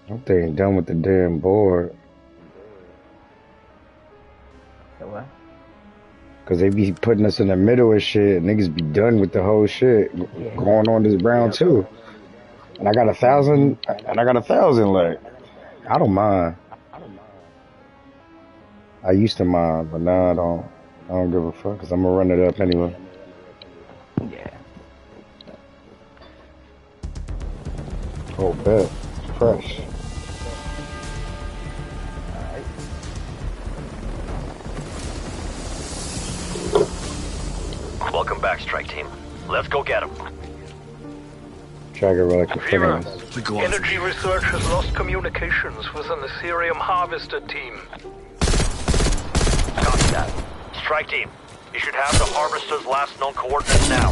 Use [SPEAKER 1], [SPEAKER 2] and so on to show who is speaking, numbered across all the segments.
[SPEAKER 1] I'm thinking done with the damn board.
[SPEAKER 2] So what?
[SPEAKER 1] Cause they be putting us in the middle of shit. Niggas be done with the whole shit
[SPEAKER 2] Yeah.
[SPEAKER 1] going on this round
[SPEAKER 2] Yep.
[SPEAKER 1] too. And I got 1,000. And I got 1,000 left. I don't mind. I used to mind, but now I don't. I don't give a fuck. Cause I'm gonna run it up anyway.
[SPEAKER 2] Yeah.
[SPEAKER 1] Oh, bet. Fresh.
[SPEAKER 2] Alright.
[SPEAKER 3] Welcome back, strike team. Let's go get him.
[SPEAKER 1] Try to get like a
[SPEAKER 4] Fever,
[SPEAKER 1] fitness.
[SPEAKER 4] Energy Research has lost communications with an Ethereum Harvester team.
[SPEAKER 3] Copy that. Strike team, you should have the harvester's last known coordinates now.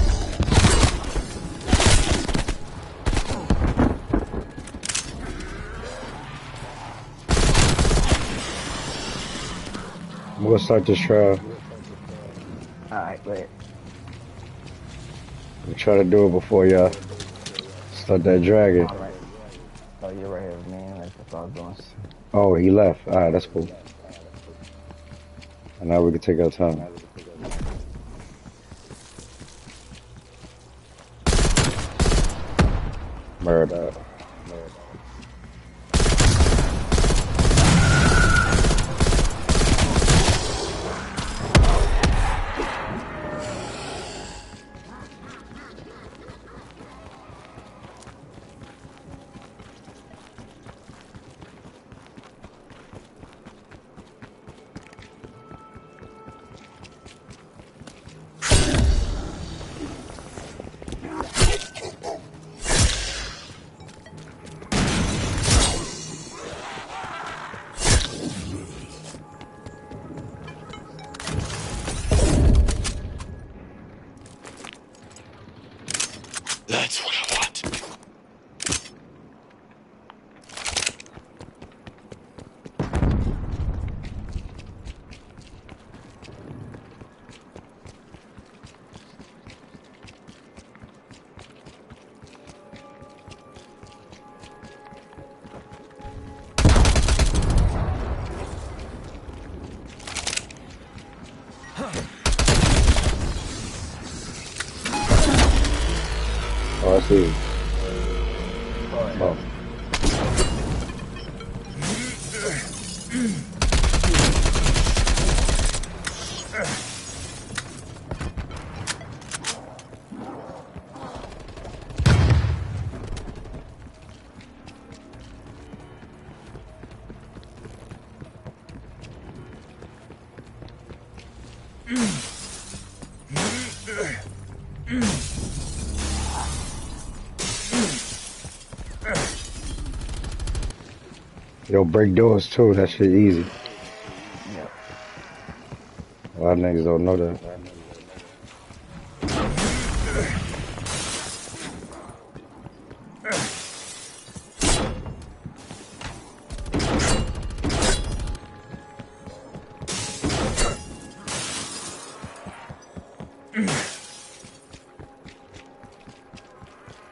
[SPEAKER 1] I'm gonna start this trial.
[SPEAKER 2] Alright, wait.
[SPEAKER 1] I'm try to do it before y'all start that dragon.
[SPEAKER 2] Alright. So you're right here with me, that's what I was doing.
[SPEAKER 1] Oh, he left. Alright, that's cool. And now we can take our time. Murder.
[SPEAKER 5] That's what I want.
[SPEAKER 1] Oh, I see. Oh. Yo, break doors too. That shit easy.
[SPEAKER 2] Yep.
[SPEAKER 1] A lot of niggas don't know that.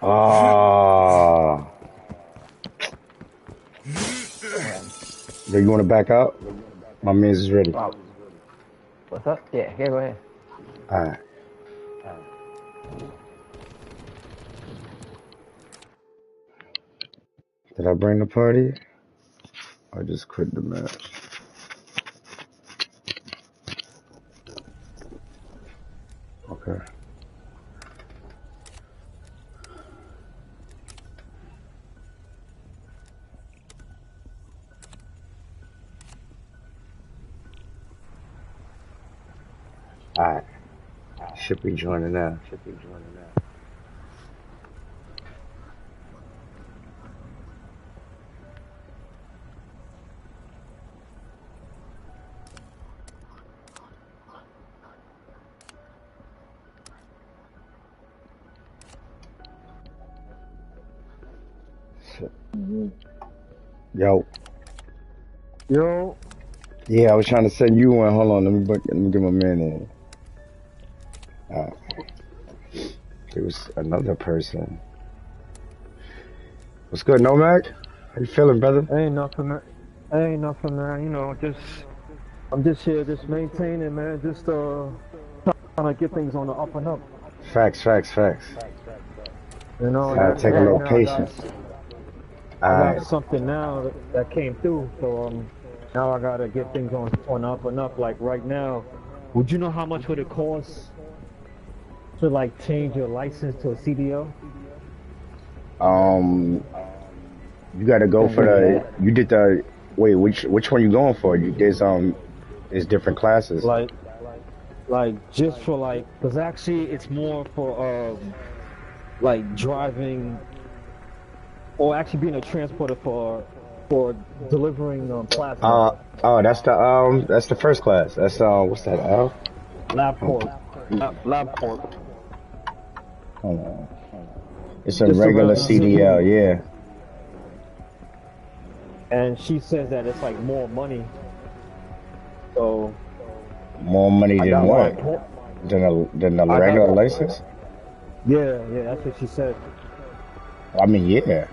[SPEAKER 1] Ah. Yo, you want to back out? My man's is ready.
[SPEAKER 2] Wow. What's up? Yeah, go ahead.
[SPEAKER 1] All right. Did I bring the party? I just quit the match. Okay. All right. Should be joining now. Yo.
[SPEAKER 2] Yo.
[SPEAKER 1] Yeah, I was trying to send you one. Hold on, let me get my man in. It was another person. What's good, Nomad? How you feeling, brother?
[SPEAKER 2] Ain't nothing, man. Ain't nothing, man. You know, I'm just here, just maintaining, man. Just trying to get things on the up and up.
[SPEAKER 1] Facts, facts, facts.
[SPEAKER 2] You know,
[SPEAKER 1] Gotta take a
[SPEAKER 2] right
[SPEAKER 1] little
[SPEAKER 2] now
[SPEAKER 1] patience.
[SPEAKER 2] I
[SPEAKER 1] Alright.
[SPEAKER 2] got something now that came through, so now I gotta get things on the up and up. Like right now, would you know how much would it cost to like change your license to a CDL?
[SPEAKER 1] You gotta go for the. You did the. Wait, which one you going for? There's different classes.
[SPEAKER 2] Like just for like, cause actually it's more for like driving, or actually being a transporter for delivering plasma.
[SPEAKER 1] Oh, that's the first class. That's what's that? L?
[SPEAKER 2] LabCorp.
[SPEAKER 1] Hold on. It's a
[SPEAKER 2] Just
[SPEAKER 1] regular
[SPEAKER 2] around
[SPEAKER 1] CDL, yeah.
[SPEAKER 2] And she says that it's like more money. So
[SPEAKER 1] More money
[SPEAKER 2] I
[SPEAKER 1] than
[SPEAKER 2] got
[SPEAKER 1] what?
[SPEAKER 2] my point.
[SPEAKER 1] Than the regular license?
[SPEAKER 2] Yeah, that's what she said.
[SPEAKER 1] I mean, yeah.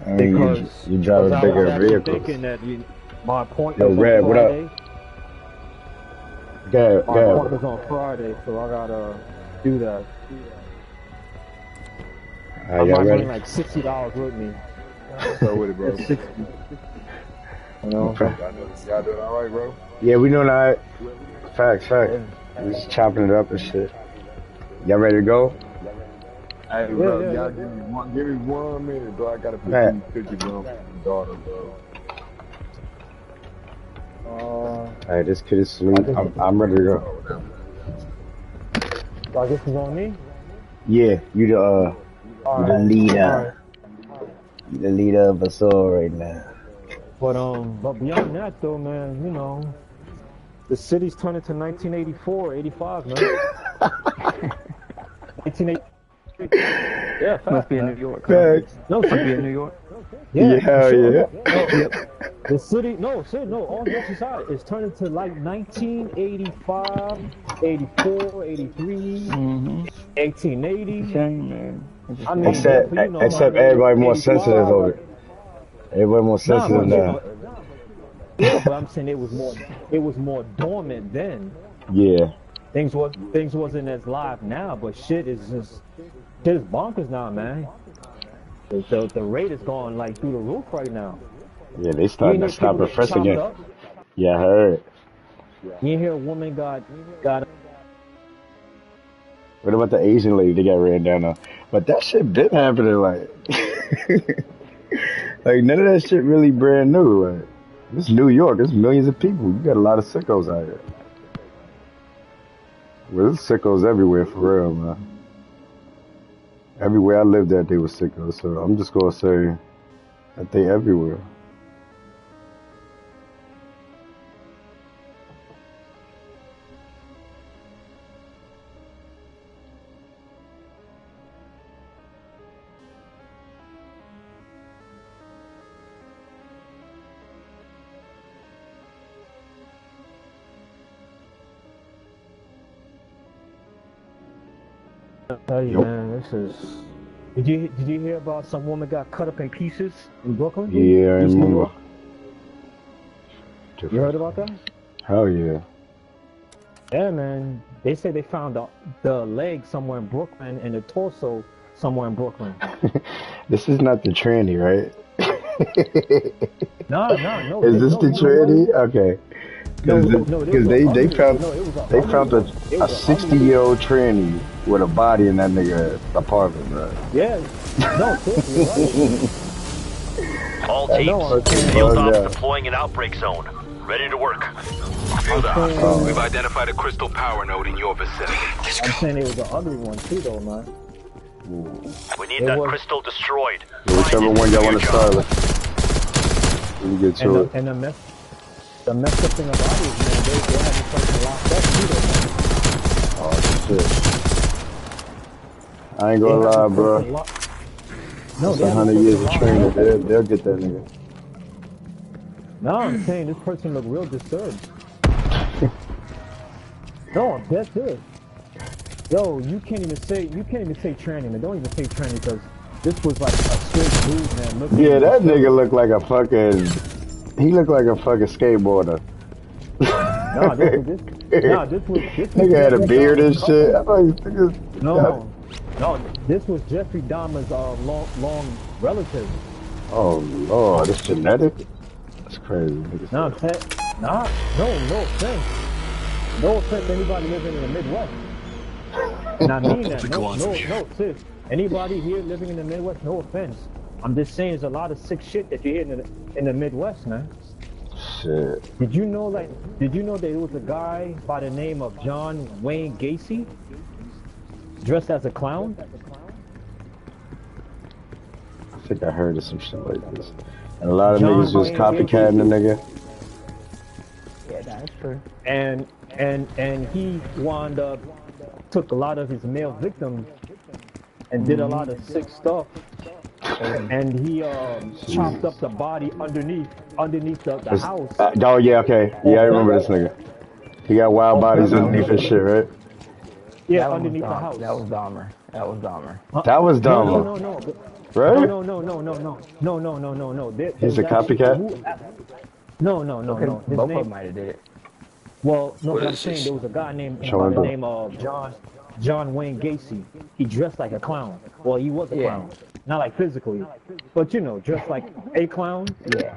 [SPEAKER 1] I mean,
[SPEAKER 2] Because
[SPEAKER 1] you drive
[SPEAKER 2] I
[SPEAKER 1] bigger
[SPEAKER 2] was actually
[SPEAKER 1] vehicles.
[SPEAKER 2] thinking that my point
[SPEAKER 1] Yo,
[SPEAKER 2] is
[SPEAKER 1] Red,
[SPEAKER 2] on
[SPEAKER 1] what up?
[SPEAKER 2] Friday.
[SPEAKER 1] Go
[SPEAKER 2] My point
[SPEAKER 1] ahead.
[SPEAKER 2] is on Friday, so I gotta do that. I
[SPEAKER 1] Y'all
[SPEAKER 2] might
[SPEAKER 1] ready?
[SPEAKER 2] bring like $60 with me.
[SPEAKER 6] So with it, bro.
[SPEAKER 2] It's 60. You know?
[SPEAKER 1] Okay.
[SPEAKER 6] Y'all doing all right, bro?
[SPEAKER 1] Yeah, we doing alright. Facts.
[SPEAKER 2] Yeah.
[SPEAKER 1] We just chopping it up and shit. Y'all ready to go?
[SPEAKER 6] Hey, bro,
[SPEAKER 2] yeah.
[SPEAKER 6] y'all give me 1 minute, bro. I gotta put
[SPEAKER 1] Man.
[SPEAKER 6] these pictures on my daughter, bro.
[SPEAKER 1] Alright, this kid is asleep. I'm ready to go.
[SPEAKER 2] So I guess it's on me?
[SPEAKER 1] Yeah, you the leader.
[SPEAKER 2] Alright.
[SPEAKER 1] You the leader of us all right now.
[SPEAKER 2] But beyond that though, man, you know, the city's turning to 1984, 85, man. 1980. Yeah, fact,
[SPEAKER 7] Must be in
[SPEAKER 2] man.
[SPEAKER 7] New York.
[SPEAKER 1] Facts.
[SPEAKER 2] No,
[SPEAKER 7] Must be in New York.
[SPEAKER 2] Yeah,
[SPEAKER 1] Hell
[SPEAKER 2] sure.
[SPEAKER 1] yeah.
[SPEAKER 2] The city, no, all jokes aside, it's turning to like 1985, 84, 83, 1880.
[SPEAKER 7] Shame, man.
[SPEAKER 2] I mean,
[SPEAKER 1] Except
[SPEAKER 2] but you know,
[SPEAKER 1] everybody more
[SPEAKER 2] 85,
[SPEAKER 1] sensitive over it. Everybody more
[SPEAKER 2] Nah,
[SPEAKER 1] sensitive
[SPEAKER 2] but
[SPEAKER 1] now.
[SPEAKER 2] yeah, but I'm saying it was more dormant then.
[SPEAKER 1] Yeah.
[SPEAKER 2] Things wasn't as live now, but shit is bonkers now, man. The rate is going like through the roof right now.
[SPEAKER 1] Yeah, they
[SPEAKER 2] You
[SPEAKER 1] starting
[SPEAKER 2] ain't
[SPEAKER 1] to
[SPEAKER 2] hear people
[SPEAKER 1] stop it
[SPEAKER 2] get
[SPEAKER 1] fresh
[SPEAKER 2] chopped
[SPEAKER 1] again.
[SPEAKER 2] up.
[SPEAKER 1] Yeah, I heard.
[SPEAKER 2] You ain't hear a woman got.
[SPEAKER 1] What about the Asian lady that got ran down on? But that shit been happening, like, like none of that shit really brand new. Like, it's New York. It's millions of people. You got a lot of sickos out here. Well, there's sickos everywhere for real, man. Everywhere I lived at, they were sickos. So I'm just gonna say that they everywhere.
[SPEAKER 2] I tell you,
[SPEAKER 1] Yup.
[SPEAKER 2] man, this is. Did you hear about some woman got cut up in pieces in Brooklyn?
[SPEAKER 1] Yeah, I
[SPEAKER 2] East New
[SPEAKER 1] remember.
[SPEAKER 2] York? You heard about that?
[SPEAKER 1] Hell yeah.
[SPEAKER 2] Yeah, man. They say they found the leg somewhere in Brooklyn and the torso somewhere in Brooklyn.
[SPEAKER 1] This is not the tranny, right?
[SPEAKER 2] No.
[SPEAKER 1] Is this the tranny? Okay. Because they found a 60-year-old tranny with a body in that nigga apartment, bro.
[SPEAKER 2] Yeah. No, seriously,
[SPEAKER 3] All
[SPEAKER 2] right?
[SPEAKER 3] teams,
[SPEAKER 2] No,
[SPEAKER 3] field ops
[SPEAKER 1] yeah.
[SPEAKER 3] deploying an outbreak zone. Ready to work.
[SPEAKER 4] Field ops.
[SPEAKER 1] Oh.
[SPEAKER 4] We've identified a crystal power node in your vicinity.
[SPEAKER 2] I'm saying it was an ugly one too, though, man.
[SPEAKER 3] We need
[SPEAKER 2] It
[SPEAKER 3] that
[SPEAKER 2] was-
[SPEAKER 3] crystal destroyed.
[SPEAKER 1] Whichever
[SPEAKER 3] Find it,
[SPEAKER 1] one y'all
[SPEAKER 3] do
[SPEAKER 1] want
[SPEAKER 3] your
[SPEAKER 1] to
[SPEAKER 3] job.
[SPEAKER 1] start with. We get to it.
[SPEAKER 2] And the messed up thing about it is, man, they had this person locked up too, though, man.
[SPEAKER 1] Oh, shit. I ain't gonna lie, bro.
[SPEAKER 2] No,
[SPEAKER 1] It's 100 years of training. They'll get that nigga.
[SPEAKER 2] No, I'm saying this person looked real disturbed. No, I'm dead serious. Yo, you can't even say tranny, man. Don't even say tranny because this was like a straight dude, man. Looking
[SPEAKER 1] Yeah, that
[SPEAKER 2] at
[SPEAKER 1] nigga looked like a fucking. He looked like a fucking skateboarder.
[SPEAKER 2] Nah, this was
[SPEAKER 1] Nigga had a
[SPEAKER 2] Jeffrey
[SPEAKER 1] beard and
[SPEAKER 2] Dahmer's
[SPEAKER 1] shit. I
[SPEAKER 2] cousin.
[SPEAKER 1] thought he nigga.
[SPEAKER 2] No, this was Jeffrey Dahmer's long relative.
[SPEAKER 1] Oh lord, it's genetic. That's crazy. Nigga
[SPEAKER 2] Nah,
[SPEAKER 1] said.
[SPEAKER 2] no offense. No offense to anybody living in the Midwest. And I mean that.
[SPEAKER 5] Go on from here.
[SPEAKER 2] No, sis. Anybody here living in the Midwest, no offense. I'm just saying there's a lot of sick shit that you hear in the Midwest, man.
[SPEAKER 1] Shit.
[SPEAKER 2] Did you know that there was a guy by the name of John Wayne Gacy dressed as a clown?
[SPEAKER 1] I think I heard of some shit like this. And a lot of
[SPEAKER 2] John
[SPEAKER 1] niggas was
[SPEAKER 2] Wayne
[SPEAKER 1] copycatting the nigga.
[SPEAKER 7] Yeah, that's true.
[SPEAKER 2] And he wound up took a lot of his male victims and did a lot of sick stuff. And he chopped up the body underneath the house.
[SPEAKER 1] Oh yeah, okay. Yeah, I remember this nigga. He got wild bodies underneath his shit, right?
[SPEAKER 2] Yeah,
[SPEAKER 7] That was
[SPEAKER 2] underneath the house.
[SPEAKER 7] That was Dahmer. That was Dahmer.
[SPEAKER 1] That was dumb.
[SPEAKER 2] No.
[SPEAKER 1] Right?
[SPEAKER 2] No.
[SPEAKER 1] He's a copycat?
[SPEAKER 2] No. His
[SPEAKER 7] Both of
[SPEAKER 2] name,
[SPEAKER 7] them might have did it.
[SPEAKER 2] well, no,
[SPEAKER 5] What
[SPEAKER 2] but I'm
[SPEAKER 5] is
[SPEAKER 2] saying
[SPEAKER 5] this?
[SPEAKER 2] there was a guy named
[SPEAKER 1] Show
[SPEAKER 2] by
[SPEAKER 1] him
[SPEAKER 2] the
[SPEAKER 1] the-
[SPEAKER 2] name of John Wayne Gacy. He dressed like a clown. Well, he was a
[SPEAKER 7] Yeah.
[SPEAKER 2] clown, not like physically, but you know, dressed like a clown.
[SPEAKER 7] Yeah.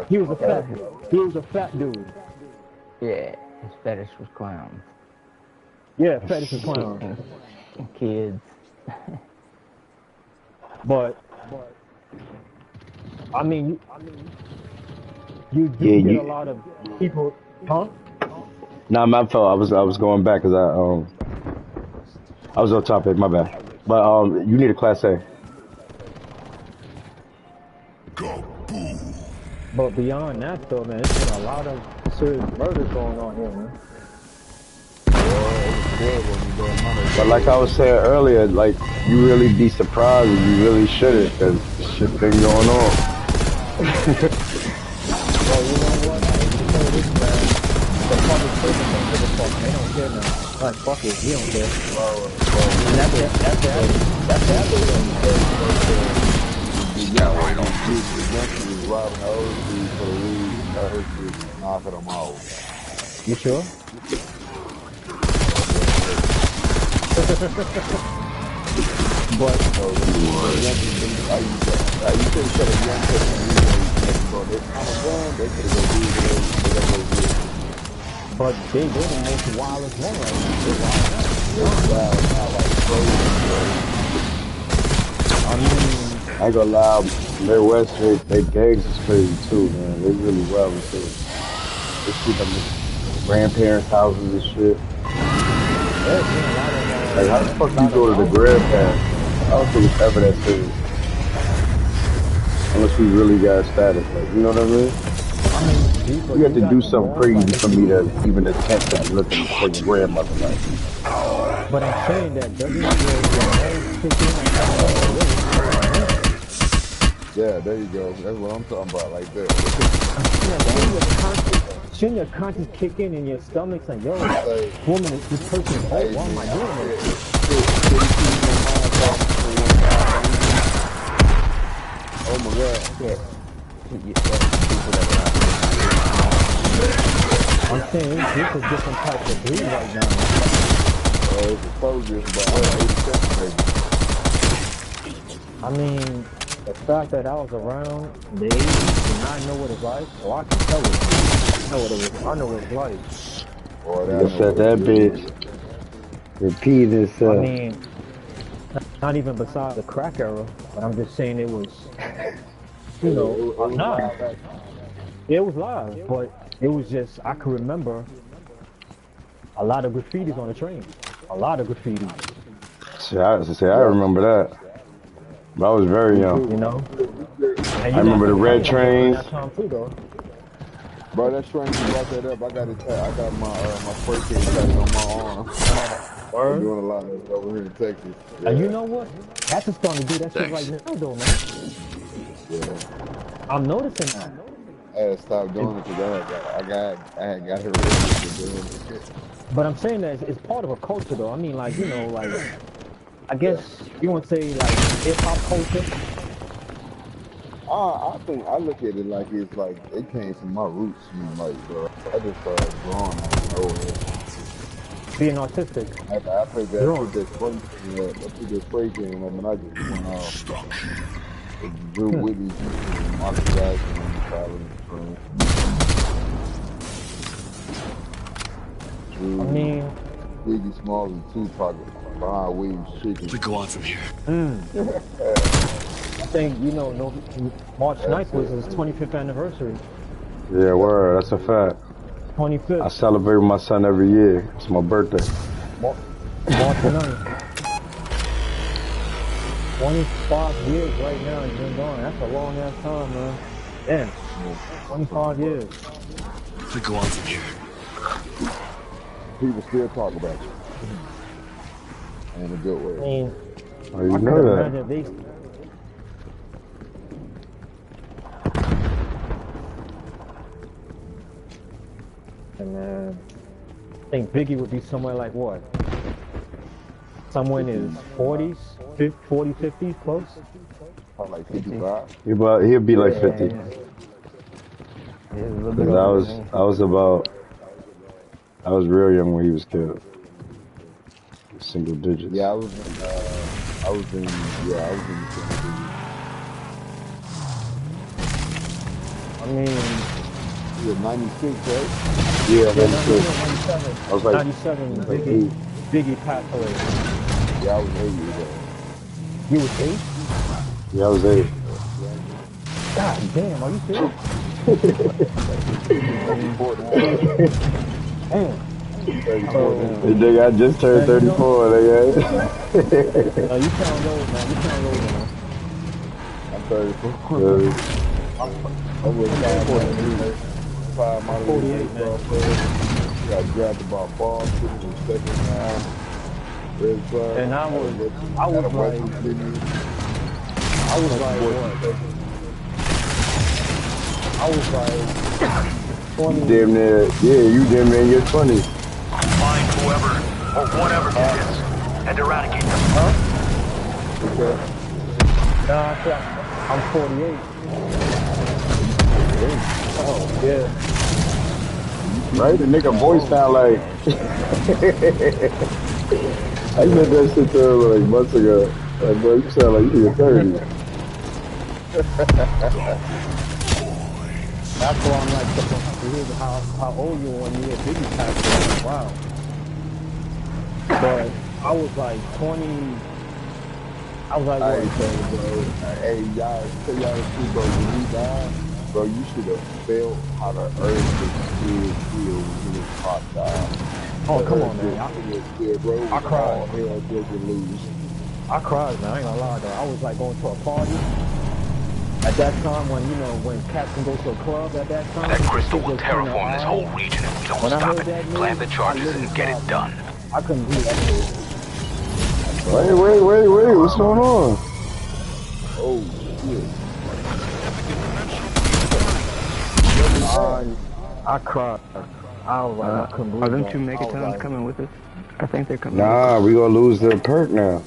[SPEAKER 2] He was a fat dude.
[SPEAKER 7] Yeah. His fetish was clowns.
[SPEAKER 2] Yeah, fetish is clown.
[SPEAKER 7] And kids.
[SPEAKER 2] But I mean, you do
[SPEAKER 1] Yeah,
[SPEAKER 2] get
[SPEAKER 1] you-
[SPEAKER 2] a lot of people, huh?
[SPEAKER 1] Nah, my fault. I was going back because I was off topic. My bad. But you need a class A.
[SPEAKER 2] But beyond that, though, man, there's been a lot of serious murders going on here, man.
[SPEAKER 1] But like I was saying earlier, like you really be surprised, and you really shouldn't, because shit been going on.
[SPEAKER 2] Well, you know what? I hate to say this, man. The public prison don't give a fuck. They don't care, man. Like, fuck it, we don't care. And that's
[SPEAKER 6] Yeah, wait on this. Robbing those dudes for the weed, those dudes knocking them off.
[SPEAKER 2] You sure? But
[SPEAKER 6] You could have said a young person, bro, they kind of gun, they could have go do it.
[SPEAKER 2] but they the most wildest one right now. They're wild. I mean,
[SPEAKER 1] I ain't gonna lie, Midwest, they gangs is crazy too, man. They really wild too. They see them grandparents' houses and shit.
[SPEAKER 2] there's been a lot of
[SPEAKER 1] Like, how the fuck you go to the grandparents? I don't think it's ever that serious. Unless we really got status, like, you know what I mean? You have to do something crazy for me to even attempt to look at your grandmother like.
[SPEAKER 2] But I'm saying that doesn't your own kick in
[SPEAKER 6] Yeah, there you go. That's what I'm talking about, like that.
[SPEAKER 2] shouldn't your conscience kick in your stomach's like, yo, woman, this person is old, why am I doing this?
[SPEAKER 6] Oh my God.
[SPEAKER 2] I'm saying this is different types of breed right now.
[SPEAKER 6] It's a focus, but 80 seconds,
[SPEAKER 2] I mean, the fact that I was around the 80s and I know what it's like, well, I can tell it. I know what it's like.
[SPEAKER 6] baby.
[SPEAKER 1] Just said that bitch repeat
[SPEAKER 2] I
[SPEAKER 1] itself.
[SPEAKER 2] mean, not even beside the crack era, but I'm just saying it was, you know, it was live, but it was just, I can remember a lot of graffitis on the train. A lot of graffiti.
[SPEAKER 1] I remember that. But I was very young.
[SPEAKER 2] You know?
[SPEAKER 1] I remember the red trains.
[SPEAKER 6] Bro, that's strange you brought that up. I got my spray can tattooed on my arm. I'm doing a lot of this over here in Texas. Yeah.
[SPEAKER 2] And you know what? That's just starting to do that shit right now, though, man.
[SPEAKER 6] Yeah.
[SPEAKER 2] I'm noticing that.
[SPEAKER 6] I had to stop doing it because I had got her ready to do it.
[SPEAKER 2] But I'm saying that it's part of a culture, though. I mean, like, you know, like, I guess you want to say like hip hop culture.
[SPEAKER 6] I think I look at it like it's like it came from my roots, man. Like, bro, I just started drawing out of nowhere.
[SPEAKER 2] Being artistic,
[SPEAKER 6] I put
[SPEAKER 2] drawing.
[SPEAKER 6] that spray can up. I put that spray can up, and I just went off. Drew Whitney Houston and Michael Jackson on the side of the screen.
[SPEAKER 2] I
[SPEAKER 6] Drew
[SPEAKER 2] mean,
[SPEAKER 6] Biggie Smalls and Tupac behind Williams Chicken.
[SPEAKER 5] We go on from here.
[SPEAKER 2] I think no, March
[SPEAKER 6] That's
[SPEAKER 2] 9th was
[SPEAKER 6] it.
[SPEAKER 2] his 25th anniversary.
[SPEAKER 1] Yeah, word. That's a fact. I
[SPEAKER 2] 25th,
[SPEAKER 1] celebrate with my son every year. It's my birthday.
[SPEAKER 2] March 9th. 25 years right now he's been gone. That's a long ass time, man. Damn, 25 years.
[SPEAKER 5] We go on from here.
[SPEAKER 6] People still talk about you in a good
[SPEAKER 2] I
[SPEAKER 6] way.
[SPEAKER 2] mean,
[SPEAKER 1] Oh, you
[SPEAKER 2] I
[SPEAKER 1] know
[SPEAKER 2] could
[SPEAKER 1] that.
[SPEAKER 2] imagine they. And I think Biggie would be somewhere like what? Somewhere in his 40s, 40s, 50s, close?
[SPEAKER 6] Probably like 55.
[SPEAKER 1] He'll be like 50.
[SPEAKER 7] Yeah, a little bit
[SPEAKER 1] Cause
[SPEAKER 7] older than me.
[SPEAKER 1] I was real young when he was killed. Single digits.
[SPEAKER 6] Yeah, I was in the
[SPEAKER 2] I mean,
[SPEAKER 6] he was 96, right?
[SPEAKER 1] Yeah,
[SPEAKER 2] yeah,
[SPEAKER 1] 96.
[SPEAKER 2] 97.
[SPEAKER 1] I was like,
[SPEAKER 2] 97,
[SPEAKER 1] like
[SPEAKER 2] Biggie passed away.
[SPEAKER 6] Yeah, I was 8 years old.
[SPEAKER 2] You was 8?
[SPEAKER 1] yeah, I was 8.
[SPEAKER 2] God damn, are you serious? Damn.
[SPEAKER 6] 34 now.
[SPEAKER 1] Hey, nigga, I just turned 34, nigga.
[SPEAKER 2] You sound old, man. You sound old, man.
[SPEAKER 6] I'm 34. I was 5 my
[SPEAKER 2] 48, man.
[SPEAKER 6] Got drafted by Boston in the second round. Red Sox.
[SPEAKER 2] And I was like, what? I was like 20.
[SPEAKER 1] Damn near, yeah, you damn near in your 20s.
[SPEAKER 3] Find whoever or whatever did this and eradicate them.
[SPEAKER 6] Okay.
[SPEAKER 2] Nah, I said I'm 48. Oh, yeah.
[SPEAKER 1] Right? The nigga voice sound like. I said that shit to him like months ago. Like, bro, you sound like you're 30.
[SPEAKER 2] That's why I'm like, here's how old you are when you were Biggie passed away. Wow. But I was like 20. I was like, what?
[SPEAKER 6] Hey, y'all, tell y'all the truth, bro. When he died, bro, you should have felt how the earth was still feel when his pop died.
[SPEAKER 2] Oh, come on, man.
[SPEAKER 6] I cried. Hell, broken loose.
[SPEAKER 2] I cried, man. I ain't gonna lie, though. I was like going to a party at that time when cats can go to a club at that time.
[SPEAKER 8] That crystal will terraform this whole region if we don't stop it. Plant the charges and get it done.
[SPEAKER 2] I couldn't do that.
[SPEAKER 1] Wait, what's going on?
[SPEAKER 6] Oh, shit.
[SPEAKER 2] I cried. I was like, I couldn't believe
[SPEAKER 7] Are them
[SPEAKER 2] that.
[SPEAKER 7] two
[SPEAKER 2] I was
[SPEAKER 7] megatons
[SPEAKER 2] like,
[SPEAKER 7] coming with us? I think they're coming.
[SPEAKER 1] Nah, we gonna lose the perk now.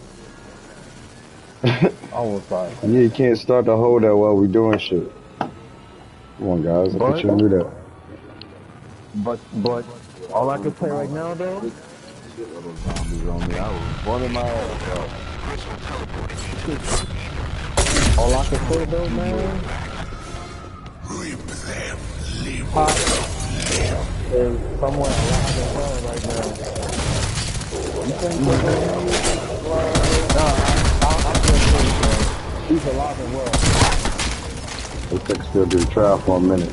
[SPEAKER 2] I was like,
[SPEAKER 1] Yeah, you can't start the hold that while we doing shit. Come on, guys, I thought you knew that.
[SPEAKER 2] but all I can play right now, though,
[SPEAKER 6] Little zombies on me. I was running my ass off.
[SPEAKER 2] all I can say, though, man, Pop is somewhere alive and well right now. You think Nah, I'm just saying, man. He's alive and well.
[SPEAKER 1] They took still do the trial for a minute.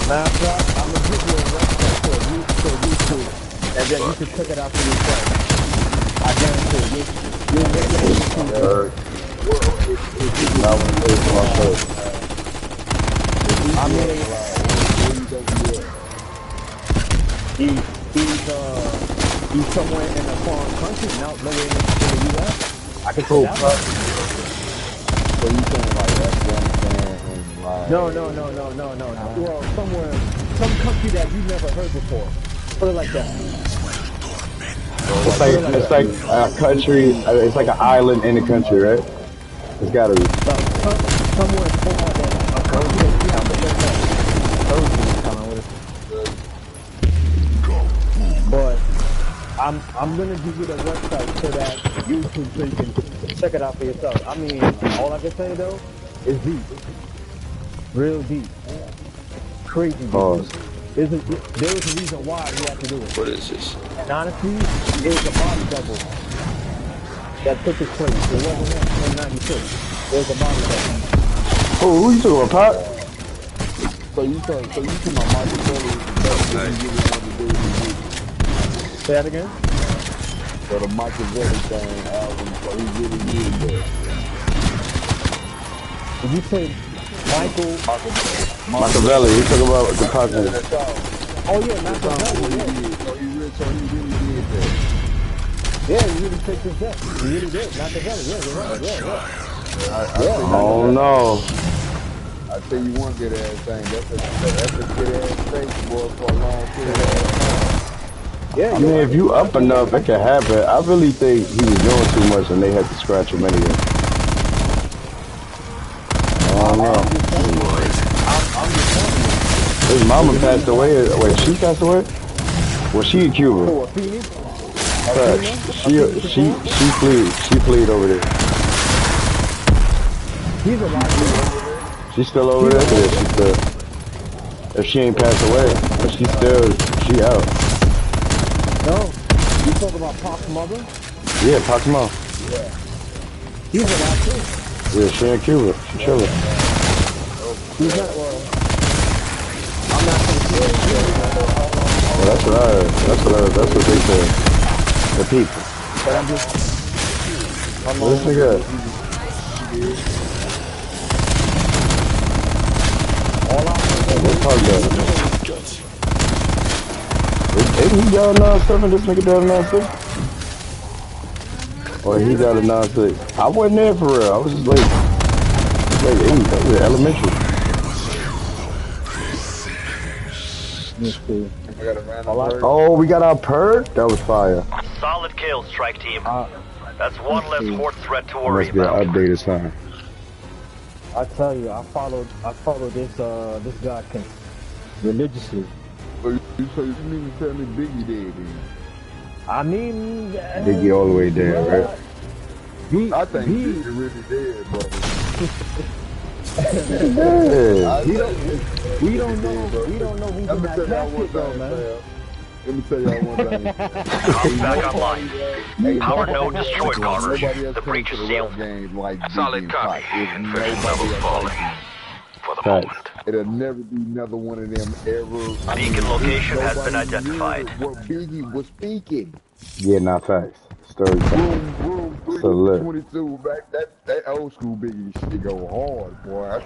[SPEAKER 2] Matter of fact, I'm gonna give you a website to YouTube, and then you can check it out for yourself. I guarantee you'll make it on YouTube.
[SPEAKER 1] Now I'm gonna pay for my shirt.
[SPEAKER 2] I mean, he's somewhere in a foreign country, nowhere in the U.S. I can say that.
[SPEAKER 6] So you saying like Afghanistan and like...
[SPEAKER 2] No. Well, some country that you've never heard before. Put it like that.
[SPEAKER 6] So
[SPEAKER 1] it's like a country. It's like an island in a country, right? It's gotta be.
[SPEAKER 2] Somewhere far that but I'm gonna give you the website so that YouTube so you can check it out for yourself. I mean, all I can say though is deep, real deep, crazy deep.
[SPEAKER 1] Pause.
[SPEAKER 2] There was a reason why we had to do it.
[SPEAKER 5] What is this?
[SPEAKER 2] And honestly, it was a body double that took its place. It wasn't him in '96. It was a body double.
[SPEAKER 1] Oh, who you talking about, Pop?
[SPEAKER 6] So you talking about Michael Kelly?
[SPEAKER 2] Say that again?
[SPEAKER 6] So the Machiavelli thing album, so he really did that.
[SPEAKER 2] Did you say
[SPEAKER 1] Machiavelli, you talking about the project.
[SPEAKER 2] Oh yeah, Machiavelli, yeah.
[SPEAKER 6] So he really did that.
[SPEAKER 2] Yeah, he really takes his death. He really did. Machiavelli, yeah, you're right, yeah.
[SPEAKER 1] Oh no.
[SPEAKER 6] I tell you one good ass thing, that's a good ass thing for a long period.
[SPEAKER 2] Yeah,
[SPEAKER 1] I mean, if you up enough, it can happen. I really think he was doing too much and they had to scratch him anyway. I don't know. His mama passed away. Wait, she passed away? Was she in Cuba? She fled over there.
[SPEAKER 2] He's alive.
[SPEAKER 1] She's still over there? Yeah, she's still. If she ain't passed away, but she out.
[SPEAKER 2] No, you talking about Pop's mother?
[SPEAKER 1] Yeah, Pop's mom.
[SPEAKER 2] Yeah. He's alive too.
[SPEAKER 1] Yeah, she in Cuba. She chilling.
[SPEAKER 2] He's not, well, I'm not going to say
[SPEAKER 1] Well, that's what I heard. That's what they said. The people.
[SPEAKER 2] but I'm just,
[SPEAKER 1] This nigga.
[SPEAKER 2] all I'm
[SPEAKER 1] What's Pop got? Ain't he got a 9-7? This nigga got a 9-6? Or he got a 9-6? I wasn't there for real. I was just like 8. That was elementary. Oh, we got our perk? That was fire.
[SPEAKER 3] Solid kill, strike team. That's one less horde threat to worry
[SPEAKER 1] Must be an
[SPEAKER 3] about.
[SPEAKER 1] update this time.
[SPEAKER 2] I tell you, I followed this guy religiously.
[SPEAKER 6] So you mean to tell me Biggie dead then?
[SPEAKER 2] I mean,
[SPEAKER 1] Biggie all the way there, right?
[SPEAKER 6] I think Biggie really dead, brother.
[SPEAKER 1] Yeah.
[SPEAKER 2] we don't know who's in that casket though, man.
[SPEAKER 6] Let me tell y'all one thing.
[SPEAKER 3] Comes back online. Power node destroyed, Carver. The breach is sealed.
[SPEAKER 6] Like
[SPEAKER 8] Solid copy. Infection levels falling. For the moment.
[SPEAKER 6] It'll never be another one of them ever.
[SPEAKER 3] Beacon location has been identified.
[SPEAKER 6] What Biggie was speaking.
[SPEAKER 1] Yeah, not facts. Story time.
[SPEAKER 6] Room
[SPEAKER 1] So look.
[SPEAKER 6] 22 back. That old school Biggie shit go hard, boy.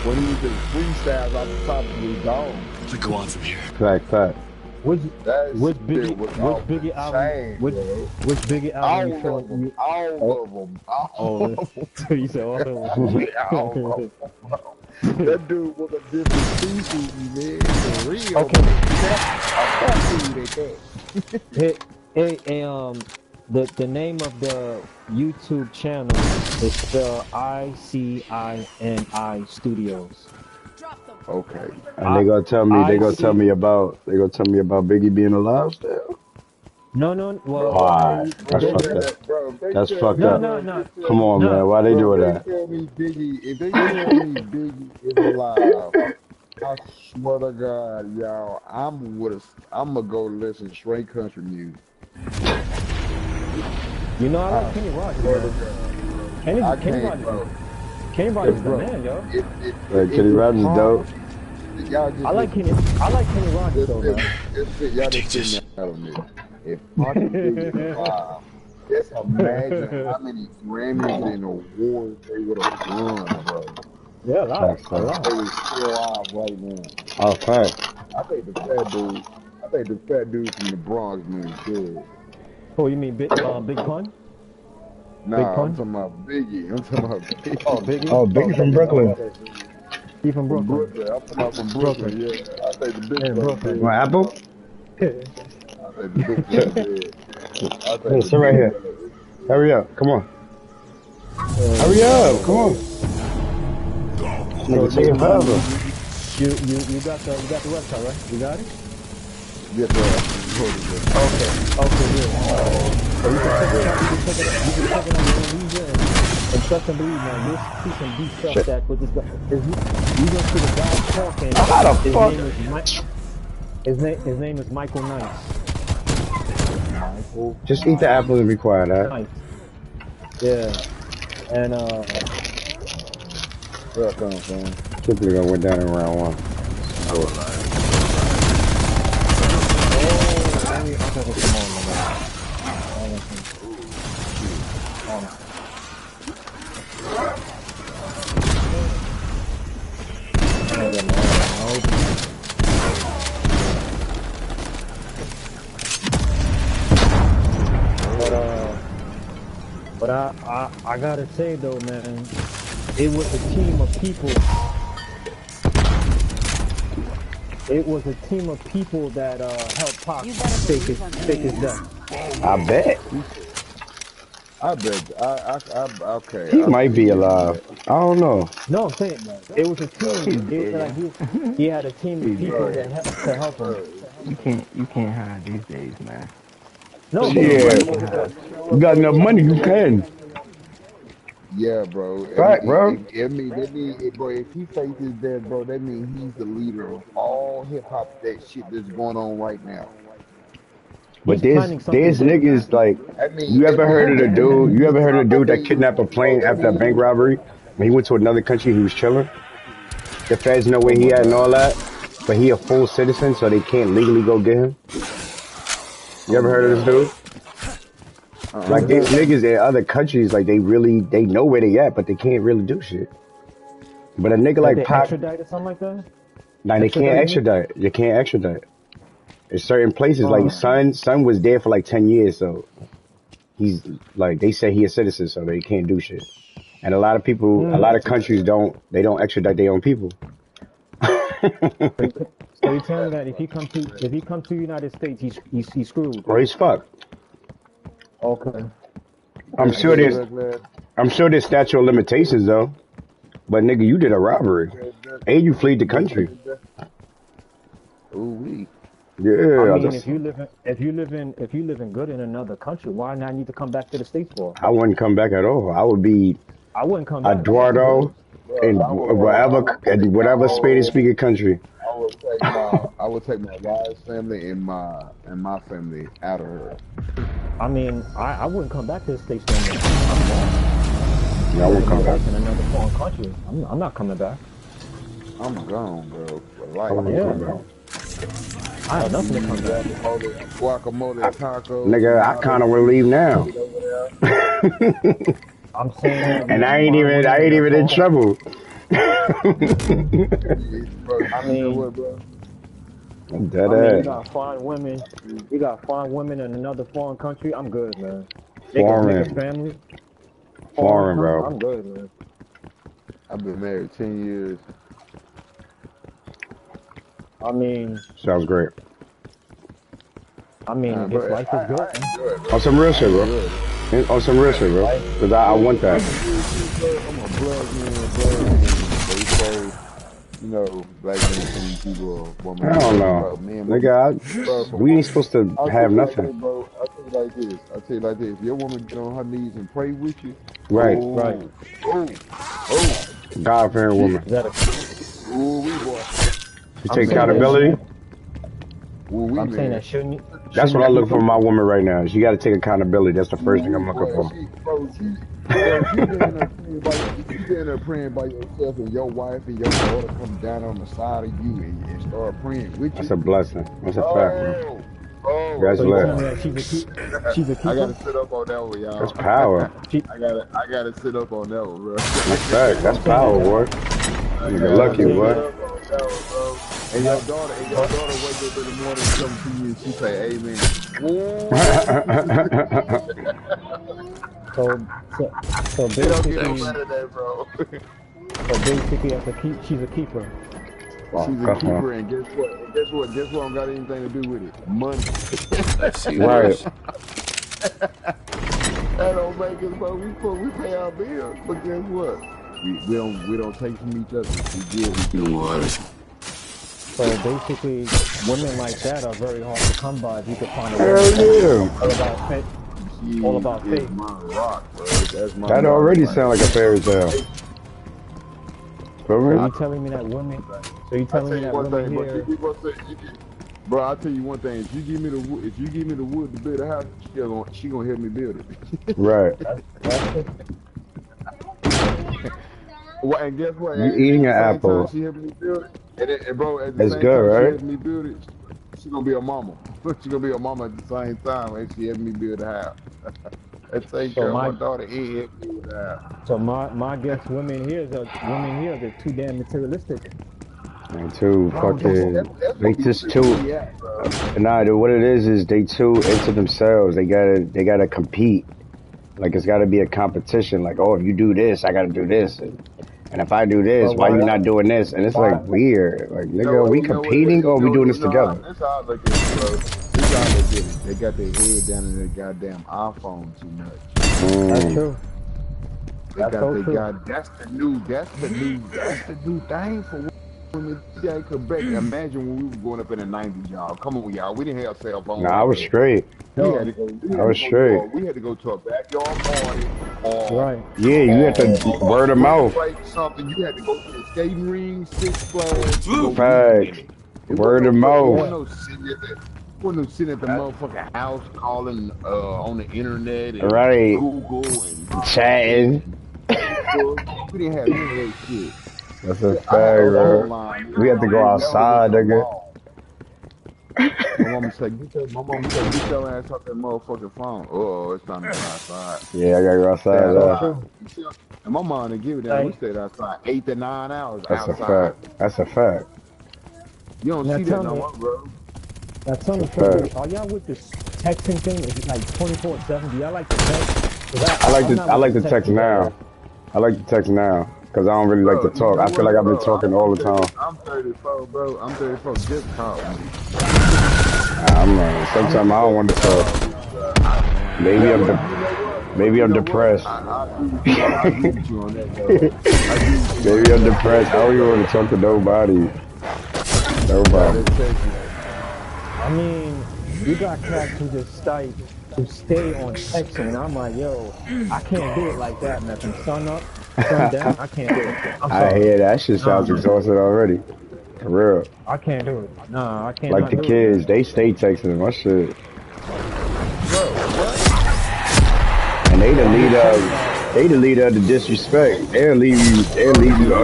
[SPEAKER 6] When he was doing freestyles off the top of his dog.
[SPEAKER 5] To go on from here.
[SPEAKER 1] Fact.
[SPEAKER 2] Which Biggie album you feel you?
[SPEAKER 6] All of them.
[SPEAKER 2] You said all of them.
[SPEAKER 6] All of them. That dude was a different species, man. For real.
[SPEAKER 2] Okay. The name of the YouTube channel is spelled ICINI Studios.
[SPEAKER 6] Okay.
[SPEAKER 1] And they gonna tell me about Biggie being alive still.
[SPEAKER 2] No. Well,
[SPEAKER 1] Why? That's fucked up. That's fucked up.
[SPEAKER 2] No.
[SPEAKER 1] Come on, man. Why they doing that?
[SPEAKER 6] If they tell me Biggie is alive, I swear to God, y'all, I'm gonna go listen to straight country music.
[SPEAKER 2] You know I like Kenny Rogers. Kenny Rogers is the man, yo.
[SPEAKER 1] Kenny Rogers is dope.
[SPEAKER 2] I like Kenny Rogers though, man.
[SPEAKER 6] Y'all just sitting out of me. If fucking Biggie is alive, just imagine how many Grammys and awards they would have won, bro.
[SPEAKER 2] Yeah, a lot.
[SPEAKER 6] They were still alive right now.
[SPEAKER 1] Oh, fact.
[SPEAKER 6] I think the fat dude from the Bronx man is good.
[SPEAKER 2] Oh, you mean Big Pun?
[SPEAKER 6] Nah,
[SPEAKER 2] Big
[SPEAKER 6] I'm
[SPEAKER 2] Pun?
[SPEAKER 6] talking about Biggie. Biggie.
[SPEAKER 2] Oh, Biggie.
[SPEAKER 1] Oh, Biggie from Brooklyn.
[SPEAKER 2] He from Brooklyn.
[SPEAKER 6] I'm talking about from Brooklyn. Yeah, I think the big
[SPEAKER 2] Brooklyn.
[SPEAKER 1] What, Apple?
[SPEAKER 6] say the bitch in the bed. I say
[SPEAKER 1] Hey,
[SPEAKER 6] the
[SPEAKER 1] sit right
[SPEAKER 6] bitch.
[SPEAKER 1] here. Hurry up. Come on. Hurry up. Come on.
[SPEAKER 2] So
[SPEAKER 1] Nigga, taking forever.
[SPEAKER 2] you got the website, right? You got it?
[SPEAKER 6] Yes, sir. Hold it, bro.
[SPEAKER 2] Okay, good. So you can check it out. You can check it on your own leisure, and trust and believe, man. You'll see some deep stuff
[SPEAKER 1] Shit.
[SPEAKER 2] that with this guy. You gonna see the guy talking.
[SPEAKER 1] How the
[SPEAKER 2] His
[SPEAKER 1] fuck?
[SPEAKER 2] name is Mike. His name is Michael Nice. Michael
[SPEAKER 1] Just eat the apple and be quiet, alright?
[SPEAKER 2] Nice. Yeah, and
[SPEAKER 6] Where I come from?
[SPEAKER 1] This nigga went down in round one.
[SPEAKER 6] Oh, like,
[SPEAKER 2] okay, come on, man. But I gotta say though, man, it was a team of people. It was a team of people that helped Pac fake his death.
[SPEAKER 1] I bet.
[SPEAKER 6] I bet. Okay.
[SPEAKER 1] He
[SPEAKER 6] I
[SPEAKER 1] might be
[SPEAKER 6] believe you.
[SPEAKER 1] alive. I don't know.
[SPEAKER 2] No, I'm saying that it was a team. He had a team of people
[SPEAKER 6] Bro,
[SPEAKER 2] to help him.
[SPEAKER 6] bro,
[SPEAKER 7] You can't hide these days, man.
[SPEAKER 2] No, but
[SPEAKER 6] you
[SPEAKER 1] Shit.
[SPEAKER 6] know what, bro? You know
[SPEAKER 1] You
[SPEAKER 6] what,
[SPEAKER 1] got
[SPEAKER 6] bro?
[SPEAKER 1] enough money, you can.
[SPEAKER 6] Yeah, bro.
[SPEAKER 1] Right, bro.
[SPEAKER 6] Bro, if he faces that, bro, that means he's the leader of all hip hop that shit that's going on right now.
[SPEAKER 1] But
[SPEAKER 2] he's planning something
[SPEAKER 1] there's
[SPEAKER 2] big, man.
[SPEAKER 1] niggas like,
[SPEAKER 6] That mean
[SPEAKER 1] you ever heard of a dude that
[SPEAKER 6] okay,
[SPEAKER 1] kidnapped a
[SPEAKER 6] bro,
[SPEAKER 1] plane
[SPEAKER 6] that
[SPEAKER 1] after a bank
[SPEAKER 6] means
[SPEAKER 1] robbery? When he went to another country, he was chilling. The feds know
[SPEAKER 6] oh
[SPEAKER 1] where
[SPEAKER 6] my
[SPEAKER 1] he at and
[SPEAKER 6] god,
[SPEAKER 1] all that. But he a full citizen, so they can't legally go get him. You
[SPEAKER 6] oh
[SPEAKER 1] ever
[SPEAKER 6] my
[SPEAKER 1] heard of this
[SPEAKER 6] god.
[SPEAKER 1] dude? Like
[SPEAKER 6] Uh-uh.
[SPEAKER 1] there's niggas in other countries, like they know where they at, but they can't really do shit. But a nigga
[SPEAKER 2] Like
[SPEAKER 1] like
[SPEAKER 2] they
[SPEAKER 1] Pac,
[SPEAKER 2] extradite or something like that.
[SPEAKER 1] like they can't
[SPEAKER 2] Extradite, you mean?
[SPEAKER 1] extradite. You can't extradite. In certain places, like
[SPEAKER 2] Oh,
[SPEAKER 1] son was there for like 10 years, so he's like they say he a citizen, so they can't do shit. And a lot of countries don't extradite their own people.
[SPEAKER 2] So you tell me that if he comes to the United States, he's screwed.
[SPEAKER 1] Or he's fucked.
[SPEAKER 2] Okay.
[SPEAKER 1] I'm
[SPEAKER 6] I
[SPEAKER 1] sure
[SPEAKER 6] gave
[SPEAKER 1] there's
[SPEAKER 6] you a glass.
[SPEAKER 1] I'm sure there's statute of limitations though. But nigga, you did a robbery. And you fled the country.
[SPEAKER 6] Ooh wee.
[SPEAKER 2] I
[SPEAKER 1] Yeah,
[SPEAKER 2] mean, if you live in good in another country, why not need to come back to the States for?
[SPEAKER 1] I wouldn't come back at all. I would be
[SPEAKER 2] I wouldn't come back.
[SPEAKER 1] Eduardo
[SPEAKER 6] Bro,
[SPEAKER 1] in whatever Spanish speaking country.
[SPEAKER 6] I would take my wife's family and my family out of her.
[SPEAKER 2] I mean, I wouldn't come back to the States no more. I'm lost.
[SPEAKER 1] No, I
[SPEAKER 2] I'm
[SPEAKER 1] won't
[SPEAKER 2] living
[SPEAKER 1] come
[SPEAKER 2] my
[SPEAKER 1] back.
[SPEAKER 2] life in another foreign country. I'm not coming back.
[SPEAKER 6] I'm gone, bro. For
[SPEAKER 1] I
[SPEAKER 6] life.
[SPEAKER 1] won't
[SPEAKER 2] Yeah,
[SPEAKER 1] come back.
[SPEAKER 2] I have nothing to come back.
[SPEAKER 6] Guacamole tacos
[SPEAKER 1] Nigga,
[SPEAKER 6] and
[SPEAKER 1] I
[SPEAKER 6] all
[SPEAKER 1] kinda
[SPEAKER 6] that
[SPEAKER 1] wanna leave now.
[SPEAKER 6] shit over
[SPEAKER 2] I'm saying that
[SPEAKER 1] And
[SPEAKER 2] you got fine
[SPEAKER 1] I
[SPEAKER 2] women in
[SPEAKER 1] ain't
[SPEAKER 2] the
[SPEAKER 1] even in
[SPEAKER 2] foreign.
[SPEAKER 1] trouble.
[SPEAKER 6] there. Bro,
[SPEAKER 2] I
[SPEAKER 6] you know
[SPEAKER 2] mean,
[SPEAKER 6] what, bro?
[SPEAKER 1] Dead
[SPEAKER 2] I mean, you
[SPEAKER 1] ass.
[SPEAKER 2] got fine women. You got fine women in another foreign country. I'm good, man. Make a
[SPEAKER 1] Foreign.
[SPEAKER 2] family.
[SPEAKER 1] Foreign, bro.
[SPEAKER 2] I'm good, man.
[SPEAKER 6] I've been married 10 years.
[SPEAKER 2] I mean,
[SPEAKER 1] Sounds great.
[SPEAKER 2] this
[SPEAKER 6] Bro,
[SPEAKER 2] life is good,
[SPEAKER 6] I
[SPEAKER 2] man.
[SPEAKER 6] enjoy it,
[SPEAKER 1] On
[SPEAKER 6] bro.
[SPEAKER 1] some real
[SPEAKER 6] I
[SPEAKER 1] shit, bro.
[SPEAKER 6] enjoy it.
[SPEAKER 1] On some real shit, bro. Cause I want that.
[SPEAKER 6] I'm a blood man, bro. And they say, black men can't keep a woman.
[SPEAKER 1] I don't know.
[SPEAKER 6] Bro, man, bro,
[SPEAKER 1] Nigga,
[SPEAKER 6] for
[SPEAKER 1] we
[SPEAKER 6] one,
[SPEAKER 1] ain't supposed to
[SPEAKER 6] I'll tell
[SPEAKER 1] have
[SPEAKER 6] you like
[SPEAKER 1] nothing.
[SPEAKER 6] this, bro. I'll tell you like this. If your woman get on her knees and pray with you,
[SPEAKER 1] Right.
[SPEAKER 2] Right.
[SPEAKER 6] oh,
[SPEAKER 1] God-fearing
[SPEAKER 6] shit.
[SPEAKER 1] woman.
[SPEAKER 2] Is that a?
[SPEAKER 6] Ooh, we boy.
[SPEAKER 1] You
[SPEAKER 2] I'm
[SPEAKER 1] take
[SPEAKER 2] saying that
[SPEAKER 1] accountability.
[SPEAKER 6] Ooh, we
[SPEAKER 2] I'm saying
[SPEAKER 6] man.
[SPEAKER 2] that shouldn't
[SPEAKER 1] That's what
[SPEAKER 2] you
[SPEAKER 1] I look
[SPEAKER 2] keep
[SPEAKER 1] for in
[SPEAKER 2] them?
[SPEAKER 1] my woman right now. She got to take accountability. That's the
[SPEAKER 6] Ooh,
[SPEAKER 1] first thing I'm
[SPEAKER 6] we
[SPEAKER 1] looking
[SPEAKER 6] boy.
[SPEAKER 1] for.
[SPEAKER 6] She been there praying by yourself, and your wife and your daughter come down on the side of you and start praying with
[SPEAKER 1] That's
[SPEAKER 6] you.
[SPEAKER 1] a blessing. That's a fact, bro.
[SPEAKER 6] Oh,
[SPEAKER 2] So you tell me
[SPEAKER 1] Congratulations.
[SPEAKER 2] that she's a
[SPEAKER 6] I
[SPEAKER 2] keeper?
[SPEAKER 6] gotta sit up on that one,
[SPEAKER 1] That's
[SPEAKER 6] y'all.
[SPEAKER 1] power.
[SPEAKER 2] She,
[SPEAKER 6] I gotta sit up on that one, bro.
[SPEAKER 1] That's fact.
[SPEAKER 2] so
[SPEAKER 1] That's
[SPEAKER 2] I'm saying that
[SPEAKER 1] power,
[SPEAKER 2] that
[SPEAKER 1] boy. Nigga
[SPEAKER 2] so I'm
[SPEAKER 1] lucky,
[SPEAKER 2] saying
[SPEAKER 1] boy.
[SPEAKER 2] that
[SPEAKER 6] Bro. And your daughter wake up in the morning, come to you, and she say, "Amen." Ooh.
[SPEAKER 2] so
[SPEAKER 6] It don't get no
[SPEAKER 2] basically
[SPEAKER 6] better than that, bro.
[SPEAKER 2] she's a keeper.
[SPEAKER 1] Oh,
[SPEAKER 6] She's a
[SPEAKER 1] that's
[SPEAKER 6] keeper,
[SPEAKER 1] one.
[SPEAKER 6] and guess what? And guess what? Guess what? Don't got anything to do with it. Money.
[SPEAKER 5] Let's see
[SPEAKER 1] Right.
[SPEAKER 5] this.
[SPEAKER 6] That don't make us, but we pay our bills. But guess what? We don't take from each other. We give
[SPEAKER 5] The
[SPEAKER 6] each other.
[SPEAKER 5] waters.
[SPEAKER 2] So basically, women like that are very hard to come by. If you could find a woman
[SPEAKER 1] Hell
[SPEAKER 2] that's
[SPEAKER 1] yeah.
[SPEAKER 2] all about faith,
[SPEAKER 6] She
[SPEAKER 2] all about
[SPEAKER 6] is
[SPEAKER 2] faith.
[SPEAKER 6] my rock, bro. That's my
[SPEAKER 1] That
[SPEAKER 6] rock.
[SPEAKER 1] already sound like a fairy tale. Feel
[SPEAKER 2] So
[SPEAKER 1] me?
[SPEAKER 2] you telling me that women? So you
[SPEAKER 6] I
[SPEAKER 2] telling
[SPEAKER 6] tell
[SPEAKER 2] me
[SPEAKER 6] you
[SPEAKER 2] that
[SPEAKER 6] one
[SPEAKER 2] women
[SPEAKER 6] thing, but
[SPEAKER 2] here?
[SPEAKER 6] bro, I tell you one thing. If you give me the wood to build a house, she gonna help me build it.
[SPEAKER 1] Right.
[SPEAKER 6] Well, and guess what?
[SPEAKER 1] You
[SPEAKER 6] At
[SPEAKER 1] eating
[SPEAKER 6] the
[SPEAKER 1] an
[SPEAKER 6] same time
[SPEAKER 1] apple.
[SPEAKER 6] she helped me build it, and bro, at the
[SPEAKER 1] It's
[SPEAKER 6] same
[SPEAKER 1] good,
[SPEAKER 6] time she
[SPEAKER 1] right?
[SPEAKER 6] helped me build it, she gonna be a mama. She gonna be a mama at the same time, and she helped me build a house. I take
[SPEAKER 2] So
[SPEAKER 6] care of my
[SPEAKER 2] my
[SPEAKER 6] daughter and help me with the house.
[SPEAKER 2] so my guess women here they're too damn materialistic.
[SPEAKER 1] And two
[SPEAKER 6] Bro,
[SPEAKER 1] fucking,
[SPEAKER 6] that's
[SPEAKER 1] they
[SPEAKER 6] gonna be
[SPEAKER 1] just
[SPEAKER 6] tricky
[SPEAKER 1] too.
[SPEAKER 6] where you at, bro.
[SPEAKER 1] Nah, dude, what it is they too into themselves. They gotta compete. Like it's gotta be a competition. Like, oh, if you do this, I gotta do this. And if I do this,
[SPEAKER 2] But
[SPEAKER 1] why
[SPEAKER 2] why?
[SPEAKER 1] you not doing this? And it's like
[SPEAKER 2] Why?
[SPEAKER 1] weird. Like,
[SPEAKER 6] You
[SPEAKER 1] nigga, are
[SPEAKER 6] know,
[SPEAKER 1] we
[SPEAKER 6] you know what?
[SPEAKER 1] competing or are we doing this together?
[SPEAKER 6] That's how I look at it, bro. This how I look at it. They got their head down in their goddamn iPhone too much.
[SPEAKER 2] That's
[SPEAKER 1] Mm.
[SPEAKER 2] true. That's so true.
[SPEAKER 6] That's the new thing for women today. Quebec. Imagine when we were growing up in the 90s, y'all. Come on, y'all. We didn't have cell phones
[SPEAKER 1] Nah, I
[SPEAKER 6] like
[SPEAKER 1] was
[SPEAKER 6] that.
[SPEAKER 1] straight. I was straight.
[SPEAKER 6] We had to go to a backyard party or
[SPEAKER 2] Right.
[SPEAKER 1] Yeah, you have to word of
[SPEAKER 6] spring
[SPEAKER 1] mouth.
[SPEAKER 6] break something. You had to go to the skating ring, Six Flags to go meet
[SPEAKER 1] Facts.
[SPEAKER 6] women. It
[SPEAKER 1] Word of
[SPEAKER 6] wasn't
[SPEAKER 1] mouth.
[SPEAKER 6] no sitting at the motherfucking house calling on the internet and
[SPEAKER 1] Right.
[SPEAKER 6] Google and
[SPEAKER 1] Chatting.
[SPEAKER 6] Facebook. We didn't have any of that shit.
[SPEAKER 1] That's a fact,
[SPEAKER 6] I had a
[SPEAKER 1] bro.
[SPEAKER 6] phone line.
[SPEAKER 1] We had to go outside, nigga.
[SPEAKER 6] My mama said, get your ass off that motherfucking phone. Oh, it's time to go outside.
[SPEAKER 1] Yeah, I gotta go
[SPEAKER 6] Stay
[SPEAKER 1] outside, though.
[SPEAKER 6] outside. And my mom didn't give it down. We stayed outside 8 to 9 hours
[SPEAKER 1] That's a
[SPEAKER 6] outside.
[SPEAKER 1] fact. That's a fact.
[SPEAKER 6] You don't
[SPEAKER 2] Now
[SPEAKER 6] see
[SPEAKER 2] tell
[SPEAKER 6] that no
[SPEAKER 2] me-
[SPEAKER 6] more, bro.
[SPEAKER 2] Now tell me something. Are y'all with this texting thing? Is it like 24/7? Do y'all like to text? 'Cause
[SPEAKER 1] I like
[SPEAKER 2] I'm
[SPEAKER 1] to
[SPEAKER 2] not
[SPEAKER 1] I
[SPEAKER 2] with
[SPEAKER 1] like
[SPEAKER 2] the
[SPEAKER 1] to text
[SPEAKER 2] texting
[SPEAKER 1] now.
[SPEAKER 2] thing.
[SPEAKER 1] I like to text now because I don't really like to
[SPEAKER 6] Bro, you
[SPEAKER 1] talk. I
[SPEAKER 6] know
[SPEAKER 1] feel like
[SPEAKER 6] what,
[SPEAKER 1] I've been
[SPEAKER 6] bro?
[SPEAKER 1] talking all the time.
[SPEAKER 6] I'm 34, bro. I'm 34. Just call me.
[SPEAKER 1] Sometimes I don't want to talk. Maybe I'm depressed.
[SPEAKER 6] I agree with you on that, though.
[SPEAKER 1] Maybe I'm depressed. I don't even want to talk to nobody. Nobody.
[SPEAKER 2] I mean, you got cats who just stay on texting, and I'm like, yo, I can't do it like that, man. From sun up, sun down, I can't do it. I'm
[SPEAKER 1] I
[SPEAKER 2] sorry.
[SPEAKER 1] hear that shit sounds exhausted already. For real.
[SPEAKER 2] I can't do it. Nah, I can't.
[SPEAKER 1] Like the
[SPEAKER 2] do
[SPEAKER 1] kids,
[SPEAKER 2] it,
[SPEAKER 1] they stay texting my shit. And they the leader of the disrespect. They'll leave you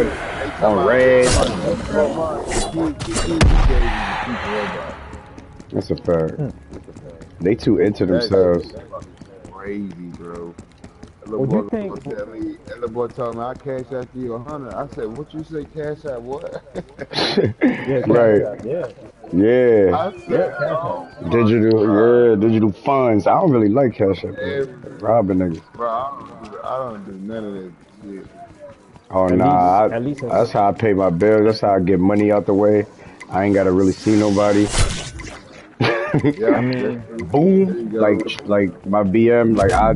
[SPEAKER 1] on red. That's a fact. They too into themselves.
[SPEAKER 6] Crazy, bro.
[SPEAKER 2] What you think?
[SPEAKER 6] That little boy told me I cash out you 100. I said, what you say? Cash out what?
[SPEAKER 2] Yeah,
[SPEAKER 1] Right.
[SPEAKER 2] Yeah.
[SPEAKER 1] Yeah.
[SPEAKER 6] I said, oh,
[SPEAKER 1] Digital funds. I don't really like Cash App. Robbing niggas.
[SPEAKER 6] bro, I don't do none of that shit.
[SPEAKER 1] Oh
[SPEAKER 2] At
[SPEAKER 1] nah,
[SPEAKER 2] least
[SPEAKER 1] that's how I pay my bills. That's how I get money out the way. I ain't gotta really see nobody.
[SPEAKER 6] Yeah,
[SPEAKER 2] I mean,
[SPEAKER 1] Boom, like my BM, like I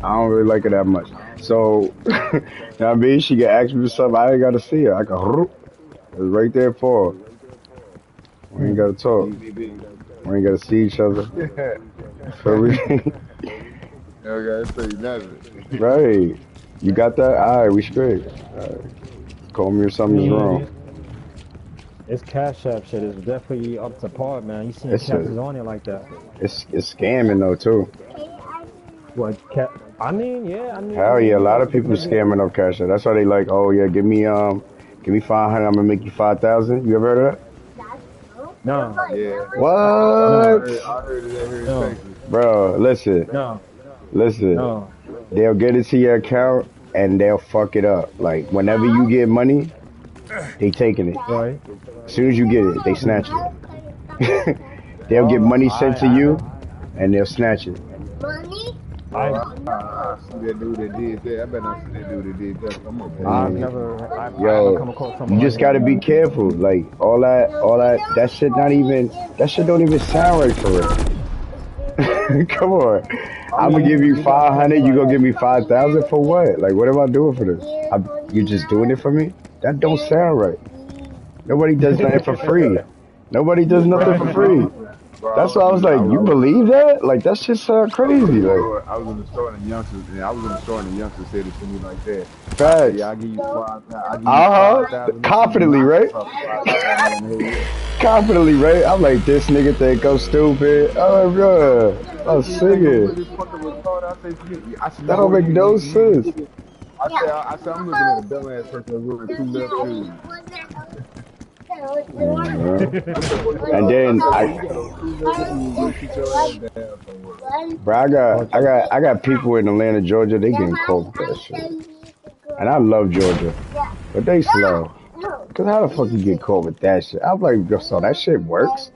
[SPEAKER 1] don't really like it that much. So, you know what I mean? She can ask me for something, I ain't gotta see her. I can, it's right there for her. We ain't gotta talk. We ain't gotta see each other. Feel me?
[SPEAKER 6] I gotta say nothing.
[SPEAKER 1] Right. You got that? Alright, we straight. Call me if something's wrong.
[SPEAKER 2] This Cash App shit is definitely up to par, man. You seen cats is on it like that.
[SPEAKER 1] It's scamming though too.
[SPEAKER 2] What cat? I mean, yeah.
[SPEAKER 1] Hell yeah, a lot of people scamming off Cash App. That's why they like, oh yeah, give me 500, I'm gonna make you 5,000. You ever heard of that?
[SPEAKER 2] No.
[SPEAKER 6] Yeah.
[SPEAKER 1] What?
[SPEAKER 6] I heard it here in Texas.
[SPEAKER 1] Bro, listen.
[SPEAKER 2] No.
[SPEAKER 1] Listen. They'll get it to your account and they'll fuck it up. Like whenever you get money, they taking it.
[SPEAKER 2] Right.
[SPEAKER 1] As soon as you get it, they snatch it. They'll get money sent to you and they'll snatch it.
[SPEAKER 2] I
[SPEAKER 6] I see that dude that did that. I bet I see that dude that did that. I'm gonna blow
[SPEAKER 2] I've
[SPEAKER 6] his
[SPEAKER 1] And
[SPEAKER 6] shit.
[SPEAKER 2] never I haven't
[SPEAKER 1] yo,
[SPEAKER 2] come across
[SPEAKER 1] you
[SPEAKER 2] someone like
[SPEAKER 1] just gotta
[SPEAKER 2] him.
[SPEAKER 1] be careful. Like that shit not even, that shit don't even sound right for real. Come on.
[SPEAKER 2] I
[SPEAKER 1] I'm gonna give
[SPEAKER 2] mean,
[SPEAKER 1] you
[SPEAKER 2] you got cats
[SPEAKER 1] 500. You
[SPEAKER 2] like
[SPEAKER 1] gonna give me 5,000 for what? Like, what am I doing for this? You just doing it for me? That don't sound right. Nobody does nothing for free. Nobody does nothing for free.
[SPEAKER 6] Bro,
[SPEAKER 1] That's why I was like, you believe that? Like, that shit sound crazy. Like,
[SPEAKER 6] I was in the store and the youngsters, and I was in the store and the youngsters said it to me like that. I said,
[SPEAKER 1] facts.
[SPEAKER 6] yeah, I give you I give you
[SPEAKER 1] Uh huh.
[SPEAKER 6] 5,000. If you
[SPEAKER 1] Confidently,
[SPEAKER 6] knock
[SPEAKER 1] right?
[SPEAKER 6] yourself 5,000 in the head.
[SPEAKER 1] Confidently, right? I'm like, this nigga think I'm stupid. Oh, bro. I'm
[SPEAKER 6] You think I'm
[SPEAKER 1] singing.
[SPEAKER 6] really fucking retarded? I said,
[SPEAKER 1] That
[SPEAKER 6] you
[SPEAKER 1] don't
[SPEAKER 6] go,
[SPEAKER 1] make no
[SPEAKER 6] you
[SPEAKER 1] sense.
[SPEAKER 6] looking. I said, I'm looking at a dumbass person that's wearing two left shoes.
[SPEAKER 1] Mhm. And
[SPEAKER 6] I
[SPEAKER 1] then
[SPEAKER 6] said, well,
[SPEAKER 1] I,
[SPEAKER 6] you got on two left shoes. Go sit your ass down somewhere.
[SPEAKER 1] bro,
[SPEAKER 2] but you
[SPEAKER 1] I got people in Atlanta, Georgia. They getting caught with that shit. And I love Georgia, but they slow. Cause how the fuck you get caught with that shit? I'm like, yo, so that shit works?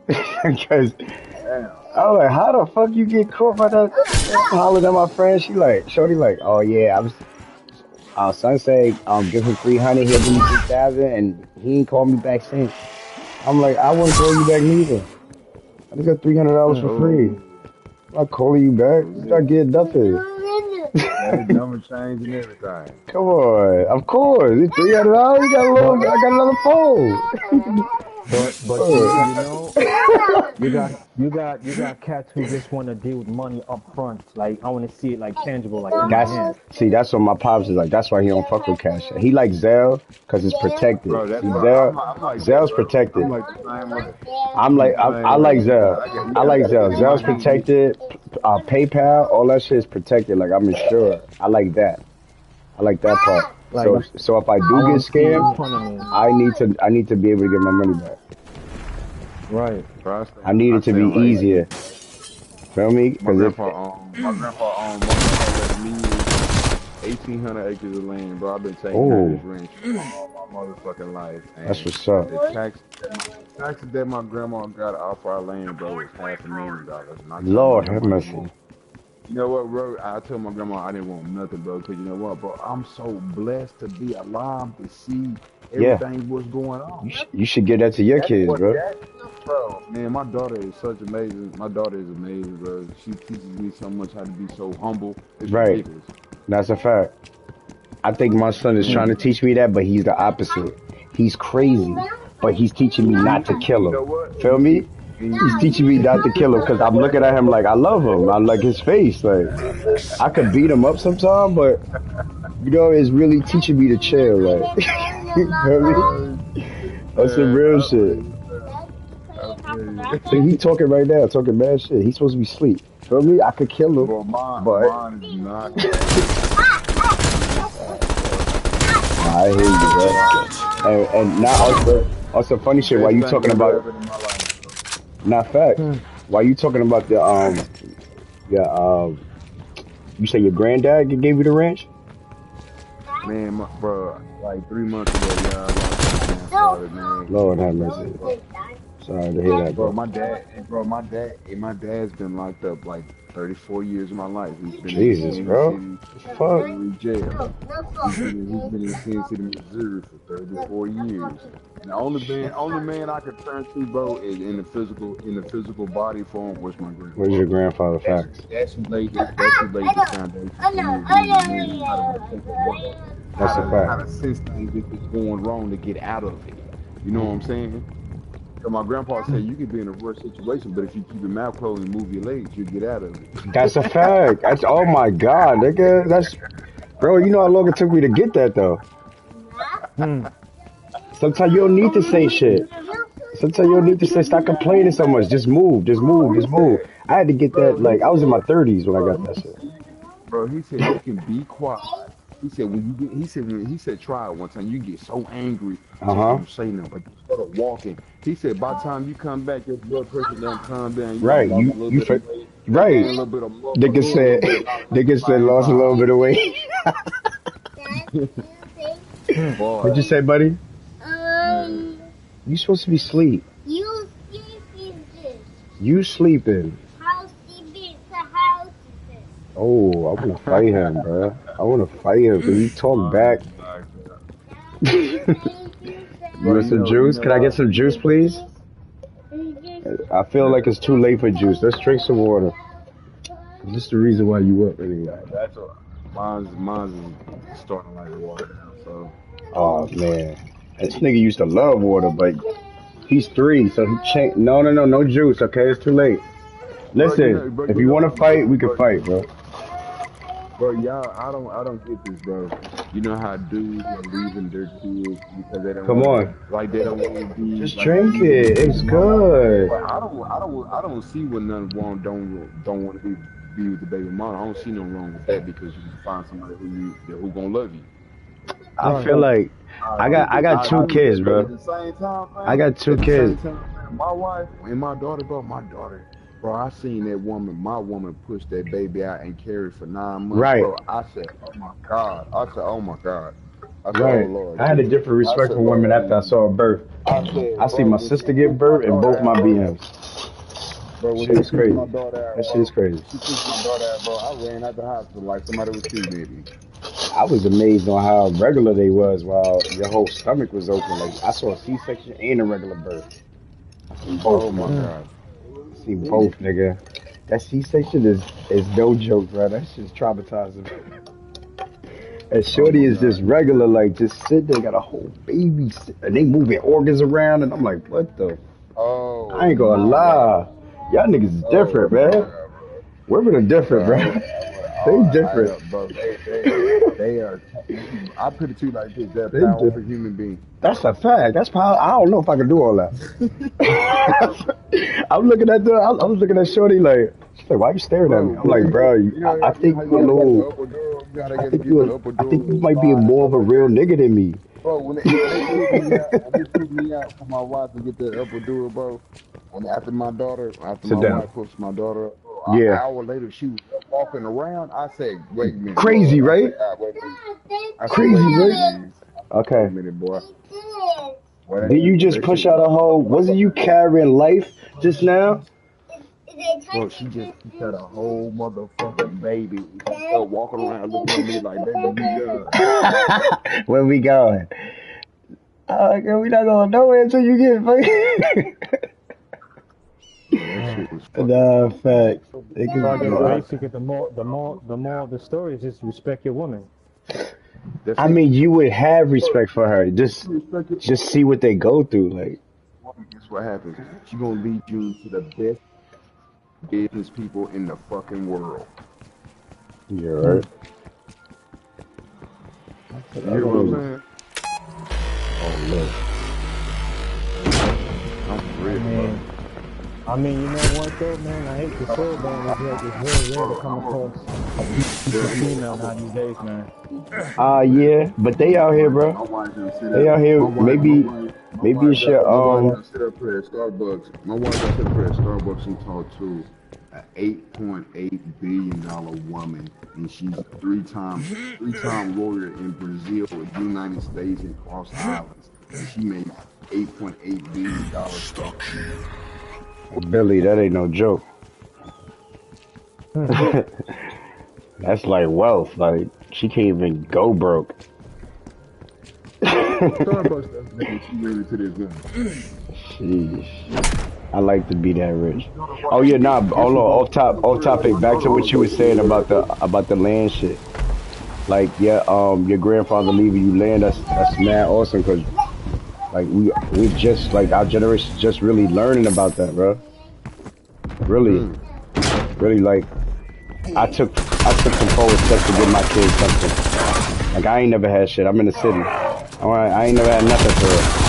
[SPEAKER 1] Cause
[SPEAKER 6] Damn.
[SPEAKER 1] I was like, how the fuck you get caught by that? I'm hollering at my friend. She like, shorty like, oh yeah, I was. Son say, give him 300, he'll give me 3,000, and he ain't called me back since. I'm like, I wouldn't call you back neither. I just got $300 for
[SPEAKER 2] mm,
[SPEAKER 1] free.
[SPEAKER 6] Oh,
[SPEAKER 1] I'm not calling you back.
[SPEAKER 6] oh
[SPEAKER 1] You
[SPEAKER 6] yeah.
[SPEAKER 1] not getting nothing.
[SPEAKER 6] Got his number changed and everything.
[SPEAKER 1] Come on, of course. It's $300. You got a
[SPEAKER 2] but
[SPEAKER 1] little. I got another phone.
[SPEAKER 2] but you got cats who just want to deal with money up front. Like I want to see it like tangible, like in my
[SPEAKER 1] That's
[SPEAKER 2] hand.
[SPEAKER 1] see. That's what my pops is like. That's why he don't fuck with cash. He like Zelle because it's protected.
[SPEAKER 6] Bro,
[SPEAKER 1] See,
[SPEAKER 6] that's bro. I'm like that,
[SPEAKER 1] Zelle's
[SPEAKER 6] bro.
[SPEAKER 1] protected.
[SPEAKER 6] I'm like the same way.
[SPEAKER 1] I like Zelle.
[SPEAKER 6] You
[SPEAKER 1] I
[SPEAKER 6] gotta
[SPEAKER 1] like
[SPEAKER 6] get it
[SPEAKER 1] Zelle.
[SPEAKER 6] in my
[SPEAKER 1] Zelle's
[SPEAKER 6] hand.
[SPEAKER 1] protected. PayPal, all that shit is protected. Like I'm insured. I like that. I like that part.
[SPEAKER 2] Like
[SPEAKER 1] So if I
[SPEAKER 2] I
[SPEAKER 1] do get
[SPEAKER 2] want to see it in
[SPEAKER 1] scammed,
[SPEAKER 2] front of me.
[SPEAKER 1] I need to be able to get my money back.
[SPEAKER 2] Right.
[SPEAKER 6] Bro,
[SPEAKER 1] I need
[SPEAKER 6] I
[SPEAKER 1] it to be
[SPEAKER 6] stay on like
[SPEAKER 1] easier. Feel me?
[SPEAKER 6] my
[SPEAKER 1] Because if
[SPEAKER 6] grandpa my grandpa left me 1,800 acres of land, bro. I've been taking care of this
[SPEAKER 1] oh,
[SPEAKER 6] ranch for all my motherfucking life,
[SPEAKER 1] that's
[SPEAKER 6] and
[SPEAKER 1] what's up.
[SPEAKER 6] the taxes that my grandma got off our land, bro, was $500,000. And I told my
[SPEAKER 1] Lord have
[SPEAKER 6] grandma I didn't
[SPEAKER 1] mercy.
[SPEAKER 6] want. You know what, bro? I told my grandma I didn't want nothing, bro. Cause you know what, bro? I'm so blessed to be alive to see
[SPEAKER 1] Yeah,
[SPEAKER 6] everything what's going on.
[SPEAKER 1] you should give that to your
[SPEAKER 6] That's
[SPEAKER 1] kids,
[SPEAKER 6] what
[SPEAKER 1] bro.
[SPEAKER 6] that, bro. Man, my daughter is such amazing. My daughter is amazing, bro. She teaches me so much how to be so humble. It's
[SPEAKER 1] Right.
[SPEAKER 6] ridiculous.
[SPEAKER 1] That's a fact. I think my son is trying to teach me that, but he's the opposite. He's crazy, but he's teaching me not to kill
[SPEAKER 6] You
[SPEAKER 1] him.
[SPEAKER 6] know what?
[SPEAKER 1] Feel me? He's teaching me not to kill him because I'm looking at him like I love him. I like his face. Like I could beat him up sometime, but you know, it's really teaching me to chill. Like, you feel me? That's some
[SPEAKER 6] Man,
[SPEAKER 1] real
[SPEAKER 6] I feel
[SPEAKER 1] shit.
[SPEAKER 6] you, man. I feel
[SPEAKER 1] See,
[SPEAKER 6] you.
[SPEAKER 1] he talking right now, talking mad shit. He's supposed to be asleep. Feel me? I could kill him,
[SPEAKER 6] Well,
[SPEAKER 1] but
[SPEAKER 6] mine is not crazy.
[SPEAKER 1] nah, I hear you, bro. And now also funny shit. While
[SPEAKER 6] Best
[SPEAKER 1] you
[SPEAKER 6] thing
[SPEAKER 1] talking
[SPEAKER 6] ever
[SPEAKER 1] about
[SPEAKER 6] happened in my life, bro.
[SPEAKER 1] not facts,
[SPEAKER 2] Hmm.
[SPEAKER 1] while you talking about the your you say your granddad gave you the ranch?
[SPEAKER 6] Man, bro, like 3 months ago, yeah, I lost my grandfather, man. He
[SPEAKER 1] Lord
[SPEAKER 6] was,
[SPEAKER 1] have mercy.
[SPEAKER 6] bro,
[SPEAKER 1] Sorry to hear that,
[SPEAKER 6] bro,
[SPEAKER 1] bro.
[SPEAKER 6] my dad's been locked up like 34 years of my life. He's been in
[SPEAKER 1] Jesus,
[SPEAKER 6] Kansas
[SPEAKER 1] bro.
[SPEAKER 6] City,
[SPEAKER 1] The fuck?
[SPEAKER 6] Missouri jail. He's been in Kansas City, Missouri for 34 years. And the only man I could turn to, bro, is in the physical body form was my
[SPEAKER 1] Where's your
[SPEAKER 6] grandfather.
[SPEAKER 1] grandfather? Facts.
[SPEAKER 6] That's who laid the foundation for me really learning how to like take a work,
[SPEAKER 1] That's a
[SPEAKER 6] how
[SPEAKER 1] fact.
[SPEAKER 6] to sense things if it's going wrong to get out of it. You know what I'm saying? So my grandpa said you could be in a worse situation, but if you keep your mouth closed and move your legs, you'll get out of it.
[SPEAKER 1] That's a fact. That's oh my god, nigga. That's bro. You know how long it took me to get that though.
[SPEAKER 2] Hmm.
[SPEAKER 1] Sometimes you don't need to say shit. Sometimes you don't need to say stop complaining so much. Just move. Just
[SPEAKER 6] Bro,
[SPEAKER 1] move.
[SPEAKER 6] he
[SPEAKER 1] Just move.
[SPEAKER 6] said,
[SPEAKER 1] I had to get that.
[SPEAKER 6] bro, he
[SPEAKER 1] Like I was in my
[SPEAKER 6] said,
[SPEAKER 1] 30s when I
[SPEAKER 6] bro,
[SPEAKER 1] got that shit.
[SPEAKER 6] he said you can be quiet. He said he said try it one time. You get so angry,
[SPEAKER 1] Uh
[SPEAKER 6] just
[SPEAKER 1] huh.
[SPEAKER 6] don't say nothing. Like you start walking. He said by the time you come back, your blood pressure done calm down. You done
[SPEAKER 1] Right.
[SPEAKER 6] lost a little
[SPEAKER 1] You
[SPEAKER 6] bit of
[SPEAKER 1] fit.
[SPEAKER 6] weight, gained
[SPEAKER 1] Right.
[SPEAKER 6] a little bit of
[SPEAKER 1] Nigga
[SPEAKER 6] muscle, a
[SPEAKER 1] said.
[SPEAKER 6] little bit of knowledge at
[SPEAKER 1] Nigga
[SPEAKER 6] the
[SPEAKER 1] said
[SPEAKER 6] same
[SPEAKER 1] lost a little bit
[SPEAKER 6] time.
[SPEAKER 1] of weight.
[SPEAKER 2] Hmm.
[SPEAKER 1] What'd you
[SPEAKER 6] Boy,
[SPEAKER 1] say, buddy?
[SPEAKER 6] man,
[SPEAKER 1] You supposed to be asleep. You sleeping. Oh, I want to fight him, bro. I want to fight him. Can you talk back? You
[SPEAKER 6] Bro,
[SPEAKER 1] want some
[SPEAKER 6] you
[SPEAKER 1] juice?
[SPEAKER 6] know
[SPEAKER 1] Can I get
[SPEAKER 6] what?
[SPEAKER 1] some juice, please? I feel like it's too late for juice. Let's drink some water. This is the reason why you up anyway.
[SPEAKER 6] That's what mine's is starting to like water now. So
[SPEAKER 1] Oh man, this nigga used to love water, but he's 3, so he changed. No, no, no, no juice. Okay, it's too late. Listen, if you want to fight, we can fight, bro.
[SPEAKER 6] bro, y'all, I don't get this, bro. You know how dudes are leaving their kids because they don't
[SPEAKER 1] Come
[SPEAKER 6] want to,
[SPEAKER 1] on,
[SPEAKER 6] like they don't want to be
[SPEAKER 1] just
[SPEAKER 6] like the
[SPEAKER 1] drink
[SPEAKER 6] baby
[SPEAKER 1] it. It's
[SPEAKER 6] mama.
[SPEAKER 1] good.
[SPEAKER 6] But I don't see what none want don't want to be with the baby mama. I don't see no wrong with that because you can find somebody who gonna love you.
[SPEAKER 1] I
[SPEAKER 2] Right.
[SPEAKER 1] feel like I got
[SPEAKER 6] I
[SPEAKER 1] 2
[SPEAKER 6] do,
[SPEAKER 1] kids,
[SPEAKER 6] but
[SPEAKER 1] bro.
[SPEAKER 6] at the same time,
[SPEAKER 1] I
[SPEAKER 6] man,
[SPEAKER 1] got 2
[SPEAKER 6] at the same
[SPEAKER 1] kids.
[SPEAKER 6] time, man, my wife and my daughter, bro, I seen that woman, my woman push that baby out and carry for 9 months,
[SPEAKER 1] Right,
[SPEAKER 6] bro. I said, oh my God. I said, oh my God. I said, oh
[SPEAKER 1] right.
[SPEAKER 6] Lord
[SPEAKER 1] I had a
[SPEAKER 6] Jesus.
[SPEAKER 1] different
[SPEAKER 6] I
[SPEAKER 1] respect
[SPEAKER 6] said,
[SPEAKER 1] for women
[SPEAKER 6] Lord
[SPEAKER 1] after I
[SPEAKER 6] Jesus.
[SPEAKER 1] saw her birth.
[SPEAKER 6] I said,
[SPEAKER 1] I see
[SPEAKER 6] bro,
[SPEAKER 1] my
[SPEAKER 6] when she
[SPEAKER 1] sister get
[SPEAKER 6] pushed my
[SPEAKER 1] birth and
[SPEAKER 6] daughter
[SPEAKER 1] both my
[SPEAKER 6] out, bro,
[SPEAKER 1] BMs.
[SPEAKER 6] when
[SPEAKER 1] Shit
[SPEAKER 6] she
[SPEAKER 1] is
[SPEAKER 6] pushed
[SPEAKER 1] crazy.
[SPEAKER 6] my daughter out,
[SPEAKER 1] That shit is
[SPEAKER 6] bro,
[SPEAKER 1] crazy.
[SPEAKER 6] when she pushed my daughter out, bro, I ran out the hospital like somebody was shooting at me.
[SPEAKER 1] I was amazed on how regular they was while your whole stomach was open. Like I saw a C-section and a regular birth. I seen both,
[SPEAKER 6] Oh my
[SPEAKER 1] bro.
[SPEAKER 2] Mm.
[SPEAKER 6] God.
[SPEAKER 1] I seen both, nigga. That C-section is no joke, bro. That shit's traumatizing. And
[SPEAKER 6] Oh
[SPEAKER 1] Shorty
[SPEAKER 6] my
[SPEAKER 1] is just
[SPEAKER 6] God.
[SPEAKER 1] regular, like just sit there, got a whole baby, and they moving organs around, and I'm like, what the? I
[SPEAKER 6] Oh
[SPEAKER 1] ain't gonna
[SPEAKER 6] my God.
[SPEAKER 1] lie, y'all niggas is
[SPEAKER 6] Oh
[SPEAKER 1] different,
[SPEAKER 6] my
[SPEAKER 1] man.
[SPEAKER 6] God, bro.
[SPEAKER 1] Women are different,
[SPEAKER 6] Bro,
[SPEAKER 1] bro. They different.
[SPEAKER 6] bro, they are. I put it to you like this: they're
[SPEAKER 1] They
[SPEAKER 6] powerful
[SPEAKER 1] different.
[SPEAKER 6] human beings.
[SPEAKER 1] That's a fact. That's probably. I don't know if I can do all that. I'm looking at the. I was looking at Shorty like, she's like, why you staring at me?
[SPEAKER 6] Bro,
[SPEAKER 1] I'm
[SPEAKER 6] when
[SPEAKER 1] like,
[SPEAKER 6] they,
[SPEAKER 1] bro,
[SPEAKER 6] you know how
[SPEAKER 1] think
[SPEAKER 6] you
[SPEAKER 1] you a
[SPEAKER 6] gotta get the
[SPEAKER 1] little.
[SPEAKER 6] upper door, you gotta
[SPEAKER 1] I
[SPEAKER 6] get
[SPEAKER 1] think
[SPEAKER 6] get
[SPEAKER 1] you.
[SPEAKER 6] the upper
[SPEAKER 1] I think
[SPEAKER 6] door
[SPEAKER 1] you might be
[SPEAKER 6] slide and
[SPEAKER 1] more
[SPEAKER 6] stuff
[SPEAKER 1] of a
[SPEAKER 6] like
[SPEAKER 1] real
[SPEAKER 6] that.
[SPEAKER 1] nigga than me.
[SPEAKER 6] Bro, when they took me out, for my wife to get the upper door, bro. When after
[SPEAKER 1] Sit
[SPEAKER 6] my
[SPEAKER 1] down.
[SPEAKER 6] wife pushed my daughter up, bro, an
[SPEAKER 1] Yeah,
[SPEAKER 6] hour later she was up walking around. I said, wait a minute, Lord.
[SPEAKER 1] crazy, right?
[SPEAKER 6] I said, wait a
[SPEAKER 1] Crazy,
[SPEAKER 6] minute,
[SPEAKER 1] right?
[SPEAKER 6] man. I said, wait a
[SPEAKER 1] Okay.
[SPEAKER 6] minute, boy. Boy,
[SPEAKER 1] Did you just
[SPEAKER 6] that shit
[SPEAKER 1] push out
[SPEAKER 6] was
[SPEAKER 1] a whole?
[SPEAKER 6] fucking
[SPEAKER 1] Wasn't you carrying life just now?
[SPEAKER 6] bro, she just had a whole motherfucking baby. And she started walking around looking at me like, baby, you done.
[SPEAKER 1] Where we going? Girl, we not going nowhere until you get paid.
[SPEAKER 6] Yeah, that
[SPEAKER 2] Mm.
[SPEAKER 6] shit was fucking
[SPEAKER 1] Nah,
[SPEAKER 6] funny, man.
[SPEAKER 1] facts.
[SPEAKER 2] So I
[SPEAKER 1] Niggas,
[SPEAKER 2] guess
[SPEAKER 1] bro.
[SPEAKER 2] basically the more of the story is just respect your woman.
[SPEAKER 6] That's
[SPEAKER 1] I
[SPEAKER 6] it.
[SPEAKER 1] mean, you would have respect for her.
[SPEAKER 6] You respect your
[SPEAKER 1] Just see what they go through. Like,
[SPEAKER 6] woman, guess what happens? She gonna lead you to the best business people in the fucking world.
[SPEAKER 1] you're right.
[SPEAKER 2] Mm.
[SPEAKER 6] You hear what I'm
[SPEAKER 1] Oh,
[SPEAKER 6] saying?
[SPEAKER 1] look.
[SPEAKER 6] I'm for
[SPEAKER 2] I
[SPEAKER 6] real, bro.
[SPEAKER 2] mean, you know what though, man? I hate to say it, man. It's very rare to
[SPEAKER 6] Bro,
[SPEAKER 2] come across a decent female now these days, man.
[SPEAKER 1] Yeah, but they out here, bro.
[SPEAKER 6] my wife done sit
[SPEAKER 1] They
[SPEAKER 6] up.
[SPEAKER 1] out
[SPEAKER 6] My
[SPEAKER 1] here.
[SPEAKER 6] wife, my
[SPEAKER 1] Maybe,
[SPEAKER 6] wife, my
[SPEAKER 1] maybe
[SPEAKER 6] wife
[SPEAKER 1] it's
[SPEAKER 6] got
[SPEAKER 1] your
[SPEAKER 6] my wife done sit up here at Starbucks. My wife done sit up here at Starbucks and talked to an $8.8 billion woman, and she's three-time lawyer in Brazil, United States, and Cross Islands, and she makes $8.8 billion fucking a year.
[SPEAKER 1] Billy. That ain't no joke.
[SPEAKER 2] Hmm.
[SPEAKER 1] That's like wealth. Like she can't even go broke.
[SPEAKER 6] Starbucks doesn't think she made it to this game.
[SPEAKER 1] Sheesh. I like to be that
[SPEAKER 6] And
[SPEAKER 1] rich.
[SPEAKER 6] you know the one,
[SPEAKER 1] Oh yeah, nah.
[SPEAKER 6] guess
[SPEAKER 1] Hold on.
[SPEAKER 6] who goes
[SPEAKER 1] Off
[SPEAKER 6] to
[SPEAKER 1] top. Off
[SPEAKER 6] real
[SPEAKER 1] topic.
[SPEAKER 6] estate?
[SPEAKER 1] Back to what you were saying about the land shit. Like your grandfather leaving you land. That's mad awesome. Cause like we just like our generation just really learning about that, bro. Really,
[SPEAKER 6] Mm.
[SPEAKER 1] really like I took some forward steps to give my kids something. Like I ain't never had shit. I'm in the city. All right, I ain't never had nothing for real.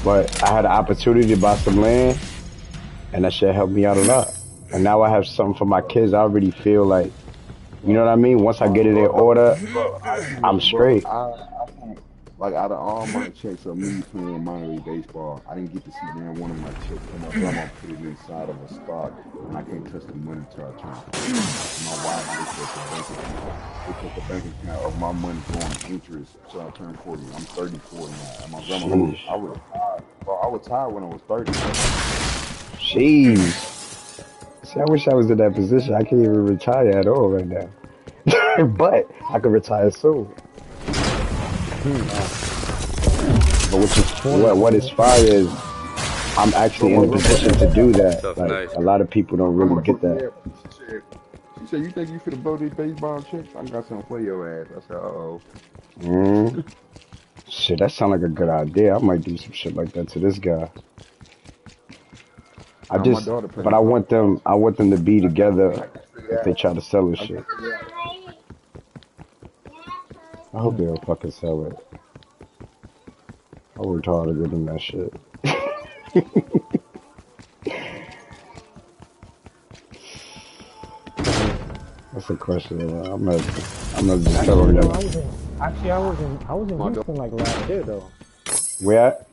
[SPEAKER 1] But I had an opportunity to buy some land, and that shit helped me out a lot. And now I have something for my kids. I already feel like, you know what I mean? Once I get it in order,
[SPEAKER 6] Bro, I
[SPEAKER 1] I'm
[SPEAKER 6] can't, bro.
[SPEAKER 1] straight.
[SPEAKER 6] I can't. Like out of all my checks of me playing minor league baseball, I didn't get to see now one of my checks come up. So I'm gonna put it inside of a stock, and I can't touch the money till I turn 40. And my wife looked at the bank account, of my money growing interest till I turn 40. I'm 34 now, and my grandma,
[SPEAKER 1] Sheesh.
[SPEAKER 6] I was tired, bro. I was tired when I was 30, bro.
[SPEAKER 1] Sheesh. See, I wish I was in that position. I can't even retire at all right now. But I could retire soon. But which is what is fire is I'm actually in a position to do that.
[SPEAKER 9] Stuff
[SPEAKER 1] Like
[SPEAKER 9] nice.
[SPEAKER 1] a lot of people don't
[SPEAKER 6] My
[SPEAKER 1] really
[SPEAKER 6] mama,
[SPEAKER 1] get that.
[SPEAKER 6] yeah, she said, you think you finna blow these baseball chips? I got something for your ass. I said, uh-oh.
[SPEAKER 1] Mm. Shit, that sounds like a good idea. I might do some shit like that to this guy.
[SPEAKER 6] Now my daughter
[SPEAKER 1] But
[SPEAKER 6] playing golf.
[SPEAKER 1] I want them to be together
[SPEAKER 6] I can
[SPEAKER 1] if
[SPEAKER 6] figure
[SPEAKER 1] they
[SPEAKER 6] out.
[SPEAKER 1] try to sell this
[SPEAKER 6] I
[SPEAKER 1] shit.
[SPEAKER 6] can figure out.
[SPEAKER 1] I hope they don't fucking sell it. I worked hard to get them that shit. That's a question. I'm gonna just tell
[SPEAKER 2] Actually,
[SPEAKER 1] them
[SPEAKER 2] no,
[SPEAKER 1] that.
[SPEAKER 2] I was in
[SPEAKER 6] My daughter.
[SPEAKER 2] Houston like last year though.
[SPEAKER 1] Where at?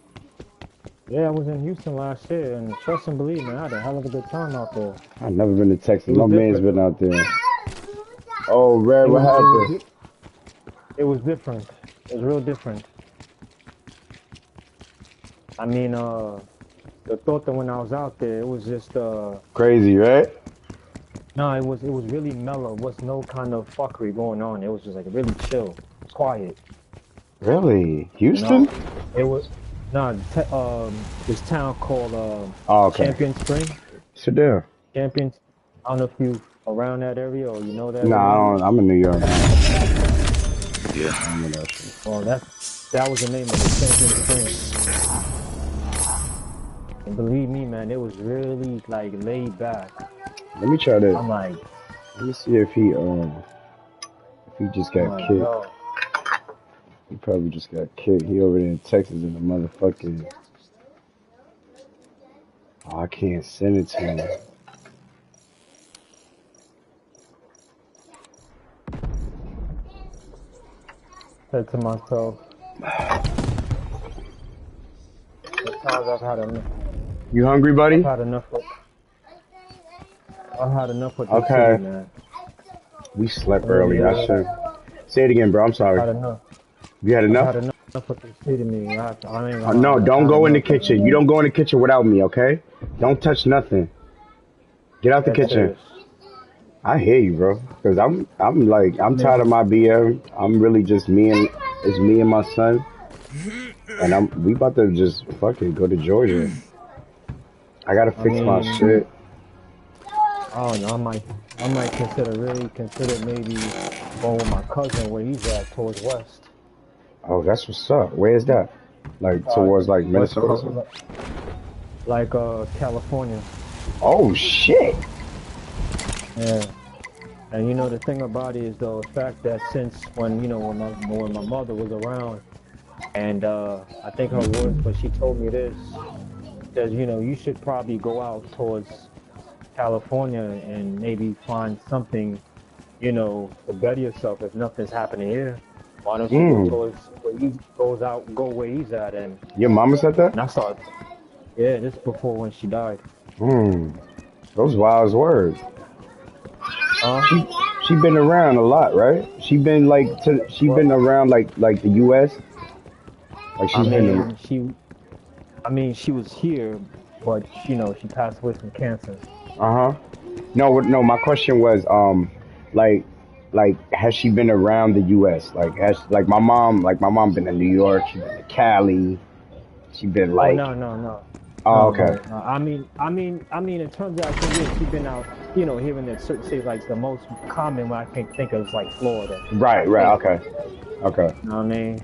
[SPEAKER 2] Yeah, I was in Houston last year, and trust and believe, man, I had a hell of a good time out there.
[SPEAKER 1] I've never been to Texas.
[SPEAKER 2] It
[SPEAKER 1] My
[SPEAKER 2] was
[SPEAKER 1] man's
[SPEAKER 2] different.
[SPEAKER 1] been out there. Oh, Red,
[SPEAKER 2] It
[SPEAKER 1] what
[SPEAKER 2] was it was
[SPEAKER 1] happened?
[SPEAKER 2] di- it was different. It was real different. I mean, the thought that when I was out there, it was just
[SPEAKER 1] Crazy, right?
[SPEAKER 2] no, it was really mellow. Was no kind of fuckery going on. It was just like really chill, quiet.
[SPEAKER 1] Really?
[SPEAKER 2] You know,
[SPEAKER 1] Houston?
[SPEAKER 2] it was no this town called
[SPEAKER 1] Oh, okay.
[SPEAKER 2] Champion Spring.
[SPEAKER 1] Sit down.
[SPEAKER 2] Champion. I don't know if you around that area or you know that
[SPEAKER 1] Nah, I
[SPEAKER 2] area.
[SPEAKER 1] don't. I'm in New York.
[SPEAKER 9] Yeah.
[SPEAKER 1] I know that shit.
[SPEAKER 2] Well, that was the name of the Champion Spring. And believe me, man, it was really like laid back.
[SPEAKER 1] Let me try to.
[SPEAKER 2] I'm like,
[SPEAKER 1] Let me see if he just got kicked.
[SPEAKER 2] yo,
[SPEAKER 1] He probably just got kicked. He over there in Texas in the motherfucking. Oh, I can't send it to him.
[SPEAKER 2] said to myself, sometimes
[SPEAKER 1] You hungry, buddy?
[SPEAKER 2] I've had enough with this
[SPEAKER 1] Okay.
[SPEAKER 2] city, man.
[SPEAKER 1] We slept
[SPEAKER 2] I really
[SPEAKER 1] early. I
[SPEAKER 2] have.
[SPEAKER 1] should. Say it again, bro. I'm
[SPEAKER 2] I've
[SPEAKER 1] sorry.
[SPEAKER 2] had enough.
[SPEAKER 1] You had
[SPEAKER 2] I've
[SPEAKER 1] enough?
[SPEAKER 2] had enough with this city, man. I ain't gonna
[SPEAKER 1] No,
[SPEAKER 2] lie. I've
[SPEAKER 1] don't
[SPEAKER 2] had
[SPEAKER 1] go in the
[SPEAKER 2] enough.
[SPEAKER 1] kitchen. You don't go in the kitchen without me, okay? Don't touch nothing. Get out the
[SPEAKER 2] That's
[SPEAKER 1] kitchen.
[SPEAKER 2] serious.
[SPEAKER 1] I hear you, bro. Cause I'm tired of my BM. I'm really just it's me and my son, and we about to just fucking go to Georgia. I gotta
[SPEAKER 2] I
[SPEAKER 1] fix my
[SPEAKER 2] mean,
[SPEAKER 1] shit.
[SPEAKER 2] I don't know. I might consider maybe going with my cousin where he's at towards west.
[SPEAKER 1] Oh, that's what's up. Where's that? Like towards like
[SPEAKER 2] West,
[SPEAKER 1] Minnesota or something?
[SPEAKER 2] like California.
[SPEAKER 1] Oh shit.
[SPEAKER 2] Yeah. And you know the thing about it is though the fact that since when my mother was around, and I think her words, but she told me this, that you should probably go out towards California and maybe find something, to better yourself if nothing's happening here. Why don't you go towards where he go where he's at, and
[SPEAKER 1] Your mama said that?
[SPEAKER 2] I started, yeah, this before when she died.
[SPEAKER 1] Those wise words.
[SPEAKER 2] Huh?
[SPEAKER 1] She been around a lot, right? She been been around like the U.S. Like she's been.
[SPEAKER 2] She was here, but she passed away from cancer.
[SPEAKER 1] Uh-huh. No. My question was like has she been around the U.S. Like my mom been in New York. She been to Cali. She been
[SPEAKER 2] Oh
[SPEAKER 1] like.
[SPEAKER 2] no.
[SPEAKER 1] Oh,
[SPEAKER 2] No,
[SPEAKER 1] okay.
[SPEAKER 2] no, no. In terms of, I think yeah, she's been out, here and there, certain states, like the most common one I can think of is like Florida.
[SPEAKER 1] Right. Okay. Okay.
[SPEAKER 2] You know what I mean?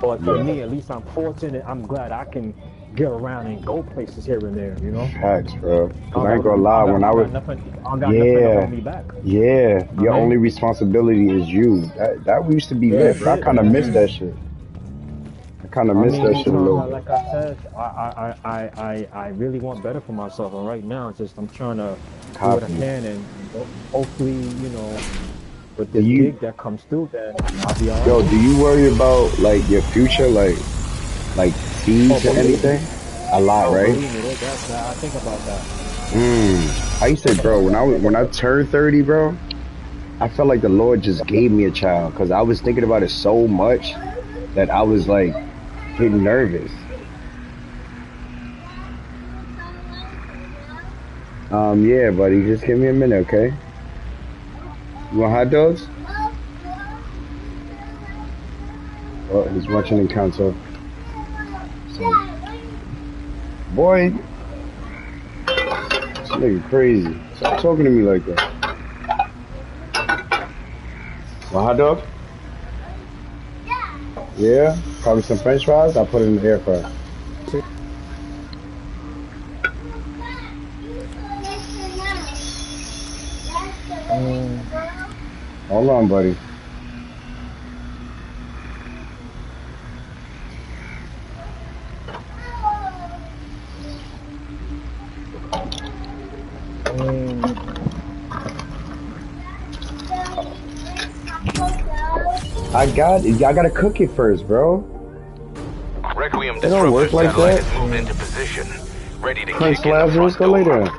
[SPEAKER 2] But for me, at least I'm fortunate. I'm glad I can get around and go places here and there,
[SPEAKER 1] Facts, bro. Cause I ain't gonna lie, when I was.
[SPEAKER 2] I got nothing to hold me back.
[SPEAKER 1] Yeah. Your only responsibility is you. That used to be lit, but I kind of miss that shit. I miss that shit a little bit.
[SPEAKER 2] Like I said, I really want better for myself, and right now, it's just I'm trying to do what I can, and hopefully, with this gig that comes through, then I'll be alright.
[SPEAKER 1] Yo, do you worry about like your future, like fees or anything? A lot, right?
[SPEAKER 2] Believe me, I think about that.
[SPEAKER 1] I used to, bro, when I turned 30, bro, I felt like the Lord just gave me a child, cause I was thinking about it so much that I was like getting nervous. Yeah, buddy. Just give me a minute, okay? You want hot dogs? Oh, he's watching in console. So, boy, this nigga crazy. Stop talking to me like that. Want hot dog? Yeah? Probably some french fries? I'll put it in the air fryer. Hold on, buddy. I gotta cook it first, bro.
[SPEAKER 8] Requiem
[SPEAKER 1] It don't work
[SPEAKER 8] disruptor
[SPEAKER 1] like
[SPEAKER 8] satellite
[SPEAKER 1] that.
[SPEAKER 8] is moved into position, ready to
[SPEAKER 1] Prince
[SPEAKER 8] kick in the
[SPEAKER 1] Lazarus,
[SPEAKER 8] front
[SPEAKER 1] go lay
[SPEAKER 8] door.
[SPEAKER 1] down.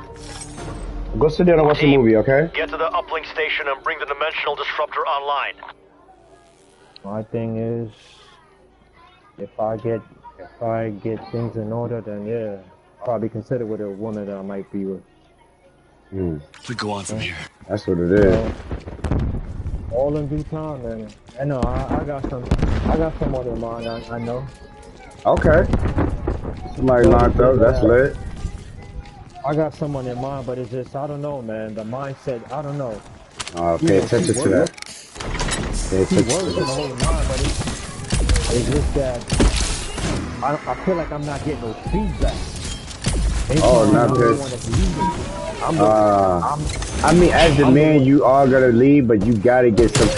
[SPEAKER 1] Go sit down and watch the movie, okay?
[SPEAKER 3] Get to the uplink station and bring the dimensional disruptor online.
[SPEAKER 2] My thing is, if I get things in order, then yeah, probably consider with a woman that I might be with.
[SPEAKER 5] We go on from here.
[SPEAKER 1] That's what it is.
[SPEAKER 2] All in due time, man. I know I got someone in mind. I know.
[SPEAKER 1] Okay. Somebody locked up. That's lit.
[SPEAKER 2] I got someone in mind, but it's just I don't know, man. The mindset, I don't know.
[SPEAKER 1] Pay attention to that. Pay
[SPEAKER 2] He
[SPEAKER 1] attention
[SPEAKER 2] works
[SPEAKER 1] to
[SPEAKER 2] in the
[SPEAKER 1] that.
[SPEAKER 2] whole mind, but it's just that I feel like I'm not getting no feedback.
[SPEAKER 1] Oh, not this. I mean, as the man, you are gonna leave, but you gotta get some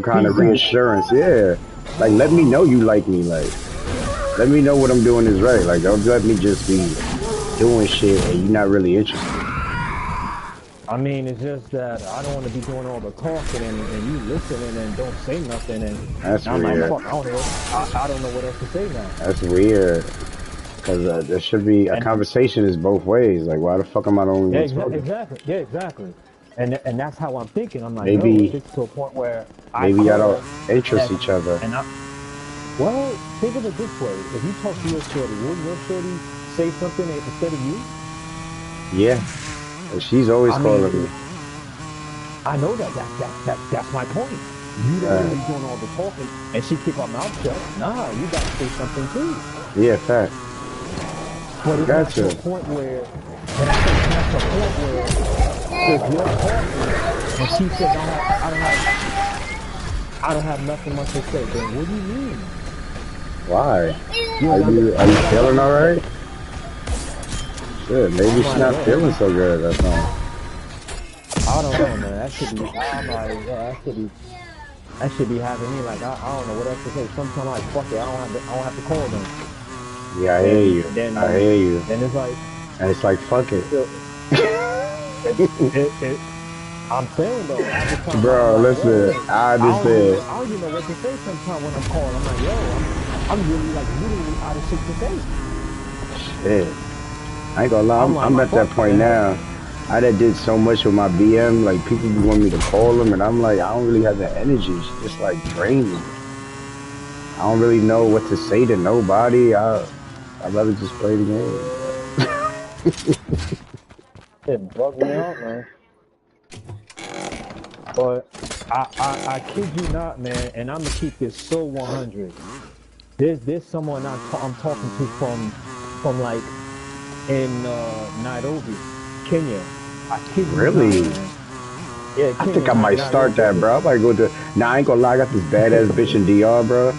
[SPEAKER 1] kind of reassurance. Yeah, like let me know you like me. Like, let me know what I'm doing is right. Like, don't let me just be doing shit and you're not really interested.
[SPEAKER 2] I mean, it's just that I don't want to be doing all the talking and you listening and don't say nothing. And
[SPEAKER 1] That's
[SPEAKER 2] I'm
[SPEAKER 1] weird.
[SPEAKER 2] like, fuck, I don't know what else to say now.
[SPEAKER 1] That's weird. Because there should be a conversation is both ways. Like, why the fuck am I the only one talking?
[SPEAKER 2] Exactly. Yeah, exactly. And that's how I'm thinking. I'm like,
[SPEAKER 1] Maybe
[SPEAKER 2] if it's to a point where
[SPEAKER 1] y'all don't interest each other.
[SPEAKER 2] Well, think of it this way: if you talk to your shorty, wouldn't your shorty say something instead of you?
[SPEAKER 1] Yeah, and she's always calling me.
[SPEAKER 2] I know that's my point. You don't really doing all the talking, and she keep her mouth shut. Nah, you got to say something too.
[SPEAKER 1] Yeah, fact.
[SPEAKER 2] But it's not to a point where, if you're talking and she says I don't have nothing much to say, then what do you mean?
[SPEAKER 1] Why? Are you feeling alright? Shit, maybe she's not feeling so good. That's all.
[SPEAKER 2] I don't know, man. That should be. That should be having me like I don't know what else to say. Sometimes I'm like, fuck it, I don't have to call them.
[SPEAKER 1] Yeah, I hear you. I hear you.
[SPEAKER 2] Then it's like,
[SPEAKER 1] and it's like, fuck it.
[SPEAKER 2] I'm saying though,
[SPEAKER 1] bro,
[SPEAKER 2] like,
[SPEAKER 1] listen, I understand.
[SPEAKER 2] I don't even know what to say sometimes when I'm calling. I'm like, yo, I'm really like literally out of shit to say.
[SPEAKER 1] Shit, I ain't gonna lie, I'm at that point now. I done did so much with my BM, like people want me to call them, and I'm like, I don't really have the energy. It's just like draining. I don't really know what to say to nobody. I'd rather just play the game.
[SPEAKER 2] It bugged me out, man. But I kid you not, man, and I'm gonna keep this so 100. There's someone I'm talking to from like in Nairobi, Kenya. I kid you
[SPEAKER 1] really?
[SPEAKER 2] Not, man. Yeah,
[SPEAKER 1] I think I might start that, bro. I might go to. Nah, I ain't gonna lie. I got this badass bitch in DR, bro.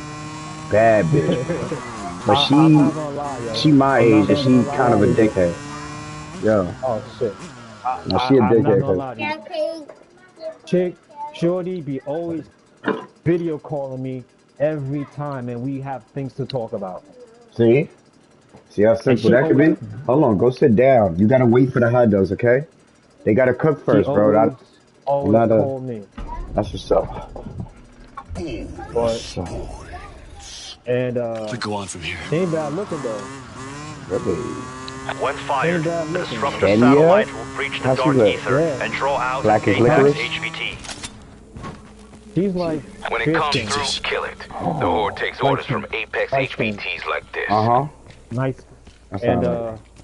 [SPEAKER 1] Bad bitch, bro. But she my age, and she kind of a dickhead. Yo.
[SPEAKER 2] Oh shit.
[SPEAKER 1] No, she a
[SPEAKER 2] dickhead. Shorty be always video calling me every time, and we have things to talk about.
[SPEAKER 1] See how simple that could be. Hold on, go sit down. You gotta wait for the hot dogs, okay? They gotta cook first, bro.
[SPEAKER 2] Always call me.
[SPEAKER 1] That's what's up.
[SPEAKER 2] And
[SPEAKER 5] we go on from here.
[SPEAKER 2] They ain't bad looking though.
[SPEAKER 1] Really?
[SPEAKER 3] When fired, the disruptor satellite will breach the dark ether and draw out Apex HVT.
[SPEAKER 2] She's like,
[SPEAKER 8] when it comes through, kill it. The Horde takes orders from Apex HVTs like this.
[SPEAKER 1] Uh-huh.
[SPEAKER 2] Nice. And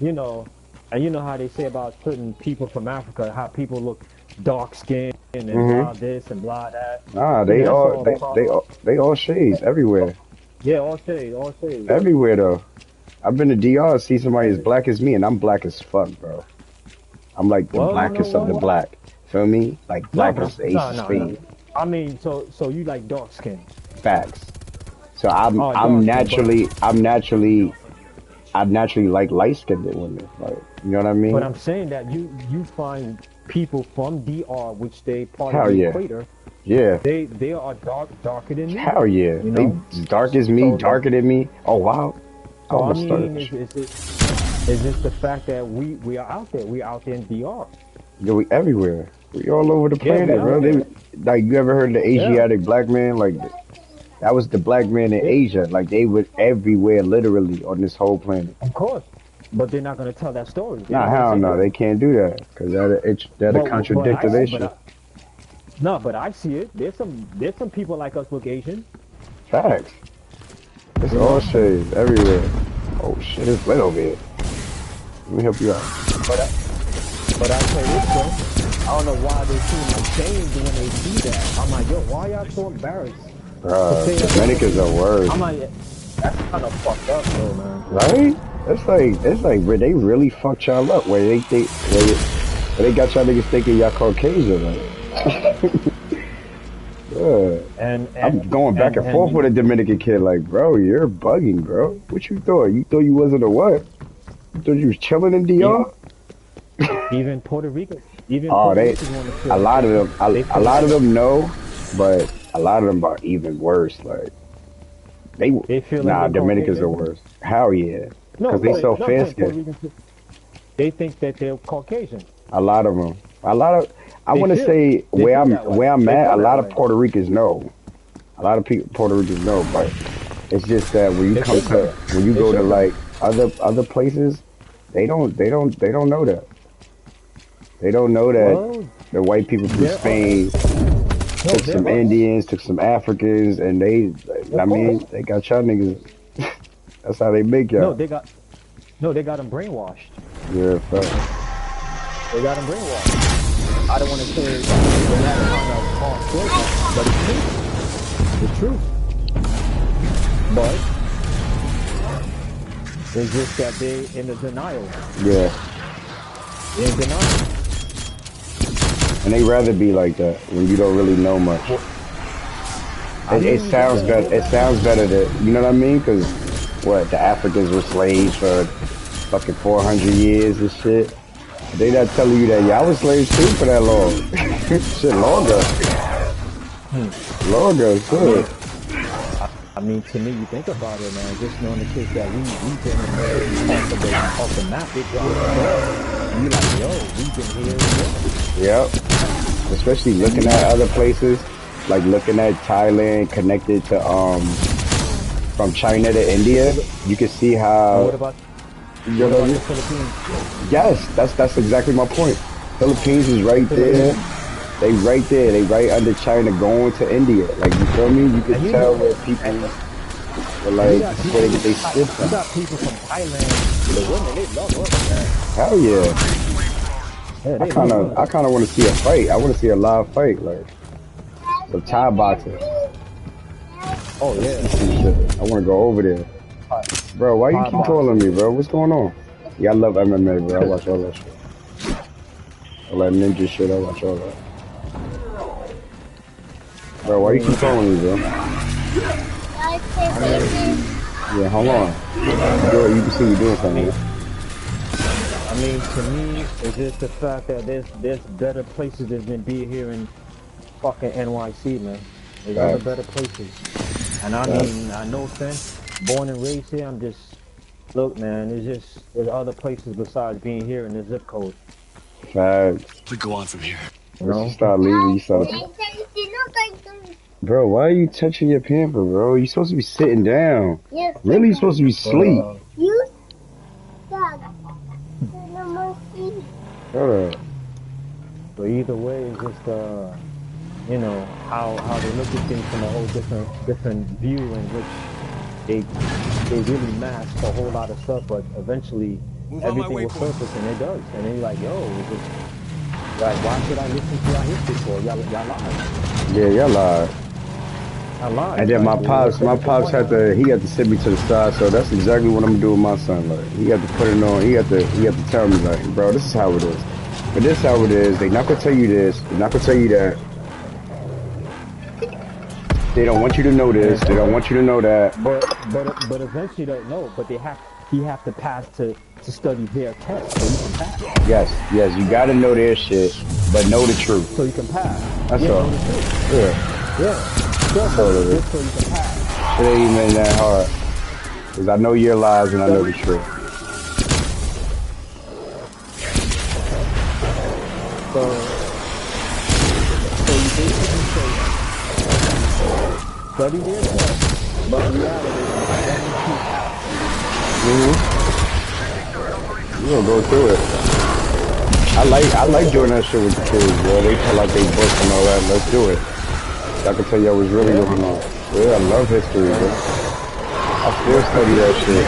[SPEAKER 2] you know, And you know how they say about certain people from Africa, how people look dark skinned and blah
[SPEAKER 1] Mm-hmm.
[SPEAKER 2] this and blah that.
[SPEAKER 1] Nah,
[SPEAKER 2] See,
[SPEAKER 1] they
[SPEAKER 2] that's
[SPEAKER 1] all
[SPEAKER 2] all
[SPEAKER 1] they
[SPEAKER 2] part.
[SPEAKER 1] they all they all shades everywhere.
[SPEAKER 2] Yeah, all shade, all shade.
[SPEAKER 1] Everywhere though. I've been to DR, see somebody as black as me, and I'm black as fuck, bro. I'm like the
[SPEAKER 2] Well, you know
[SPEAKER 1] blackest of the
[SPEAKER 2] what?
[SPEAKER 1] black. Feel me? Like
[SPEAKER 2] No,
[SPEAKER 1] black
[SPEAKER 2] but
[SPEAKER 1] as the ace
[SPEAKER 2] no,
[SPEAKER 1] of
[SPEAKER 2] no, no.
[SPEAKER 1] spades.
[SPEAKER 2] I mean, so you like dark skin?
[SPEAKER 1] Facts. So I'm
[SPEAKER 2] Oh,
[SPEAKER 1] I'm
[SPEAKER 2] dark skin, but
[SPEAKER 1] naturally I'm naturally I naturally like light skinned women. Like you know what I mean?
[SPEAKER 2] I'm saying that you find people from DR, which they part of
[SPEAKER 1] Hell
[SPEAKER 2] the
[SPEAKER 1] yeah.
[SPEAKER 2] equator,
[SPEAKER 1] Yeah.
[SPEAKER 2] they are darker than me.
[SPEAKER 1] Hell yeah.
[SPEAKER 2] You
[SPEAKER 1] They
[SPEAKER 2] know,
[SPEAKER 1] as dark as me,
[SPEAKER 2] so
[SPEAKER 1] darker than me. Oh wow. I
[SPEAKER 2] I
[SPEAKER 1] almost started
[SPEAKER 2] mean,
[SPEAKER 1] that shit.
[SPEAKER 2] is it the fact that we are out there? We out there in DR.
[SPEAKER 1] Yo, we everywhere. We all over the
[SPEAKER 2] Yeah, we
[SPEAKER 1] planet,
[SPEAKER 2] out
[SPEAKER 1] bro.
[SPEAKER 2] there.
[SPEAKER 1] Like you ever heard of the
[SPEAKER 2] Yeah,
[SPEAKER 1] Asiatic black man? Like that was the black man in
[SPEAKER 2] yeah,
[SPEAKER 1] Asia. Like they were everywhere, literally on this whole planet.
[SPEAKER 2] of course. But they're not gonna tell that story. They're
[SPEAKER 1] Nah,
[SPEAKER 2] not gonna
[SPEAKER 1] hell
[SPEAKER 2] say
[SPEAKER 1] no,
[SPEAKER 2] that.
[SPEAKER 1] they can't do that because that'll
[SPEAKER 2] But
[SPEAKER 1] contradict
[SPEAKER 2] I
[SPEAKER 1] the
[SPEAKER 2] see,
[SPEAKER 1] nation.
[SPEAKER 2] no, but I see it. There's some people like us look Asian.
[SPEAKER 1] Facts. It's
[SPEAKER 2] You
[SPEAKER 1] all
[SPEAKER 2] know.
[SPEAKER 1] shades everywhere. Oh shit, it's lit over here. Let me help you out.
[SPEAKER 2] But I tell you this though, I don't know why they seem ashamed when they see that. I'm like, yo, why y'all so embarrassed to say that?
[SPEAKER 1] Dominicans are worse.
[SPEAKER 2] I'm like, that's kind of fucked up though, man.
[SPEAKER 1] Right? It's like where they really fucked y'all up. Where they got y'all niggas thinking y'all Caucasian. Like, yeah. I'm going back and forth with a Dominican kid. Like, bro, you're bugging, bro. What you thought? You thought you wasn't a what? You thought you was chilling in DR?
[SPEAKER 2] Even Puerto Rico,
[SPEAKER 1] Oh,
[SPEAKER 2] Puerto Ricans want to feel
[SPEAKER 1] a lot of them, a lot of
[SPEAKER 2] like
[SPEAKER 1] them know, but a lot of them are even worse. Like
[SPEAKER 2] they feel like
[SPEAKER 1] nah,
[SPEAKER 2] they're
[SPEAKER 1] Dominicans are
[SPEAKER 2] Caucasian.
[SPEAKER 1] worse. Hell yeah,
[SPEAKER 2] No,
[SPEAKER 1] because they so
[SPEAKER 2] no, I'm
[SPEAKER 1] fair
[SPEAKER 2] saying Puerto
[SPEAKER 1] skinned.
[SPEAKER 2] Ricans. They think that they're Caucasian.
[SPEAKER 1] A lot of them, a lot of. I
[SPEAKER 2] They
[SPEAKER 1] want to
[SPEAKER 2] feel
[SPEAKER 1] say
[SPEAKER 2] they feel that way.
[SPEAKER 1] where I'm
[SPEAKER 2] They
[SPEAKER 1] at.
[SPEAKER 2] feel
[SPEAKER 1] A
[SPEAKER 2] that
[SPEAKER 1] lot of
[SPEAKER 2] way.
[SPEAKER 1] Puerto Ricans know. A lot of people, Puerto Ricans know, but it's just that when you
[SPEAKER 2] They
[SPEAKER 1] come
[SPEAKER 2] should
[SPEAKER 1] to
[SPEAKER 2] know.
[SPEAKER 1] when you
[SPEAKER 2] They
[SPEAKER 1] go to
[SPEAKER 2] should know.
[SPEAKER 1] like other places, they don't know that. They don't know that
[SPEAKER 2] Well,
[SPEAKER 1] the white people from
[SPEAKER 2] there are
[SPEAKER 1] Spain
[SPEAKER 2] no,
[SPEAKER 1] took
[SPEAKER 2] there
[SPEAKER 1] some
[SPEAKER 2] are.
[SPEAKER 1] Indians, took some Africans, and I
[SPEAKER 2] Of course.
[SPEAKER 1] mean, they got y'all niggas. That's how they make
[SPEAKER 2] No,
[SPEAKER 1] y'all.
[SPEAKER 2] they got them brainwashed.
[SPEAKER 1] Yeah, fuck.
[SPEAKER 2] They got them brainwashed. I don't want to say in that kind of harsh way, but it's true. But it's just that they in a denial.
[SPEAKER 1] Yeah,
[SPEAKER 2] They're in denial.
[SPEAKER 1] and they rather be like that when you don't really know much. It
[SPEAKER 2] You
[SPEAKER 1] sounds
[SPEAKER 2] gotta
[SPEAKER 1] better.
[SPEAKER 2] go
[SPEAKER 1] It
[SPEAKER 2] back.
[SPEAKER 1] sounds better that you know what I mean? Because what the Africans were slaves for fucking 400 years and shit. They not telling you that y'all was slaves too for that long. Shit, longer, longer,
[SPEAKER 2] I mean,
[SPEAKER 1] shit.
[SPEAKER 2] I mean, to me, you think about it, man. Just knowing the case that we've been in certain parts of the map, it drops the ball, and you're like, yo, we've been here as well.
[SPEAKER 1] Yep. Especially
[SPEAKER 2] And you
[SPEAKER 1] looking at
[SPEAKER 2] know,
[SPEAKER 1] other places, like looking at Thailand connected to from China to India, you can see
[SPEAKER 2] and
[SPEAKER 1] how you
[SPEAKER 2] what
[SPEAKER 1] know what I
[SPEAKER 2] about
[SPEAKER 1] mean?
[SPEAKER 2] the Philippines?
[SPEAKER 1] Yes, that's exactly my point. Philippines is
[SPEAKER 2] The
[SPEAKER 1] right there.
[SPEAKER 2] Philippines,
[SPEAKER 1] They right there. They right under China going to India. Like you feel me? You can
[SPEAKER 2] and you
[SPEAKER 1] tell
[SPEAKER 2] know,
[SPEAKER 1] where people were
[SPEAKER 2] and you
[SPEAKER 1] like
[SPEAKER 2] got
[SPEAKER 1] that's where they get their shit
[SPEAKER 2] you
[SPEAKER 1] from.
[SPEAKER 2] got people from Thailand. The women, they love us, man.
[SPEAKER 1] Hell yeah.
[SPEAKER 2] Yeah, they love
[SPEAKER 1] I
[SPEAKER 2] us.
[SPEAKER 1] kinda wanna see a fight. I wanna see a live fight, like some Thai boxing.
[SPEAKER 2] Oh
[SPEAKER 1] Let's
[SPEAKER 2] yeah,
[SPEAKER 1] see some shit. I wanna go over there. Bro, why you
[SPEAKER 2] Thai
[SPEAKER 1] keep calling me,
[SPEAKER 2] boxing.
[SPEAKER 1] bro? What's going on? Yeah, I love MMA, bro. I watch all that shit. All that ninja shit, I watch all that. Bro,
[SPEAKER 2] I
[SPEAKER 1] why you keep
[SPEAKER 2] mean,
[SPEAKER 1] calling me, bro?
[SPEAKER 2] I mean,
[SPEAKER 1] Yeah, hold on. You can see me doing
[SPEAKER 2] I mean,
[SPEAKER 1] something.
[SPEAKER 2] I mean, to me, it's just the fact that there's better places than be here in fucking NYC, man. There's other
[SPEAKER 1] Facts.
[SPEAKER 2] better places. And I
[SPEAKER 1] Facts.
[SPEAKER 2] mean, I no offense, born and raised here, I'm just, look, man, there's other places besides being here in the zip code,
[SPEAKER 1] Facts.
[SPEAKER 5] We go on from here.
[SPEAKER 2] you
[SPEAKER 1] Once you
[SPEAKER 2] know?
[SPEAKER 1] start leaving, you start. Bro, why are you touching your pamper, bro? You supposed to be sitting down. Really, you supposed to be
[SPEAKER 2] But,
[SPEAKER 1] asleep. Shut up.
[SPEAKER 2] but either way, it's just, you know, how they look at things from a whole different view in which they really mask a whole lot of stuff, but eventually everything will surface, and it does. And then you're like, yo, like, why should I listen to y'all history for? Y'all lied.
[SPEAKER 1] Yeah, y'all lied.
[SPEAKER 2] I lied.
[SPEAKER 1] And then
[SPEAKER 2] Like,
[SPEAKER 1] my pops had to sit me to the side, so that's exactly what I'm gonna do with my son. Like, he had to put it on, he had to tell me, like, bro, this is how it is. But this is how it is. They not gonna tell you this, they're not gonna tell you that. They don't want you to know this, they don't want you to know that.
[SPEAKER 2] But eventually they'll know, but he have to pass to study their test so you can pass.
[SPEAKER 1] Yes, you gotta know their shit, but know the truth.
[SPEAKER 2] So you can pass.
[SPEAKER 1] That's all.
[SPEAKER 2] Know the truth. Yeah.
[SPEAKER 1] That's all it is.
[SPEAKER 2] Just so you can pass.
[SPEAKER 1] It ain't even that hard. Cause I know your lies and I know the truth.
[SPEAKER 2] So you basically say study their test, but reality is
[SPEAKER 1] You gonna go through it. I like doing that shit with the kids, bro. They pull out their books and all that. Let's do it. I can tell you what's really going on. Yeah, I love history, bro. I still study that shit.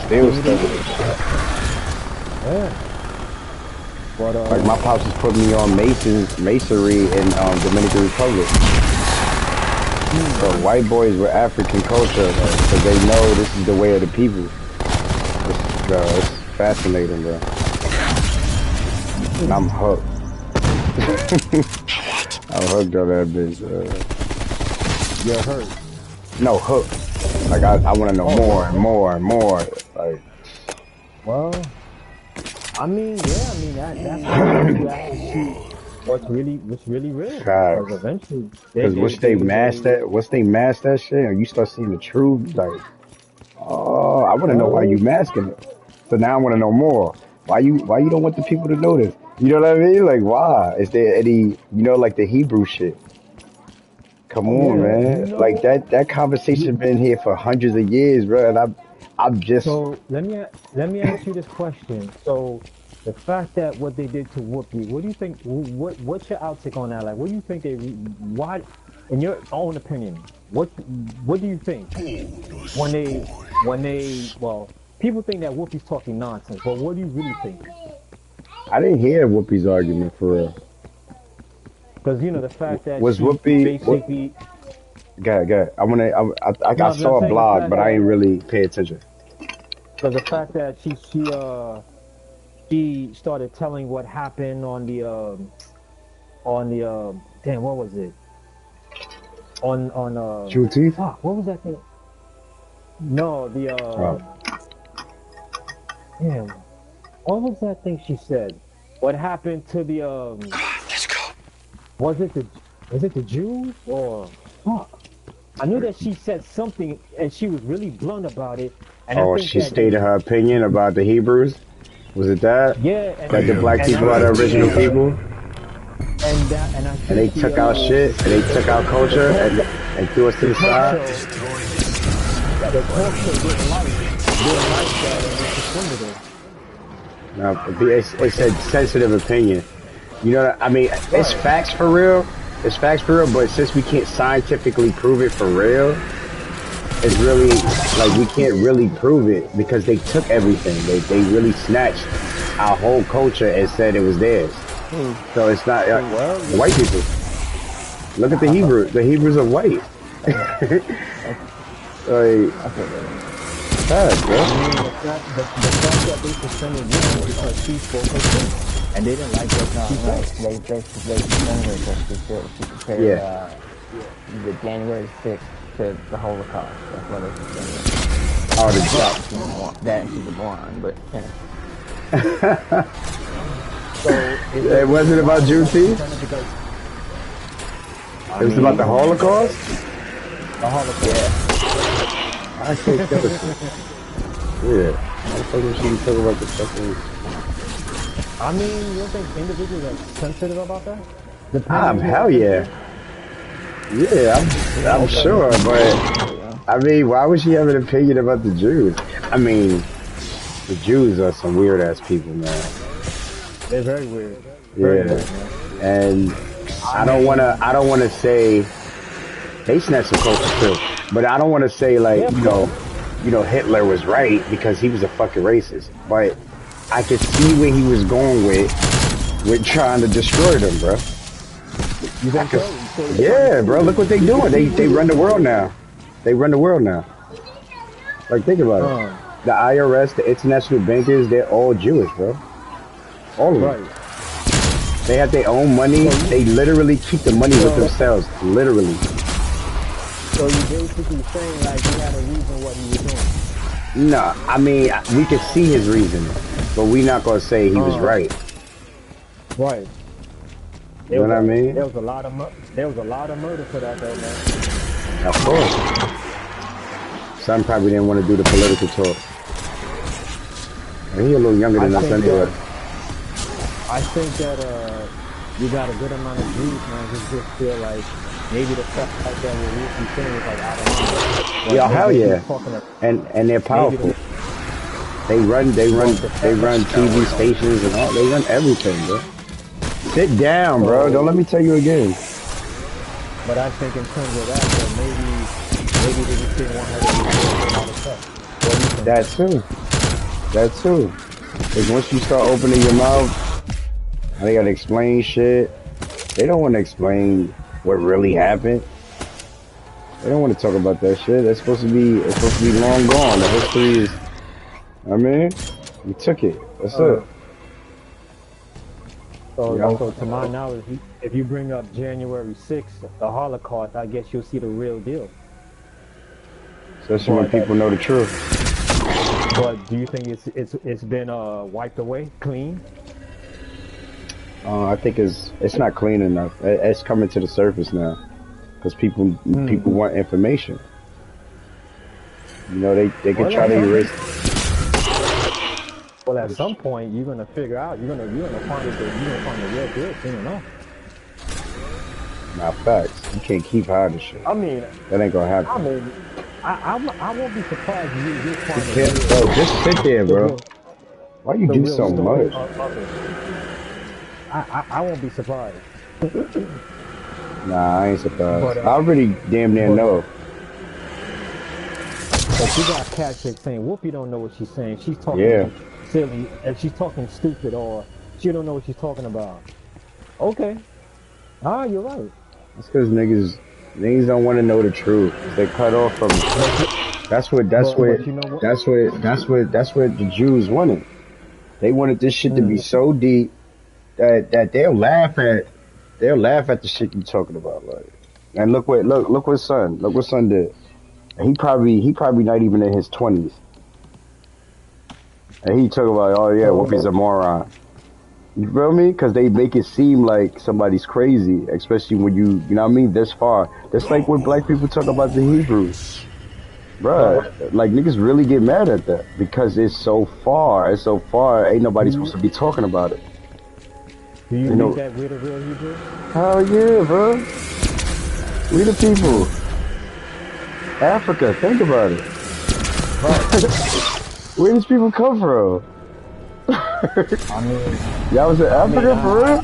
[SPEAKER 1] Still study that shit.
[SPEAKER 2] Yeah. But,
[SPEAKER 1] like my pops just put me on masonry in Dominican Republic. So white boys with African culture, because they know this is the way of the people. It's fascinating, bro. And I'm hooked. I'm hooked on that bitch.
[SPEAKER 2] You're hurt.
[SPEAKER 1] No, hooked. Like I want to know more and more and more. Like,
[SPEAKER 2] well, I mean, yeah, that's how you actually see what's really real. Because eventually,
[SPEAKER 1] because once they mask that shit, and you start seeing the truth, like, oh, I want to know why you masking it. So now I want to know more. Why you don't want the people to know this? You know what I mean? Like, why? Is there any, like the Hebrew shit? Come on, man. Like that conversation been here for hundreds of years, bro. And I'm just.
[SPEAKER 2] So let me ask you this question. So the fact that what they did to Whoopi, what do you think? What's your outtake on that? Like, what do you think why, in your own opinion, what do you think when they well, people think that Whoopi's talking nonsense, but what do you really think?
[SPEAKER 1] I didn't hear Whoopi's argument for real.
[SPEAKER 2] Because the fact that
[SPEAKER 1] was
[SPEAKER 2] she
[SPEAKER 1] Whoopi
[SPEAKER 2] basically.
[SPEAKER 1] Go ahead. I saw a blog, but I ain't really pay attention.
[SPEAKER 2] Because the fact that she started telling what happened on the damn, what was it? On
[SPEAKER 1] Juneteenth?
[SPEAKER 2] What was that thing? No, damn, what was that thing she said? What happened to the
[SPEAKER 5] Let's go.
[SPEAKER 2] Was it the Jews or fuck? I knew that she said something and she was really blunt about it. And I think
[SPEAKER 1] she stated her opinion about the Hebrews. Was it that?
[SPEAKER 2] Yeah.
[SPEAKER 1] That the black people are the original people.
[SPEAKER 2] And
[SPEAKER 1] they took our shit and they took our culture and threw us to the side.
[SPEAKER 2] The culture didn't like that and they suspended it.
[SPEAKER 1] Now, it said sensitive opinion. You know, I mean, it's facts for real. It's facts for real, but since we can't scientifically prove it for real, it's really, like, we can't really prove it because they took everything. They really snatched our whole culture and said it was theirs. So it's not, white people. Look at the Hebrews. The Hebrews are white. Sad, bro.
[SPEAKER 2] I mean, the fact that they suspended you because she spoke her truth. And they didn't like what she said.
[SPEAKER 7] They suspended her because she compared the January 6th to the Holocaust. That's why they suspended her.
[SPEAKER 1] Oh, the job.
[SPEAKER 7] That and she's a blonde, but
[SPEAKER 2] So
[SPEAKER 1] it wasn't about Juneteenth? It was about the Holocaust?
[SPEAKER 2] The Holocaust.
[SPEAKER 1] I can't tell it. Yeah. I think she was talking about the fucking...
[SPEAKER 2] I mean, you don't think individuals are sensitive about that?
[SPEAKER 1] Hell yeah. Yeah, I'm sure, but I mean, why would she have an opinion about the Jews? I mean, the Jews are some weird ass people, man.
[SPEAKER 2] They're very weird.
[SPEAKER 1] Very weird, and I don't wanna say they snatch some culture too, but I don't wanna say like, you know, Hitler was right because he was a fucking racist. But I could see where he was going with trying to destroy them, bro.
[SPEAKER 2] You think so?
[SPEAKER 1] Yeah, bro. Look what they doing. They run the world now. They run the world now. Like, think about it. The IRS, the international bankers, they're all Jewish, bro. All of them. They have their own money. They literally keep the money with themselves. Literally.
[SPEAKER 2] So you basically saying like he had a reason what he was doing?
[SPEAKER 1] No, I mean, we could see his reason, but we not gonna say he was right.
[SPEAKER 2] Right.
[SPEAKER 1] You know what I mean?
[SPEAKER 2] There was a lot of murder for that though, man.
[SPEAKER 1] Of course. Son probably didn't want to do the political talk. He's a little younger than us anyway.
[SPEAKER 2] I think that you got a good amount of Jews, man, who just feel like maybe the stuff like that what we saying is like, I don't know.
[SPEAKER 1] Yeah, hell yeah. And they're powerful. They run TV stations and all. They run everything, bro. Sit down, bro. Don't let me tell you again.
[SPEAKER 2] But I think in terms of that, maybe they just didn't want her to do a lot of stuff. What do you think?
[SPEAKER 1] That too. Because once you start opening your mouth, they gotta explain shit. They don't want to explain what really happened. They don't want to talk about that shit. It's supposed to be long gone. The history is, I mean, we took it. That's it.
[SPEAKER 2] So to my knowledge, if you bring up January 6th, the Holocaust, I guess you'll see the real deal.
[SPEAKER 1] Especially when people know the truth.
[SPEAKER 2] But do you think it's been wiped away, clean?
[SPEAKER 1] I think it's not clean enough. It's coming to the surface now, because people want information. You know, they can try to erase.
[SPEAKER 2] Well, at some point, you're gonna figure out. You're gonna find the real deal soon enough.
[SPEAKER 1] Nah, facts. You can't keep hiding shit.
[SPEAKER 2] I mean,
[SPEAKER 1] that ain't gonna happen.
[SPEAKER 2] I mean, I won't be surprised if you find the real.
[SPEAKER 1] Bro, just sit there, bro. Why you do so much?
[SPEAKER 2] I won't be surprised.
[SPEAKER 1] Nah, I ain't surprised. I already damn near know.
[SPEAKER 2] But you got cat chick saying, Whoopi don't know what she's saying. She's talking silly, and she's talking stupid, or she don't know what she's talking about. Okay. You're right.
[SPEAKER 1] It's because niggas don't want to know the truth. They cut off from it. That's what the Jews wanted. They wanted this shit to be so deep that they'll laugh at the shit you talking about, like. And look what son did. And he probably not even in his 20s. And he talking about, oh yeah, Whoopi's a moron. You feel me? Because they make it seem like somebody's crazy, especially when you know what I mean, this far. That's like when black people talk about the Hebrews. Bruh, like niggas really get mad at that because it's so far, ain't nobody supposed to be talking about it.
[SPEAKER 2] Do you think that we're the real Hebrews?
[SPEAKER 1] Hell yeah, bro. We the people. Africa, think about it. Where these people come from?
[SPEAKER 2] I mean,
[SPEAKER 1] y'all was in Africa for real?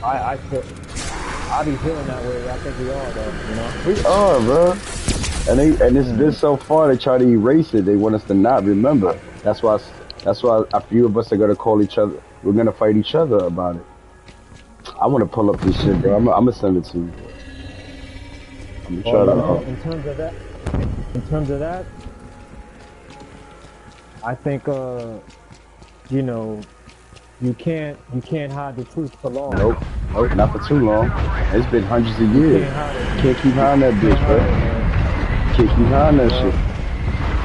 [SPEAKER 2] I be feeling that way. I think we are though, you know?
[SPEAKER 1] We are, bro. And it's been so far they try to erase it. They want us to not remember. That's why a few of us are gonna call each other. We're gonna fight each other about it. I want to pull up this shit, bro. I'm gonna send it to you. I'm gonna try to.
[SPEAKER 2] In terms of that, I think you know, you can't hide the truth for long.
[SPEAKER 1] Nope, not for too long. It's been hundreds of years. Can't keep hiding that bitch, bro. Can't keep hiding that shit.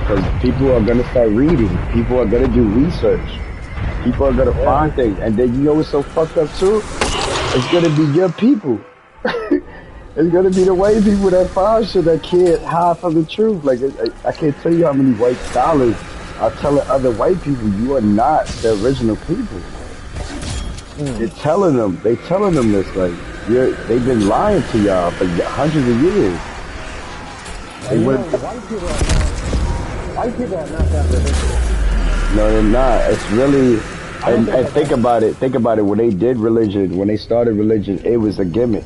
[SPEAKER 1] Because people are gonna start reading. People are gonna do research. People are gonna find things, and then you know what's so fucked up too? It's gonna be your people. It's gonna be the white people that find shit that can't hide from the truth. Like I can't tell you how many white scholars are telling other white people you are not the original people. They're telling them this, like they've been lying to y'all for hundreds of years.
[SPEAKER 2] White people are not that ridiculous.
[SPEAKER 1] No, they're not. It's really, and think about it. When they did religion, when they started religion, it was a gimmick.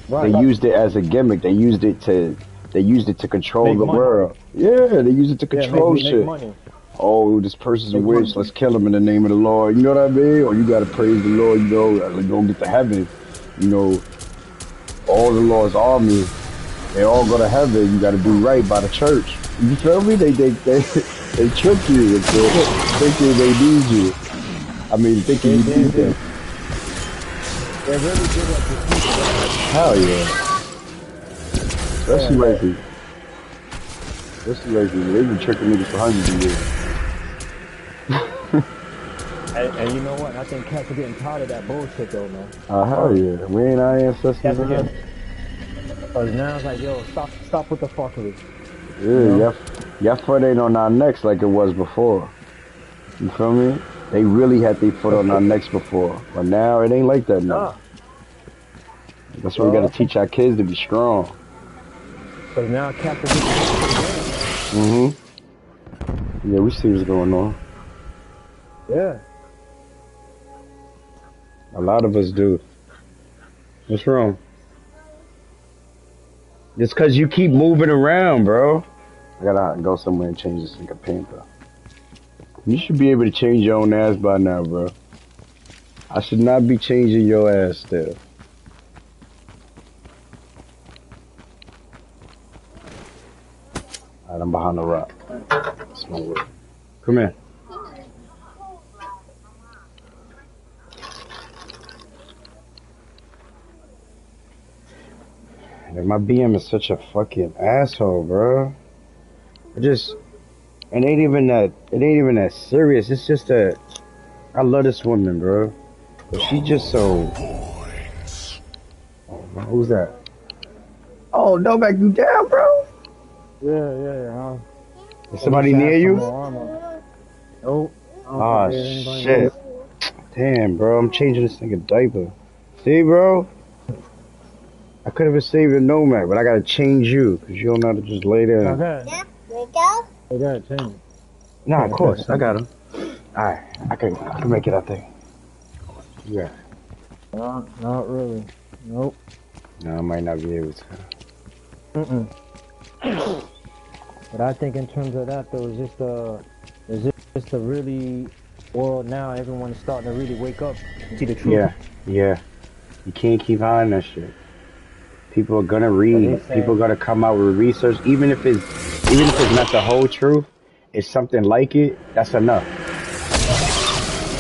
[SPEAKER 1] Right. They used it as a gimmick. They used it to They used it to control
[SPEAKER 2] Make
[SPEAKER 1] the
[SPEAKER 2] money.
[SPEAKER 1] world. Yeah, they used it to control
[SPEAKER 2] Make
[SPEAKER 1] shit.
[SPEAKER 2] money.
[SPEAKER 1] Oh, this person's a
[SPEAKER 2] Make
[SPEAKER 1] witch.
[SPEAKER 2] money.
[SPEAKER 1] Let's kill him in the name of the Lord. You know what I mean? Or you gotta praise the Lord. You know, like go get to heaven. You know, all the Lord's army. They all go to heaven. You gotta do right by the church. You feel me? They trick you into thinking they need you. I mean, thinking you need them.
[SPEAKER 2] They're really good at deceiving.
[SPEAKER 1] Hell yeah. Especially lately. They've been tricking niggas for hundreds of years.
[SPEAKER 2] And you know what? I think cats are getting tired of that bullshit though, man.
[SPEAKER 1] Hell yeah. We ain't our ancestors.
[SPEAKER 2] Cause now it's like, yo, stop with the fuckery.
[SPEAKER 1] Yeah, your foot ain't on our necks like it was before. You feel me? They really had their foot on our necks before, but now it ain't like that now. That's why we gotta teach our kids to be strong.
[SPEAKER 2] Cause now cats are getting
[SPEAKER 1] Yeah, we see what's going on.
[SPEAKER 2] Yeah.
[SPEAKER 1] A lot of us do. What's wrong? Just cause you keep moving around, bro. I gotta go somewhere and change this nigga panther. You should be able to change your own ass by now, bro. I should not be changing your ass still. Alright, I'm behind the rock. That's my word. Come here. Like, my BM is such a fucking asshole, bro. It ain't even that serious. It's just that I love this woman, bro. But she just so. Oh, who's that? Oh, no, back you down, bro.
[SPEAKER 2] Yeah.
[SPEAKER 1] Is somebody near you?
[SPEAKER 2] Nope.
[SPEAKER 1] Oh shit. Damn, bro. I'm changing this nigga diaper. See, bro. I could have been saving Nomad, but I gotta change you because you don't know how to just lay there.
[SPEAKER 2] Okay. Yeah, there you go. I gotta change.
[SPEAKER 1] Nah, of course. I got him. Alright. I can make it, I think. Yeah.
[SPEAKER 2] Not really. Nope.
[SPEAKER 1] No, I might not be able to.
[SPEAKER 2] But I think in terms of that, though, it's just a really world now. Everyone is starting to really wake up and see the truth.
[SPEAKER 1] Yeah. You can't keep hiding that shit. People are gonna read. People are gonna come out with research, even if it's not the whole truth. It's something like it. That's enough.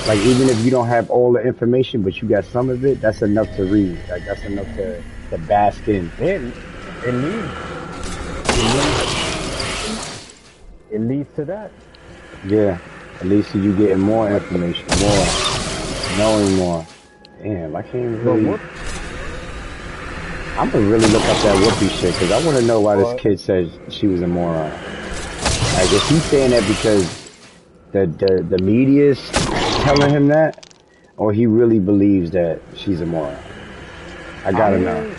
[SPEAKER 1] Like even if you don't have all the information, but you got some of it, that's enough to read. Like that's enough to bask in.
[SPEAKER 2] It leads to that.
[SPEAKER 1] Yeah. At least you getting more information, more knowing more. Damn, I can't really. I'm gonna really look up that Whoopi shit because I want to know why this kid said she was a moron. Like if he's saying that because the media's telling him that, or he really believes that she's a moron. I gotta know.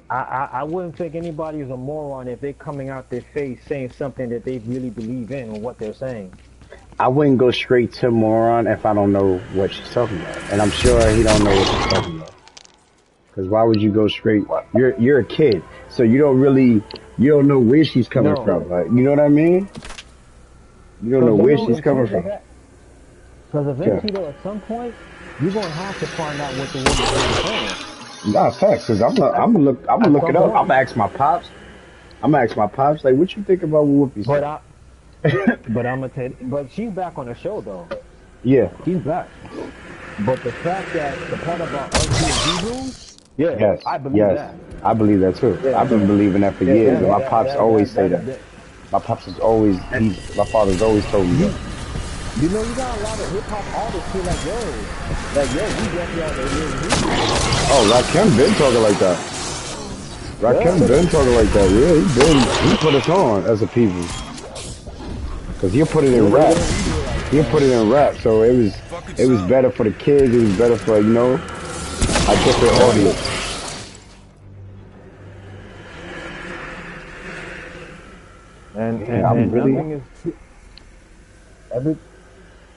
[SPEAKER 2] I wouldn't think anybody is a moron if they're coming out their face saying something that they really believe in or what they're saying.
[SPEAKER 1] I wouldn't go straight to moron if I don't know what she's talking about, and I'm sure he don't know what she's talking about. Because why would you go straight? You're a kid, so you don't know where she's coming from. Like you know what I mean? You don't know where she's coming from.
[SPEAKER 2] Because eventually, though, at some point, you're gonna have to find out what the woman is saying.
[SPEAKER 1] Nah, facts. Cause I'm gonna look it up. I'm gonna ask my pops. Like, what you think about what Whoopi said?
[SPEAKER 2] But I'm gonna tell you, but she's back on the show though.
[SPEAKER 1] Yeah.
[SPEAKER 2] She's back. But the fact that the part about us being Hebrews, I believe that.
[SPEAKER 1] I believe that too. Yeah, I've been believing that for years. And my pops always say that. My pops is always, my father's always told me that.
[SPEAKER 2] You know, you got a lot of hip hop artists who like, yo, we definitely are the real Hebrews.
[SPEAKER 1] Oh, Rakim been talking like that. Rakim been talking like that. Yeah, he put us on as a people. Cause he'll put it in rap. So it was better for the kids. It was better for, a different audience.
[SPEAKER 2] And nothing is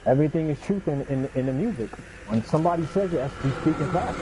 [SPEAKER 2] everything is truth in the music. When somebody says it, he's speaking facts.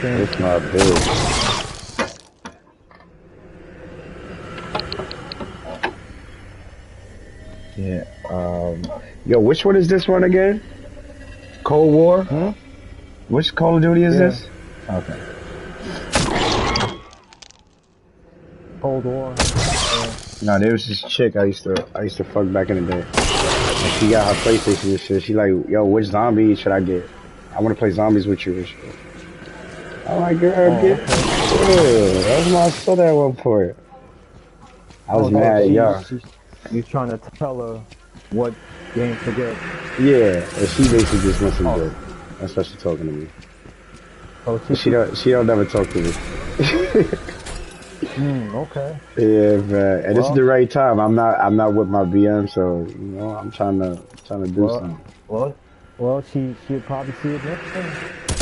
[SPEAKER 1] It's my bitch. Yeah. Yo, which one is this one again? Cold War?
[SPEAKER 2] Hmm?
[SPEAKER 1] Which Call of Duty is this? Okay.
[SPEAKER 2] Cold War.
[SPEAKER 1] No, there was this chick I used to fuck back in the day. And she got her PlayStation and shit. She like, yo, which zombie should I get? I want to play zombies with you and shit. I'm like, girl, get. Yeah, that's my son at one point. I was mad, yeah.
[SPEAKER 2] You trying to tell her what game to get?
[SPEAKER 1] Yeah, and she basically just wants some dick. That's why she's talking to me.
[SPEAKER 2] Oh,
[SPEAKER 1] She don't never talk to me.
[SPEAKER 2] Okay.
[SPEAKER 1] Yeah, man. And this is the right time. I'm not with my BM, so you know I'm trying to do something.
[SPEAKER 2] Well, she'll probably see it next time.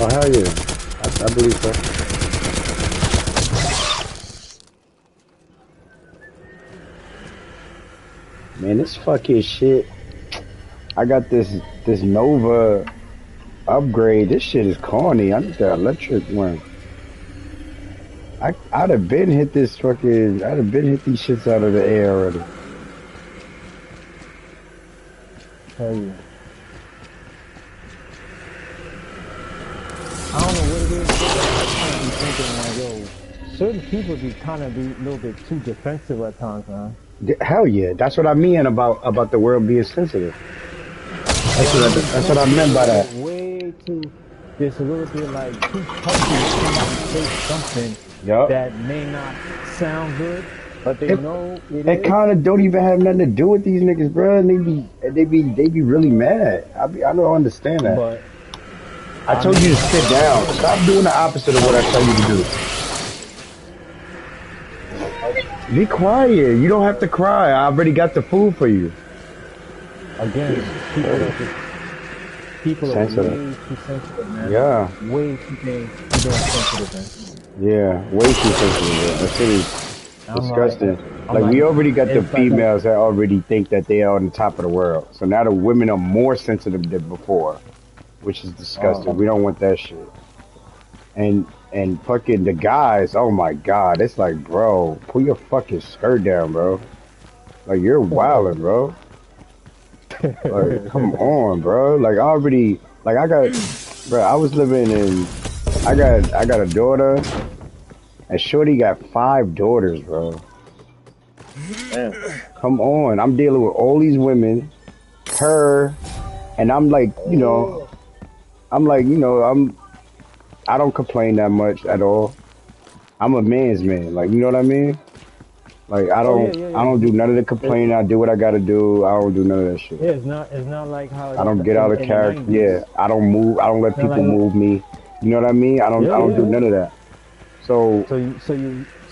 [SPEAKER 1] Oh hell yeah, I believe so. Man, this fucking shit. I got this Nova upgrade. This shit is corny. I need the electric one. I'd have been hit this fucking. I'd have been hit these shits out of the air already.
[SPEAKER 2] Hell yeah. I don't know what it is. I kind of be thinking like, yo, certain people be a little bit too defensive at times, man.
[SPEAKER 1] Hell yeah, that's what I mean about the world being sensitive. That's what I meant by that.
[SPEAKER 2] Way too. Just a little bit like too touchy if somebody says something that may not sound good, but they know it
[SPEAKER 1] kind of don't even have nothing to do with these niggas, bro. And they be really mad. I don't understand that.
[SPEAKER 2] But
[SPEAKER 1] I told you to sit down. Stop doing the opposite of what I tell you to do. Be quiet. You don't have to cry. I already got the food for you.
[SPEAKER 2] Again, people are way too sensitive, man.
[SPEAKER 1] Yeah.
[SPEAKER 2] Way too damn sensitive, man.
[SPEAKER 1] Yeah, way too sensitive. That shit is disgusting. Like we already got the females that already think that they are on the top of the world. So now the women are more sensitive than before, which is disgusting. We don't want that shit. And fucking the guys, oh my god, it's like, bro, pull your fucking skirt down, bro. Like you're wildin', bro. Like, come on, bro. Like I was living in. I got a daughter, and Shorty got 5 daughters, bro.
[SPEAKER 2] Damn.
[SPEAKER 1] Come on, I'm dealing with all these women, her, and I'm like, I don't complain that much at all. I'm a man's man, like, you know what I mean? Like I don't do none of the complaining. I do what I gotta do. I don't do none of that shit.
[SPEAKER 2] Yeah, it's not like how
[SPEAKER 1] I don't get out of character. Yeah, I don't move. I don't let people move me. You know what I mean? I don't do none of that. So
[SPEAKER 2] you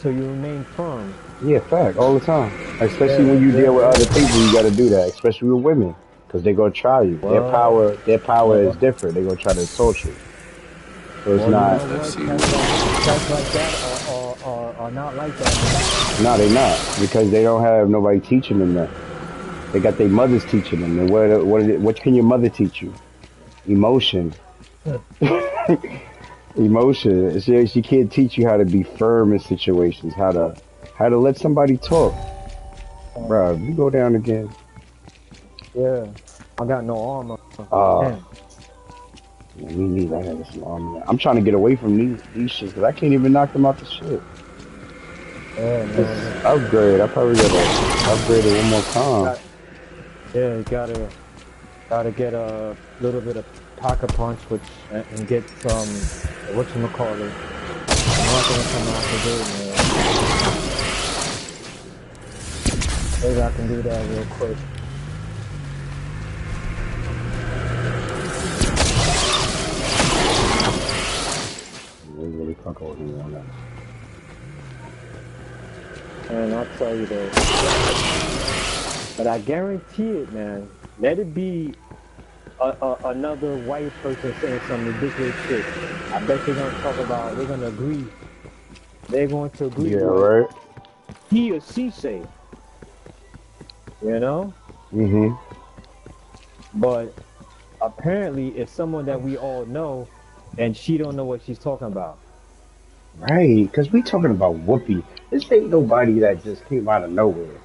[SPEAKER 2] remain firm.
[SPEAKER 1] Yeah, fact, all the time. Especially when you deal with other people, you gotta do that. Especially with women, because they gonna try you. Their power is different. They gonna try to assault you. So it's not.
[SPEAKER 2] Cats like that are not like that. Man.
[SPEAKER 1] No, they not, because they don't have nobody teaching them that. They got their mothers teaching them. And what can your mother teach you? Emotion. Emotion. She can't teach you how to be firm in situations, how to let somebody talk. Bro, you go down again.
[SPEAKER 2] Yeah, I got no armor.
[SPEAKER 1] Me neither. I got some armor. I'm trying to get away from these shit because I can't even knock them out the shit.
[SPEAKER 2] Yeah, man.
[SPEAKER 1] Upgrade. I probably gotta upgrade it one more time.
[SPEAKER 2] Yeah, you gotta get a little bit of pocket punch, and get some whatchamacallit. Nothing come after this, man. Maybe I can do that real quick.
[SPEAKER 1] Really fuck over here on that.
[SPEAKER 2] And I'll tell you though, but I guarantee it, man. Let it be another white person saying some ridiculous shit. I bet they're gonna agree. They're going to agree.
[SPEAKER 1] Yeah, right.
[SPEAKER 2] He or she say. You know?
[SPEAKER 1] Mm-hmm.
[SPEAKER 2] But apparently it's someone that we all know, and she don't know what she's talking about.
[SPEAKER 1] Right, because we talking about Whoopi. This ain't nobody that just came out of nowhere.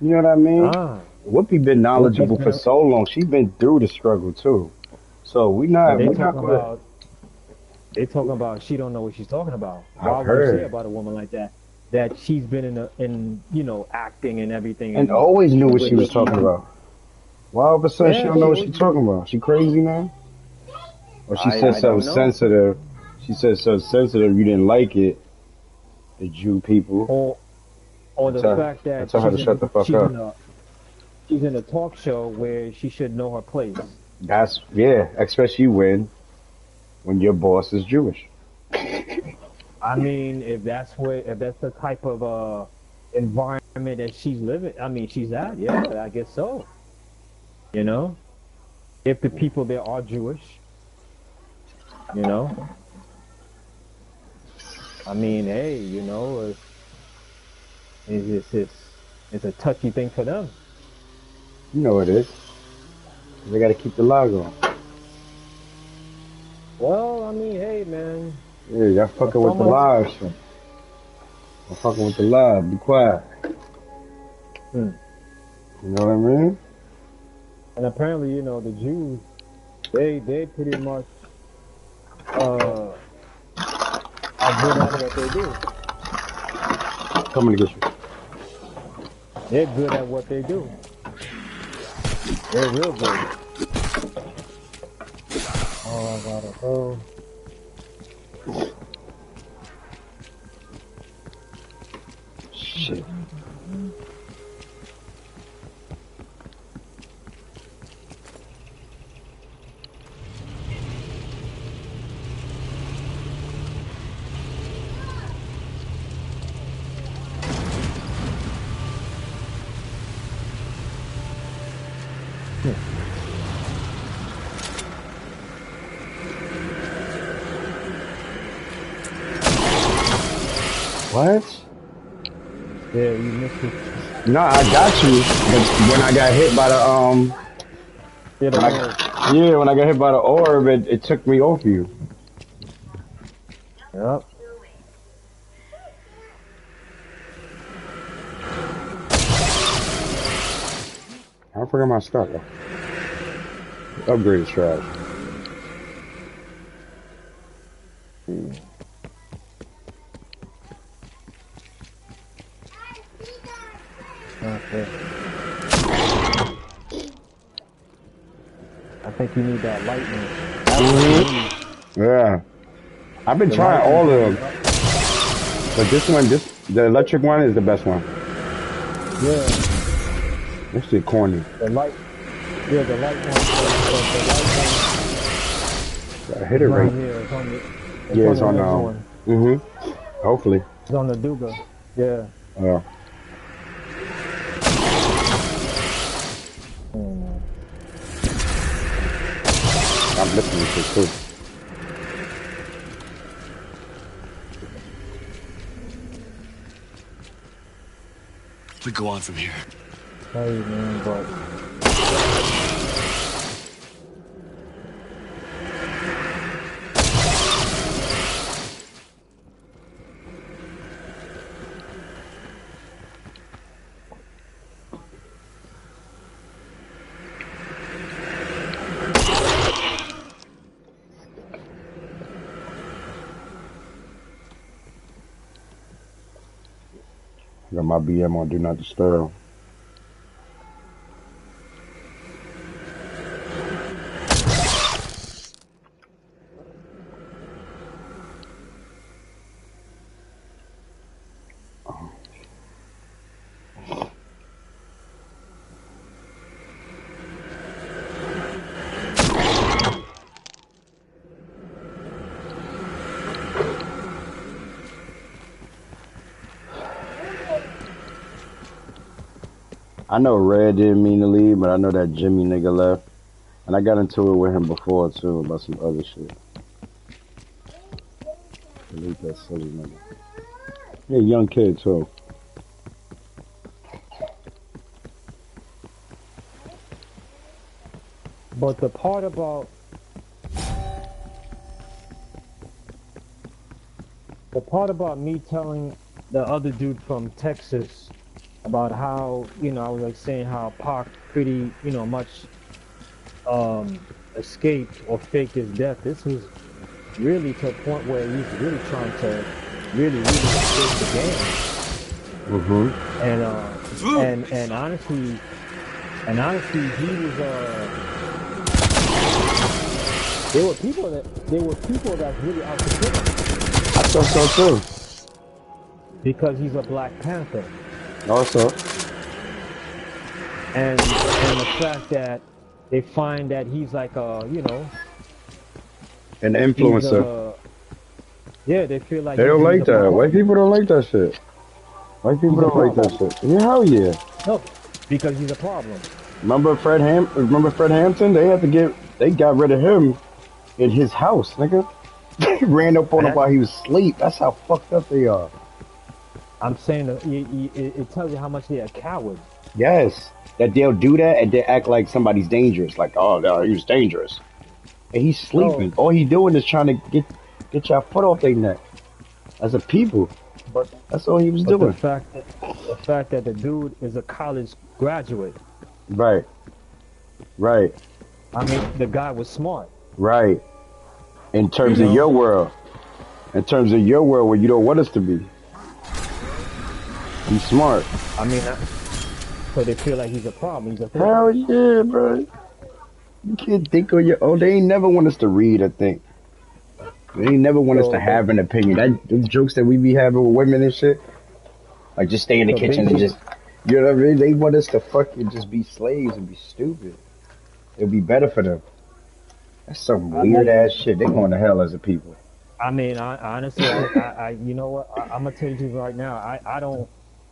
[SPEAKER 1] You know what I mean?
[SPEAKER 2] Ah,
[SPEAKER 1] Whoopi been
[SPEAKER 2] Whoopi's
[SPEAKER 1] knowledgeable
[SPEAKER 2] been,
[SPEAKER 1] for so long. She been through the struggle too. So
[SPEAKER 2] but
[SPEAKER 1] we not gonna.
[SPEAKER 2] they talking about she don't know what she's talking about.
[SPEAKER 1] I've
[SPEAKER 2] Why would you say
[SPEAKER 1] heard
[SPEAKER 2] about a woman like that? That she's been in acting and everything
[SPEAKER 1] and
[SPEAKER 2] and
[SPEAKER 1] always knew what she
[SPEAKER 2] whether
[SPEAKER 1] was
[SPEAKER 2] she
[SPEAKER 1] talking about. Why all of a sudden she
[SPEAKER 2] yeah
[SPEAKER 1] don't know
[SPEAKER 2] she
[SPEAKER 1] what
[SPEAKER 2] always
[SPEAKER 1] she talking about? She crazy now? Or she said
[SPEAKER 2] I
[SPEAKER 1] something
[SPEAKER 2] don't know
[SPEAKER 1] sensitive? She said something sensitive. You didn't like it. The Jew people.
[SPEAKER 2] or the fact
[SPEAKER 1] I
[SPEAKER 2] that
[SPEAKER 1] tell her to shut the fuck up.
[SPEAKER 2] she's in a talk show where she should know her place.
[SPEAKER 1] That's yeah, especially when your boss is Jewish.
[SPEAKER 2] I mean, if that's the type of environment that she's living, I mean, she's at, yeah, I guess so. You know, if the people there are Jewish, you know, I mean, hey, it's a touchy thing for them.
[SPEAKER 1] You know it is. They got to keep the log on.
[SPEAKER 2] Well, I mean, hey, man,
[SPEAKER 1] Yeah, y'all
[SPEAKER 2] if
[SPEAKER 1] fucking with the
[SPEAKER 2] someone's
[SPEAKER 1] live shit. I'm fucking with the live. Be quiet.
[SPEAKER 2] hmm.
[SPEAKER 1] You know what I mean?
[SPEAKER 2] And apparently, the Jews, they pretty much uh are good at what they do.
[SPEAKER 1] Coming to get you.
[SPEAKER 2] They're good at what they do. They're real good. Oh, I gotta go.
[SPEAKER 1] Shit. What?
[SPEAKER 2] Yeah, you missed it.
[SPEAKER 1] No, I got you. But when I got hit by the
[SPEAKER 2] Yeah, the orb.
[SPEAKER 1] when I got hit by the orb, it took me off you.
[SPEAKER 2] Yep.
[SPEAKER 1] I forgot my stuff. Upgrade is trash.
[SPEAKER 2] Okay. I think you need that lightning. That's what you need.
[SPEAKER 1] Yeah. I've been
[SPEAKER 2] The
[SPEAKER 1] trying
[SPEAKER 2] lightning
[SPEAKER 1] all of
[SPEAKER 2] bring
[SPEAKER 1] them.
[SPEAKER 2] you up.
[SPEAKER 1] But the electric one is the best one.
[SPEAKER 2] Yeah.
[SPEAKER 1] This shit corny.
[SPEAKER 2] The light. Yeah, the light one. The light
[SPEAKER 1] I
[SPEAKER 2] one
[SPEAKER 1] hit it
[SPEAKER 2] is
[SPEAKER 1] right.
[SPEAKER 2] not here.
[SPEAKER 1] Yeah,
[SPEAKER 2] It's
[SPEAKER 1] it's
[SPEAKER 2] on
[SPEAKER 1] on
[SPEAKER 2] the next one.
[SPEAKER 1] hopefully.
[SPEAKER 2] It's on the Duga. Yeah.
[SPEAKER 1] Yeah.
[SPEAKER 2] Mm.
[SPEAKER 1] I'm missing this shit too.
[SPEAKER 5] We go on from here.
[SPEAKER 2] Hey, man, but
[SPEAKER 1] I got my BM on Do Not Disturb. I know Red didn't mean to leave, but I know that Jimmy nigga left. And I got into it with him before too about some other shit. Delete that silly nigga. Yeah, young kid too.
[SPEAKER 2] the part about The part about me telling the other dude from Texas about how, you know, I was like saying how Pac pretty, you know, much escaped or faked his death. This was really to a point where he's really trying to really escape the game. And honestly, he was there were people that's really out to kill him.
[SPEAKER 1] I thought so too.
[SPEAKER 2] Because he's a Black Panther.
[SPEAKER 1] Also.
[SPEAKER 2] And the fact that they find that he's like you know,
[SPEAKER 1] an influencer.
[SPEAKER 2] Yeah, they feel like
[SPEAKER 1] they don't like that. White people don't like that shit. White people don't like that shit. Yeah, hell yeah.
[SPEAKER 2] No, because he's a problem.
[SPEAKER 1] Remember Fred Hampton? They got rid of him in his house, nigga. They ran up on him while he was asleep. That's how fucked up they are.
[SPEAKER 2] I'm saying it tells you how much they're cowards.
[SPEAKER 1] Yes, that they'll do that and they act like somebody's dangerous. Like, oh, no, he was dangerous, and he's sleeping. All he doing is trying to get your foot off their neck. As a people, but that's all he was doing.
[SPEAKER 2] The fact that the dude is a college graduate.
[SPEAKER 1] Right. I
[SPEAKER 2] mean, the guy was smart.
[SPEAKER 1] Right. In terms of your world. In terms of your world where you don't want us to be. He's smart.
[SPEAKER 2] I mean, so they feel like he's a problem. He's a threat.
[SPEAKER 1] Hell yeah, bro. You can't think on your own. They ain't never want us to read or think. They ain't never want us to have an opinion. Those jokes that we be having with women and shit. Like, just stay in the kitchen and just... You know what I mean? They want us to fucking just be slaves and be stupid. It'll be better for them. That's some weird ass shit. They're going to hell as a people.
[SPEAKER 2] I mean, honestly, you know what? I'm gonna tell you right now.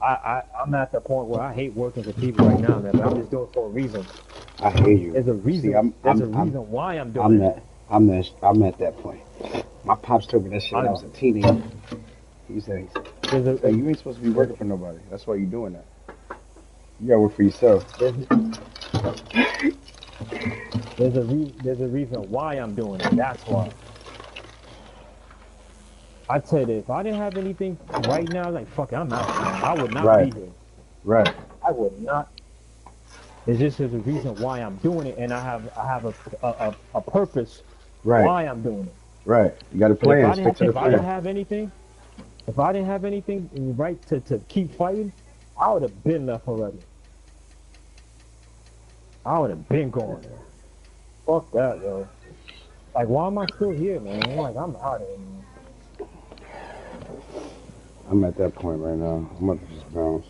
[SPEAKER 2] I'm at the point where I hate working for people right now, man. But I'm just doing it for a reason.
[SPEAKER 1] I hate you.
[SPEAKER 2] There's a reason. There's a reason why I'm doing it.
[SPEAKER 1] I'm at that point. My pops told me that shit when I was a teenager. He said, you ain't supposed to be working for nobody. That's why you're doing that. You gotta work for yourself.
[SPEAKER 2] There's a reason why I'm doing it. That's why. I tell you, if I didn't have anything right now, like fuck it, I'm out. I would not be here.
[SPEAKER 1] Right.
[SPEAKER 2] I would not. It's just there's a reason why I'm doing it, and I have a purpose why I'm doing it.
[SPEAKER 1] Right. You got a plan.
[SPEAKER 2] If I didn't have anything right to keep fighting, I would have been left already. I would have been gone. Fuck that, yo. Like, why am I still here, man? Like, I'm out of here, man.
[SPEAKER 1] I'm at that point right now. I'm about to just bounce.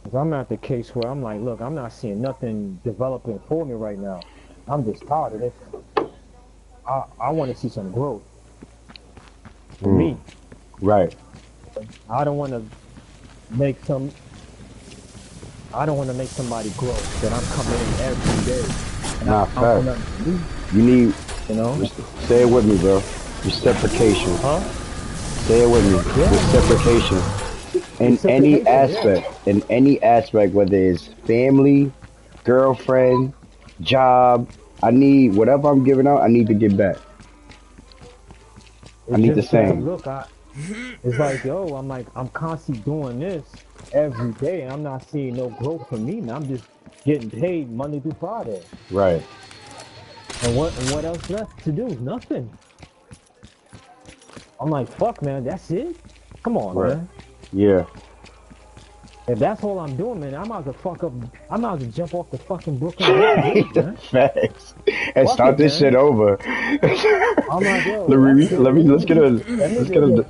[SPEAKER 2] Cause I'm at the case where I'm like, look, I'm not seeing nothing developing for me right now. I'm just tired of this. I want to see some growth. For me.
[SPEAKER 1] Right.
[SPEAKER 2] I don't want to make somebody grow that I'm coming in every day.
[SPEAKER 1] Nah, fact. You need, say it with me, bro. Reciprocation.
[SPEAKER 2] Huh?
[SPEAKER 1] Say it with me. Yeah. Reciprocation. In any aspect, whether it's family, girlfriend, job, I need whatever I'm giving out, I need to get back. I need the same.
[SPEAKER 2] Look, it's like, yo, I'm constantly doing this every day, and I'm not seeing no growth for me, man. I'm just getting paid Monday through Friday.
[SPEAKER 1] Right.
[SPEAKER 2] And what else left to do? Nothing. I'm like, fuck, man, that's it? Come on, man.
[SPEAKER 1] Yeah.
[SPEAKER 2] If that's all I'm doing, man, I'm out to jump off the fucking Brooklyn Bridge, man.
[SPEAKER 1] Facts. And start this shit over.
[SPEAKER 2] I'm like, yo,
[SPEAKER 1] let's get another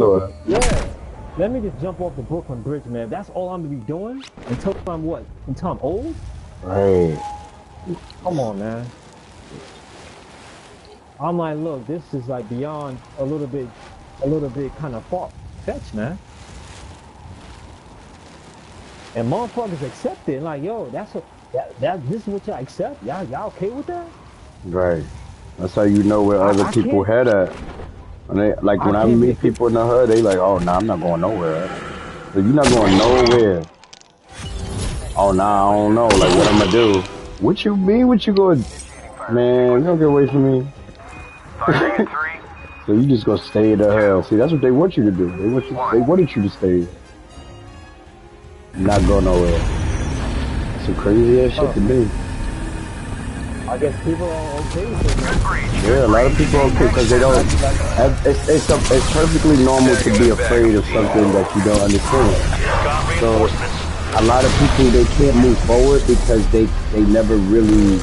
[SPEAKER 1] one.
[SPEAKER 2] Yeah. Let me just jump off the Brooklyn Bridge, man. If that's all I'm gonna be doing until I'm what? Until I'm old?
[SPEAKER 1] Right.
[SPEAKER 2] Come on, man. I'm like, look, this is like beyond a little bit kind of far-fetched, man. And motherfuckers accept it. Like, yo, this is what y'all accept? Y'all okay with that?
[SPEAKER 1] Right. That's how you know where other people head at. When I meet people in the hood, they like, oh, nah, I'm not going nowhere. So you're not going nowhere. Oh, nah, I don't know. Like, what I'm gonna do? What you mean? What you going? Man, don't get away from me. So you just gonna stay in the hell. See, that's what they want you to do. They wanted you to stay. Not go nowhere. Some crazy ass shit to me.
[SPEAKER 2] I guess people are okay with it.
[SPEAKER 1] Yeah, a lot of people are okay because they don't. It's perfectly normal to be afraid of something that you don't understand. So a lot of people, they can't move forward because they never really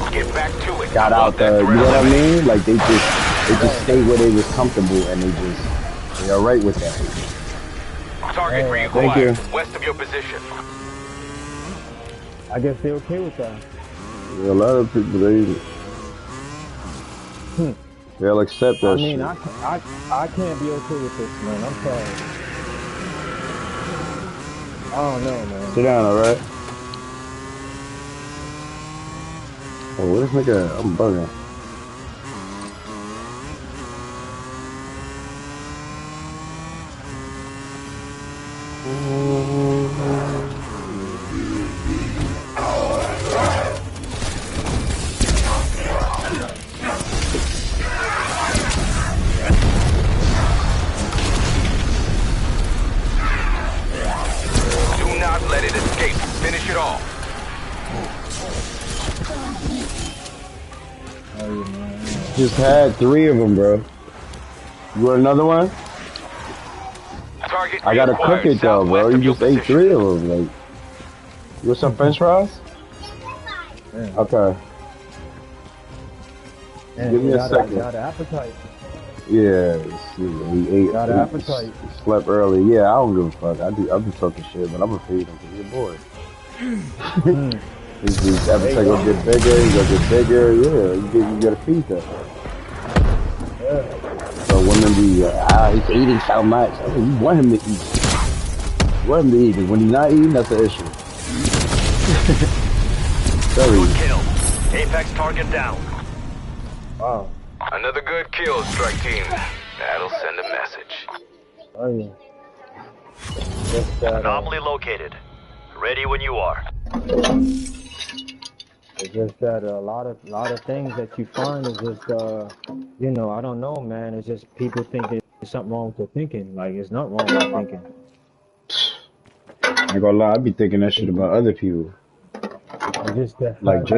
[SPEAKER 1] got out the. You know what I mean? Like they just stay where they was comfortable and they all right with that.
[SPEAKER 8] Target reacquired west of your position.
[SPEAKER 2] I guess they're okay with that.
[SPEAKER 1] Yeah, a lot of people they'll accept that shit.
[SPEAKER 2] I can't be okay with this, man. I'm sorry. I don't know, man.
[SPEAKER 1] Sit down, alright? Oh, what this nigga? I'm bugging. Just had 3 of them, bro. You want another one? I gotta cook it though, bro. You just ate 3 of them. Like, you want some French fries?
[SPEAKER 2] Yeah.
[SPEAKER 1] Okay. Give me a second.
[SPEAKER 2] Got an appetite.
[SPEAKER 1] Yeah, he ate.
[SPEAKER 2] Got an appetite.
[SPEAKER 1] He slept early. Yeah, I don't give a fuck. I be talking shit, but I'm gonna feed him because he's a boy. His appetite gonna get bigger. He's gonna get bigger. Yeah, you gotta feed them. So women be, he's eating so much. I mean, you want him to eat. You want him to eat. When he's not eating, that's an issue.
[SPEAKER 3] Good kill. Apex target down.
[SPEAKER 2] Wow.
[SPEAKER 8] Another good kill, strike team. That'll send a message.
[SPEAKER 2] Oh yeah.
[SPEAKER 3] Anomaly located. Ready when you are.
[SPEAKER 2] It's just that a lot of things that you find is just you know, I don't know, man. It's just people think there's something wrong with their thinking. Like it's not wrong with thinking.
[SPEAKER 1] I ain't gonna lie, I be thinking that shit about other people.
[SPEAKER 2] Just that,
[SPEAKER 1] like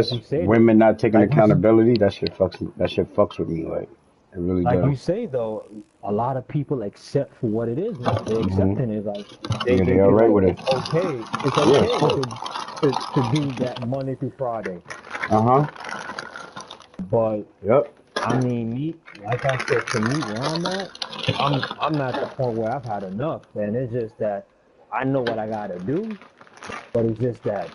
[SPEAKER 1] women not taking accountability. That shit fucks with me. Like it really does.
[SPEAKER 2] Like you say though, a lot of people accept for what it is. They're accepting it like they
[SPEAKER 1] all right with it.
[SPEAKER 2] It's okay. It's okay to do that Monday through Friday. But I mean, me, like I said, to me, where I'm at, I'm at the point where I've had enough, and it's just that I know what I gotta do, but it's just that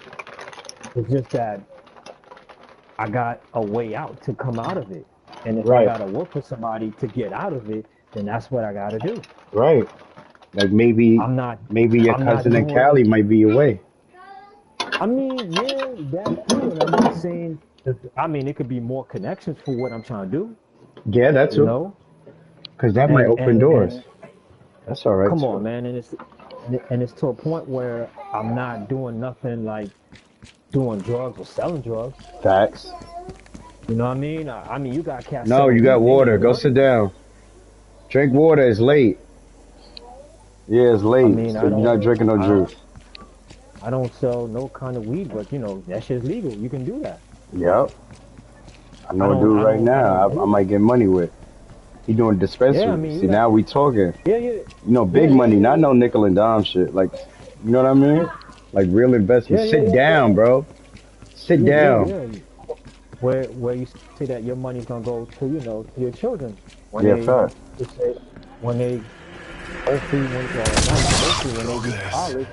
[SPEAKER 2] I got a way out to come out of it, and if I gotta work for somebody to get out of it, then that's what I gotta do.
[SPEAKER 1] Right. Like maybe your cousin in Cali might be your way.
[SPEAKER 2] I mean, yeah, that too, and I'm not saying. I mean, it could be more connections for what I'm trying to do.
[SPEAKER 1] Yeah, that's
[SPEAKER 2] you know,
[SPEAKER 1] because that might open doors. That's all right.
[SPEAKER 2] Come on, man, and it's to a point where I'm not doing nothing like doing drugs or selling drugs.
[SPEAKER 1] Facts.
[SPEAKER 2] You know what I mean? I mean, you got cats.
[SPEAKER 1] No, you got water. Go sit down. Drink water. It's late. Yeah, it's late.
[SPEAKER 2] I mean,
[SPEAKER 1] so you're not drinking no juice.
[SPEAKER 2] I don't sell no kind of weed, but you know that shit's legal. You can do that.
[SPEAKER 1] Yep. I know a dude right now. I might get money with. He doing dispensary. Yeah, I mean, see, now we talking.
[SPEAKER 2] Yeah.
[SPEAKER 1] You know, big money, not no nickel and dime shit. Like, you know what I mean? Like real investment. Sit down, bro. Sit down.
[SPEAKER 2] Yeah. Where you say that your money's gonna go to, you know, to your children. When
[SPEAKER 1] fair.
[SPEAKER 2] When they hopefully when they get college.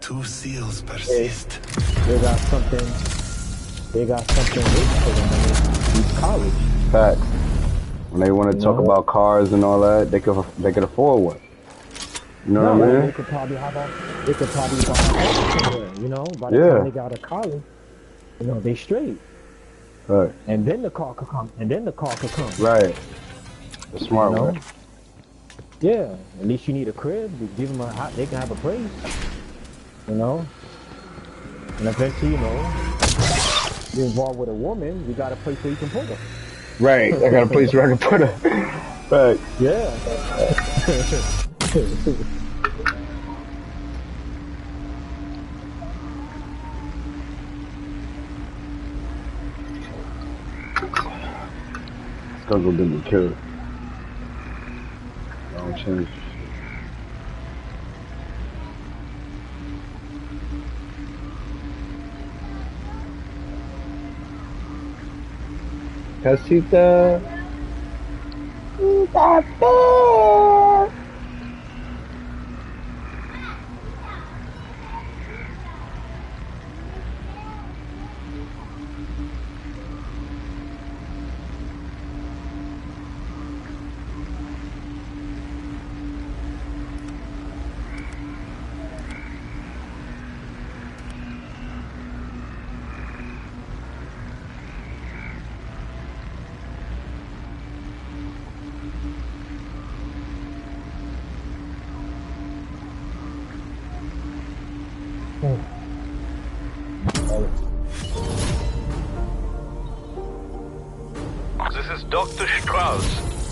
[SPEAKER 5] 2 seals persist.
[SPEAKER 2] They got something rich for them when they leave college.
[SPEAKER 1] Facts. When they want to talk about cars and all that, they could afford one. You know what I mean?
[SPEAKER 2] They could probably buy a somewhere, you know, by the time they got out of college, you know, they straight.
[SPEAKER 1] Right.
[SPEAKER 2] And then the car could come.
[SPEAKER 1] Right. The smart way.
[SPEAKER 2] Yeah. At least you need a crib. You give them they can have a place. You know? And eventually, you know, you're involved with a woman, you got a place where you can put her.
[SPEAKER 1] Right. I got a place where I can put her. Right.
[SPEAKER 2] Yeah.
[SPEAKER 1] Struggle didn't kill it. Don't change the shit. Casita.
[SPEAKER 4] This is Dr. Strauss.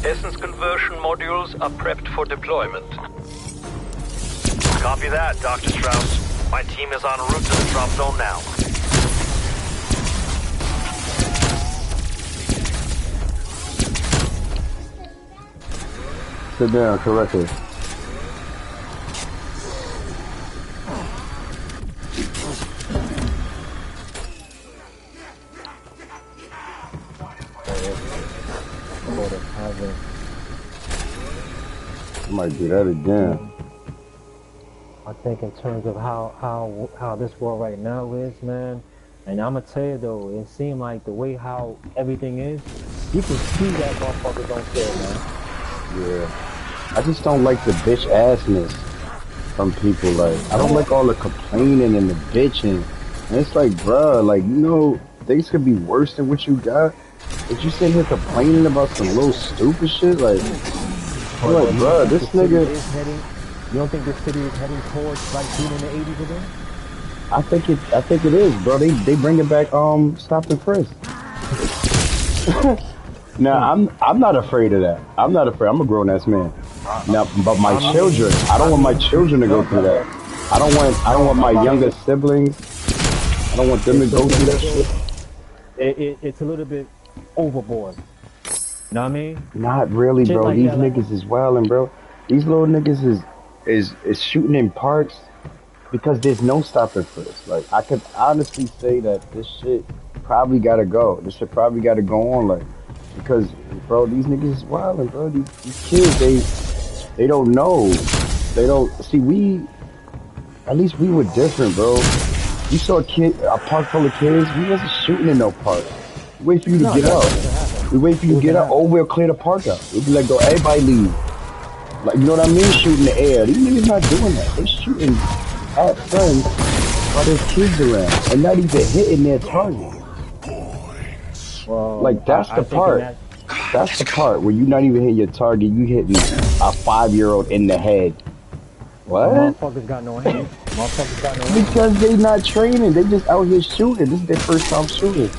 [SPEAKER 4] Essence conversion modules are prepped for deployment.
[SPEAKER 3] Copy that, Dr. Strauss. My team is en route to the drop zone now.
[SPEAKER 1] Sit down correctly. I might do that again.
[SPEAKER 2] I think in terms of how this world right now is, man, and I'm gonna tell you though, it seemed like the way how everything is, you can see that motherfuckers don't care, man.
[SPEAKER 1] Yeah. I just don't like the bitch assness from people. Like, I don't like all the complaining and the bitching. And it's like, bruh, like, you know, things could be worse than what you got. But you sitting here complaining about some little stupid shit, like, I'm like, bruh, this nigga.
[SPEAKER 2] You don't think this city is heading towards like being in the 80s again?
[SPEAKER 1] I think it is, bro. They bring it back. Stop and frisk. Now I'm not afraid of that. I'm not afraid. I'm a grown ass man. Now, but my children, I don't want my children to go through that. I don't want my younger siblings. I don't want them to go through that shit.
[SPEAKER 2] It's a little bit overboard. You know what I mean?
[SPEAKER 1] Not really, bro.
[SPEAKER 2] Like
[SPEAKER 1] These
[SPEAKER 2] that,
[SPEAKER 1] niggas is wildin', bro. These little niggas is shooting in parks because there's no stop and frisk. Like, I could honestly say that this shit probably gotta go. This shit probably gotta go on, like, because, bro, these niggas is wildin', bro. These kids, they don't know. They don't see. At least we were different, bro. You saw a park full of kids. We wasn't shooting in no park. We wait for you to get out. We wait for you to get out. Or we'll clear the park out. We'll be like, go, everybody leave. Like, you know what I mean? Shooting the air. These niggas not doing that. They shooting at friends while there's kids around and not even hitting their target.
[SPEAKER 2] Well,
[SPEAKER 1] like, that's the part. That's the part where you not even hitting your target. You hitting a 5-year-old in the head. What?
[SPEAKER 2] Motherfuckers got no hands. Motherfuckers got no hands.
[SPEAKER 1] Because they not training. They just out here shooting. This is their first time shooting.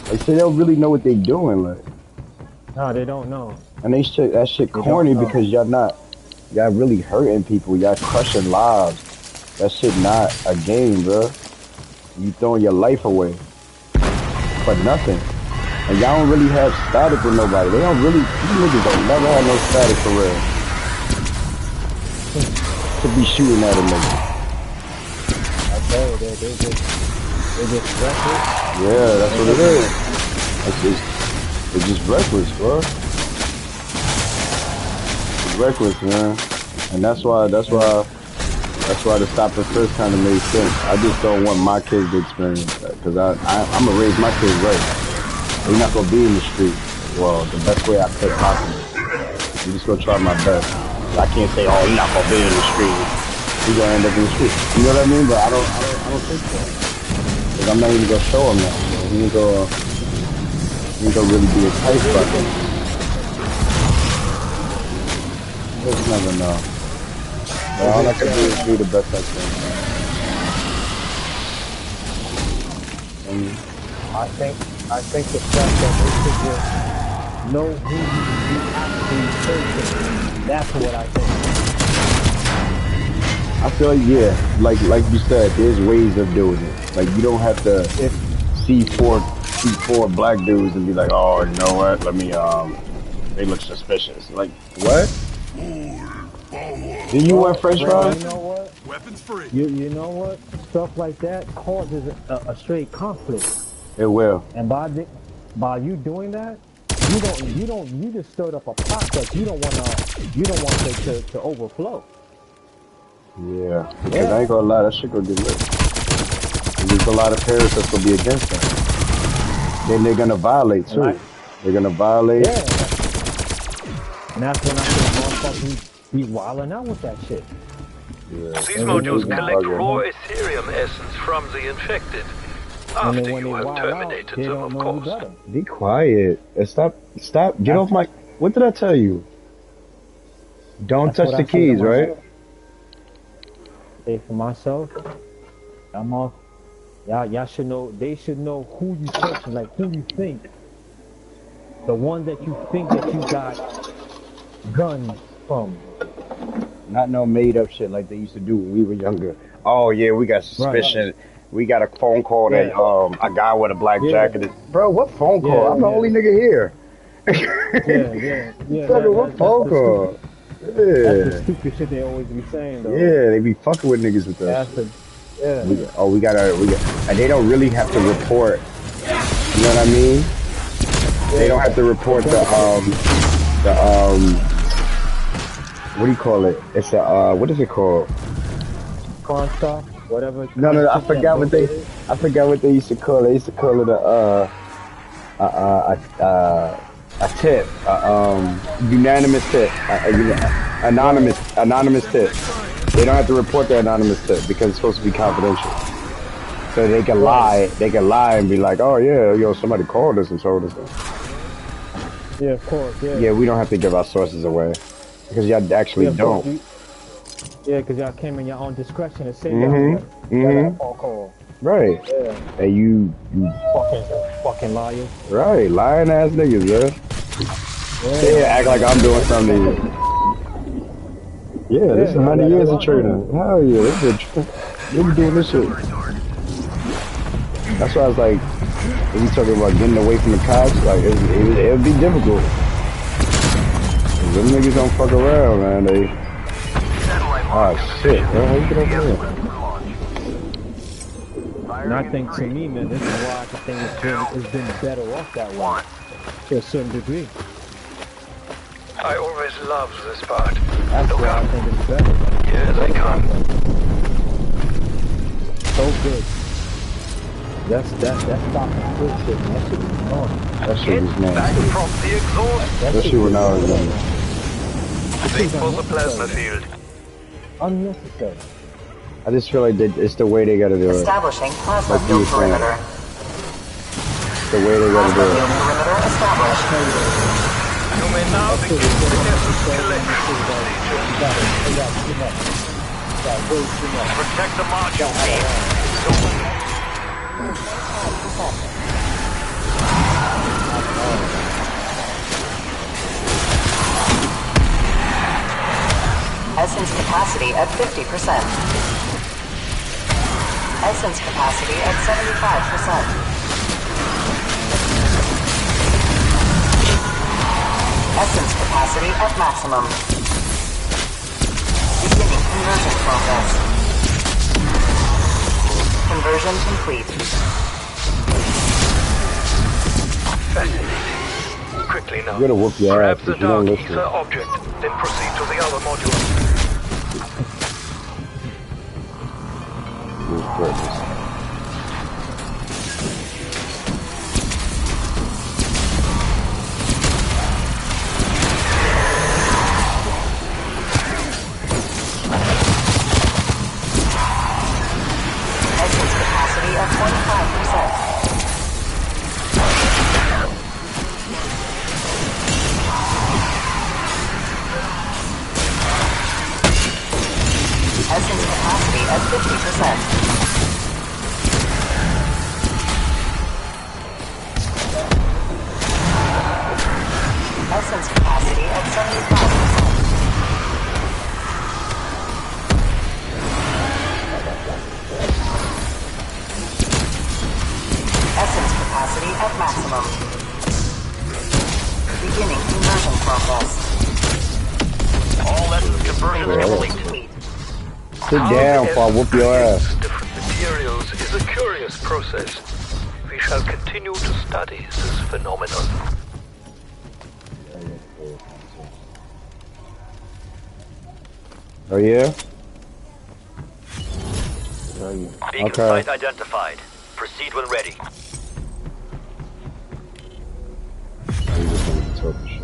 [SPEAKER 1] Like, so they don't really know what they doing. Like,
[SPEAKER 2] no, they don't know.
[SPEAKER 1] And that shit corny because y'all really hurting people. Y'all crushing lives. That shit not a game, bro. You throwing your life away for nothing. And y'all don't really have static with nobody. These niggas don't never have no static for real. To be shooting at a nigga.
[SPEAKER 2] I tell you, they just reckless.
[SPEAKER 1] Yeah, that's what it is. It's just reckless, bro. It's reckless, man. And that's why the stop and frisk kind of made sense. I just don't want my kids to experience that because I'm gonna raise my kids right. They're not gonna be in the street. Well, the best way I could possibly. I'm just gonna try my best. I can't say, oh, you're not gonna be in the street. You're gonna end up in the street. You know what I mean? But I don't think so. Because I'm not even gonna show him that. He ain't gonna really be a tight fucker. Just never know. But all I can do is do the best I can.
[SPEAKER 2] I think the fact that they could just know who you actually searching. That's what I think.
[SPEAKER 1] I feel like, yeah, like you said, there's ways of doing it. Like you don't have to see four black dudes and be like, oh, you know what? Let me they look suspicious. Like what? Did you want French
[SPEAKER 2] Well,
[SPEAKER 1] fries?
[SPEAKER 2] you know what?
[SPEAKER 5] Weapons free.
[SPEAKER 2] You know what? Stuff like that causes a straight conflict.
[SPEAKER 1] It will.
[SPEAKER 2] And by you doing that, you just stirred up a pot that you don't want to overflow.
[SPEAKER 1] Yeah, because I ain't gonna lie, that shit gonna get lit. There's a lot of parents that's gonna be against that. Then they're gonna violate too. They're gonna violate.
[SPEAKER 2] Yeah. And that's when I say motherfuckers be wilding out with that shit.
[SPEAKER 1] Yeah.
[SPEAKER 4] These modules collect raw Ethereum essence from the infected. After you have terminated them, of course.
[SPEAKER 1] Be quiet. And stop. Get off my... What did I tell you? Don't touch the keys, right?
[SPEAKER 2] Say for myself, I'm off. Y'all should know. They should know who you searching, like who you think. The one that you think that you got guns from.
[SPEAKER 1] Not no made up shit like they used to do when we were younger. Oh yeah, we got suspicion. Right. We got a phone call that a guy with a black jacket is. Bro, what phone call? I'm the only nigga here. What phone call?
[SPEAKER 2] That's the stupid shit they always be saying though.
[SPEAKER 1] Yeah, they be fucking with niggas with that. We got, and they don't really have to report. You know what I mean? They don't have to report what do you call it? It's a what is it called?
[SPEAKER 2] Pawn shop, whatever.
[SPEAKER 1] No, I forgot what they used to call it. They used to call it a tip, unanimous tip, anonymous tip. They don't have to report the anonymous tip because it's supposed to be confidential. So they can lie. They can lie and be like, "Oh yeah, yo, somebody called us and told us."
[SPEAKER 2] Yeah, of course.
[SPEAKER 1] Yeah, we don't have to give our sources away because y'all actually don't.
[SPEAKER 2] Because y'all came in your own discretion and say that phone call.
[SPEAKER 1] Right.
[SPEAKER 2] Yeah.
[SPEAKER 1] And you
[SPEAKER 2] fucking liars.
[SPEAKER 1] Right, lying ass niggas, man. Yeah, act like I'm doing something. Yeah, this is 100 years of trading. Hell yeah, they be doing this shit. That's why I was like, when we talking about getting away from the cops, like it'd be difficult. Them niggas don't fuck around, man. They. Oh shit, bro, how you get over there?
[SPEAKER 2] And I think to me, man, this is why I think it's been better off that way, to a certain degree.
[SPEAKER 4] I always loved this part.
[SPEAKER 2] That's why I think it's better.
[SPEAKER 4] Here they come.
[SPEAKER 2] So good. That's fucking good shit, man. That shit was on.
[SPEAKER 1] That shit was nice.
[SPEAKER 4] Back from the exhaust.
[SPEAKER 1] That shit was nice.
[SPEAKER 4] This was a plasma field.
[SPEAKER 2] Unnecessary.
[SPEAKER 1] I just feel like it's the way they gotta do it.
[SPEAKER 10] Establishing plasma field perimeter.
[SPEAKER 1] It's the way they gotta do it.
[SPEAKER 10] Perimeter established.
[SPEAKER 4] You may now begin the collection procedure. Protect the module team.
[SPEAKER 10] Essence capacity at 50%. Essence capacity at 75%. Essence capacity at maximum. Beginning conversion process. Conversion complete.
[SPEAKER 4] Fascinating. Quickly now.
[SPEAKER 1] I'm gonna whoop your ass
[SPEAKER 4] grab the
[SPEAKER 1] if you don't
[SPEAKER 4] dark
[SPEAKER 1] listen.
[SPEAKER 4] ether object, then proceed to the other module.
[SPEAKER 10] Essence capacity at 25%. Essence capacity at 50%. Essence capacity at 75%. Essence capacity at maximum. Beginning conversion process.
[SPEAKER 3] All essence conversion complete.
[SPEAKER 1] Sit down before I whoop your ass.
[SPEAKER 4] Different materials is a curious process. We shall continue to study this phenomenon.
[SPEAKER 1] Oh yeah?
[SPEAKER 3] Beacon site identified. Proceed when ready.
[SPEAKER 1] You just wanted to talk shit.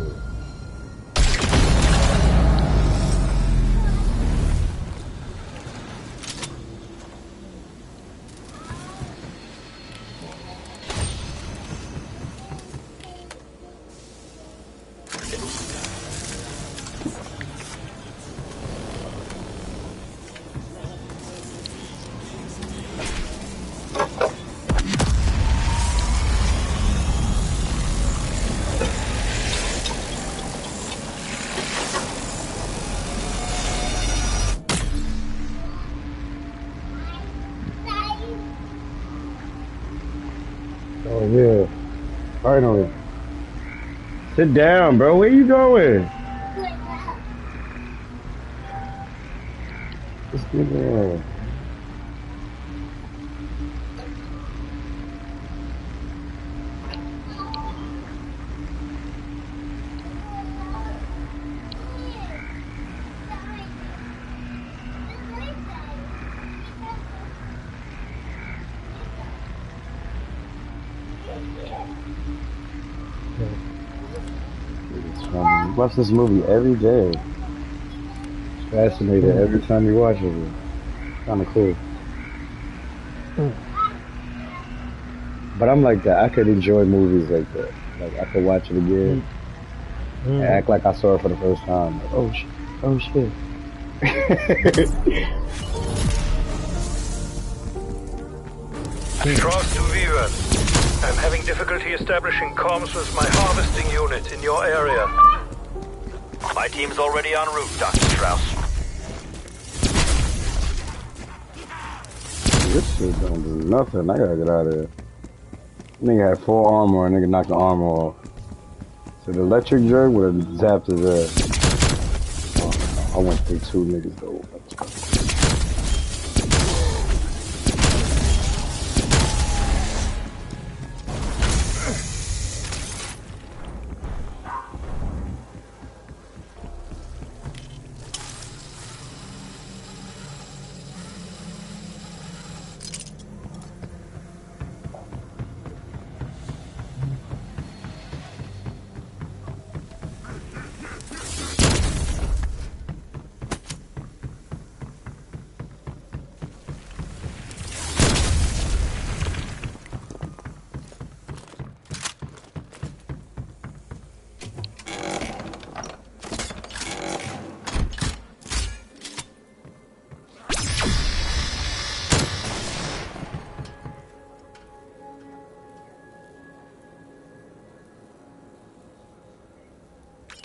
[SPEAKER 1] Oh yeah, finally. Sit down, bro. Where you going? Just sit down. It's funny. You watch this movie every day. It's fascinating every time you watch it. Kind of cool. But I'm like that. I could enjoy movies like that. Like I could watch it again and act like I saw it for the first time. Like, oh shit! Oh shit!
[SPEAKER 4] Cross to Viva. I'm having difficulty establishing comms with my harvesting unit in your area.
[SPEAKER 3] My team's already en route, Dr. Strauss.
[SPEAKER 1] This shit don't do nothing. I gotta get out of here. Nigga had full armor and nigga knocked the armor off. So the electric jerk would have zapped his ass. Oh, I went through two niggas though.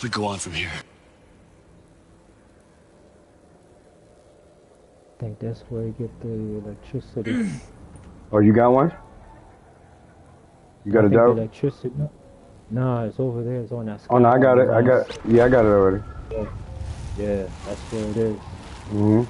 [SPEAKER 5] We go on from here.
[SPEAKER 2] I think that's where you get the electricity.
[SPEAKER 1] Oh, you got one? You got a dove?
[SPEAKER 2] Electricity? No, it's over there. It's on that sky.
[SPEAKER 1] Oh no, I got it. I got it already.
[SPEAKER 2] Yeah, that's where it is.
[SPEAKER 1] Mm-hmm.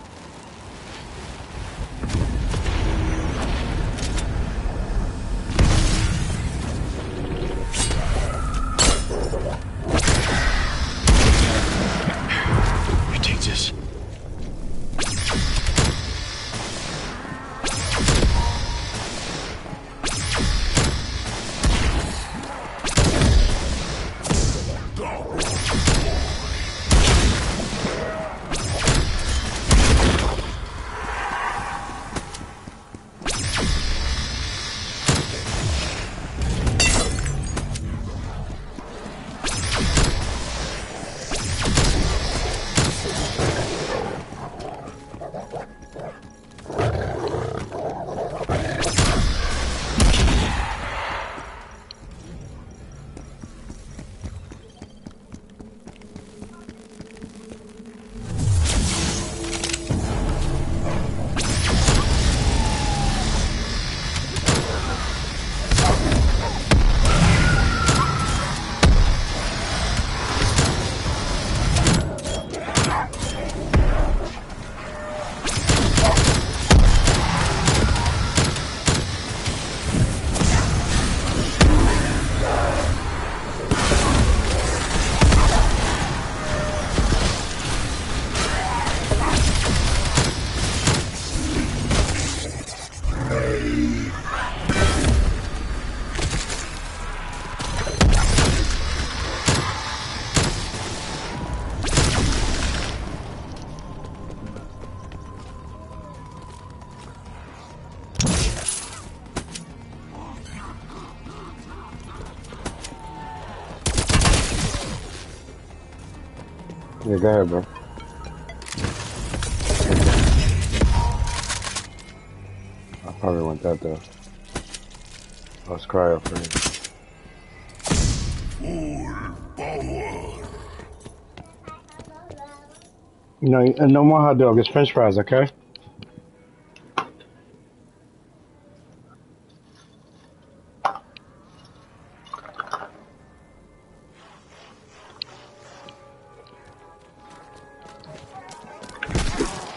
[SPEAKER 1] Yeah, go ahead, bro. I probably want that though. Let's cry up for you. No, no more hot dog. It's French fries, okay?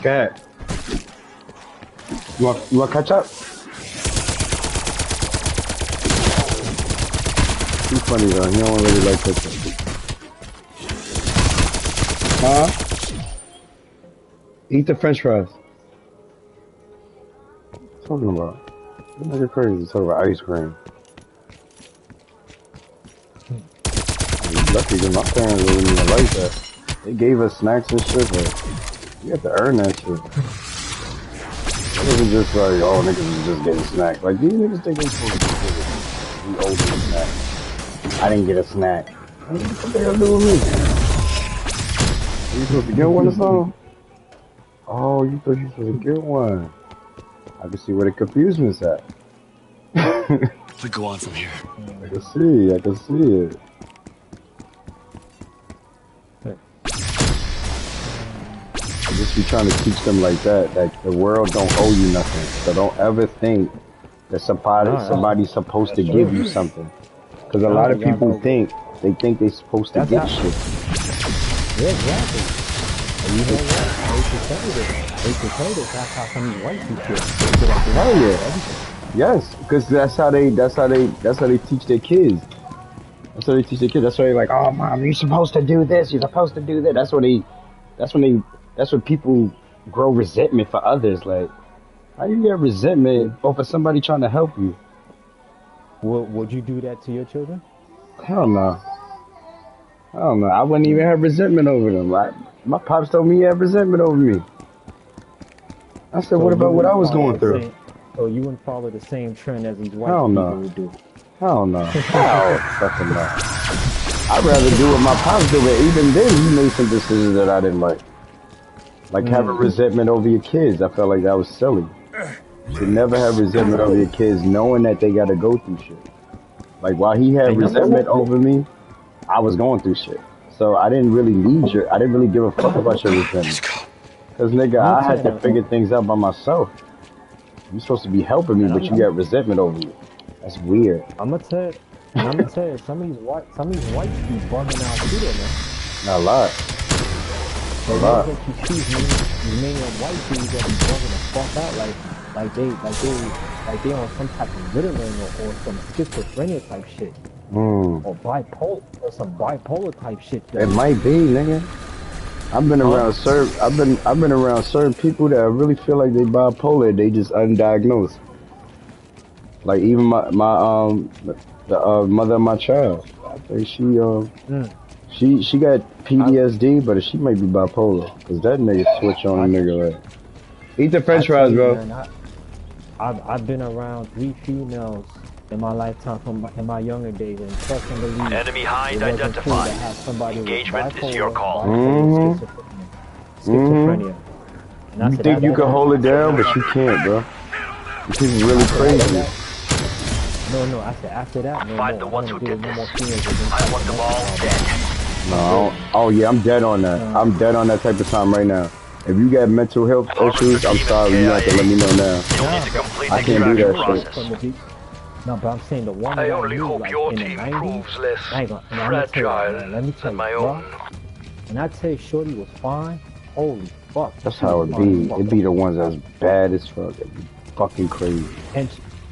[SPEAKER 1] Go ahead. You want ketchup? He's funny though. He don't really like ketchup. Huh? Eat the French fries. What are you talking about? That nigga crazy. Talking about ice cream. Lucky that my parents didn't even like that. They gave us snacks and shit, but you have to earn that shit. It wasn't just like, oh, niggas is just getting snacks. Like, these niggas think they supposed to get it. We owe them a snack. I didn't get a snack. What the fuck they gotta do with me? Are you supposed to get one or something? Oh, you thought you were supposed to get one. I can see where the confusion's at.
[SPEAKER 5] We go on from here.
[SPEAKER 1] I can see it. Just be trying to teach them like that the world don't owe you nothing. So don't ever think that somebody's supposed to give you something. Because a lot of people think they're supposed to get shit.
[SPEAKER 2] Yeah, exactly. And you know what? I hate to tell you this. That's how some of these white people feel.
[SPEAKER 1] Hell yeah. Yes, because that's how they teach their kids. That's how they teach their kids. That's why they're like, oh mom, you're supposed to do this, you're supposed to do that. That's when people grow resentment for others. Like, how you get resentment over somebody trying to help you?
[SPEAKER 2] Would you do that to your children?
[SPEAKER 1] Hell no. I wouldn't even have resentment over them. My pops told me he had resentment over me. I said, what about what I was going through?
[SPEAKER 2] So you wouldn't follow the same trend as these white
[SPEAKER 1] Hell
[SPEAKER 2] people
[SPEAKER 1] no.
[SPEAKER 2] would do?
[SPEAKER 1] Hell no. Hell fucking no. I'd rather do what my pops do, but even then he made some decisions that I didn't like. Like having resentment over your kids. I felt like that was silly. You should never have resentment over your kids knowing that they gotta go through shit. Like while he had resentment over me, I was going through shit. So I didn't really I didn't really give a fuck about your resentment. Cause nigga, I had to figure things out by myself. You're supposed to be helping me, but you got resentment over me. That's weird.
[SPEAKER 2] I'm gonna tell you, some of these whites be bugging out too, though, man.
[SPEAKER 1] Not a lot.
[SPEAKER 2] A lot. You see many white dudes that be bugging the fuck out, like they on some type of Ritalin or some schizophrenia type shit, or some bipolar type shit.
[SPEAKER 1] It might be, nigga. I've been around certain people that really feel like they bipolar. They just undiagnosed. Like even the mother of my child. I think she got PTSD, but she might be bipolar. Cause that nigga switch on a nigga like. Eat the French fries, bro.
[SPEAKER 2] Man, I've been around 3 females in my lifetime in my younger days, and trust and believe.
[SPEAKER 3] Enemy hind identified. Engagement is your call.
[SPEAKER 2] Schizophrenia.
[SPEAKER 1] You think you can hold it down, but you can't, bro. People really crazy.
[SPEAKER 2] No, I said after that, no
[SPEAKER 3] Find
[SPEAKER 2] more.
[SPEAKER 3] the ones who did this.
[SPEAKER 2] I
[SPEAKER 3] want them all dead.
[SPEAKER 1] No, oh yeah, I'm dead on that. I'm dead on that type of time right now. If you got mental health issues, I'm sorry, you have to let me know now. I can't do that shit.
[SPEAKER 2] No, but I'm saying the one
[SPEAKER 4] I only hope your team proves less fragile than my own.
[SPEAKER 2] And I tell you, Shorty was fine. Holy fuck.
[SPEAKER 1] That's how it be. It be the ones that's bad as fuck. It be fucking crazy.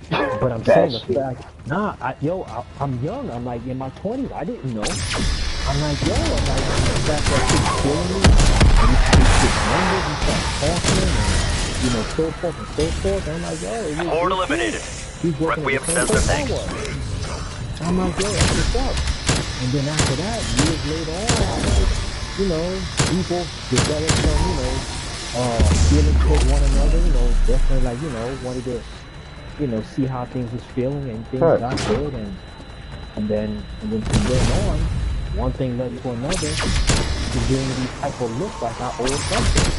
[SPEAKER 2] But I'm saying the fact, I'm young. I'm like in my 20s. I didn't know. I'm like, the fact that she's killing me, and you get numbers and start talking, and so forth and so forth. And I'm like,
[SPEAKER 3] Horde eliminated. Requiem says the thanks.
[SPEAKER 2] I'm like, that's what's up. And then after that, years later on, people develop some, feeling towards one another, definitely wanted to, see how things was feeling and things got good, and then from then on, one thing led to another, just giving me these type of looks like I owe something.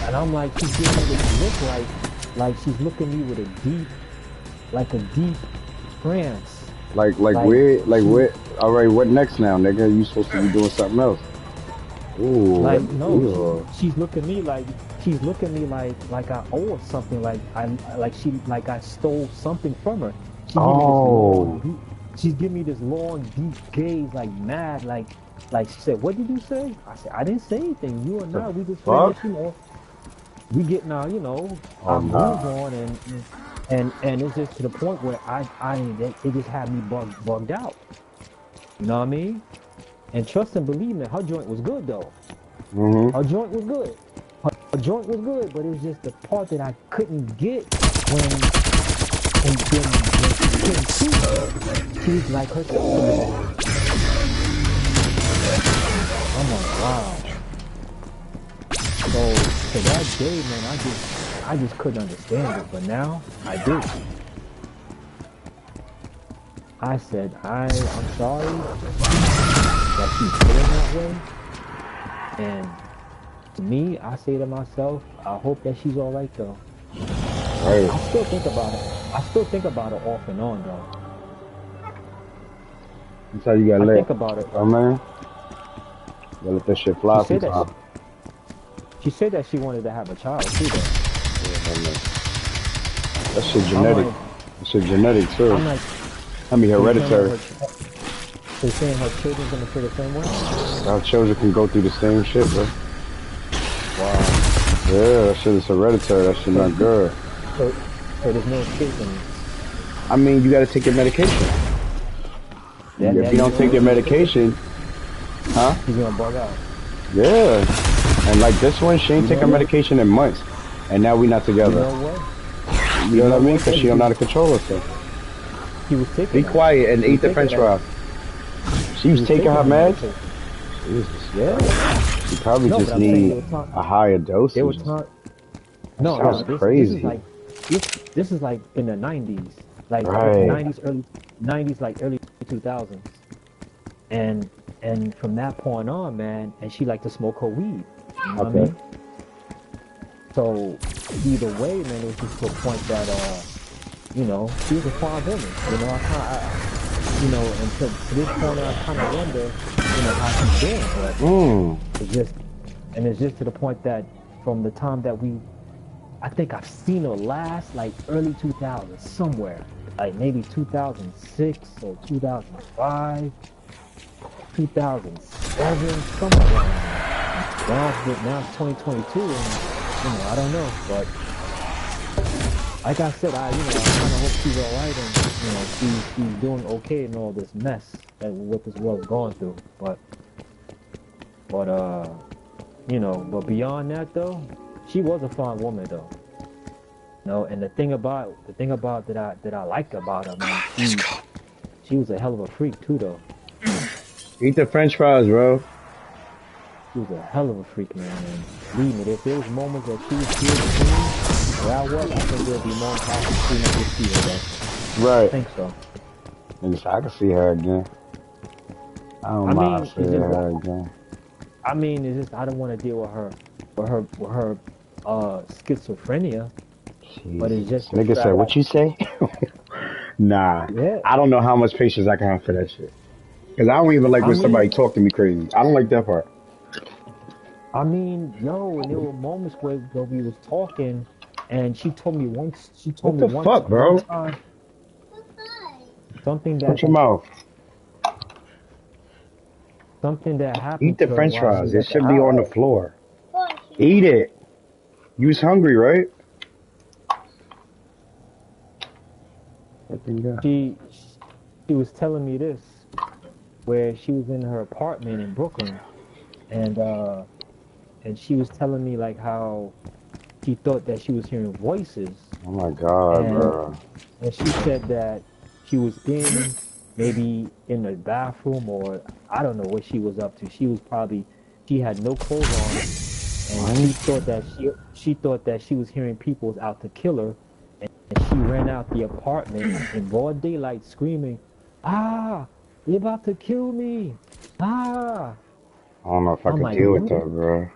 [SPEAKER 2] And I'm like, she's giving me this look like she's looking at me with a deep trance.
[SPEAKER 1] Like where? All right, what next now, nigga? You supposed to be doing something else? Ooh,
[SPEAKER 2] like no, she's looking at me like I owe her something. Like I stole something from her. She's giving me this long, deep gaze, like mad, like she said, "What did you say?" I said, "I didn't say anything. You and I, we just finished, you know, we getting our, you know, our move on, and it's just to the point where it just had me bugged out. You know what I mean? And trust and believe me, her joint was good though. Her joint was good. Her joint was good, but it was just the part that I couldn't get when she came to. She was like herself. I'm like, wow. So that day, man, I just couldn't understand it, but now I do. I said, I'm sorry that she's feeling that way. And to me, I say to myself, I hope that she's all right though. Right. I still think about it. I still think about it off and on though.
[SPEAKER 1] That's how you gotta let.
[SPEAKER 2] Think about it.
[SPEAKER 1] Oh man, you gotta let that shit fly sometimes.
[SPEAKER 2] She said that she wanted to have a child too though.
[SPEAKER 1] Yeah, that shit genetic. That shit genetic too.
[SPEAKER 2] I'm like,
[SPEAKER 1] I mean hereditary.
[SPEAKER 2] They're saying her children's gonna feel the same way?
[SPEAKER 1] Our children can go through the same shit, bro.
[SPEAKER 2] Wow.
[SPEAKER 1] Yeah, that shit is hereditary. That shit not good.
[SPEAKER 2] So there's no escaping.
[SPEAKER 1] I mean, you gotta take your medication. If you don't take your medication, huh?
[SPEAKER 2] She's gonna bug out.
[SPEAKER 1] Yeah. And like this one, she ain't taking her medication in months. And now we not together.
[SPEAKER 2] You know what?
[SPEAKER 1] You know what I mean? Because she don't know how to control herself.
[SPEAKER 2] He was taking
[SPEAKER 1] Be quiet and eat the french fries. She was taking her meds? Jesus.
[SPEAKER 2] Yeah.
[SPEAKER 1] You probably just need a higher dosage.
[SPEAKER 2] They were sounds crazy. This is like in the 90s. Like 90s, like early 2000s. And from that point on, man, and she liked to smoke her weed. You know what I mean? So either way, man, it was just to a point that you know, she was a fine woman. You know, and to this point I kinda wonder, you know, how she's doing. But it's just to the point that from the time that I think I've seen her last like early 2000s somewhere. Like maybe 2006 or 2005. 2007, somewhere around there. Now it's 2022, and you know, I don't know, but like I said, I kind of hope she's all right, and you know, she's doing okay in all this mess that what this world's going through. But you know, but beyond that though, she was a fine woman though. You know, and the thing about that I like about her, man, she was a hell of a freak too though.
[SPEAKER 1] Eat the french fries, bro.
[SPEAKER 2] She was a hell of a freak, man. And believe me, if there was moments that she was here with me, where I was, I think there'd be moments I could see her, though.
[SPEAKER 1] Right.
[SPEAKER 2] I think so.
[SPEAKER 1] And I can see her again. I don't mind seeing her again.
[SPEAKER 2] I mean, it's just I don't want to deal with her schizophrenia.
[SPEAKER 1] Jeez.
[SPEAKER 2] But it's just
[SPEAKER 1] nigga said, what you say? Nah.
[SPEAKER 2] Yeah.
[SPEAKER 1] I don't know how much patience I can have for that shit. Because I don't even like when somebody talk to me crazy. I don't like that part.
[SPEAKER 2] I mean, yo, and there were moments where we was talking, and she told me once.
[SPEAKER 1] What the fuck, bro?
[SPEAKER 2] Something that.
[SPEAKER 1] Shut your mouth.
[SPEAKER 2] Something that happened.
[SPEAKER 1] Eat the french fries. It should be on the floor. Eat it. You was hungry, right?
[SPEAKER 2] She was telling me this, where she was in her apartment in Brooklyn, and she was telling me like how she thought that she was hearing voices.
[SPEAKER 1] Oh my God, bro.
[SPEAKER 2] And she said that she was maybe in the bathroom, or I don't know what she was up to. She had no clothes on, and she thought that she was hearing people was out to kill her, and she ran out the apartment in broad daylight screaming, "Ah, You're about to kill me. Ah.
[SPEAKER 1] I don't know if I
[SPEAKER 2] I'm
[SPEAKER 1] could
[SPEAKER 2] like,
[SPEAKER 1] deal with that, bro.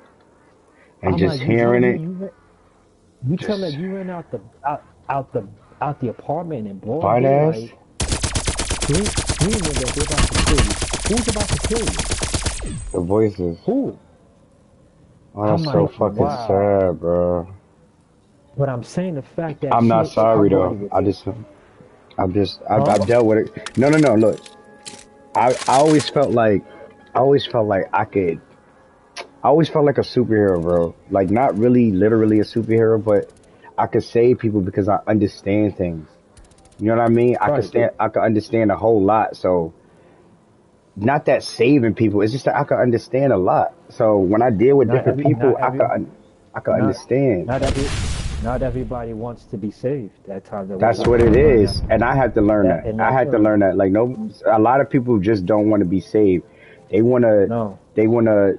[SPEAKER 1] And
[SPEAKER 2] I'm
[SPEAKER 1] just
[SPEAKER 2] like, you tell
[SPEAKER 1] hearing
[SPEAKER 2] me
[SPEAKER 1] it,
[SPEAKER 2] you tell me
[SPEAKER 1] just
[SPEAKER 2] you ran out the apartment in broad
[SPEAKER 1] butt ass.
[SPEAKER 2] daylight, screaming that they're about to kill you. Who's about to kill you?
[SPEAKER 1] The voices.
[SPEAKER 2] Who?
[SPEAKER 1] Oh,
[SPEAKER 2] I'm
[SPEAKER 1] that's so
[SPEAKER 2] like,
[SPEAKER 1] fucking
[SPEAKER 2] wow.
[SPEAKER 1] sad, bro.
[SPEAKER 2] But I'm saying the fact that
[SPEAKER 1] I'm not
[SPEAKER 2] her
[SPEAKER 1] sorry
[SPEAKER 2] body
[SPEAKER 1] though.
[SPEAKER 2] was,
[SPEAKER 1] I've
[SPEAKER 2] huh?
[SPEAKER 1] dealt with it. No, no, no. Look, I always felt like I always felt like a superhero, bro. Like not really literally a superhero, but I could save people because I understand things. You know what I mean?
[SPEAKER 2] Right.
[SPEAKER 1] I could understand a whole lot. So not that saving people, it's just that I could understand a lot. So when I deal with different people, I could
[SPEAKER 2] not,
[SPEAKER 1] understand.
[SPEAKER 2] not everybody wants to be saved at times. That we
[SPEAKER 1] That's
[SPEAKER 2] gotta
[SPEAKER 1] what it
[SPEAKER 2] learn
[SPEAKER 1] is,
[SPEAKER 2] that.
[SPEAKER 1] and I had to learn
[SPEAKER 2] That
[SPEAKER 1] that.
[SPEAKER 2] and
[SPEAKER 1] I
[SPEAKER 2] that's
[SPEAKER 1] had to
[SPEAKER 2] what.
[SPEAKER 1] learn that. Like no, a lot of people just don't want to be saved. They wanna,
[SPEAKER 2] No.
[SPEAKER 1] they wanna,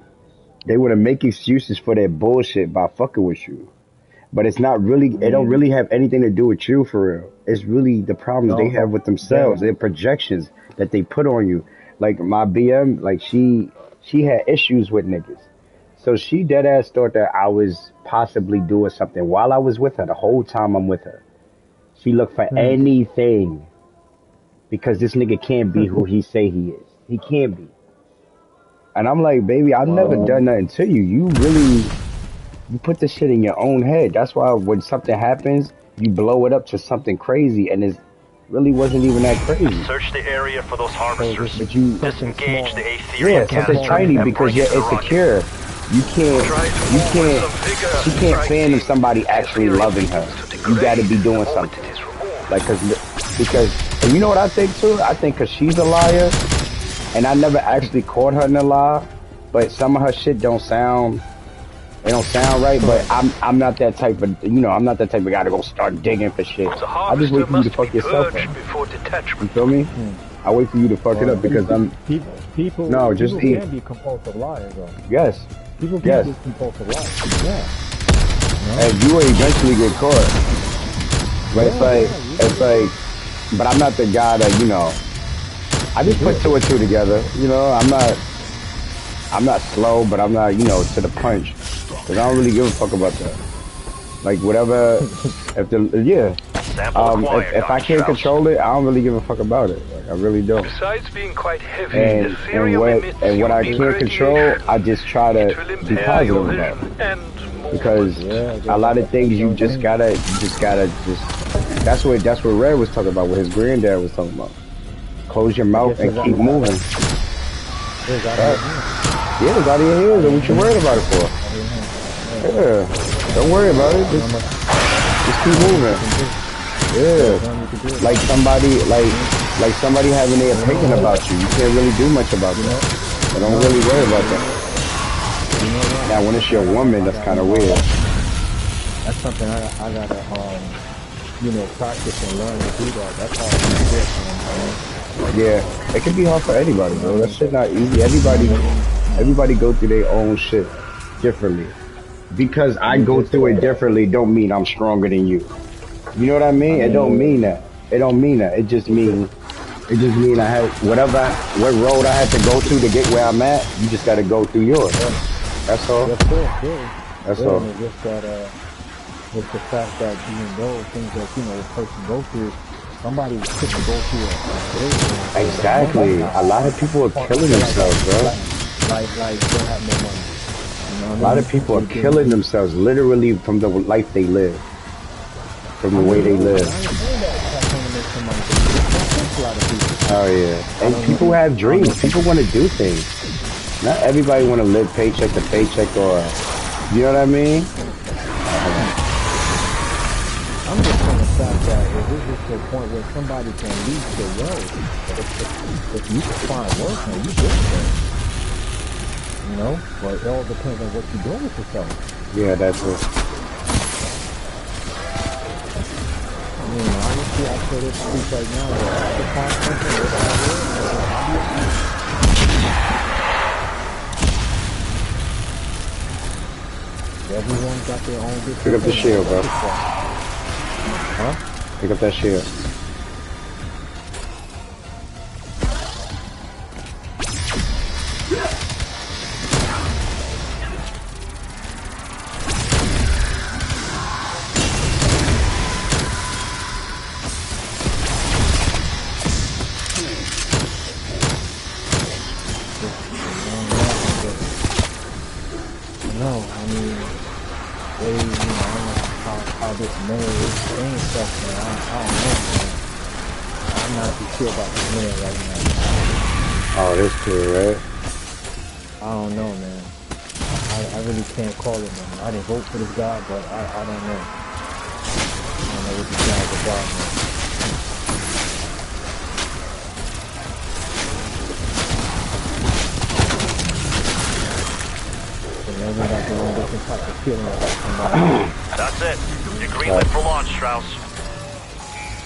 [SPEAKER 1] they wanna make excuses for their bullshit by fucking with you. But it's not really.
[SPEAKER 2] I
[SPEAKER 1] It don't
[SPEAKER 2] mean,
[SPEAKER 1] really have anything to do with you for real. It's really the problems they
[SPEAKER 2] no.
[SPEAKER 1] have with
[SPEAKER 2] They
[SPEAKER 1] themselves. Their projections that they put on you. Like my BM, like she had issues with niggas. So she dead ass thought that I was possibly doing something while I was with her. The whole time I'm with her, she looked for
[SPEAKER 2] Hmm.
[SPEAKER 1] anything because this nigga can't be who he say he is. He can't be. And I'm like, baby, I've never
[SPEAKER 2] Well,
[SPEAKER 1] done nothing to you. You really, you put this shit in your own head. That's why when something happens, you blow it up to something crazy, and it really wasn't even that crazy.
[SPEAKER 3] Search the area for those harvesters.
[SPEAKER 1] But you,
[SPEAKER 3] Disengage the
[SPEAKER 1] yeah,
[SPEAKER 3] Aetherium
[SPEAKER 1] something
[SPEAKER 3] canister
[SPEAKER 1] tiny
[SPEAKER 3] and
[SPEAKER 1] because
[SPEAKER 3] bring it
[SPEAKER 1] you're
[SPEAKER 3] to the rocket.
[SPEAKER 1] insecure. She can't fathom somebody actually loving her. You got to be doing something. Like, because, and you know what I think too? I think because she's a liar, and I never actually caught her in a lie, but some of her shit don't sound right. But I'm not that type of, I'm not that type of guy to go start digging for shit. I just wait for you to fuck yourself up. You feel me? I wait for you to fuck it up because
[SPEAKER 2] people
[SPEAKER 1] eat.
[SPEAKER 2] Can be compulsive liars though.
[SPEAKER 1] Yes.
[SPEAKER 2] People can be compulsive liars. Yeah.
[SPEAKER 1] And you will eventually get caught. But it's like, but I'm not the guy that, I just put two and two together. I'm not slow, but I'm not, to the punch. Cause I don't really give a fuck about that. Like whatever, if I can't control it, I don't really give a fuck about it. Like I really don't.
[SPEAKER 4] Besides being quite heavy,
[SPEAKER 1] and what I can't control, I just try to be positive about it. Because a lot of things you just gotta that's what Red was talking about, what his granddad was talking about. Close your mouth and keep moving. It's out of your ears. What you worried about it for? Yeah, don't worry about it. Just keep moving. Yeah, like somebody having their opinion about you. You can't really do much about that. So don't really worry about that. Now, when it's your woman, that's kind of weird.
[SPEAKER 2] That's something I gotta practice and learn to do that. That's hard.
[SPEAKER 1] Yeah, it can be hard for anybody, bro. That shit not easy. Everybody go through their own shit differently. Because I go through it differently don't mean I'm stronger than you. You know what I mean? It don't mean that. It don't mean that. It just mean I had what road I had to go to get where I'm at. You just got to go through yours. That's all. That's all.
[SPEAKER 2] It's just that it's the fact that things that the person go through, somebody couldn't go through it.
[SPEAKER 1] Exactly. A lot of people are killing themselves, bro.
[SPEAKER 2] Like they have no money.
[SPEAKER 1] A lot of people are killing themselves literally from the life they live, from the way they live. Oh yeah, and people have dreams. People want to do things. Not everybody want to live paycheck to paycheck, or you know what I mean?
[SPEAKER 2] I'm just trying to stop that. If this is to a point where somebody can lead the road, if you can find work, man, you get it. But it all depends on what you're doing with yourself.
[SPEAKER 1] Yeah, that's it.
[SPEAKER 2] Honestly, I say this speech right now, that the content everyone got their own different.
[SPEAKER 1] Pick up the shield, bro.
[SPEAKER 2] Huh?
[SPEAKER 1] Pick up that shield.
[SPEAKER 2] man, it ain't stuff, man. I don't know, man. I'm not too sure about the mayor right now.
[SPEAKER 1] Oh, this kid, right?
[SPEAKER 2] I don't know, man. I really can't call it, man. I didn't vote for this guy, but I don't know. I don't know what this guy's about, man. Maybe got the wrong different type of feeling about somebody.
[SPEAKER 3] That's it. You're greenlit for launch, Strauss.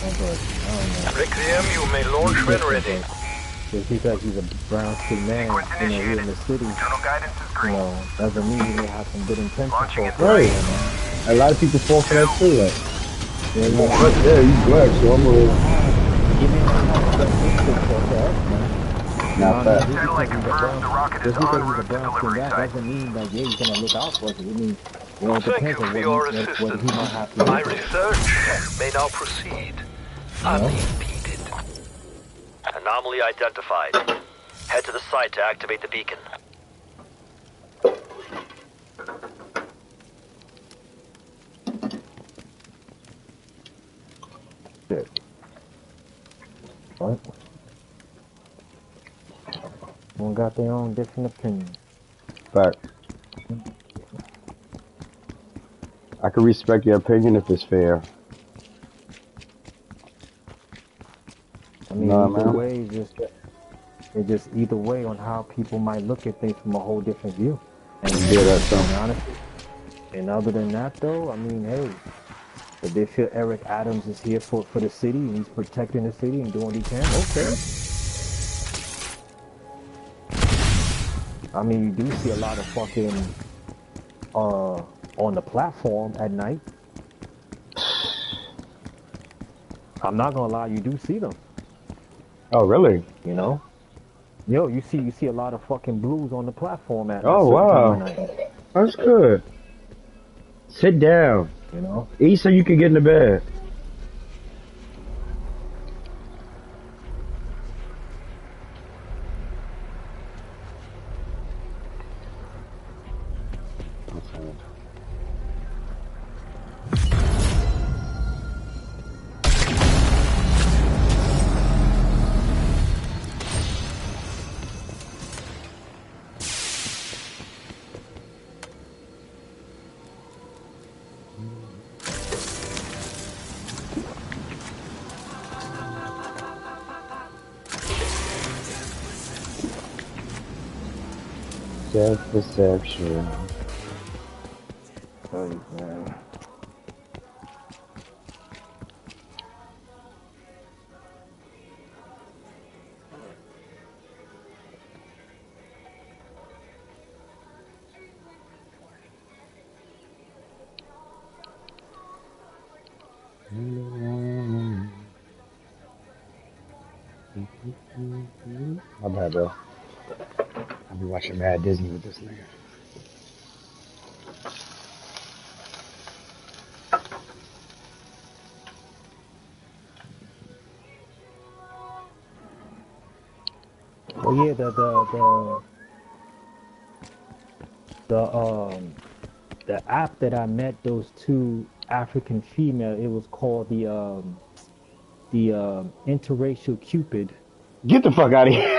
[SPEAKER 2] Oh, but I don't know.
[SPEAKER 4] Requiem, you may launch when ready.
[SPEAKER 2] Just because he's a brown skinned man, you know, here in the city, you know, doesn't mean he may have some good intentions for it.
[SPEAKER 1] Right. A lot of people fall for that too. Like,
[SPEAKER 2] yeah,
[SPEAKER 1] he's black, so I'm gonna.
[SPEAKER 2] He may not have the best instinct for us, man.
[SPEAKER 1] Not that.
[SPEAKER 2] Just because he's a brown skinned guy doesn't mean that, yeah, he's going to look out for us. I mean, you know, it
[SPEAKER 4] Thank
[SPEAKER 2] depends
[SPEAKER 4] you
[SPEAKER 2] on
[SPEAKER 4] for your
[SPEAKER 2] what he
[SPEAKER 4] assistance.
[SPEAKER 2] might have to do.
[SPEAKER 4] My research may now proceed unimpeded.
[SPEAKER 3] Anomaly identified. Head to the site to activate the beacon.
[SPEAKER 2] Shit. What? Everyone got their own different opinion.
[SPEAKER 1] Fact. I can respect your opinion if it's fair.
[SPEAKER 2] I mean, either way, it's just either way on how people might look at things from a whole different view. And honestly, and other than that, though, I mean, hey, if they feel Eric Adams is here for the city and he's protecting the city and doing what he can, okay. I mean, you do see a lot of fucking on the platform at night. I'm not gonna lie, you do see them.
[SPEAKER 1] Oh, really?
[SPEAKER 2] You know? Yo, you see a lot of fucking blues on the platform at
[SPEAKER 1] Oh, wow. That's good. Sit down.
[SPEAKER 2] You know?
[SPEAKER 1] Eat so you can get in the bed. Self-perception.
[SPEAKER 2] Oh, man.
[SPEAKER 1] My bad, bro. I'll be watching Mad Disney with this nigga.
[SPEAKER 2] Well, yeah, the app that I met those two African female, it was called the interracial Cupid.
[SPEAKER 1] Get the fuck out of here.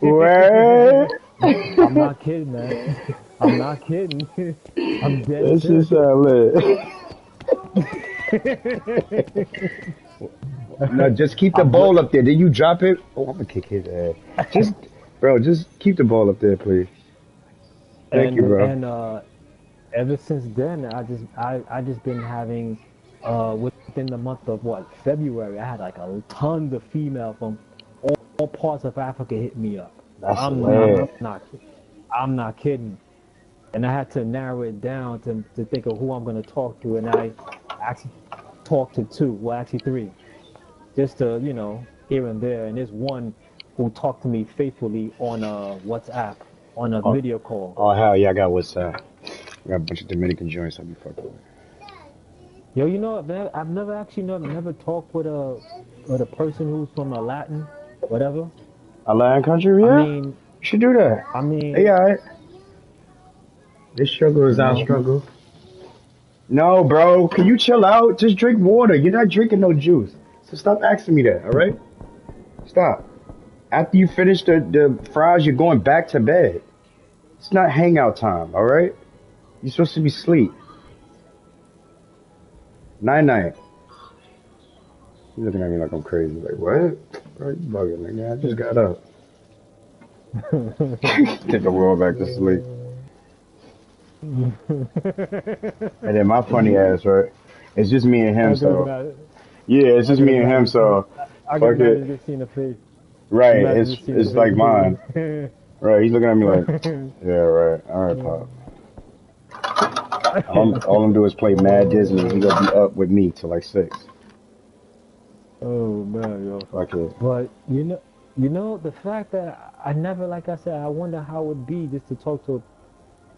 [SPEAKER 1] Where?
[SPEAKER 2] I'm not kidding, man. I'm not kidding. I'm dead
[SPEAKER 1] this
[SPEAKER 2] serious.
[SPEAKER 1] Is lit. No, just keep the ball up there. Did you drop it? Oh, I'm gonna kick his ass. Just keep the ball up there, please. Thank you, bro.
[SPEAKER 2] And ever since then, I just been having within the month of February, I had like a ton of female from all parts of Africa hit me up. I'm not kidding. And I had to narrow it down to think of who I'm gonna talk to, and I actually talked to two, well actually three, just to, you know, here and there. And there's one who talked to me faithfully on WhatsApp on a video call.
[SPEAKER 1] Oh hell yeah, I got WhatsApp. I got a bunch of Dominican joints I'll be fucking with.
[SPEAKER 2] Yo, you know, I've never talked with a person who's from a Latin, whatever.
[SPEAKER 1] A Latin country, yeah. I mean, you should do that.
[SPEAKER 2] I mean,
[SPEAKER 1] yeah, alright. This struggle is our struggle. No, bro. Can you chill out? Just drink water. You're not drinking no juice. So stop asking me that, all right? Stop. After you finish the fries, you're going back to bed. It's not hangout time, all right? You're supposed to be asleep. Night-night. He's looking at me like I'm crazy. Like, what? Bro, you bugging, nigga. I just got up. Take the world back to sleep. And then my funny ass, right? It's just me and him, so. Yeah, it's just me and him, so.
[SPEAKER 2] I can imagine just seeing the face.
[SPEAKER 1] Right, it's like mine. Right, he's looking at me like, yeah, right. Alright, Pop. All I'm doing is play Mad Disney. He gonna be up with me till like 6.
[SPEAKER 2] Oh man, yo.
[SPEAKER 1] Fuck it.
[SPEAKER 2] But you know the fact that I never, like I said, I wonder how it would be just to talk to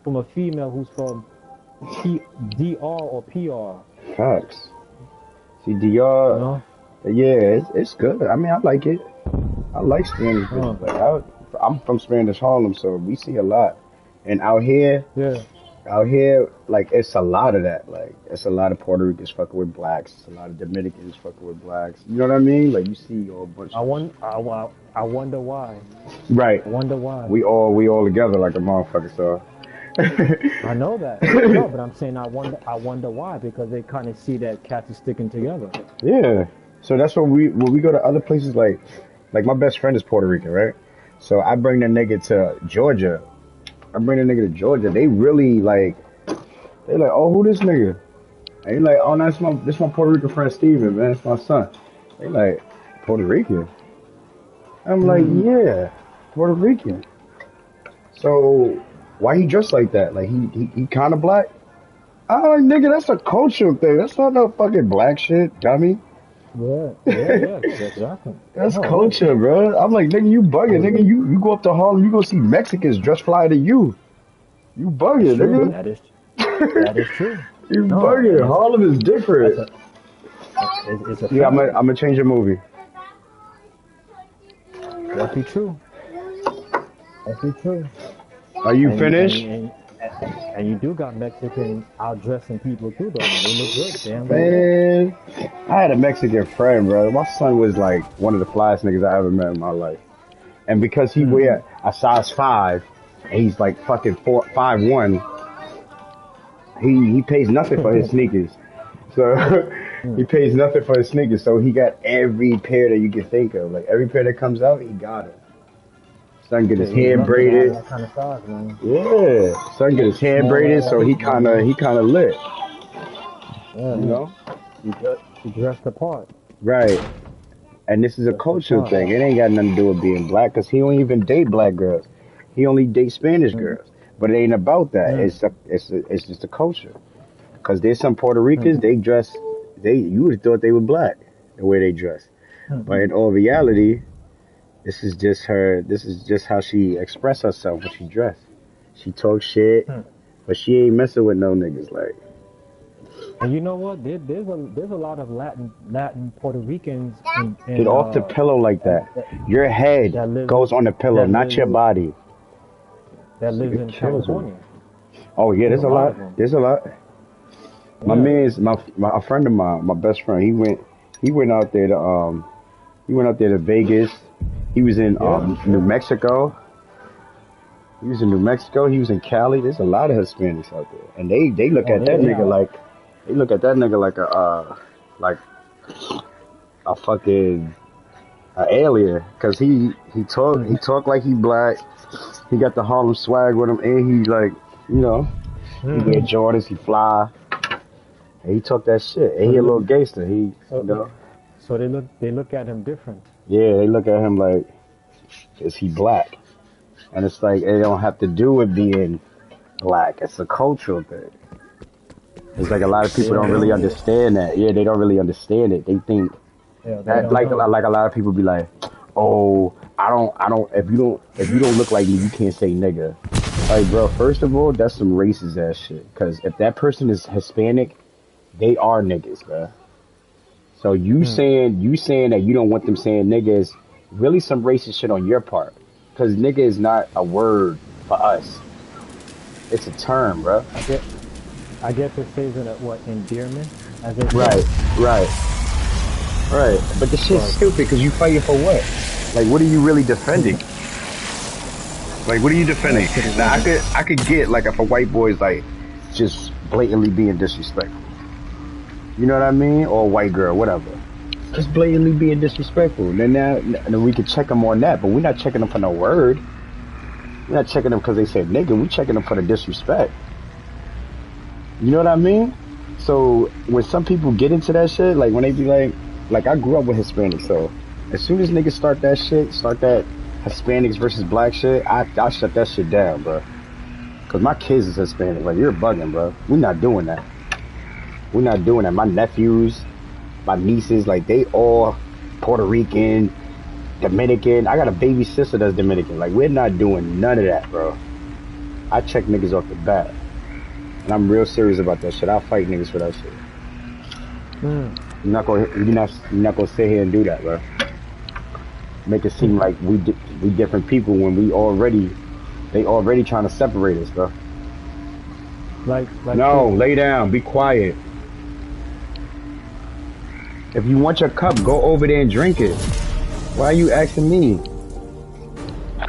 [SPEAKER 2] from a female who's from DR or PR.
[SPEAKER 1] Facts. See, DR, yeah, it's good. I mean, I like it. I like Spanish. Like, I'm from Spanish Harlem, so we see a lot. And out here, like, it's a lot of that. Like, it's a lot of Puerto Ricans fucking with blacks. It's a lot of Dominicans fucking with blacks. You know what I mean? Like, you see a bunch.
[SPEAKER 2] I wonder why.
[SPEAKER 1] Right.
[SPEAKER 2] I wonder why.
[SPEAKER 1] We all together like a motherfucker. So.
[SPEAKER 2] I know that. No, but I'm saying I wonder why, because they kind of see that cats are sticking together.
[SPEAKER 1] Yeah. So that's when we go to other places, like my best friend is Puerto Rican, right? So I bring the nigga to Georgia. They really like, they like, oh, who this nigga? And he like, oh, no, this my Puerto Rican friend Steven, man. It's my son. They like, Puerto Rican? I'm like, yeah, Puerto Rican. So why he dressed like that? Like he kind of black? I'm like, nigga, that's a cultural thing. That's not no fucking black shit, dummy.
[SPEAKER 2] Yeah, exactly.
[SPEAKER 1] That's culture, bro. I'm like, nigga, you bugging, nigga. You go up to Harlem, you gonna see Mexicans dressed fly to you. You bugging, nigga.
[SPEAKER 2] That is true.
[SPEAKER 1] You bugging. Harlem is different. Yeah, I'm gonna change your movie.
[SPEAKER 2] That'd be true.
[SPEAKER 1] Are you finished?
[SPEAKER 2] And you do got Mexican out-dressing people too, though. They look good, damn.
[SPEAKER 1] Man, I had a Mexican friend, bro. My son was like one of the flyest niggas I ever met in my life. And because he wear a size 5, and he's like fucking 5'1", he pays nothing for his sneakers. So he pays nothing for his sneakers. So he got every pair that you can think of. Like every pair that comes out, he got it. Son get his hair braided.
[SPEAKER 2] That kind of size, man.
[SPEAKER 1] Yeah, son get his hair braided, so he kind of lit.
[SPEAKER 2] Yeah,
[SPEAKER 1] you know,
[SPEAKER 2] he dressed the part.
[SPEAKER 1] Right, and this is a cultural thing. It ain't got nothing to do with being black, cause he don't even date black girls. He only dates Spanish girls. But it ain't about that. It's just a culture. Cause there's some Puerto Ricans, they dress, you would have thought they were black the way they dress, but in all reality. This is just how she express herself when she dress. She talks shit, but she ain't messing with no niggas like.
[SPEAKER 2] And you know what? There's a lot of Latin Puerto Ricans.
[SPEAKER 1] Get off the pillow like that. Your head goes on the pillow, not your body.
[SPEAKER 2] That lives in California.
[SPEAKER 1] Oh yeah, there's a lot. There's a lot. My man's a friend of mine, my best friend. He went out there to Vegas. He was in New Mexico. He was in Cali. There's a lot of Hispanics out there, and they look at that nigga like a fucking alien, cause he talk like he black. He got the Harlem swag with him, and he like, you know, he wear Jordans, he fly, and he talk that shit, and he a little gangster. You know.
[SPEAKER 2] So they look at him different.
[SPEAKER 1] Yeah, they look at him like, is he black? And it's like, it don't have to do with being black. It's a cultural thing. It's like a lot of people don't really understand that. Yeah, they don't really understand it. They think, like a lot of people be like, oh, if you don't look like me, you can't say nigga. Like, bro, first of all, that's some racist ass shit. Cause if that person is Hispanic, they are niggas, bro. So you saying that you don't want them saying nigga is really some racist shit on your part. Cause nigga is not a word for us. It's a term, bro.
[SPEAKER 2] I guess it says in what endearment, as they say.
[SPEAKER 1] Right. But the shit's stupid because you fighting for what? Like, what are you really defending? Like, what are you defending? Now, I could get like if a white boy's like just blatantly being disrespectful. You know what I mean? Or a white girl, whatever. Just blatantly being disrespectful. Then we could check them on that, but we're not checking them for no word. We're not checking them because they said nigga. We're checking them for the disrespect. You know what I mean? So when some people get into that shit, like when they be like I grew up with Hispanics, so as soon as niggas start that Hispanics versus black shit, I shut that shit down, bro. Cause my kids is Hispanic. Like, you're bugging, bro. We're not doing that. We're not doing that. My nephews, my nieces, like, they all Puerto Rican, Dominican. I got a baby sister that's Dominican. Like, we're not doing none of that, bro. I check niggas off the bat. And I'm real serious about that shit. I'll fight niggas for that shit. You're not gonna sit here and do that, bro. Make it seem like we different people when they already trying to separate us, bro.
[SPEAKER 2] Like
[SPEAKER 1] no, lay down, be quiet. If you want your cup, go over there and drink it. Why are you asking me?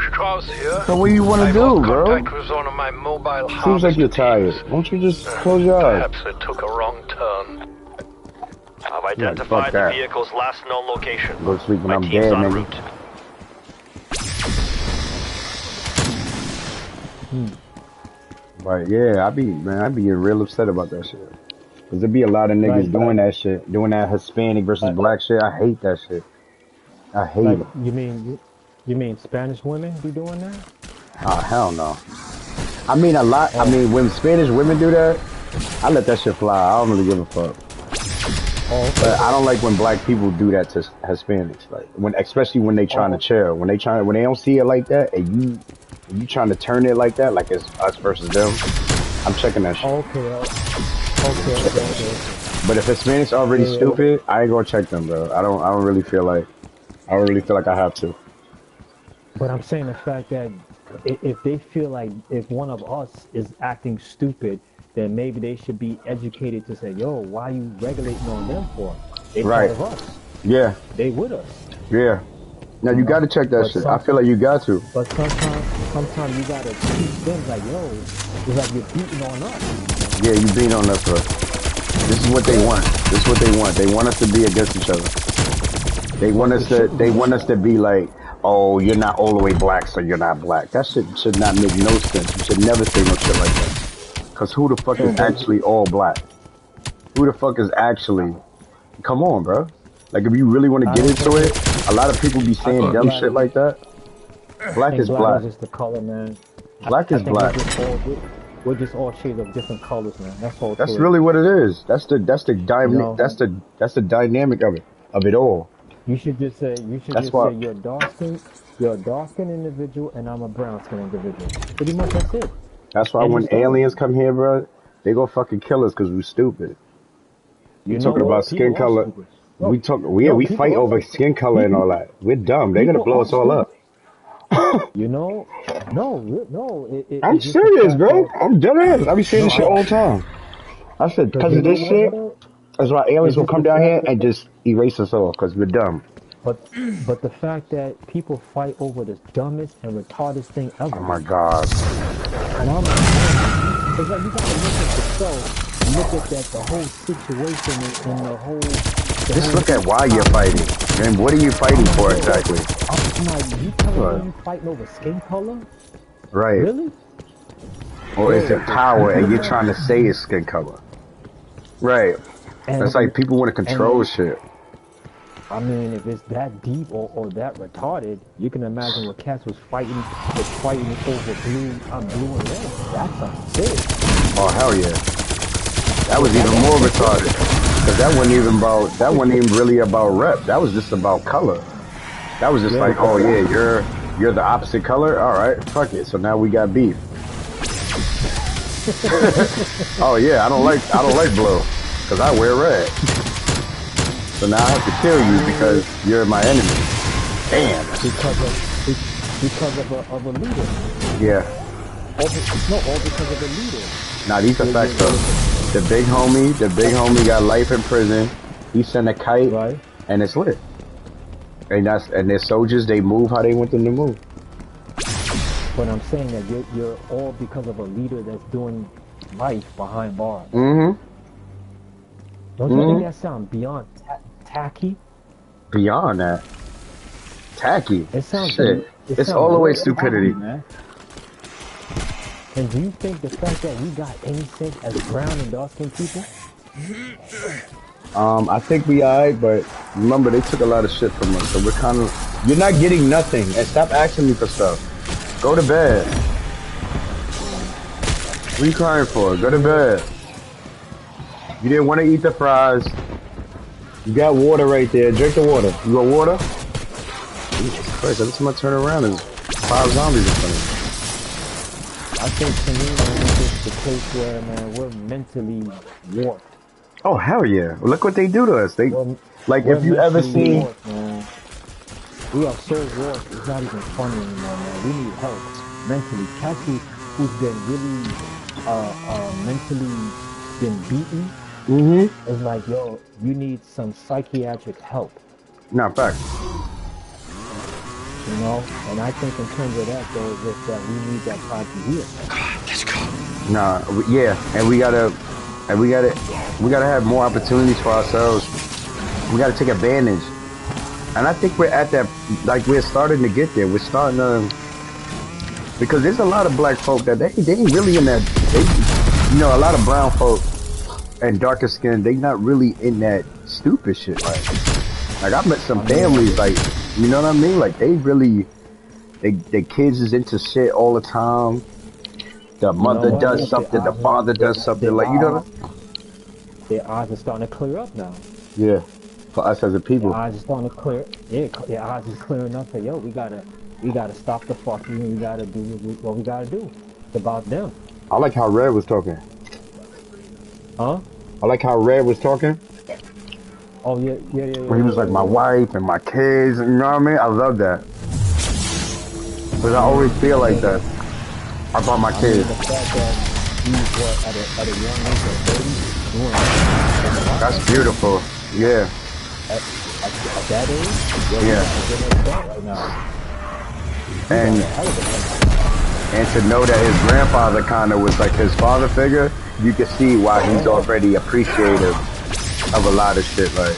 [SPEAKER 4] Strauss here.
[SPEAKER 1] So what do you want to do, bro?
[SPEAKER 4] Contact was on my mobile.
[SPEAKER 1] Seems like you're tired. Won't you just close your eyes?
[SPEAKER 4] Perhaps it took a wrong turn. I've identified the vehicle's last known location.
[SPEAKER 1] Go sleep when I'm dead, man. But yeah, I be getting real upset about that shit. Cause there be a lot of niggas doing that shit, doing that Hispanic versus black shit. I hate that shit. I hate it.
[SPEAKER 2] You mean Spanish women be doing that?
[SPEAKER 1] Oh hell no. I mean a lot. I mean when Spanish women do that, I let that shit fly. I don't really give a fuck. But I don't like when black people do that to Hispanics. Like especially when they trying to chill. When they don't see it like that, and you trying to turn it like that, like it's us versus them. I'm checking that shit.
[SPEAKER 2] Okay.
[SPEAKER 1] But if Hispanics already stupid, I ain't gonna check them, bro. I don't really feel like I have to.
[SPEAKER 2] But I'm saying the fact that if they feel like if one of us is acting stupid, then maybe they should be educated to say, yo, why are you regulating on them for? They part of us.
[SPEAKER 1] Yeah.
[SPEAKER 2] They with us.
[SPEAKER 1] Yeah. Now you gotta check that shit. I feel like you got to.
[SPEAKER 2] But sometimes you gotta teach them like, yo, it's like you're beating on us.
[SPEAKER 1] Yeah, you beating on us, bro. This is what they want. This is what they want. They want us to be against each other. They want us to be like, oh, you're not all the way black, so you're not black. That shit should not make no sense. You should never say no shit like that. Cause who the fuck is actually all black? Who the fuck is actually? Come on, bro. Like if you really want to get into it, a lot of people be saying dumb shit like that. Black is black.
[SPEAKER 2] Is just the color, man.
[SPEAKER 1] Black is black.
[SPEAKER 2] We're just all shades of different colors, man. That's all.
[SPEAKER 1] That's really what it is. That's the dynamic. That's the dynamic of it all.
[SPEAKER 2] You should just say say you're a dark skinned individual and I'm a brown skinned individual. Pretty much that's it.
[SPEAKER 1] That's why when aliens come here, bro, they go fucking kill us because we're stupid. You talking about skin color? We fight over skin color and all that. We're dumb. They're gonna blow us all up.
[SPEAKER 2] No.
[SPEAKER 1] I'm serious, bro. I'm dead ass. I be saying this shit all the time. I said because of this shit, that's why aliens will come down here and just erase us all because we're dumb.
[SPEAKER 2] But the fact that people fight over the dumbest and retarded thing ever.
[SPEAKER 1] Oh my god.
[SPEAKER 2] And I'm like, it's like you gotta look at yourself, look at that the whole situation and the whole.
[SPEAKER 1] Just look at why you're fighting. And what are you fighting for exactly?
[SPEAKER 2] I'm like, you telling me you fighting over skin color?
[SPEAKER 1] Right.
[SPEAKER 2] Really?
[SPEAKER 1] Or is it power and you're trying to say it's skin color? Right. It's like people want to control shit.
[SPEAKER 2] I mean, if it's that deep or that retarded, you can imagine what cats was fighting over blue and red. That's unfair.
[SPEAKER 1] Oh hell yeah. That was even more retarded. Cause that wasn't even really about rep. That was just about color. That was just like, oh yeah, you're the opposite color? Alright, fuck it. So now we got beef. Oh yeah, I don't like blue. Cause I wear red. So now I have to kill you because you're my enemy. Damn.
[SPEAKER 2] Because of a leader.
[SPEAKER 1] Yeah.
[SPEAKER 2] All because of a leader.
[SPEAKER 1] Nah, these are facts though. The big homie got life in prison. He sent a kite,
[SPEAKER 2] right?
[SPEAKER 1] And it's lit. And their soldiers. They move how they want them to move.
[SPEAKER 2] But I'm saying that you're all because of a leader that's doing life behind bars.
[SPEAKER 1] Mm-hmm.
[SPEAKER 2] Don't you think that sounds beyond tacky?
[SPEAKER 1] Beyond that, tacky.
[SPEAKER 2] It sounds
[SPEAKER 1] shit. It's all the way stupidity,
[SPEAKER 2] man. And do you think the fact that we got any sense as brown and dark-skinned people?
[SPEAKER 1] I think we alright, but remember they took a lot of shit from us, so we're kind of. You're not getting nothing, and stop asking me for stuff. Go to bed. What are you crying for? Go to bed. You didn't want to eat the fries. You got water right there. Drink the water. You want water? Jesus Christ! Every time I turn around, there's 5 zombies in front of me.
[SPEAKER 2] I think to me, man, it's the case where, man, we're mentally warped.
[SPEAKER 1] Oh hell yeah! Look what they do to us. Like if you ever seen.
[SPEAKER 2] Warped, man. We are so warped. It's not even funny anymore, man. We need help mentally. Cats who's been really mentally been beaten. It's like, yo, you need some psychiatric help.
[SPEAKER 1] No, fact.
[SPEAKER 2] You know, and I think in terms of that, though, is that we need that time to heal.
[SPEAKER 5] Let's go.
[SPEAKER 1] Nah, yeah, and we gotta have more opportunities for ourselves. We gotta take advantage, and I think we're at that. Like we're starting to get there. We're starting to, because there's a lot of black folk that they ain't really in that. You know, a lot of brown folk and darker skin, they not really in that stupid shit. Like I've met some families, like, you know what I mean? Like they really, their kids is into shit all the time. The mother does something, the father does something, like, you know.
[SPEAKER 2] Their eyes are starting to clear up now.
[SPEAKER 1] Yeah, for us as a people.
[SPEAKER 2] Their eyes are starting to clear. Yeah, their eyes is clearing up. Yo, we gotta stop the fucking. We gotta do what we gotta do. It's about them.
[SPEAKER 1] I like how Red was talking.
[SPEAKER 2] Huh?
[SPEAKER 1] I like how Red was talking.
[SPEAKER 2] Oh yeah.
[SPEAKER 1] When he was like, my wife and my kids, you know what I mean? I love that. Because I always feel like that about my kids.
[SPEAKER 2] The fact that he was at a young age of 30 doing
[SPEAKER 1] that's beautiful. Yeah.
[SPEAKER 2] At that age?
[SPEAKER 1] Yeah.
[SPEAKER 2] Right now.
[SPEAKER 1] And to know that his grandfather kind of was like his father figure, you can see why he's already appreciative of a lot of shit, like,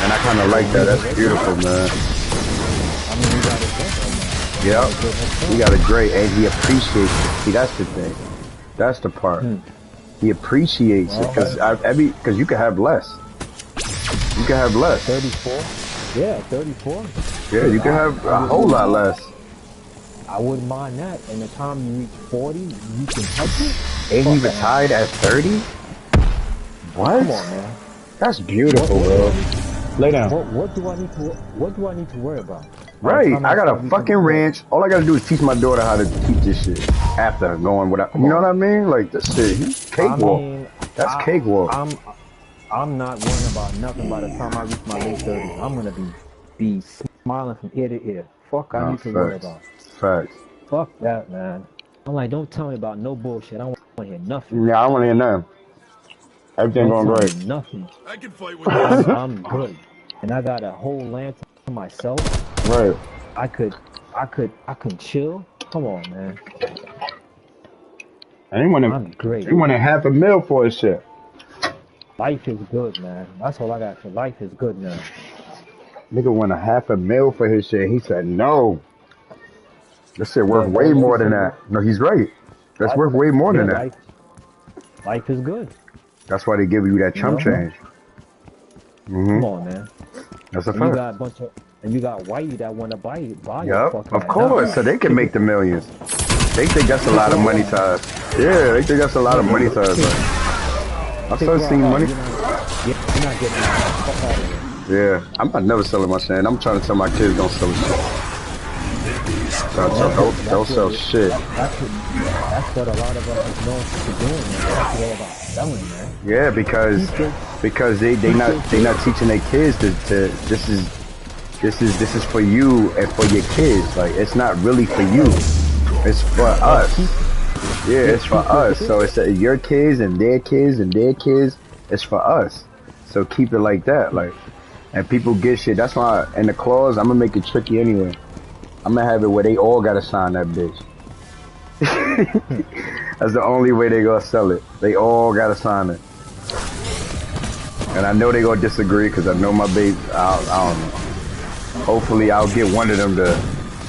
[SPEAKER 1] and I kind of like that. That's beautiful, man.
[SPEAKER 2] I mean, we got a great right now.
[SPEAKER 1] Yep, we got a great, and he appreciates it. See, that's the thing. That's the part. He appreciates it, because you can have less. You can have less.
[SPEAKER 2] 34? Yeah, 34.
[SPEAKER 1] Yeah, you can have a whole lot less.
[SPEAKER 2] I wouldn't mind that. And the time you reach 40, you can touch it.
[SPEAKER 1] And he retired at 30? What?
[SPEAKER 2] Come on, man.
[SPEAKER 1] That's beautiful, bro. Lay down.
[SPEAKER 2] What do I need to worry about?
[SPEAKER 1] Right. I got a fucking ranch. All I gotta do is teach my daughter how to keep this shit after going without. You know what I mean? Like the shit. Cakewalk. That's cakewalk.
[SPEAKER 2] I'm not worrying about nothing by the time I reach my late 30s. I'm gonna be smiling from ear to ear. Fuck, I need to worry about.
[SPEAKER 1] Facts.
[SPEAKER 2] Fuck that, man. I'm like, don't tell me about no bullshit. I don't want to hear nothing.
[SPEAKER 1] Yeah, I don't want to hear nothing. Everything going great.
[SPEAKER 2] Nothing.
[SPEAKER 5] I can fight with
[SPEAKER 2] I'm good, and I got a whole land to myself.
[SPEAKER 1] Right.
[SPEAKER 2] I could chill. Come on, man.
[SPEAKER 1] I'm great. They want $500,000 for his shit.
[SPEAKER 2] Life is good, man. That's all I got for life is good now.
[SPEAKER 1] Nigga want $500,000 for his shit. He said no. This shit worth way more than that. No, he's right. That's worth way more than that.
[SPEAKER 2] Life is good.
[SPEAKER 1] That's why they give you that chump change.
[SPEAKER 2] Come on, man.
[SPEAKER 1] That's a
[SPEAKER 2] fact. You got a bunch of, and you got whitey that want to buy your fucking
[SPEAKER 1] of course. So they can make the millions. They think that's a lot of money to us. Yeah, they think that's a lot of money to us. I started seeing money.
[SPEAKER 2] You're not getting that.
[SPEAKER 1] Yeah, I'm not never selling my shit. I'm trying to tell my kids don't sell shit. Don't sell shit.
[SPEAKER 2] That's what a lot of us is known for doing, man. That's all about selling, man.
[SPEAKER 1] Yeah, because they not teaching their kids to this is for you and for your kids. Like, it's not really for you. It's for us. Yeah, it's for us. So it's your kids and their kids and their kids. It's for us. So keep it like that. Like, and people get shit. That's why in the clause, I'm gonna make it tricky anyway. I'm gonna have it where they all gotta sign that bitch. That's the only way they gonna sell it. They all gotta sign it. And I know they gonna disagree because I know my babe. I don't know. Hopefully, I'll get one of them to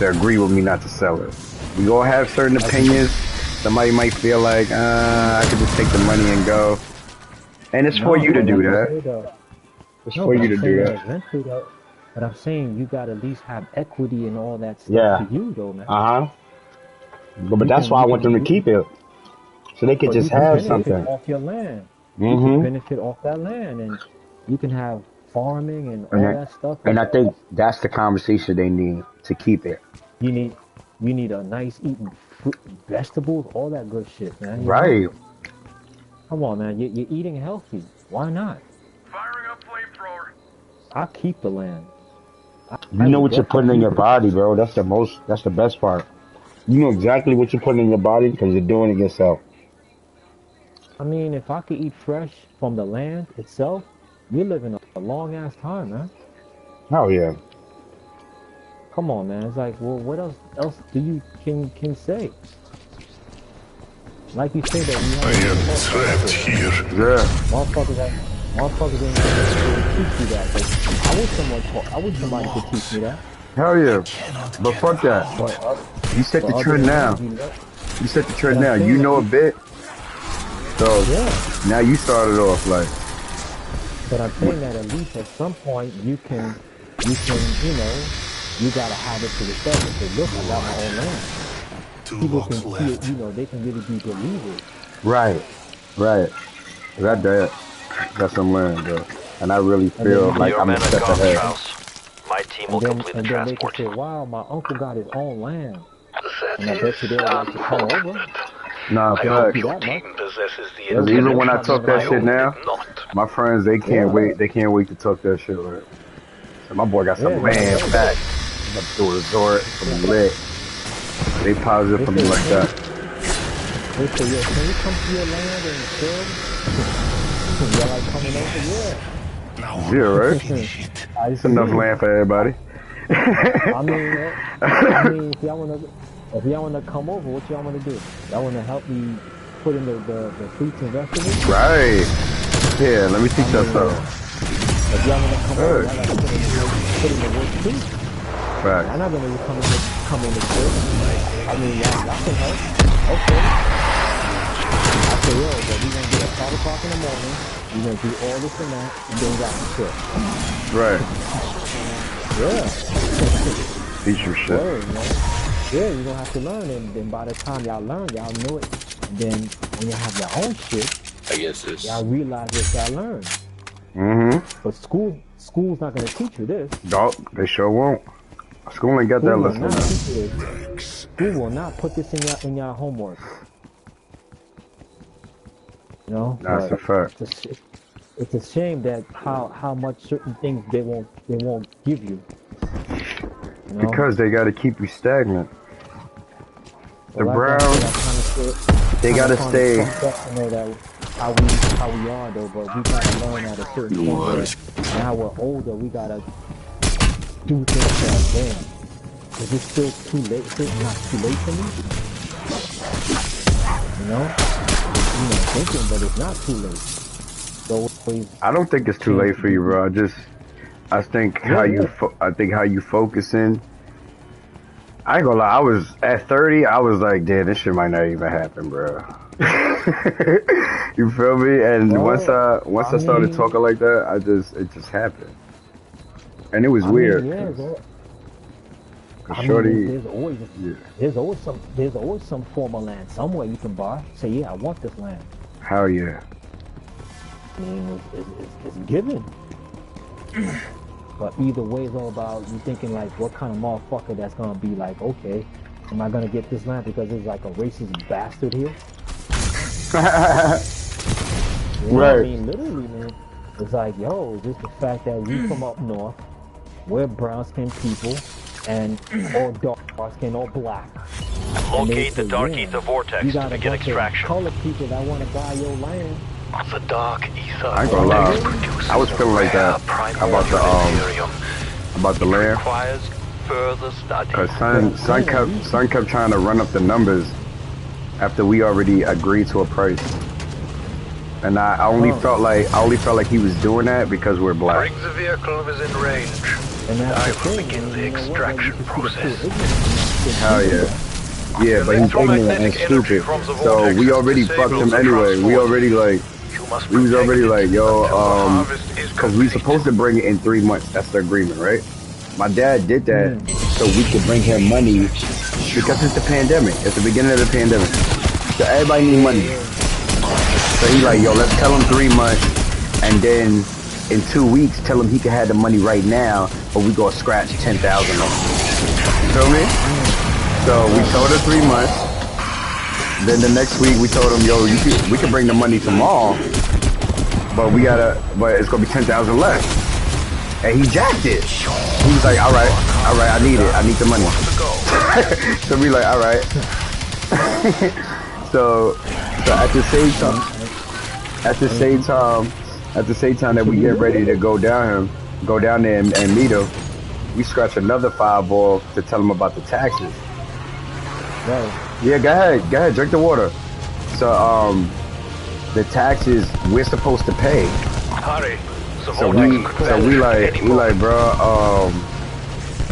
[SPEAKER 1] agree with me not to sell it. We gonna have certain opinions. Somebody might feel like, I could just take the money and go. And it's for you to do that. It's for you to do that.
[SPEAKER 2] Eventually, though, but I'm saying you gotta at least have equity and all that stuff
[SPEAKER 1] Yeah.
[SPEAKER 2] for you, though, man.
[SPEAKER 1] But that's why I want them to keep it, so they could just have something
[SPEAKER 2] off your land. You can benefit off that land, and you can have farming and all that stuff.
[SPEAKER 1] And I think that's the conversation they need to keep it.
[SPEAKER 2] You need a nice eating fruit, vegetables, all that good shit, man.
[SPEAKER 1] Right.
[SPEAKER 2] Come on, man. You're eating healthy. Why not?
[SPEAKER 4] Firing up flamethrower.
[SPEAKER 2] I'll keep the land.
[SPEAKER 1] You know what you're putting in your body, bro. That's the best part. You know exactly what you're putting in your body because you're doing it yourself.
[SPEAKER 2] I mean, if I could eat fresh from the land itself, you're living a long ass time, man.
[SPEAKER 1] Oh yeah.
[SPEAKER 2] Come on, man. It's like, well, what else do you can say? Like you say that we have.
[SPEAKER 9] I am trapped here.
[SPEAKER 1] Yeah.
[SPEAKER 2] Motherfuckers ain't gonna teach you that. I wish somebody could teach me that.
[SPEAKER 1] Hell yeah. But fuck that. You set the trend now. You set the trend now. You know a bit. So now you started off like.
[SPEAKER 2] But I'm saying that at least at some point you can, you gotta have it to yourself and say, look, I got my own land. People can see it, they can really be believers.
[SPEAKER 1] Right. That's some land, bro. And I really feel like I'm a step ahead.
[SPEAKER 3] My team will complete the transport.
[SPEAKER 2] They can say, wow, my uncle got his own land. And I bet you they'll like to come over.
[SPEAKER 1] Nah, fuck. Even when I talk that shit now, my friends, they can't wait. They can't wait to talk that shit. Right? So my boy got some land back. Up to a resort, from lit. They positive for me like that.
[SPEAKER 2] They say, yo, can you come to your land and chill? Y'all like coming over?
[SPEAKER 1] Yeah, right? It's enough land for everybody.
[SPEAKER 2] I mean, if y'all wanna come over, what y'all wanna do? Y'all wanna help me put in the fruits and vegetables?
[SPEAKER 1] Right. Yeah, let me teach y'all something.
[SPEAKER 2] If y'all wanna come over, y'all gotta put in the work too.
[SPEAKER 1] Right.
[SPEAKER 2] I'm not gonna come in the trip. I mean, y'all can help. Okay. I say, yo, but we gonna get at 5 o'clock in the morning. We gonna do all this and that, and then got the trip.
[SPEAKER 1] Right.
[SPEAKER 2] Yeah.
[SPEAKER 1] Teach your shit.
[SPEAKER 2] Yeah, you're gonna have to learn, and then by the time y'all learn, y'all know it. And then when you have your own shit, y'all realize what y'all learn. But school's not gonna teach you this.
[SPEAKER 1] Nope, they sure won't. School ain't got that lesson.
[SPEAKER 2] School will not put this in your homework. You know?
[SPEAKER 1] That's a fact.
[SPEAKER 2] It's a shame that how much certain things they won't give you. You know?
[SPEAKER 1] Because they got to keep you stagnant. The Browns, they got to stay.
[SPEAKER 2] Know that how we are though, but we gotta learn at a certain point. Now we're older, we gotta do things that then. Is it still too late? Is it not too late for me? You know, thinking, but it's not too late. So
[SPEAKER 1] I don't think it's too late for you, bro. I think how you focusing. I ain't gonna lie. I was at 30. I was like, damn, this shit might not even happen, bro. You feel me? And once I started talking like that, it just happened, and it was weird. Shorty,
[SPEAKER 2] there's always some form of land somewhere you can buy. Say, yeah, I want this land.
[SPEAKER 1] Hell yeah.
[SPEAKER 2] I mean, it's given. But either way, it's all about you thinking like, what kind of motherfucker that's gonna be like, okay, am I gonna get this land because there's like a racist bastard here? Right. I mean, literally, man. It's like, yo, just the fact that we from up north, we're brown skinned people, and all dark skin, all black.
[SPEAKER 3] Locate the dark ether vortex to begin extraction.
[SPEAKER 2] Color people that want to buy your land.
[SPEAKER 3] The dark ether
[SPEAKER 1] I ain't gonna lie.
[SPEAKER 3] produces
[SPEAKER 1] I was feeling like that about the land.
[SPEAKER 3] Requires further study.
[SPEAKER 1] Cause son kept trying to run up the numbers after we already agreed to a price. And I only felt like he was doing that because we're black.
[SPEAKER 4] Bring the vehicle within range. I will begin the extraction process.
[SPEAKER 1] Hell yeah. Yeah, but he's ignorant and stupid. So we already fucked him anyway. We was already like, yo, cause we supposed to bring it in 3 months. That's the agreement, right? My dad did that so we could bring him money because it's the pandemic. It's the beginning of the pandemic. So everybody need money. So he's like, yo, let's tell him 3 months, and then in 2 weeks, tell him he can have the money right now, or we gonna scratch 10,000 off. Feel me? So we told her 3 months. Then the next week we told him, yo, we can bring the money tomorrow, but it's gonna be 10,000 less. And he jacked it. He was like, all right, I need it. I need the money. So we like, all right. so at the same time that we get ready to go down there and meet him, we scratch another fireball to tell him about the taxes.
[SPEAKER 2] Right.
[SPEAKER 1] Yeah, go ahead, drink the water. So the taxes we're supposed to pay.
[SPEAKER 3] Hurry.
[SPEAKER 1] So we like, bro,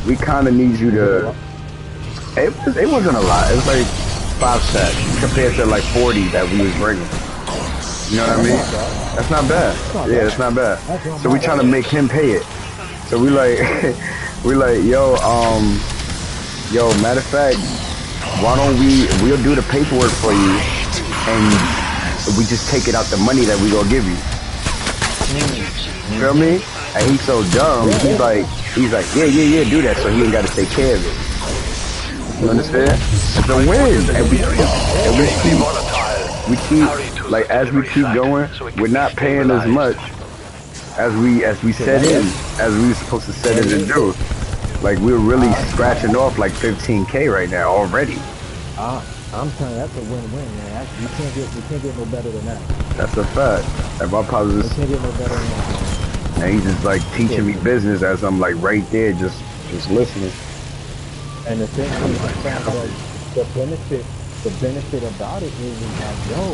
[SPEAKER 1] we kind of need you to. It wasn't a lot. It was like 5 sets compared to like 40 that we was bringing. You know what I mean? That's not bad. Yeah, that's not bad. So we trying to make him pay it. So we like, yo, matter of fact, why don't we'll do the paperwork for you, and we just take it out the money that we gonna give you. Feel me? And he's so dumb. He's like, yeah, do that, so he ain't gotta take care of it. You understand? It's a win, and we keep like as we keep going, we're not paying as much as we set in, as we were supposed to set in and do. Like we're really scratching off like 15K right now already.
[SPEAKER 2] I'm telling you, that's a win-win, man. We can't get no better than that.
[SPEAKER 1] That's a fact. And my pops
[SPEAKER 2] We can't get no better than that.
[SPEAKER 1] And he's just like teaching me business as I'm like right there, just listening.
[SPEAKER 2] And the thing is, the benefit about it is that, yo,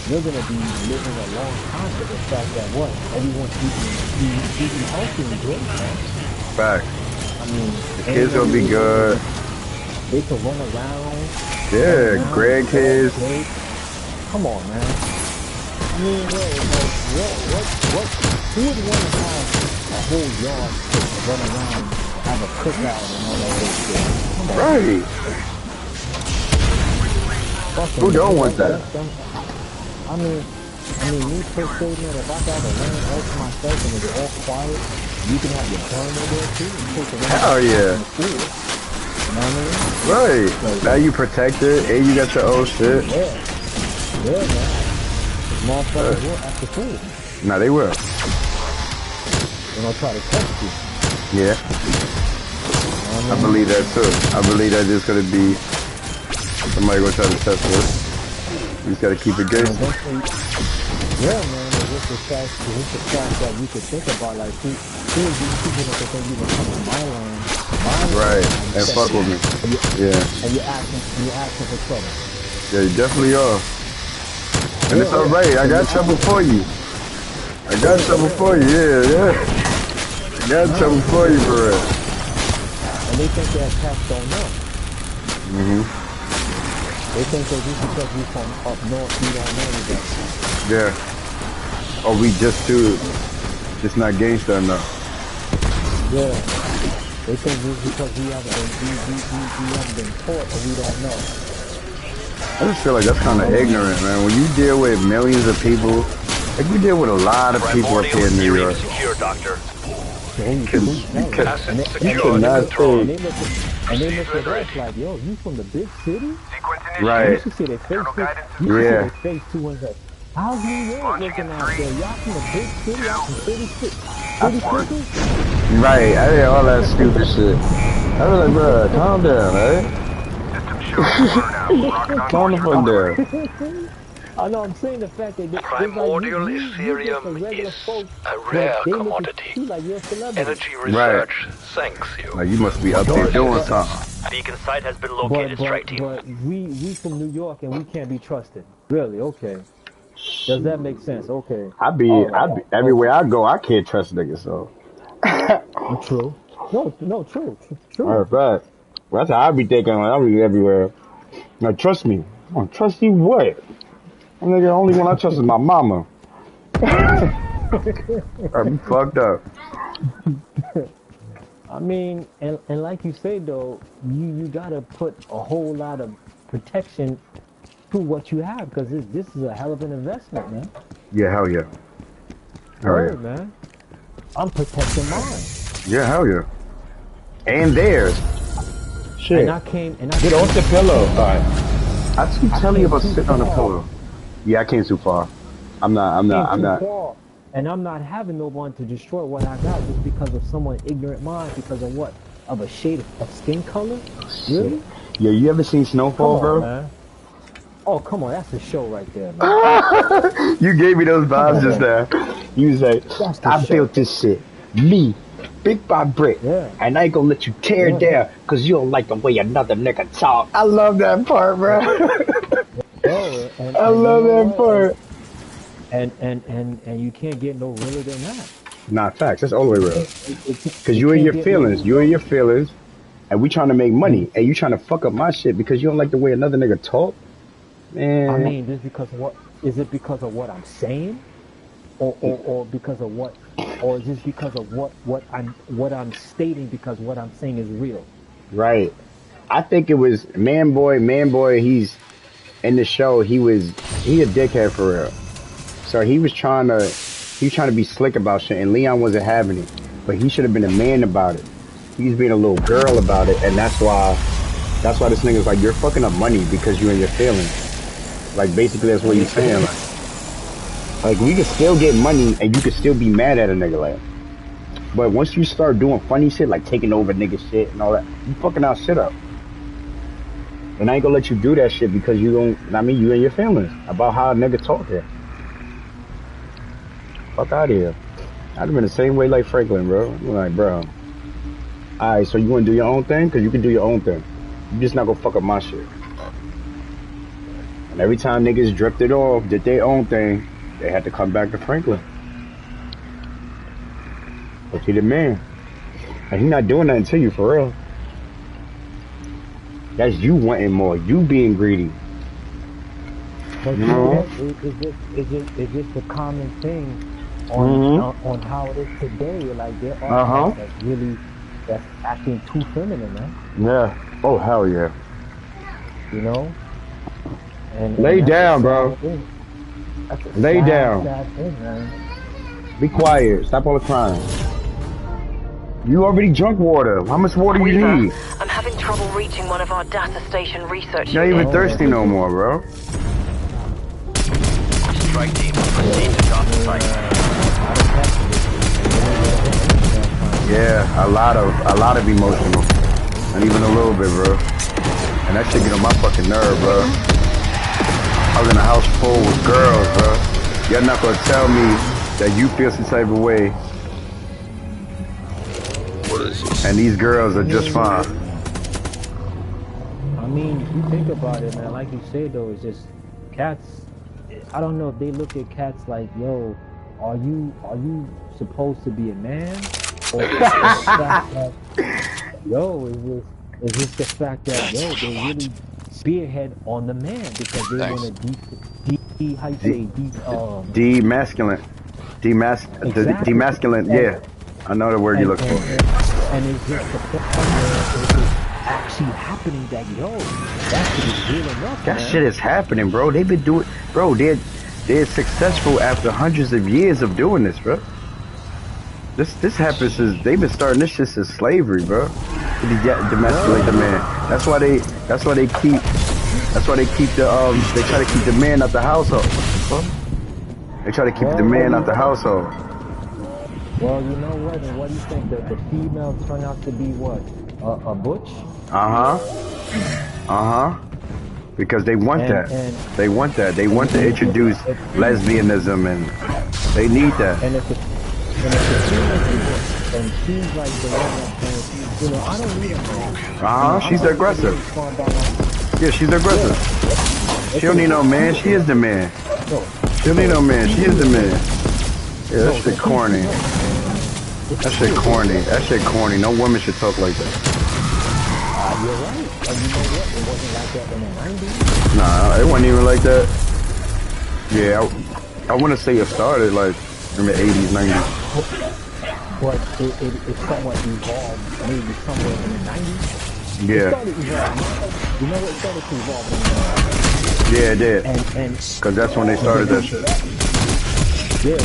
[SPEAKER 2] you're gonna be living a long time with the fact that what everyone's eating healthy and good, man.
[SPEAKER 1] Fact.
[SPEAKER 2] I mean,
[SPEAKER 1] the kids gonna be good.
[SPEAKER 2] They can run around.
[SPEAKER 1] Yeah, grandkids.
[SPEAKER 2] Come on, man. I mean, what? Who would want to have a whole yard to run around, have a cookout and all that other shit?
[SPEAKER 1] Right. Who don't want that?
[SPEAKER 2] I mean, me per se, man, if I got the land all to myself and it's all quiet, you can have your burn over there too.
[SPEAKER 1] Hell yeah.
[SPEAKER 2] You know what I mean?
[SPEAKER 1] Right. So, now you protected and you got your own shit.
[SPEAKER 2] Yeah, man. Motherfuckers will act the fool.
[SPEAKER 1] Nah, they will.
[SPEAKER 2] They're gonna try to test you.
[SPEAKER 1] Yeah. I believe that too. I believe that there's gonna be somebody gonna try to test us. You just gotta keep it good.
[SPEAKER 2] Yeah, man. It's the fact that we could think about, like, who is these people that think you gonna come to my land?
[SPEAKER 1] Right, and fuck with me. Yeah.
[SPEAKER 2] And you're asking for trouble.
[SPEAKER 1] Yeah, you definitely are. And it's alright. I got trouble for you. Yeah. I got trouble for you, for real.
[SPEAKER 2] And they think that cats don't know. They think that just because we from up north, we don't know anything.
[SPEAKER 1] Yeah. Or we just not gangster enough.
[SPEAKER 2] Yeah. They think just because we haven't been taught or we don't know.
[SPEAKER 1] I just feel like that's kind of ignorant, man. When you deal with millions of people, like you deal with a lot of people up here in New York.
[SPEAKER 3] Secure, Doctor.
[SPEAKER 2] And they look at us like, yo, you from the big city?
[SPEAKER 1] Right.
[SPEAKER 2] You should see their face. You should see their face too and say, how's New York looking out there? Y'all from the big city? Y'all from city cities?
[SPEAKER 1] Right. I hear all that stupid shit. I was like, bro, calm down, right? Calm the fuck down.
[SPEAKER 2] I know, I'm saying the fact that
[SPEAKER 4] Primordial
[SPEAKER 2] like,
[SPEAKER 4] Ethereum
[SPEAKER 2] regular
[SPEAKER 4] is
[SPEAKER 2] folks,
[SPEAKER 4] a
[SPEAKER 2] but
[SPEAKER 4] rare
[SPEAKER 2] they look at
[SPEAKER 4] commodity.
[SPEAKER 2] you like you're a celebrity.
[SPEAKER 4] Energy
[SPEAKER 1] Right.
[SPEAKER 4] research thanks you.
[SPEAKER 1] Like, you must be up there doing something.
[SPEAKER 3] Beacon site has been located, strike team.
[SPEAKER 2] But we from New York and we can't be trusted. Really? Okay. Does that make sense? Okay.
[SPEAKER 1] I be everywhere I go. I can't trust niggas. So.
[SPEAKER 2] True. No, true.
[SPEAKER 1] All right, that's how I be thinking. Like, I be everywhere. Now trust me. I don't trust you what? Nigga, the only one I trust is my mama. I'm fucked up.
[SPEAKER 2] I mean, and like you say though, you gotta put a whole lot of protection to what you have because this is a hell of an investment, man.
[SPEAKER 1] Yeah, hell yeah.
[SPEAKER 2] Word, man. I'm protecting mine.
[SPEAKER 1] Yeah, hell yeah. And theirs. Shit.
[SPEAKER 2] And I
[SPEAKER 1] get off the pillow. Alright. I keep telling you about sitting on the pillow. Yeah, I came too far. I'm not.
[SPEAKER 2] And I'm not having no one to destroy what I got just because of someone's ignorant mind, because of what? Of a shade of skin color? Really?
[SPEAKER 1] Yeah, you ever seen Snowfall, bro?
[SPEAKER 2] Man. Oh, come on, that's the show right there, man.
[SPEAKER 1] You gave me those vibes just now. You was like, I built this shit. Me. Brick by brick.
[SPEAKER 2] Yeah.
[SPEAKER 1] And I ain't gonna let you tear it down because you don't like the way another nigga talk. I love that part, bro. I love that part.
[SPEAKER 2] And you can't get no realer than that.
[SPEAKER 1] Nah, facts. That's all the way real. Because you in your feelings. You in your feelings. And we trying to make money. And you trying to fuck up my shit because you don't like the way another nigga talk? Man.
[SPEAKER 2] I mean, just because of what? Is it because of what I'm saying? Or because of what? Or is this because of what I'm stating because what I'm saying is real?
[SPEAKER 1] Right. I think it was Man Boy, he's in the show, he a dickhead for real. So he was trying to be slick about shit and Leon wasn't having it. But he should have been a man about it. He's being a little girl about it, and that's why this nigga's like, you're fucking up money because you're in your feelings. Like basically that's what he's saying. Like we can still get money and you can still be mad at a nigga like. But once you start doing funny shit like taking over nigga shit and all that, you fucking our shit up. And I ain't gonna let you do that shit because you don't, you and your feelings about how a nigga talk here. Fuck out of here. I'd have been the same way like Franklin, bro. I'm like, bro. Alright, so you wanna do your own thing? Cause you can do your own thing. You just not gonna fuck up my shit. And every time niggas drifted off, did their own thing, they had to come back to Franklin. But he the man. And he not doing nothing to you for real. That's you wanting more. You being greedy.
[SPEAKER 2] But you know? It's just a common thing on how it is today. Like there are that's acting too feminine, man.
[SPEAKER 1] Yeah. Oh hell yeah.
[SPEAKER 2] You know? And
[SPEAKER 1] lay down, bro. Lay down.
[SPEAKER 2] Thing,
[SPEAKER 1] be quiet. Stop all the crying. You already drunk water. How much water you need?
[SPEAKER 10] I'm having trouble reaching one of our data station research
[SPEAKER 1] You're not even thirsty no more, bro.
[SPEAKER 3] Strike team, proceed to drop the site.
[SPEAKER 1] Yeah, a lot of emotional. And even a little bit, bro. And that shit get on my fucking nerve, bro. I was in a house full with girls, bro. You're not gonna tell me that you feel some type of way. And these girls are just fine.
[SPEAKER 2] I mean, you think about it, man. Like you said, though, it's just cats. I don't know if they look at cats like, yo, are you supposed to be a man? Or is it the fact that, yo, is this the fact that, yo, they really spearhead on the man because they want to
[SPEAKER 1] demasculine. Demasculine, yeah. I know the word you look for.
[SPEAKER 2] And it's just the point where it's actually happening that, yo, that shit is real enough,
[SPEAKER 1] that
[SPEAKER 2] man.
[SPEAKER 1] shit is happening, bro. They've been doing, bro, they're successful after hundreds of years of doing this, bro. This happens since, they've been starting this shit since slavery, bro. To demasculate the man. That's why they keep the, they try to keep the man out the household. They try to keep the man out the household.
[SPEAKER 2] Well, you know what? And what do you think? The female turn out to be what? A butch?
[SPEAKER 1] Because they want that. They want that. They want to introduce lesbianism, and they need that.
[SPEAKER 2] And if it's female people, and she's like the one that's saying, I don't need a man.
[SPEAKER 1] She's aggressive. Yeah, she's aggressive. She don't need no man. She is the man. She don't need no man. She is the man. Yeah, that shit corny. That shit corny. That shit corny. No woman should talk like that.
[SPEAKER 2] You're right. And you know what? It wasn't like that in the 90s.
[SPEAKER 1] Nah, it wasn't even like that. Yeah, I want to say it started like in the 80s, 90s.
[SPEAKER 2] But it somewhat evolved maybe somewhere in the 90s.
[SPEAKER 1] Yeah.
[SPEAKER 2] It started evolving. You know what? It started to evolve in the 90s.
[SPEAKER 1] Yeah, it did. Because that's when they started that shit.
[SPEAKER 2] Yeah,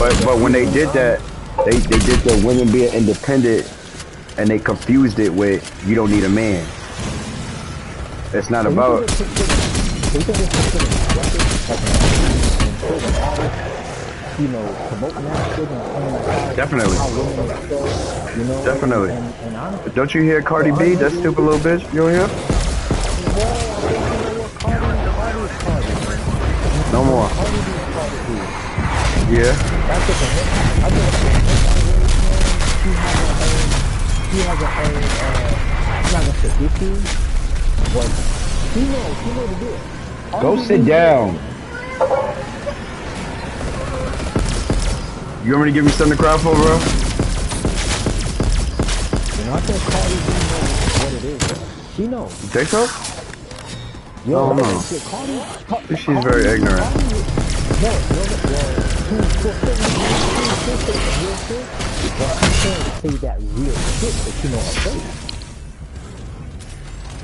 [SPEAKER 2] like
[SPEAKER 1] But when they did that, they did the women being independent, and they confused it with you don't need a man. It's not about. Definitely. Definitely. Don't you hear Cardi B? That stupid little bitch. You don't hear? No more. Yeah.
[SPEAKER 2] She has a own, I'm not gonna say issue, but she knows to do it.
[SPEAKER 1] Go sit down. You want me to give me something to cry for, bro?
[SPEAKER 2] You know, I think Cardi B knows what it is. She knows.
[SPEAKER 1] You think so?
[SPEAKER 2] Yo,
[SPEAKER 1] I don't know. She's very ignorant.
[SPEAKER 2] Say that real shit that you know her face.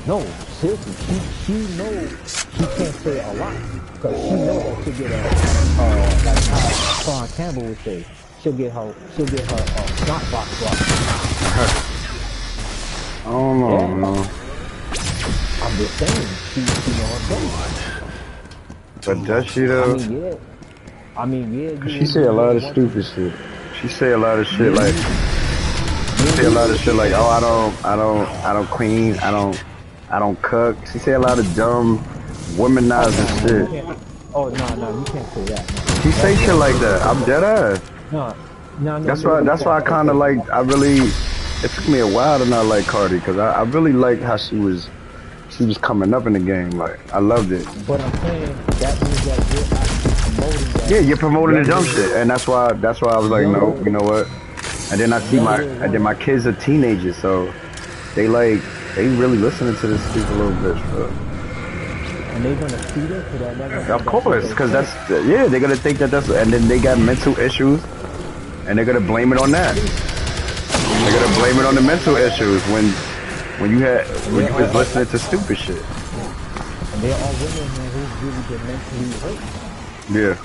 [SPEAKER 2] No, seriously, she knows she can't say a lot because she knows that she'll get like how Sean Campbell would say, she'll get her snot box blocked.
[SPEAKER 1] I don't know, no.
[SPEAKER 2] I'm just saying, she know her face.
[SPEAKER 1] But does she though?
[SPEAKER 2] I mean, yeah.
[SPEAKER 1] Cause she say a lot of stupid shit. She say a lot of shit like. She say a lot of shit like, oh, I don't clean, I don't cook. She say a lot of dumb, womanizing shit.
[SPEAKER 2] Oh no, you can't say that.
[SPEAKER 1] She say shit like that. I'm dead ass.
[SPEAKER 2] No.
[SPEAKER 1] That's why I kind of like. It took me a while to not like Cardi, cause I really liked how she was coming up in the game. Like I loved it.
[SPEAKER 2] But I'm saying that means that you're actually promoting that.
[SPEAKER 1] Yeah, you're promoting the dumb shit, and that's why I was like, no, you know what? And then I see my kids are teenagers, so they really listening to this stupid little bitch, bro.
[SPEAKER 2] And they gonna feed it to that.
[SPEAKER 1] Of course, because they're gonna think that's, and then they got mental issues, and they're gonna blame it on that. They're gonna blame it on the mental issues when you was listening to stupid shit.
[SPEAKER 2] And they're all women who's really been mentally hurt.
[SPEAKER 1] Yeah.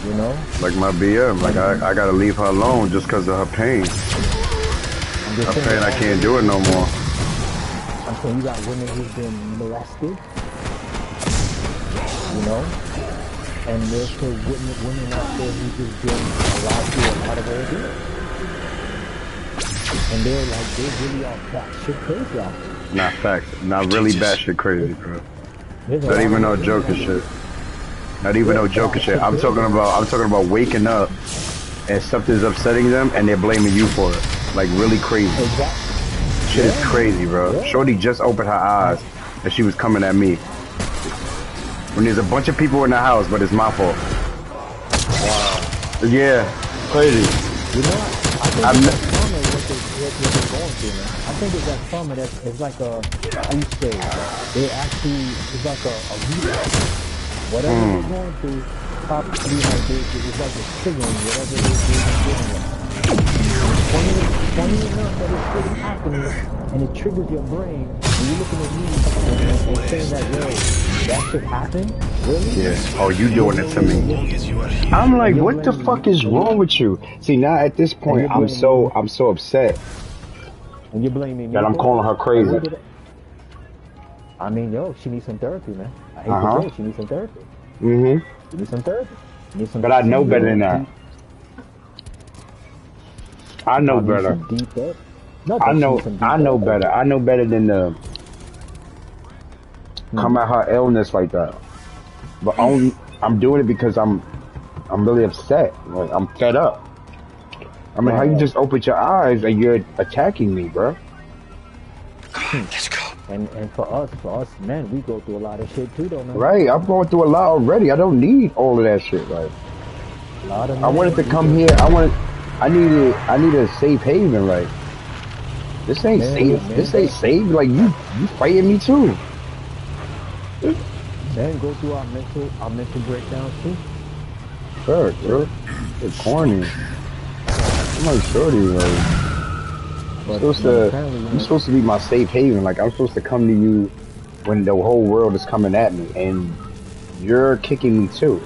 [SPEAKER 2] You know?
[SPEAKER 1] Like my BM, like I gotta leave her alone just because of her pain. Her pain, I can't do it no more.
[SPEAKER 2] I'm saying you got women who've been molested. You know? And there's still women out there who've just been allowed to do a lot of ordeal. And they really are batshit crazy out there.
[SPEAKER 1] Not facts. Not really batshit crazy, bro. Not even no joking shit. Not even no joking shit. I'm talking about waking up and something's upsetting them and they're blaming you for it. Like really crazy.
[SPEAKER 2] Exactly.
[SPEAKER 1] Shit is crazy, bro. Shorty just opened her eyes and she was coming at me. When there's a bunch of people in the house, but it's my fault.
[SPEAKER 2] Wow.
[SPEAKER 1] Yeah, crazy.
[SPEAKER 2] You know what? I think it's what they're going through, man. I think it's that trauma it's like a, how you say, they actually, it's like a relapse. Whatever they're going through, probably like it's like a triggering, whatever they're doing. Funny enough that it's really happening, and it triggers your brain, and you're looking at me and saying that, yo, that should happen? Really?
[SPEAKER 1] Yeah. Oh, you doing it to me. I'm like, what the fuck is wrong with you? See, now at this point, I'm so upset.
[SPEAKER 2] And you're blaming me
[SPEAKER 1] that I'm calling her crazy.
[SPEAKER 2] I mean, yo, she needs some therapy, man. I hate to say it, she needs some therapy.
[SPEAKER 1] Mm-hmm.
[SPEAKER 2] She needs some therapy.
[SPEAKER 1] But I know better than that. I know better.
[SPEAKER 2] Not
[SPEAKER 1] I
[SPEAKER 2] that
[SPEAKER 1] know,
[SPEAKER 2] she's some
[SPEAKER 1] I know better. I know better than to come at her illness like that. But only I'm doing it because I'm really upset. Like I'm fed up. I mean, how you just opened your eyes and you're attacking me, bro?
[SPEAKER 5] Let's go.
[SPEAKER 2] And for us men, we go through a lot of shit too, though, man.
[SPEAKER 1] Right, I'm going through a lot already. I don't need all of that shit. Like,
[SPEAKER 2] A lot of
[SPEAKER 1] I
[SPEAKER 2] men,
[SPEAKER 1] wanted to come here. I needed a safe haven. Like, this ain't safe. This ain't safe. Like, you fighting me too.
[SPEAKER 2] Men go through our mental breakdowns too.
[SPEAKER 1] Fuck, bro. It's corny. I'm like, shorty, like, you're supposed to be my safe haven. Like, I'm supposed to come to you when the whole world is coming at me, and you're kicking me too.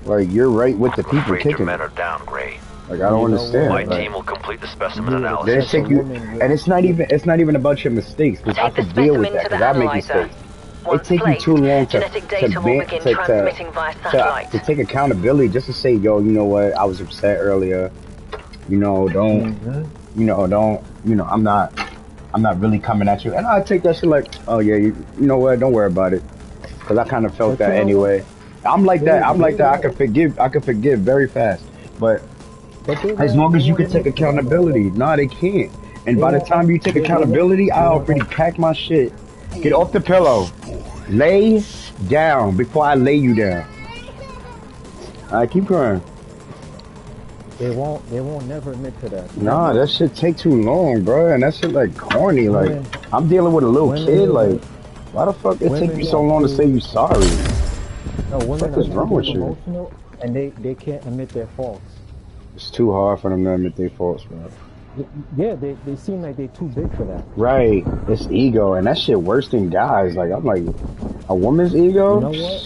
[SPEAKER 1] Like, you're right with the people kicking
[SPEAKER 3] your
[SPEAKER 1] me.
[SPEAKER 3] men are down, Gray.
[SPEAKER 1] Like, I don't understand.
[SPEAKER 3] My
[SPEAKER 1] like,
[SPEAKER 3] team will complete the specimen analysis.
[SPEAKER 1] They take you, and it's not even about your mistakes, because I could deal with that, because I make mistakes. It take you too long to take accountability just to say, yo, you know what, I was upset earlier. You know, I'm not really coming at you. And I take that shit like, oh yeah, you know what, don't worry about it. Because I kind of felt that anyway. I'm like that. I can forgive very fast. But as long as you can take accountability, nah, they can't. And by the time you take accountability, I already packed my shit. Get off the pillow. Lay down before I lay you down. Alright, keep going.
[SPEAKER 2] They won't never admit to that.
[SPEAKER 1] Nah, that shit take too long, bro. And that shit like corny. Like, I'm dealing with a little kid. Like, why the fuck it take you so long to say you sorry?
[SPEAKER 2] No, women
[SPEAKER 1] what is wrong with you?
[SPEAKER 2] Emotional, and they can't admit their faults.
[SPEAKER 1] It's too hard for them to admit their faults, bro.
[SPEAKER 2] Yeah, they seem like they're too big for that.
[SPEAKER 1] Right. It's ego, and that shit worse than guys. Like, I'm like, a woman's ego?
[SPEAKER 2] You know what?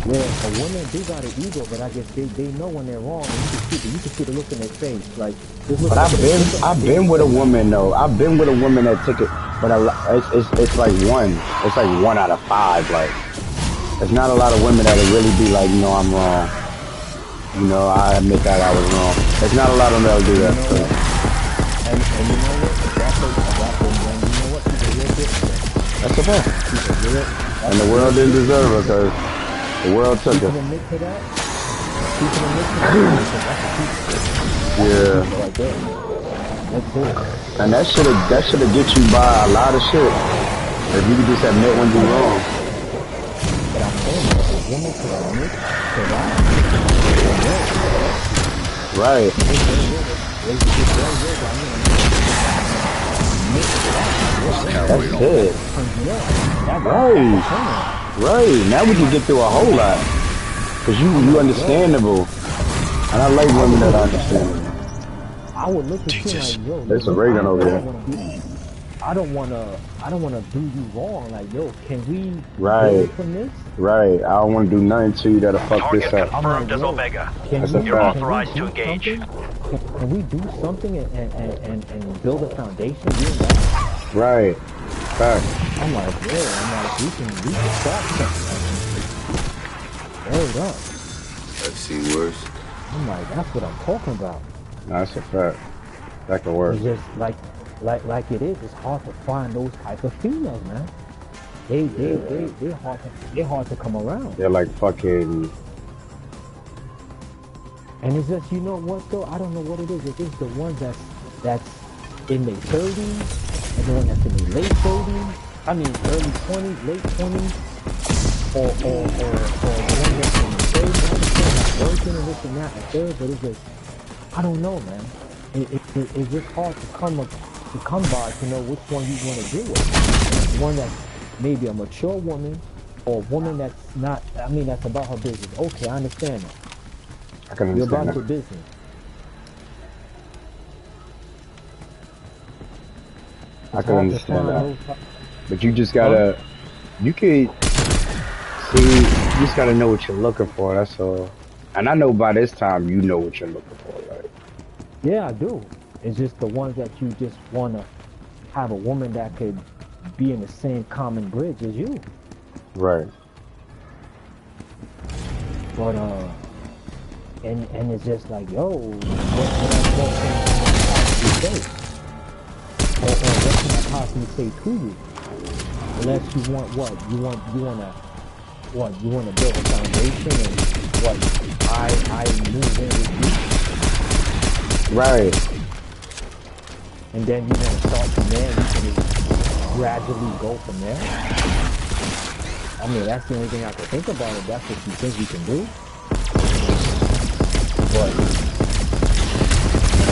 [SPEAKER 2] Yeah, a woman do got an ego, but I guess they know when they're wrong, and you can see the look in their face. Like,
[SPEAKER 1] but I've been with a woman though. I've been with a woman that took it, but it's like one. It's like 1 out of 5. Like, there's not a lot of women that'll really be like, you know, I'm wrong. You know, I admit that I was wrong. There's not a lot of them that'll do that.
[SPEAKER 2] And you know what?
[SPEAKER 1] That's a fact. And the world didn't deserve her because the world took her. Yeah. And that should've get you by a lot of shit. If you could just admit when you're wrong.
[SPEAKER 2] But I'm saying that a woman could admit to that.
[SPEAKER 1] Right. That's it. Right. Now we can get through a whole lot. Cause you understandable. And I like women that are understandable.
[SPEAKER 2] I would look at you like, yo,
[SPEAKER 1] there's a ray gun over there.
[SPEAKER 2] I don't wanna do you wrong. Like, yo, can we
[SPEAKER 1] right
[SPEAKER 2] from this?
[SPEAKER 1] Right. I don't wanna do nothing to you that'll fuck this up.
[SPEAKER 3] Confirmed as Omega.
[SPEAKER 1] You're
[SPEAKER 3] authorized to engage.
[SPEAKER 2] Can we do something and build a foundation doing that?
[SPEAKER 1] Right. Fact.
[SPEAKER 2] I'm like, we can start something. Hold up.
[SPEAKER 9] I've seen worse.
[SPEAKER 2] I'm like, that's what I'm talking about.
[SPEAKER 1] No, that's a fact. That can work.
[SPEAKER 2] It's just like it is. It's hard to find those type of females, man. They're hard to come around.
[SPEAKER 1] They're like fucking.
[SPEAKER 2] And it's just, you know what though? I don't know what it is. It's just the ones that's in their 30s, and the one that's in their late 30s. I mean, early 20s, late 20s, or the one that's in their 30s. Working and this and that and third, but it's just, I don't know, man. It's just hard to come by to know which one you want to deal with. One that's maybe a mature woman, or a woman that's not. I mean, that's about her business. Okay, I understand that.
[SPEAKER 1] I can understand
[SPEAKER 2] You're about
[SPEAKER 1] that.
[SPEAKER 2] your business.
[SPEAKER 1] I can understand that. But you just gotta, you can see, you just gotta know what you're looking for, that's all. And I know by this time you know what you're looking for, right?
[SPEAKER 2] Yeah, I do. It's just the ones that you just wanna have a woman that could be in the same common bridge as you.
[SPEAKER 1] Right.
[SPEAKER 2] But and it's just like, yo, what can I say? say to you. Unless you want what? You want to build a foundation and what? I move in with you.
[SPEAKER 1] Right.
[SPEAKER 2] And then you want to start from there. You can gradually go from there. I mean, that's the only thing I can think about. If that's what you think you can do. But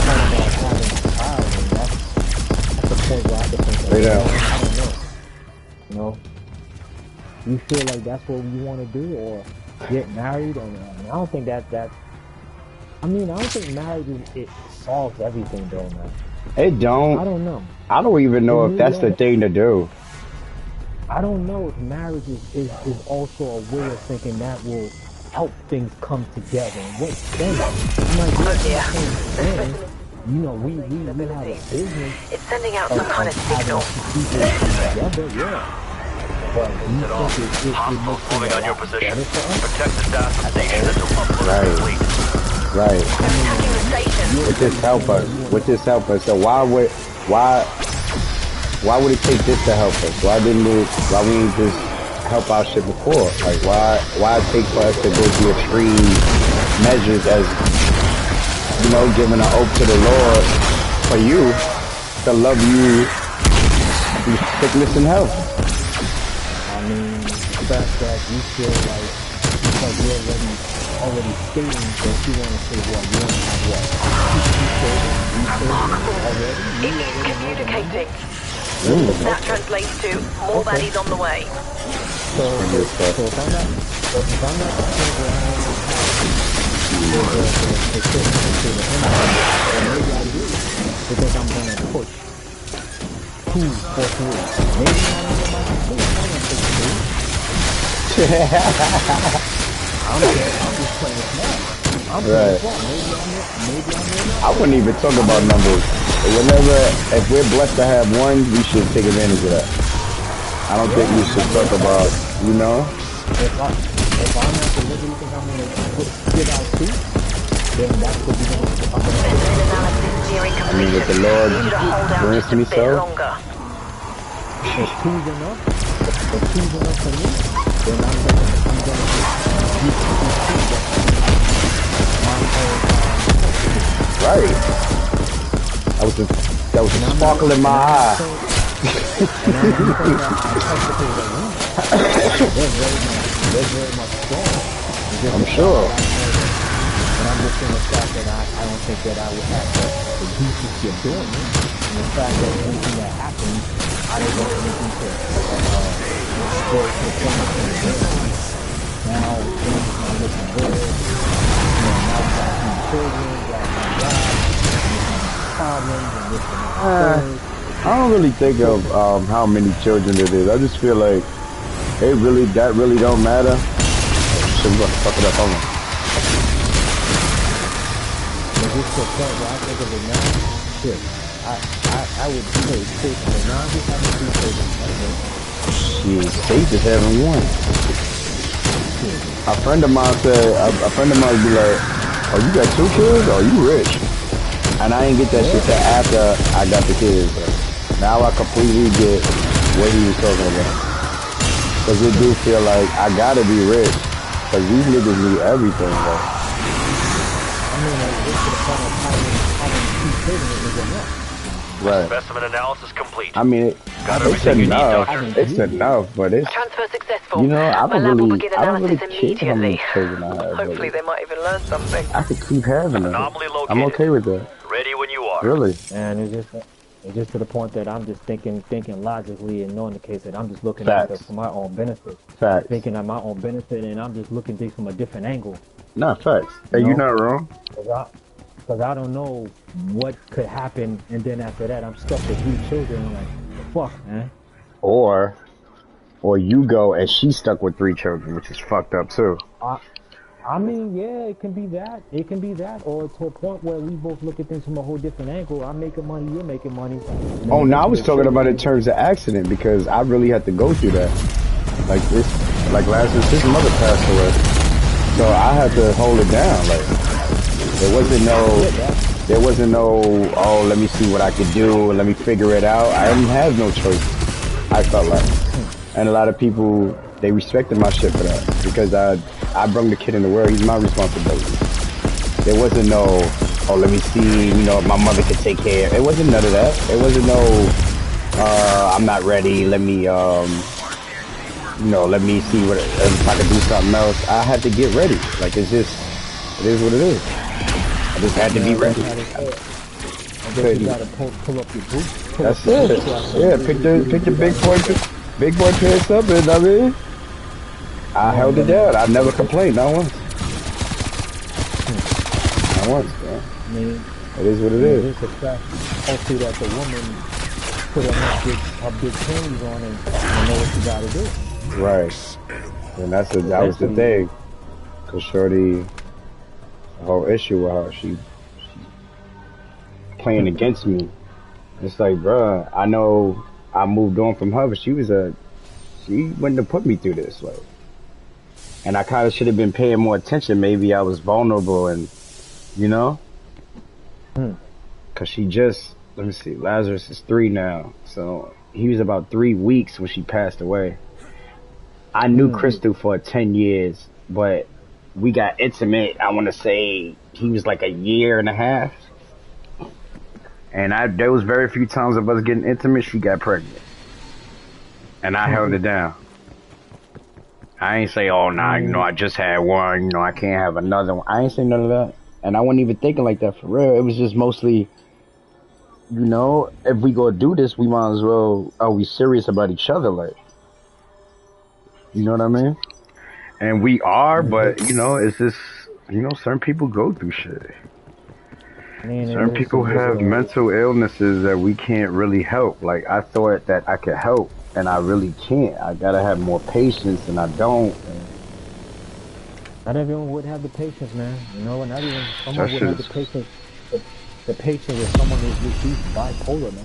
[SPEAKER 2] talking about having a child, and that's the point where I can think of. I don't know. You know, you feel like that's what you want to do, or get married, and I don't think that. I mean, I don't think marriage it solves everything, though, man.
[SPEAKER 1] It don't.
[SPEAKER 2] I don't know.
[SPEAKER 1] I don't even know if that's the thing to do.
[SPEAKER 2] I don't know if marriage is also a way of thinking that will help things come together. And what sense? You know, we have a business.
[SPEAKER 10] It's sending out some kind of signal.
[SPEAKER 2] Together, yeah. But you think it
[SPEAKER 3] Hostiles moving on your position.
[SPEAKER 2] Protect
[SPEAKER 3] the data station until upload is complete.
[SPEAKER 1] Right. Would this help us? So why would it take this to help us? Why we didn't just help our shit before? Like why take for us to go through extreme measures as, you know, giving an oath to the Lord for you to love you through sickness and health?
[SPEAKER 2] I mean, the fact that you feel like because you're already stating that you want to say what you want to have what?
[SPEAKER 10] It is communicating. That translates to more baddies on the way.
[SPEAKER 2] So if I'm not maybe I do because I'm gonna push 2 or 3. Maybe I'm gonna push 2. I'm just playing small. Right. Maybe I'm
[SPEAKER 1] I wouldn't even talk about numbers. If we're blessed to have one, we should take advantage of that. I don't think we should talk about, you know.
[SPEAKER 2] If I'm at the liberty, think I'm going to get out too, then that's what we're going to do.
[SPEAKER 1] I mean, if the Lord grants me so.
[SPEAKER 2] If 2's enough for me, then I'm going to
[SPEAKER 1] right. That was a sparkle in my eye.
[SPEAKER 2] They're very much strong.
[SPEAKER 1] I'm sure.
[SPEAKER 2] And I'm just in the fact that I don't think that I would have the decency of doing it. And the fact that anything that happens, I don't want anything to go to the point of now things are looking good. You know, now we got some children, problems and this and that.
[SPEAKER 1] I don't really think of how many children it is. I just feel like that really don't matter. Shit, we got to fuck it up on me.
[SPEAKER 2] But just to the point where I think of it now, shit, I would say safe for now. Just having 3 children.
[SPEAKER 1] Shit, safe is having 1. A friend of mine would be like, "Oh, you got 2 kids? Oh, you rich?" And I ain't get that shit till after I got the kids. Now I completely get what he was talking about. Cause it do feel like I gotta be rich. Cause these niggas need everything, though.
[SPEAKER 2] I mean, like, this to the point of having 2 children is enough.
[SPEAKER 1] Right.
[SPEAKER 3] Specimen analysis complete.
[SPEAKER 1] I mean, it's enough, but it's...
[SPEAKER 10] Transfer successful.
[SPEAKER 1] You know, I don't really care how many
[SPEAKER 10] immediately.
[SPEAKER 1] children I have.
[SPEAKER 10] Hopefully they might even learn something.
[SPEAKER 1] I could keep having them. I'm okay with that.
[SPEAKER 3] Ready when you are.
[SPEAKER 1] Really?
[SPEAKER 2] And it's just to the point that I'm just thinking logically and knowing the case that I'm just looking at it for my own benefit.
[SPEAKER 1] Facts.
[SPEAKER 2] Thinking at my own benefit, and I'm just looking at things from a different angle.
[SPEAKER 1] Nah, facts. Hey, you're not wrong.
[SPEAKER 2] Because I don't know what could happen, and then after that, I'm stuck with 3 children. I'm like, fuck, man.
[SPEAKER 1] Or you go and she's stuck with 3 children, which is fucked up too.
[SPEAKER 2] I mean, yeah, it can be that. It can be that, or to a point where we both look at things from a whole different angle. I'm making money, you're making money.
[SPEAKER 1] Oh, no, I was talking about in terms of accident because I really had to go through that. Like last week, his mother passed away, so I had to hold it down. Like there wasn't no. Oh, let me see what I could do. Let me figure it out. I didn't have no choice. I felt like, and a lot of people they respected my shit for that because I brought the kid in the world. He's my responsibility. There wasn't no, oh, let me see, you know, if my mother could take care. It wasn't none of that. It wasn't no, I'm not ready. Let me, you know, let me see what if I could do something else. I had to get ready. Like it is what it is. I just had to be ready.
[SPEAKER 2] You gotta pull up your boots.
[SPEAKER 1] That's it. Yeah, pick the big boy pants up, and I mean, I held it down. I never complained, not once. Not once, man.
[SPEAKER 2] I mean,
[SPEAKER 1] it is what it is.
[SPEAKER 2] It's a fact. Hopefully that the woman put her big panties on and know what she gotta do.
[SPEAKER 1] Right. And that was the thing. Cause Shorty, the whole issue with her, she playing against me. It's like, bruh, I know I moved on from her, but she wouldn't have put me through this, like. And I kind of should have been paying more attention. Maybe I was vulnerable, and you know, cause she just, let me see, Lazarus is 3 now, so he was about 3 weeks when she passed away. I knew Crystal for 10 years, but we got intimate. I want to say he was like a year and a half. And there was very few times of us getting intimate, she got pregnant. And I held it down. I ain't say, oh, nah, you know, I just had one, you know, I can't have another one. I ain't say none of that. And I wasn't even thinking like that for real. It was just mostly, you know, if we go do this, we might as well, are we serious about each other, like? You know what I mean? And we are, but, you know, it's just, you know, certain people go through shit. Certain people have mental illnesses that we can't really help. Like, I thought that I could help, and I really can't. I gotta have more patience, and I don't.
[SPEAKER 2] Not everyone would have the patience, man. You know, not even someone would have the patience. The patience with someone who's bipolar, man.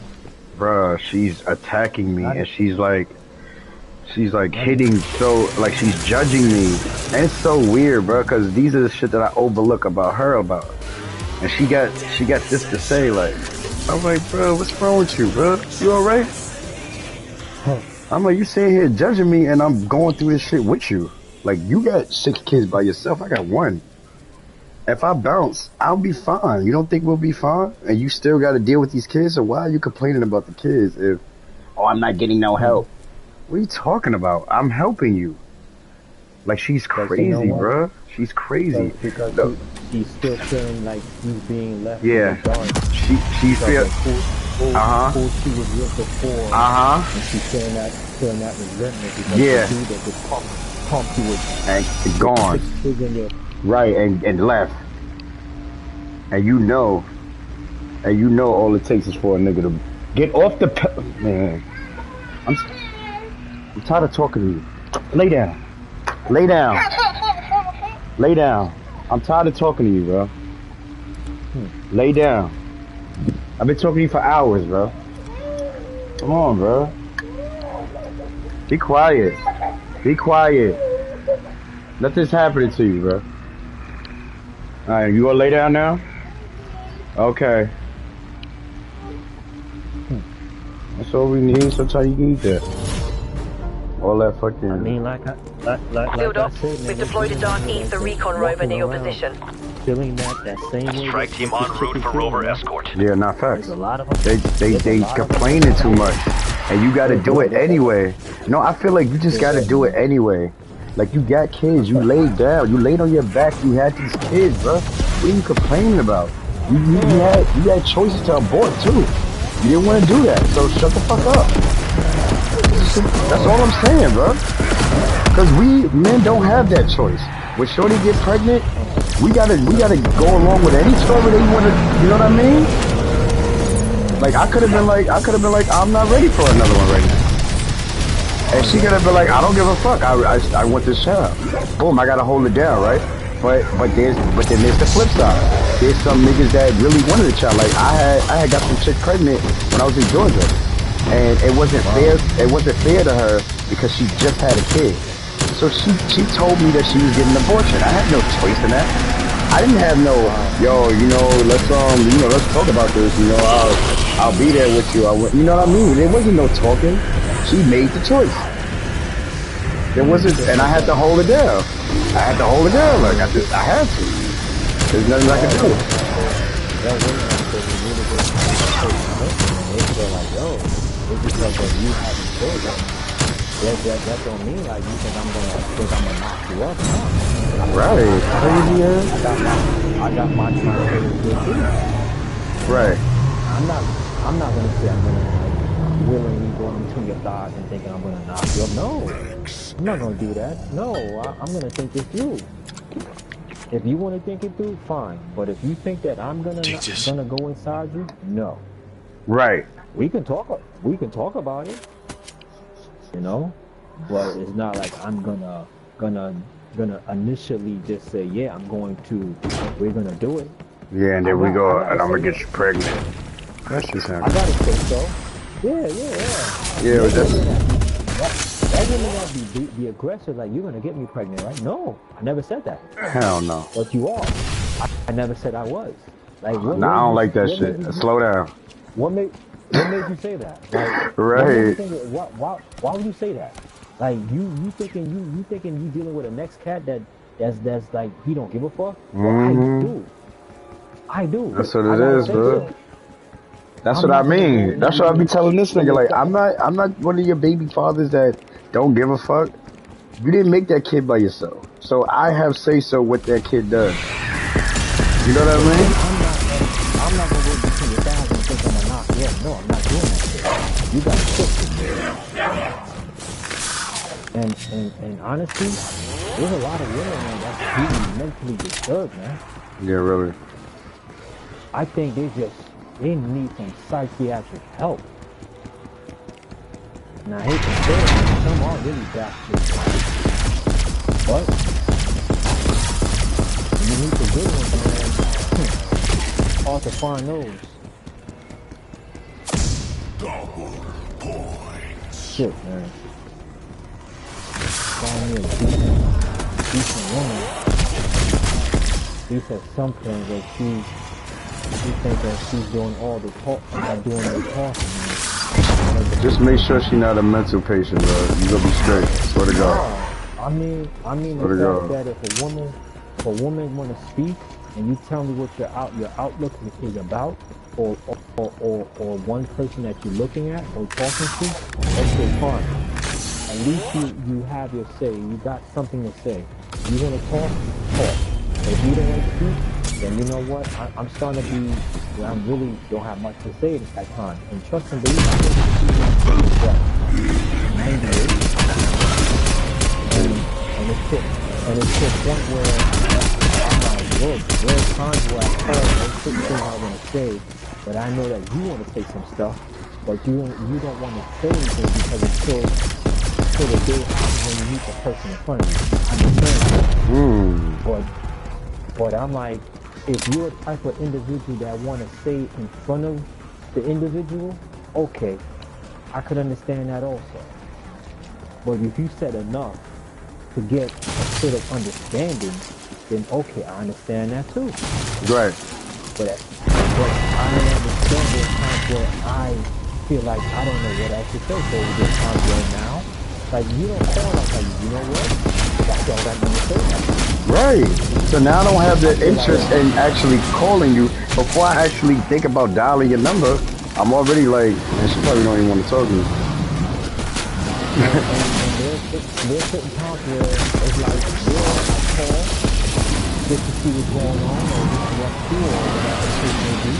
[SPEAKER 1] Bruh, she's attacking me, and she's like hitting, so, like, she's judging me. And it's so weird, bro, because these are the shit that I overlook about her about. And she got this to say, like, I'm like, bro, what's wrong with you, bro? You alright? I'm like, you sitting here judging me, and I'm going through this shit with you. Like, you got 6 kids by yourself, I got 1. If I bounce, I'll be fine. You don't think we'll be fine? And you still got to deal with these kids? So why are you complaining about the kids if, oh, I'm not getting no help? What are you talking about? I'm helping you. Like, she's crazy, you know, bro. She's crazy.
[SPEAKER 2] Because she's still feeling like she's being left
[SPEAKER 1] in the dark. She feels
[SPEAKER 2] who she was with before. And she's feeling that resentment because she knew that the pumped you with
[SPEAKER 1] and gone. Right, and left. And you know all it takes is for a nigga to get off the man. I'm tired of talking to you. Lay down. Lay down. Lay down. I'm tired of talking to you, bro. Lay down. I've been talking to you for hours, bro. Come on, bro. Be quiet. Be quiet. Nothing's happening to you, bro. Alright, you gonna lay down now? Okay. That's all we need. Sometimes you need that. All that fucking...
[SPEAKER 2] I mean, like
[SPEAKER 10] Field up. We've deployed a Dark Ether recon rover near your position.
[SPEAKER 2] Feeling that same way.
[SPEAKER 3] Strike team en route for rover escort.
[SPEAKER 1] Yeah, not facts.
[SPEAKER 2] A lot of them.
[SPEAKER 1] They complaining too much. And you gotta do it anyway. No, I feel like you just gotta do it anyway. Like, you got kids. You laid down. You laid on your back. You had these kids, bro. What are you complaining about? You had choices to abort, too. You didn't want to do that. So shut the fuck up. That's all I'm saying, bro. Because we men don't have that choice. When Shorty get pregnant, we gotta go along with any story they want to. You know what I mean? Like, I could have been like, I'm not ready for another one right now. And she could have been like, I don't give a fuck. I want this child. Boom, I gotta hold it down, right? But then there's the flip side. There's some niggas that really wanted a child. Like, I had got some chick pregnant when I was in Georgia. And it wasn't fair to her because she just had a kid. So she told me that she was getting an abortion. I had no choice in that. I didn't have no, yo, let's talk about this. I'll be there with you. You know what I mean? There wasn't no talking. She made the choice. There wasn't, and I had to hold it down. I had to hold it down. Like I had to. There's nothing I could do.
[SPEAKER 2] That women out there who really get they feel like, yo, it's because of you having children. That don't mean like you think I'm gonna knock you up. No.
[SPEAKER 1] Right. Crazy.
[SPEAKER 2] I got my children good too.
[SPEAKER 1] Right.
[SPEAKER 2] I'm not gonna say I'm gonna like willingly go between your thighs and thinking I'm gonna knock you up. No. I'm not gonna do that. No, I'm gonna think it through. If you want to think it through, fine. But if you think that I'm gonna go inside you, no.
[SPEAKER 1] Right.
[SPEAKER 2] We can talk about it, you know. But it's not like I'm gonna initially just say, yeah, we're gonna do it.
[SPEAKER 1] Yeah, and then we go, and I'm gonna get you pregnant. That's just happening.
[SPEAKER 2] I gotta say so. Yeah.
[SPEAKER 1] Yeah,
[SPEAKER 2] That woman not be aggressive, like, you're gonna get me pregnant, right? No, I never said that.
[SPEAKER 1] Hell no.
[SPEAKER 2] But you are. I never said I was. Like, what
[SPEAKER 1] I don't like that shit. Slow down.
[SPEAKER 2] What made you say that? Like,
[SPEAKER 1] right.
[SPEAKER 2] Why would you say that? Like, you thinking you dealing with a next cat that's like, he don't give a fuck? Well, I do.
[SPEAKER 1] That's what it is, bro. That's what I mean. That's what I be telling this nigga. Like, I'm not one of your baby fathers that don't give a fuck. You didn't make that kid by yourself. So I have say so what that kid does. You know what I mean?
[SPEAKER 2] I'm not gonna go between your thighs and think I'm gonna knock you up. No, I'm not doing that shit. You got shit. And honestly, there's a lot of women, man, that's really mentally disturbed, man.
[SPEAKER 1] Yeah, really.
[SPEAKER 2] I think they need some psychiatric help. And I hate to say it, some are really bastards. But when you meet the good ones, man, hard to find those.
[SPEAKER 5] Double points.
[SPEAKER 2] Shit, man. Find me a decent woman. She said something that she thinks that she's doing all the talk, not doing the talking.
[SPEAKER 1] Just make sure she's not a mental patient, bro. You gonna be straight. Swear to God.
[SPEAKER 2] I mean, the fact that if a woman want to speak and you tell me what your outlook is about, or one person that you're looking at or talking to, okay, fine. At least you have your say. You got something to say. You want to talk? If you don't want to speak, then you know what? I'm starting to be. I really don't have much to say at that time. And trust and believe, I think it's 98. And it's to a point where I'm like, look, there's times where I call and certain things I want to say, but I know that you want to say some stuff, but you don't want to say anything because it's till the day happens when you meet the person in front of you. I understand. But I'm like, if you're a type of individual that want to say in front of the individual, okay, I could understand that also. But if you said enough to get a sort of understanding, then okay, I understand that too.
[SPEAKER 1] Right.
[SPEAKER 2] But I don't understand there's times where I feel like I don't know what else to say. So there's times where now, like, you don't call like, you know what? That's all I need to say.
[SPEAKER 1] Right. So now I don't have the interest in actually calling you. Before I actually think about dialing your number, I'm already like, man, she probably don't even want to talk to me.
[SPEAKER 2] There's certain times where it's like, I call just to see what's going on, or just to walk through, or whatever the case may be.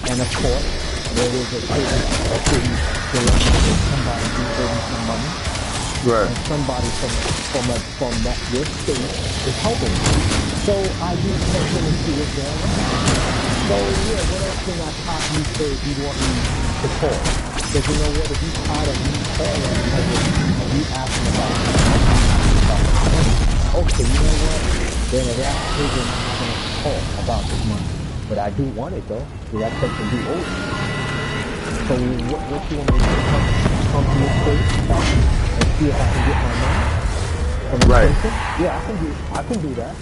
[SPEAKER 2] And of course, there is a certain direction that somebody who's giving some money.
[SPEAKER 1] Right.
[SPEAKER 2] And somebody from that your state is helping you. So I do check in and see what's going on. So yeah, what else can I possibly say if you want me to call? Because you know what, if you tired of me calling because of you asking about money, okay, you know what? Then if that's the case, I'm not going to call about this money. But I do want it though, because that person do owe me. So what you want me to do? Come to your place and see if I can get my money from the person? Yeah, I can do that.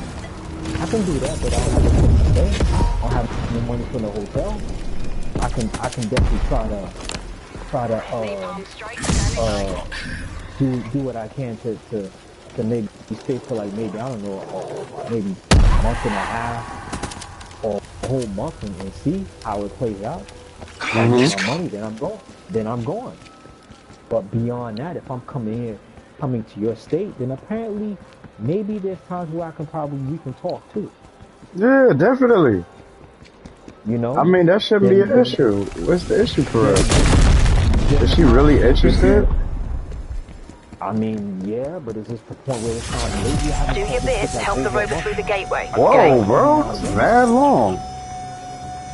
[SPEAKER 2] I can do that, but I don't have the money to stay. I don't have the money for the hotel. I can definitely try to try to do what I can to maybe stay for like maybe I don't know maybe a month and a half or a whole month and see how it plays out. If I get my money, then I'm going. Then I'm going. But beyond that, if I'm coming to your state, then apparently maybe there's times where we can talk too.
[SPEAKER 1] Yeah, definitely.
[SPEAKER 2] You know?
[SPEAKER 1] I mean, that shouldn't be an issue. What's the issue for her? Is she really interested?
[SPEAKER 2] I mean, yeah, but is this the point where it's not maybe I
[SPEAKER 10] do your bit to help the rover through the gateway.
[SPEAKER 1] Whoa,
[SPEAKER 10] okay?
[SPEAKER 1] Bro, that's mad long.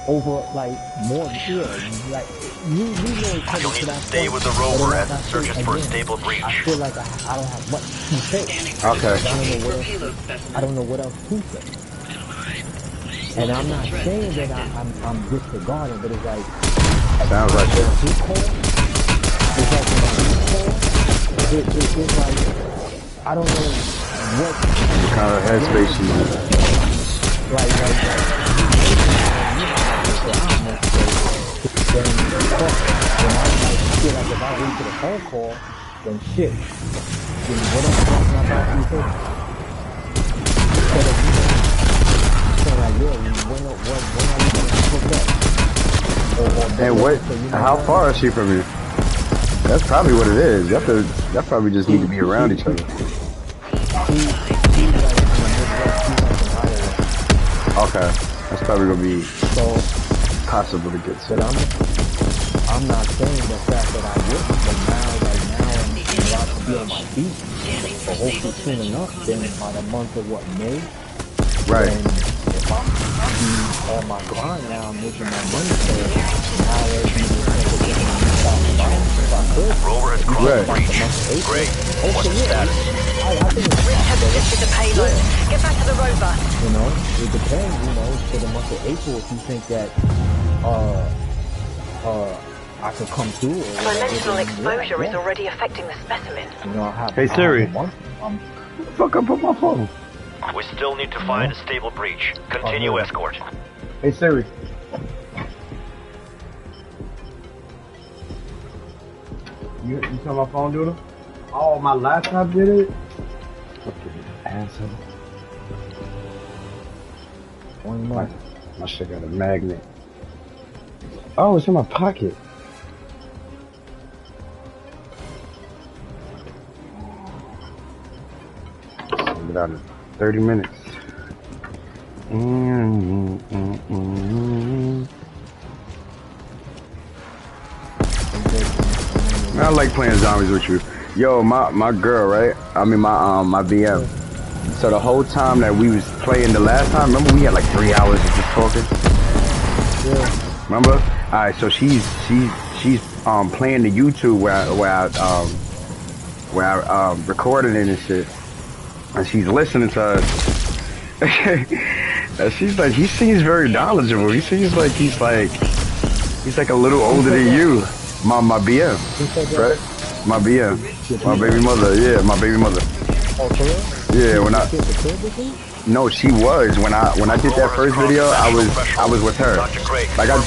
[SPEAKER 2] Over like more like you know
[SPEAKER 3] you'll need to stay with the rover as it searches for a stable breach.
[SPEAKER 2] I feel like I don't have much to say.
[SPEAKER 1] Okay.
[SPEAKER 2] I don't know what else to say. And I'm not saying that I'm disregarding, but it's like
[SPEAKER 1] sounds like it.
[SPEAKER 2] It's like it's like I don't know what
[SPEAKER 1] kind of headspace you in.
[SPEAKER 2] Like then I feel like if I wait to the phone call, then shit. Then what else am I about to say? Instead of saying like, yeah, when are we gonna hook up?
[SPEAKER 1] And what? How far is she from you? That's probably what it is. Y'all probably just need to be around each other. Okay, that's probably gonna be possible to get to.
[SPEAKER 2] I'm not saying the fact that I wouldn't, but now I'm about to be on my feet. So hopefully soon enough, then by the month of May?
[SPEAKER 1] Right.
[SPEAKER 2] And if I'm on my grind now, I'm making my money, so now
[SPEAKER 3] rover has crossed the breach. Great. What's the status?
[SPEAKER 10] Rick has lifted the payload. Get back to the rover.
[SPEAKER 2] You know, it depends, for the month of April, if you think that, I could come through.
[SPEAKER 10] Dimensional exposure is already affecting the specimen.
[SPEAKER 1] Hey Siri. Fuck up on my phone.
[SPEAKER 3] We still need to find a stable breach. Continue escort.
[SPEAKER 1] Hey Siri. You saw my phone doing it? Oh, my laptop did it? Fucking asshole. My shit got a magnet. Oh, it's in my pocket. Get out in 30 minutes. I like playing zombies with you. Yo, my girl, right? I mean my BM. So the whole time that we was playing the last time, remember we had like 3 hours of just talking? Yeah. Remember? Alright, so she's playing the YouTube where I recorded it and shit. And she's listening to us. And she's like, he seems very knowledgeable. He seems like he's like a little older than you. My BM, right? My BM, my baby mother. Yeah, my baby mother. Yeah, no, she was when I did that first video. I was with her. Like I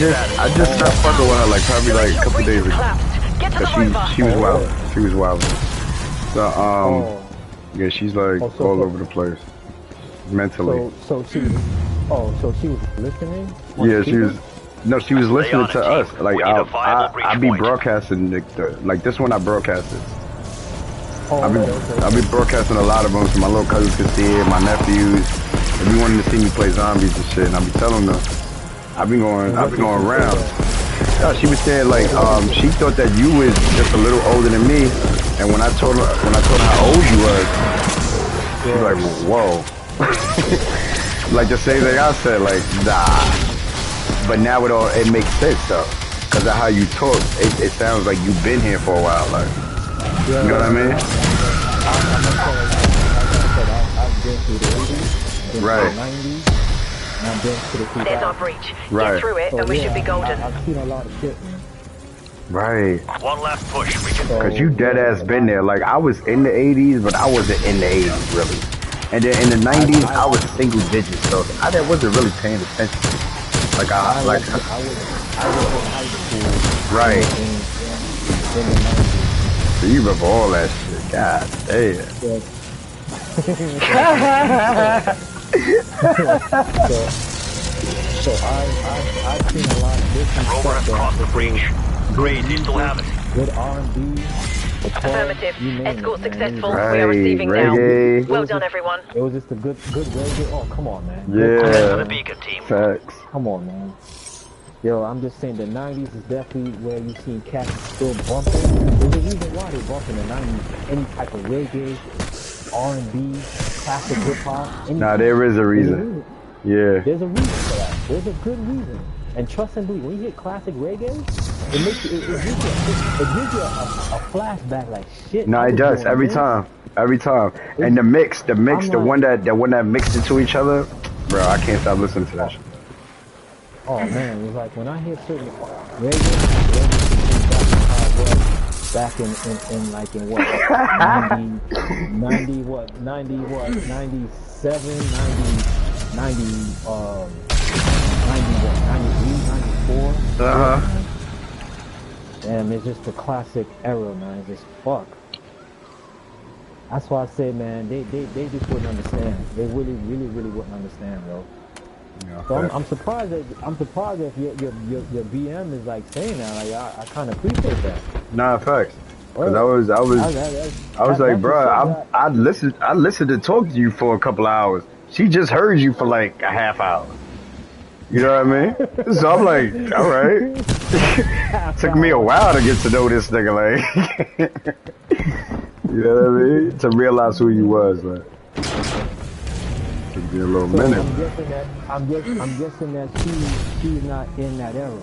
[SPEAKER 1] just stopped fucking with her like probably like a couple days ago. Cause she was wild. So yeah, she's like all over the place mentally.
[SPEAKER 2] So she was listening.
[SPEAKER 1] Yeah, she was. No, she was listening to us. Like I be broadcasting like this one I broadcasted. I be broadcasting a lot of them so my little cousins could see it, my nephews. They be wanting to see me play zombies and shit, and I be telling them. I've been going around. She was saying like she thought that you was just a little older than me, and when I told her how old you was, she was like, whoa. Like the same thing I said, like nah. But now it makes sense though, cause of how you talk. It sounds like you've been here for a while, like you know what I mean?
[SPEAKER 2] I've been through the 80s,
[SPEAKER 1] right.
[SPEAKER 2] The 90s, and I've been through the 2000s.
[SPEAKER 10] There's our breach.
[SPEAKER 1] Right.
[SPEAKER 10] Get through it, and we should be golden.
[SPEAKER 2] I've seen a lot of shit, man.
[SPEAKER 1] Right.
[SPEAKER 3] One last push.
[SPEAKER 1] Cause you dead ass been there. Like I was in the 80s, but I wasn't in the 80s really. And then in the 90s, I was single digits, so I wasn't really paying attention. Like I was in high school. Right.
[SPEAKER 2] in the 90s.
[SPEAKER 1] So you remember all that shit. God damn.
[SPEAKER 2] So I've seen a lot of different
[SPEAKER 3] Rover
[SPEAKER 2] stuff
[SPEAKER 3] has crossed the breach. Great, you still have it.
[SPEAKER 2] good R&B,
[SPEAKER 10] Affirmative. Escort successful. We are
[SPEAKER 1] Right,
[SPEAKER 10] receiving
[SPEAKER 1] reggae.
[SPEAKER 10] now. Well done, everyone.
[SPEAKER 2] It was just a good reggae. Oh, come on, man.
[SPEAKER 1] Yeah.
[SPEAKER 3] For the beacon team.
[SPEAKER 1] Facts.
[SPEAKER 2] Come on, man. Yo, I'm just saying the 90s is definitely where you seen cats still bumping. There's a reason why they bump in the 90s. Any type of reggae, R&B, classic hip-hop.
[SPEAKER 1] Nah, there is a reason. Yeah.
[SPEAKER 2] There's a reason for that. There's a good reason. And trust and believe, when you hit classic reggae, it makes you, it gives you a flashback like shit.
[SPEAKER 1] No, it does every time. Every time. And the mix, the one that mixed into each other, bro, I can't stop listening to that shit.
[SPEAKER 2] Oh man, it's like when I hear certain reggae back in like in what 90 what 97 90 what 93 94. Damn, it's just a classic era, man. It's just fuck. That's why I say, man, they just wouldn't understand. They really wouldn't understand, bro.
[SPEAKER 1] Yeah,
[SPEAKER 2] so I'm surprised that if your BM is like saying that. Like I kind of appreciate that.
[SPEAKER 1] Nah, facts. Cause I was like, bro, I listened to talk to you for a couple of hours. She just heard you for like a half hour. You know what I mean? So I'm like, all right. Took me a while to get to know this nigga, like. You know what I mean? To realize who you was, like. Took me a little minute.
[SPEAKER 2] I'm guessing that she's not in that era.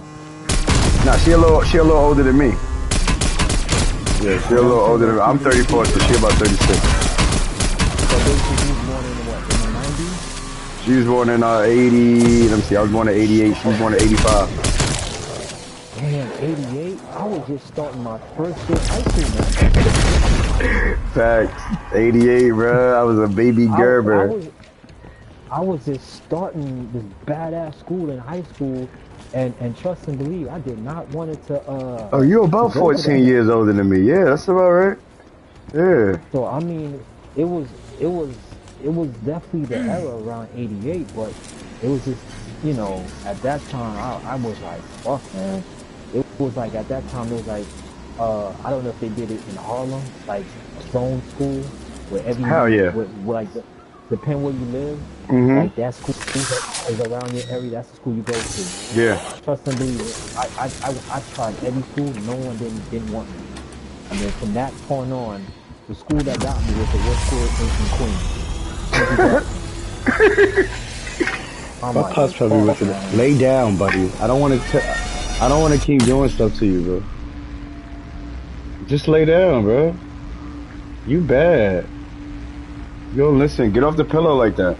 [SPEAKER 1] Nah, she a little older than me. Yeah, she a little older than me. I'm 34, so she about 36.
[SPEAKER 2] So basically, she was born in what? In the 90s?
[SPEAKER 1] She was born in 80. Let me see. I was born in 88. She was born in 85.
[SPEAKER 2] Damn, 88. I was just starting my first year high school, man.
[SPEAKER 1] Facts. 88, bro. I was a baby Gerber.
[SPEAKER 2] I was just starting this badass school in high school, and trust and believe, I did not want it to.
[SPEAKER 1] Oh, you're about 14 years older than me. Yeah, that's about right. Yeah.
[SPEAKER 2] So I mean, it was definitely the era around 88, but it was just, you know, at that time I was like, fuck, man. It was like at that time it was like, I don't know if they did it in Harlem, like zone school, where every
[SPEAKER 1] hell yeah,
[SPEAKER 2] where like depend where you live, like that school is around your area. That's the school you go to.
[SPEAKER 1] Yeah.
[SPEAKER 2] Trust and believe. I tried every school. No one didn't want me. And then from that point on, the school that got me was the West Queens in Queens.
[SPEAKER 1] My pops probably went to lay down, buddy. I don't want to keep doing stuff to you, bro. Just lay down, bro. You bad. Yo, listen, get off the pillow like that.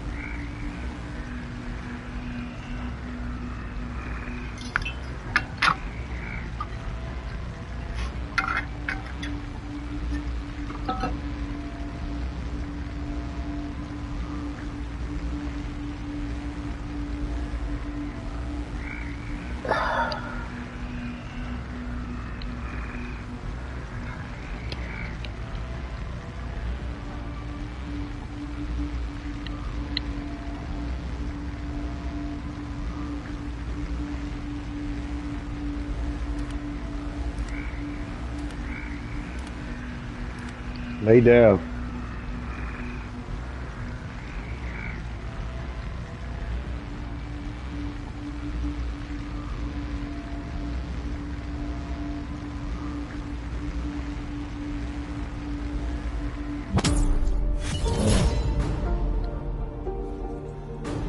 [SPEAKER 1] Lay down.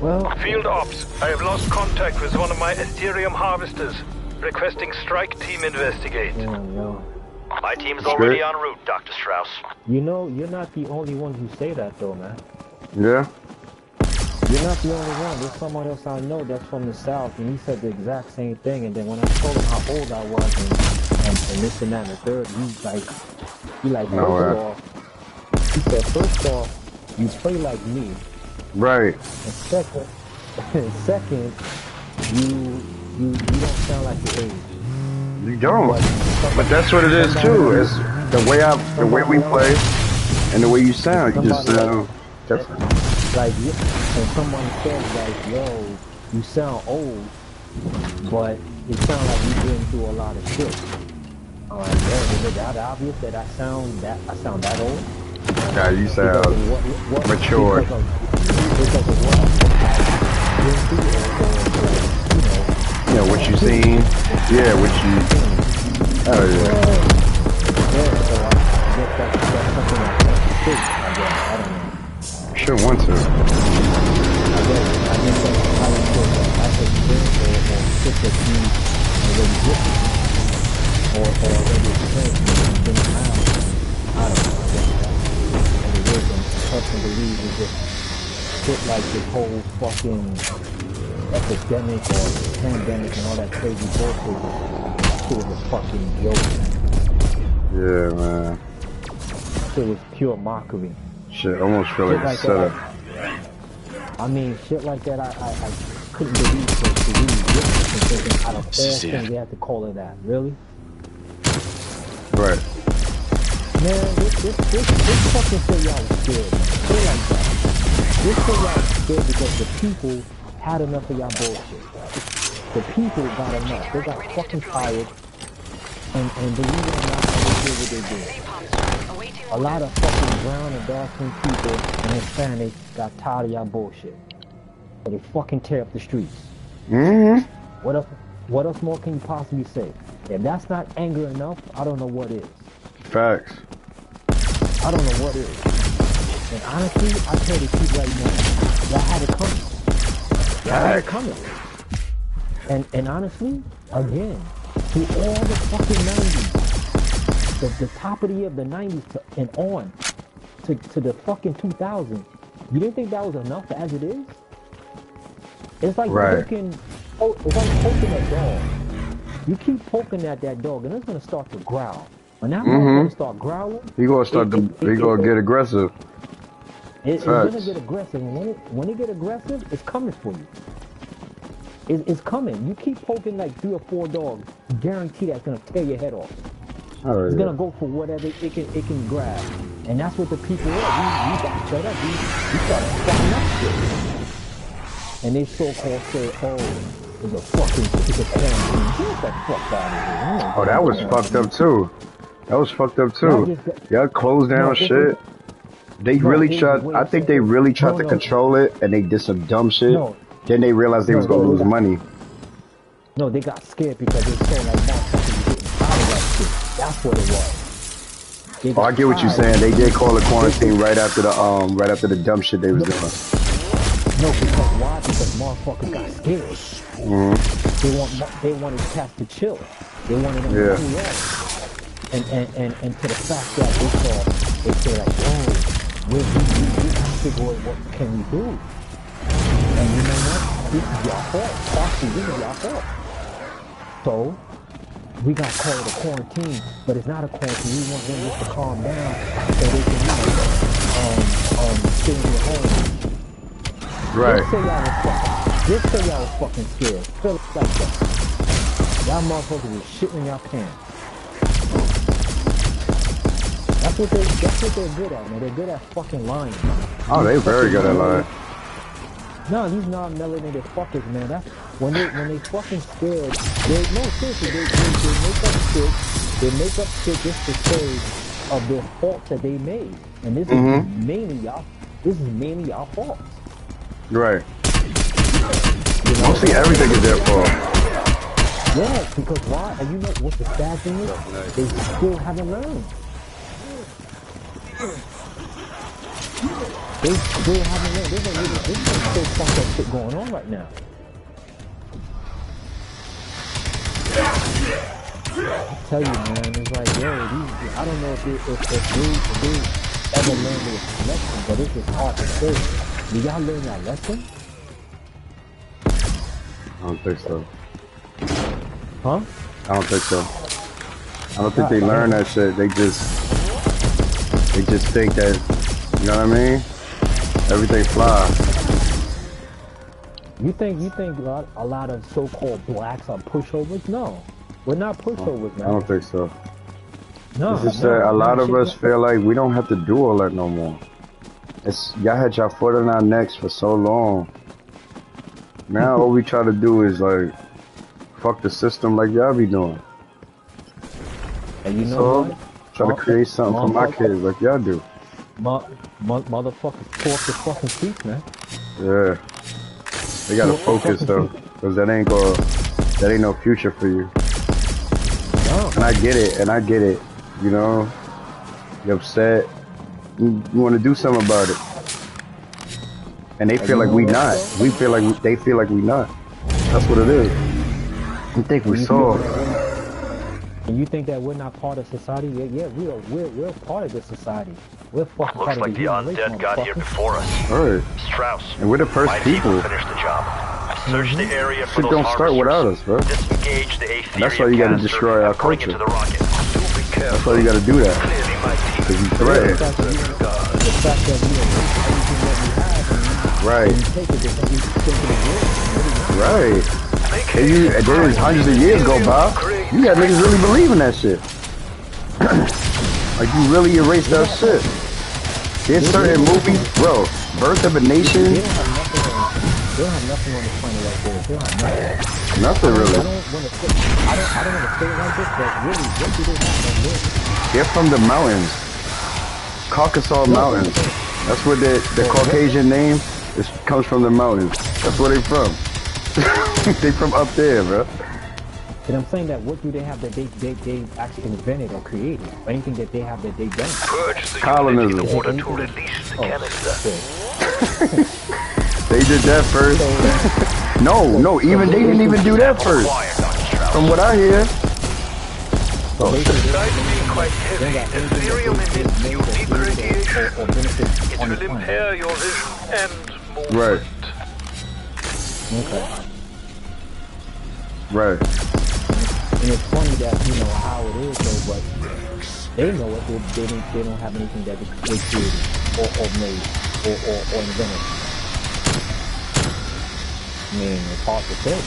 [SPEAKER 4] Well, Field Ops, I have lost contact with one of my Ethereum harvesters. Requesting strike team investigate.
[SPEAKER 3] My team's already en route, Dr. Strauss.
[SPEAKER 2] You know, you're not the only one who say that, though, man.
[SPEAKER 1] Yeah?
[SPEAKER 2] You're not the only one. There's someone else I know that's from the South, and he said the exact same thing. And then when I told him how old I was and this and that and the third, he like first off, he said, first off, you play like me.
[SPEAKER 1] Right.
[SPEAKER 2] And second, you don't sound like your age.
[SPEAKER 1] You You don't. But that's what it is too. It's the way we play and the way you sound. You just sound different.
[SPEAKER 2] Like, and someone says like, "Yo, you sound old," but it sounds like you've been through a lot of shit. Is it that obvious that I sound that old?
[SPEAKER 1] Yeah, you sound mature.
[SPEAKER 2] Because of what I've been through, or
[SPEAKER 1] yeah, what you seen? Yeah, what you. Oh yeah.
[SPEAKER 2] Yeah, so I guess that's something I can't fix. I guess I don't know.
[SPEAKER 1] Sure want to.
[SPEAKER 2] I guess that's how you feel. That's a experience or shit that you already witnessed. Or already experienced and been around. I don't know. I guess that's what it is. And a person believes is just shit like this whole fucking epidemic or pandemic and all that crazy bullshit. That shit was a fucking joke.
[SPEAKER 1] Yeah, man.
[SPEAKER 2] Shit was pure mockery.
[SPEAKER 1] Shit, almost feel like a setup.
[SPEAKER 2] I mean, shit like that, I couldn't believe so to really witness and thinking out of all things they have to call it that. Really?
[SPEAKER 1] Right.
[SPEAKER 2] Man, this fucking say y'all was scared. Shit like that. This say y'all was scared because the people had enough of y'all bullshit. The people got enough. They got fucking tired. And believe it or not, they did what they did. A lot of fucking brown and dark-skinned people and Hispanics got tired of y'all bullshit. So they fucking tear up the streets.
[SPEAKER 1] Mm-hmm.
[SPEAKER 2] What else more can you possibly say? If that's not anger enough, I don't know what is.
[SPEAKER 1] Facts.
[SPEAKER 2] I don't know what is. And honestly, I tell the people right now, y'all had it coming. Y'all had it coming. And honestly, again, through all the fucking 90s, the top of the year of the 90s and on to the fucking 2000s, you didn't think that was enough as it is? It's like poking a dog. You keep poking at that dog and it's gonna start to growl. When that gonna start growling,
[SPEAKER 1] he gonna get aggressive.
[SPEAKER 2] It's gonna get aggressive. And when it get aggressive, it's coming for you. It's coming. You keep poking like 3 or 4 dogs, guarantee that's gonna tear your head off. It's gonna go for whatever it can grab, and that's what the people were. We got fed up. We started fucking up shit, and they so-called say, "Oh, it's a quarantine." Get the fuck out of here!
[SPEAKER 1] Oh, that was fucked up too. Y'all closed down shit. They really tried. I think they really tried to control it, and they did some dumb shit. Then they realized they was gonna lose money.
[SPEAKER 2] No, they got scared because they saw like motherfuckers getting tired of that shit. That's what it was.
[SPEAKER 1] Oh, I get what you're saying. They did call it quarantine right after the dumb shit they was doing.
[SPEAKER 2] No, because why? Because motherfuckers got scared. They wanted cats to chill. They wanted them to cool off. And to the fact that they say like, oh, we have to figure out what can we do. And you know what? This is your fault. Actually, this is your fault. So, we got called a quarantine, but it's not a quarantine. We want them to calm down so they can, stay in their home.
[SPEAKER 1] Right.
[SPEAKER 2] Just say y'all was fucking scared. Feel like that. Y'all motherfuckers was shitting in y'all pants. That's what they're good at, man. They're good at fucking lying.
[SPEAKER 1] Oh, they're very good at lying.
[SPEAKER 2] No, these non-melanated fuckers, man. That's when they fucking scared. Seriously, they make up shit. They make up shit just to say of their faults that they made, and this is mainly y'all. This is mainly y'all fault.
[SPEAKER 1] Right. Mostly everything is their fault.
[SPEAKER 2] Yeah, because why? And you know what the sad thing is? They still haven't learned. They still haven't learned. There's some still fucked up shit going on right now. I tell you, man, it's like, yo, I don't know if they ever learned their lesson, but it's just hard to say. Did y'all learn that lesson?
[SPEAKER 1] I don't think so.
[SPEAKER 2] Huh?
[SPEAKER 1] I don't think so. I don't think they learn that shit. They just think that, you know what I mean? Everything fly.
[SPEAKER 2] You think a lot of so-called blacks are pushovers? No. We're not pushovers, man.
[SPEAKER 1] I don't think so.
[SPEAKER 2] No,
[SPEAKER 1] it's just that a lot of us feel like we don't have to do all that no more. Y'all had your foot on our necks for so long. Now all we try to do is like fuck the system like y'all be doing.
[SPEAKER 2] And you know what?
[SPEAKER 1] Try to create something for my kids like y'all do.
[SPEAKER 2] Motherfuckers talk the fucking streets, man.
[SPEAKER 1] Yeah. They gotta focus though, cause that ain't no future for you.
[SPEAKER 2] No.
[SPEAKER 1] And I get it. You know, you're upset. You want to do something about it. And they feel like we not. We feel like they feel like we not. That's what it is. You think we saw?
[SPEAKER 2] And you think that we're not part of society? Yeah, we're part of this society. We're fucking part of
[SPEAKER 3] Looks like the undead got here before us.
[SPEAKER 1] Alright.
[SPEAKER 3] Strauss.
[SPEAKER 1] And we're the first people.
[SPEAKER 3] Finish the job. Search the area for
[SPEAKER 1] Shit
[SPEAKER 3] those
[SPEAKER 1] don't start without us, bro.
[SPEAKER 3] Disengage the Aetherium.
[SPEAKER 1] That's why you gotta destroy our culture. That's why you gotta do that. Cause you threaten. Right. Right. And then hundreds of years go by, you got niggas really believing that shit. Like you really erase that shit. There's certain movies, bro. Birth of a Nation.
[SPEAKER 2] They don't have nothing on the planet like this. They don't have nothing.
[SPEAKER 1] Nothing really.
[SPEAKER 2] I don't want to say it like this, but really, what do they have like this?
[SPEAKER 1] They're from the mountains. Caucasus Mountains. That's where the Caucasian name comes from, the mountains. That's where they from. They from up there, bro.
[SPEAKER 2] And I'm saying that what do they have that they actually invented or created? Or anything that they have that they don't?
[SPEAKER 3] Purge the
[SPEAKER 1] Colonism.
[SPEAKER 3] in order to release the canister.
[SPEAKER 1] They did that first. No, even they didn't even do that first. From what I hear.
[SPEAKER 4] Besides being quite heavy, Ethereum emits unique radiation. It will impair your vision and movement.
[SPEAKER 1] Right.
[SPEAKER 2] Okay.
[SPEAKER 1] Right.
[SPEAKER 2] And it's funny that, you know, how it is though, but they know it, they don't have anything that they created or made or invented. I mean, it's hard to say.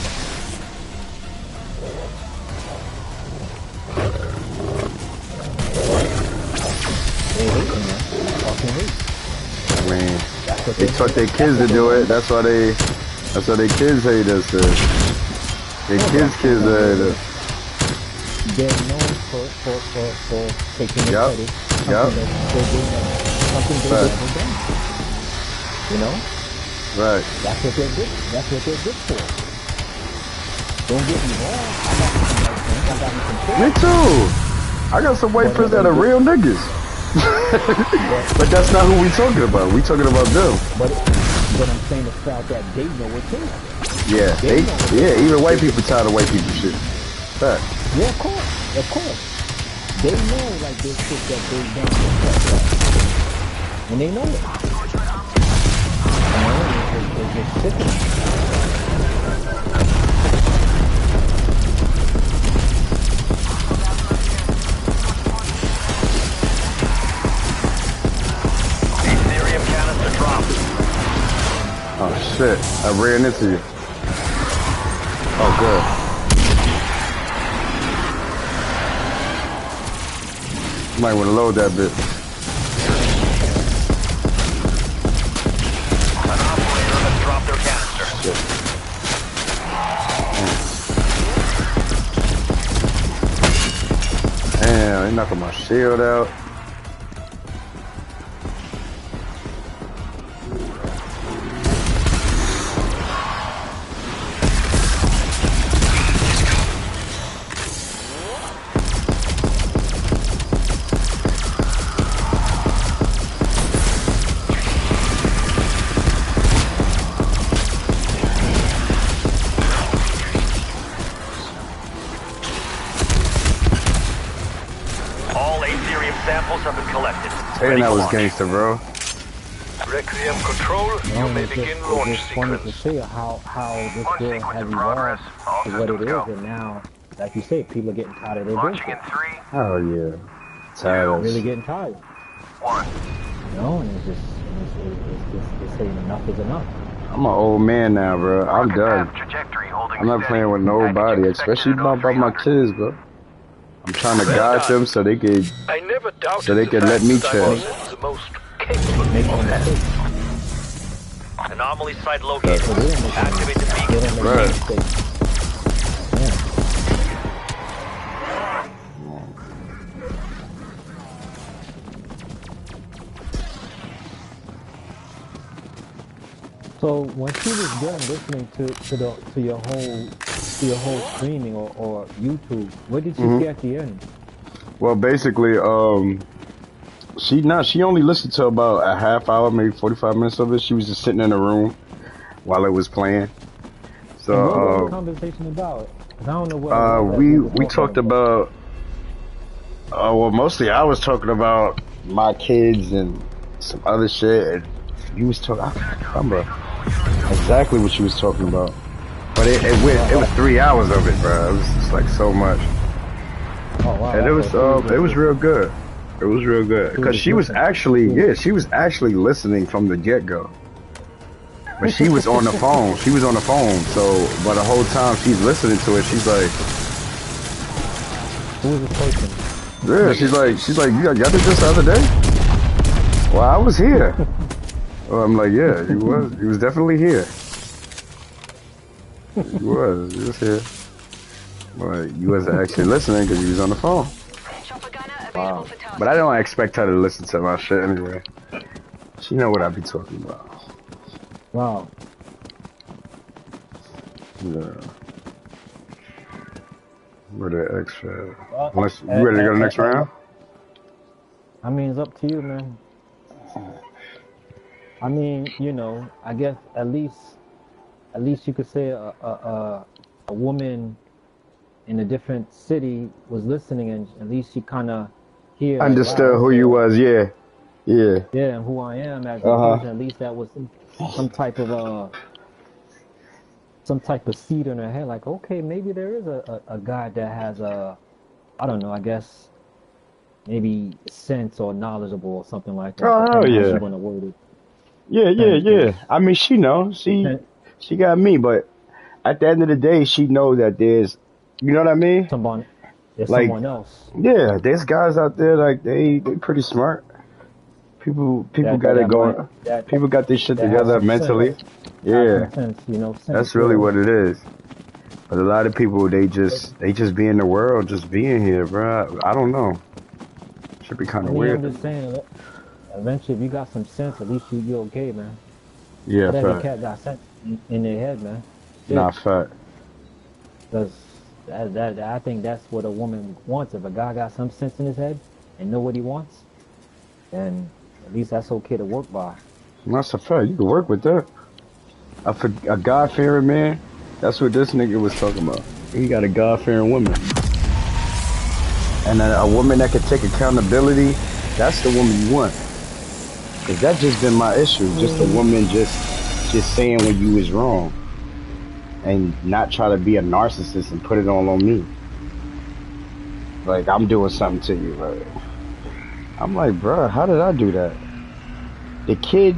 [SPEAKER 2] They hate them, man. Fucking hate.
[SPEAKER 1] I mean, they taught their kids to do it. That's why their kids hate us. Their kids hate us.
[SPEAKER 2] They're known for taking the credit. Something they haven't done. You know?
[SPEAKER 1] Right.
[SPEAKER 2] That's what they're good. That's what they're good for. Don't get me wrong. I got me some shit.
[SPEAKER 1] Me too. I got some white friends that are real niggas. But that's not who we talking about. We talking about them.
[SPEAKER 2] But I'm saying the fact that they know it too.
[SPEAKER 1] Yeah, even white people tired of white people shit. Fact.
[SPEAKER 2] Yeah, of course. They know like this shit that they've done. And they know it. They're just sickening.
[SPEAKER 1] Oh shit, I ran into you. Oh good. Might want to load that bit.
[SPEAKER 3] An operator has dropped their canister.
[SPEAKER 1] Damn, they knocking my shield out. And that was gangster, bro.
[SPEAKER 4] Requiem control, you may begin launch
[SPEAKER 2] it's funny
[SPEAKER 4] sequence.
[SPEAKER 2] to see how this world has evolved to what it is, and now, like you say, people are getting tired of their
[SPEAKER 3] Launching in 3.
[SPEAKER 1] Oh yeah. Tired.
[SPEAKER 2] Really getting tired.
[SPEAKER 3] 1.
[SPEAKER 2] You know, and it's just saying enough is enough.
[SPEAKER 1] I'm an old man now, bro. I'm done.
[SPEAKER 3] Trajectory holding
[SPEAKER 1] I'm not playing with nobody, especially about my kids, bro. I'm trying to guide them so they could let me chat.
[SPEAKER 4] The most capable of that. Anomaly site located. Activate the beacon.
[SPEAKER 1] Right.
[SPEAKER 2] So when she was done listening to your whole streaming or YouTube, what did she see at the end?
[SPEAKER 1] Well, basically, she only listened to about a half hour, maybe 45 minutes of it. She was just sitting in the room while it was playing. So
[SPEAKER 2] and what was the conversation about? I don't know what
[SPEAKER 1] we talked about. Well, mostly I was talking about my kids and some other shit. And you was talking. I can't remember exactly what she was talking about, but it was 3 hours of it, bro. It was just like so much.
[SPEAKER 2] Oh, wow,
[SPEAKER 1] and it was real good. It was real good because she was actually listening from the get-go. But she was on the phone. So, but the whole time she's listening to it, she's like,
[SPEAKER 2] "Who is this person?"
[SPEAKER 1] Yeah, she's like, y'all did this the other day? Well, I was here. Well, I'm like, yeah, he was definitely here. He was here. But you wasn't actually listening because you was on the phone. Wow. But I don't expect her to listen to my shit anyway. She know what I be talking about.
[SPEAKER 2] Wow.
[SPEAKER 1] Yeah. Where the extra? Unless you ready to go to the next round?
[SPEAKER 2] I mean, it's up to you, man. I mean, you know, I guess at least you could say a woman in a different city was listening, and at least she kind of
[SPEAKER 1] understood who you was, yeah,
[SPEAKER 2] and who I am as a person. At least that was some type of seed in her head. Like, okay, maybe there is a guy that has I don't know, I guess maybe sense or knowledgeable or something like that.
[SPEAKER 1] Oh yeah.
[SPEAKER 2] You want to word it.
[SPEAKER 1] Yeah. I mean, she knows. She got me, but at the end of the day, she know that there's, you know what I mean?
[SPEAKER 2] There's someone else.
[SPEAKER 1] Yeah, there's guys out there like they pretty smart. People got it going. People got this shit together mentally. Yeah,
[SPEAKER 2] sense, you know,
[SPEAKER 1] that's really what it is. But a lot of people they just be in the world, just being here, bro. I don't know. Should be kind of weird.
[SPEAKER 2] I'm just saying. Eventually, if you got some sense, at least you okay, man.
[SPEAKER 1] Yeah,
[SPEAKER 2] every cat got sense in their head, man.
[SPEAKER 1] Nah, fact.
[SPEAKER 2] Because I think that's what a woman wants. If a guy got some sense in his head and know what he wants, then at least that's okay to work by.
[SPEAKER 1] That's a fact. You can work with that. A God-fearing man. That's what this nigga was talking about. He got a God-fearing woman, and a woman that can take accountability. That's the woman you want. Cause that just been my issue. Just a woman just saying when you was wrong, and not try to be a narcissist and put it all on me. Like I'm doing something to you. Like, I'm like, bruh, how did I do that? The kid,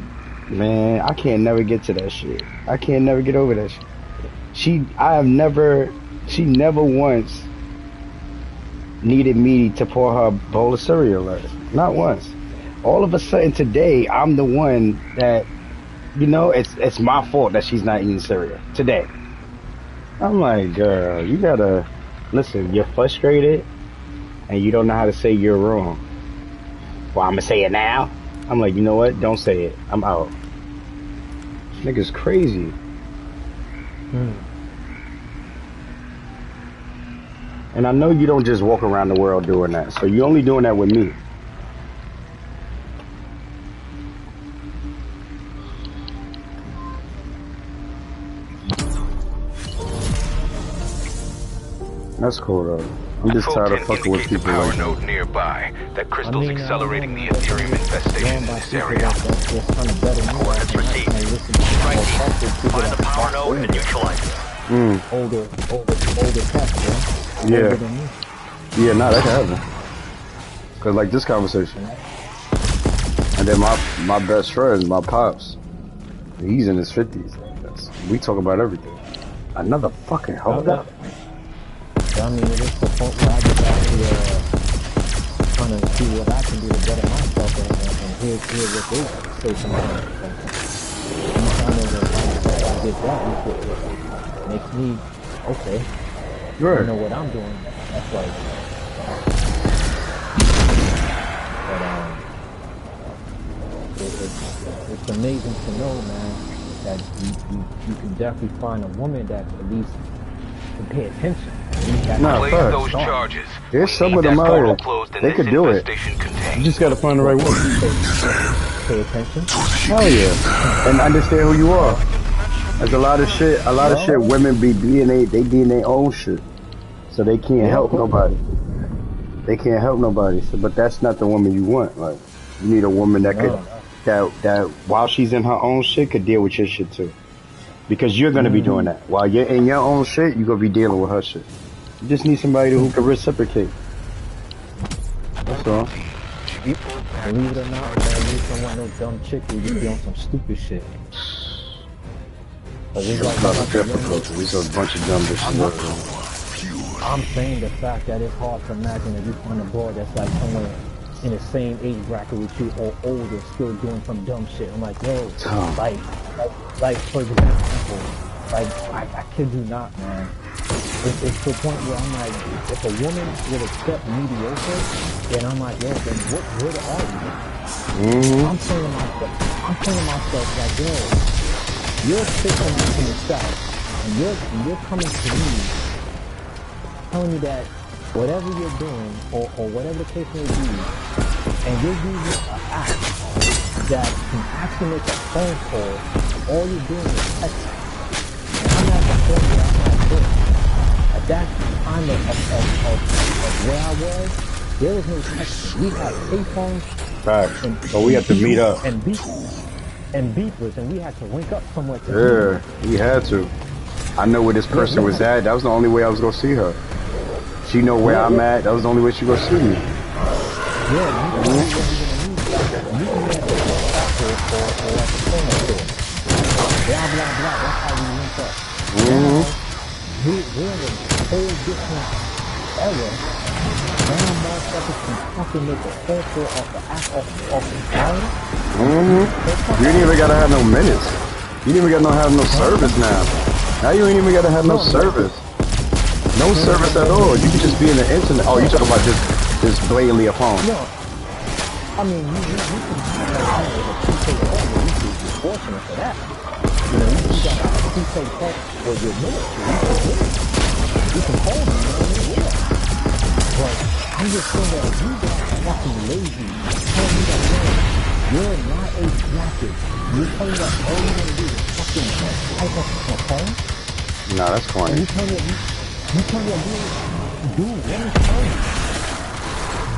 [SPEAKER 1] man, I can't never get to that shit. I can't never get over that shit. She never once needed me to pour her a bowl of cereal. Like, not once. All of a sudden today, I'm the one that, you know, it's my fault that she's not eating cereal today. I'm like, girl, you gotta listen. You're frustrated, and you don't know how to say you're wrong. Well, I'm gonna say it now. I'm like, you know what? Don't say it. I'm out. This nigga's crazy. And I know you don't just walk around the world doing that. So you're only doing that with me. That's cool though. I'm just tired of fucking with people
[SPEAKER 8] like that. Node nearby. That crystal's accelerating the Ethereum infestation in this area. Coordinates received. Strike team. Find the power node and neutralize it.
[SPEAKER 2] Older tech,
[SPEAKER 1] yeah. Yeah, nah, that can happen. Cause like this conversation. And then my best friend, my pops, he's in his 50s. We talk about everything. Another fucking holdup?
[SPEAKER 2] I mean, it is the point where I just actually trying to see what I can do to better myself and hear what they say sometimes. Anytime there's a I get that, it makes me, okay,
[SPEAKER 1] right.
[SPEAKER 2] I know what I'm doing. That's like, but it's amazing to know, man, that you can definitely find a woman that at least can pay attention.
[SPEAKER 8] Those charges.
[SPEAKER 1] There's some of them out here. They could do it. You just gotta find the right woman.
[SPEAKER 2] Pay attention.
[SPEAKER 1] Hell yeah. And understand who you are. There's a lot of shit women be in their own shit. So they can't help nobody. They can't help nobody. So, but that's not the woman you want. Like, you need a woman that could, that while she's in her own shit, could deal with your shit too. Because you're gonna be doing that. While you're in your own shit, you're gonna be dealing with her shit. You just need somebody who can reciprocate. That's all.
[SPEAKER 2] Believe it or not, man, you don't want no dumb chick who just be on some stupid shit.
[SPEAKER 1] It's not a difficult. We saw a bunch of dumb bitches.
[SPEAKER 2] I'm saying the fact that it's hard to imagine that you find a boy that's like somewhere in the same age bracket with you or older, still doing some dumb shit. I'm like, yo, like for example, like I kid you not, man. It's to the point where I'm like, if a woman would accept mediocre, then I'm like, yo, then what good are you? I'm saying to myself like, yo, you're sitting in the south, and you're coming to me, telling me that whatever you're doing, or whatever the case may be, and you're using an app that can actually make a phone call, all you're doing is texting. And I'm at the point where I'm like, look, at that time of where I was, there was no texting. We had payphones.
[SPEAKER 1] Right. So we had to meet up.
[SPEAKER 2] And beepers, and we had to link up somewhere.
[SPEAKER 1] We had to. I know where this person was at. That was the only way I was gonna see her. She know where I'm at. That was the only way she gonna see me.
[SPEAKER 2] Blah blah blah. That's how we linked up. We're in a whole different era. Now motherfuckers can fucking make a phone call off the app off the phone.
[SPEAKER 1] You ain't even gotta have no minutes. You ain't even gotta have no service now. Now you ain't even gotta have no service. No service at all. You can just be in the internet. Oh, you talking about just blatantly a phone?
[SPEAKER 2] No. I mean, you can be fortunate for that. You know, you got a prepaid phone for your military. You can call me, But I'm just saying that if you got fucking lazy, telling me that, you're my age bracket, you're telling me that all you're gonna do is fucking type up a phone?
[SPEAKER 1] Nah, that's corny.
[SPEAKER 2] You tell me that dude, let me tell you.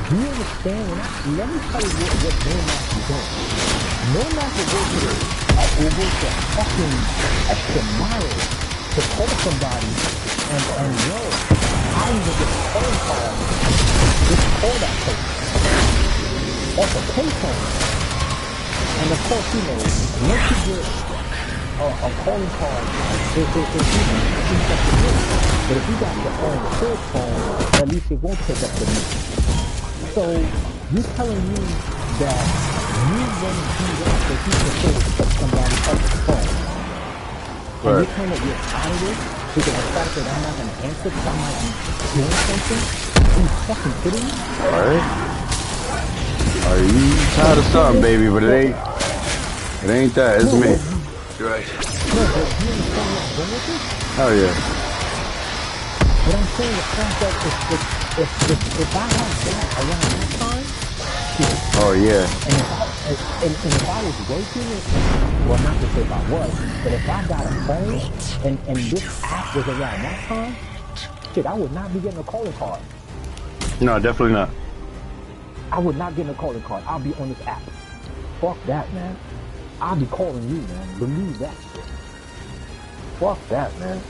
[SPEAKER 2] Do you understand? Let me tell you what no math is doing. No math will go to fucking extra mile to call somebody and yo, I even get a phone call. Just call that person. Off a payphone. And of course, you know, once you get a calling card, it's but if you got your own third phone, at least it won't take up the minute. So you're telling me that you want to do that so you can still put somebody else's phone. And you're telling me you're out of this because of the fact that I'm not going to answer because I might be doing something? Are you fucking kidding me?
[SPEAKER 1] Alright. Are you tired of something, baby? But it ain't that. It's me.
[SPEAKER 8] You're right.
[SPEAKER 2] No, but you understand where I'm going with this?
[SPEAKER 1] Oh yeah.
[SPEAKER 2] But I'm saying the fact that if I had that around that time,
[SPEAKER 1] oh yeah.
[SPEAKER 2] And if I was working, well, not to say if I was, but if I got a phone and this app was around that time, shit, I would not be getting a calling card.
[SPEAKER 1] No, definitely not.
[SPEAKER 2] I would not get a calling card. I'll be on this app. Fuck that, man. I'll be calling you, man. Believe that shit. Fuck that, man.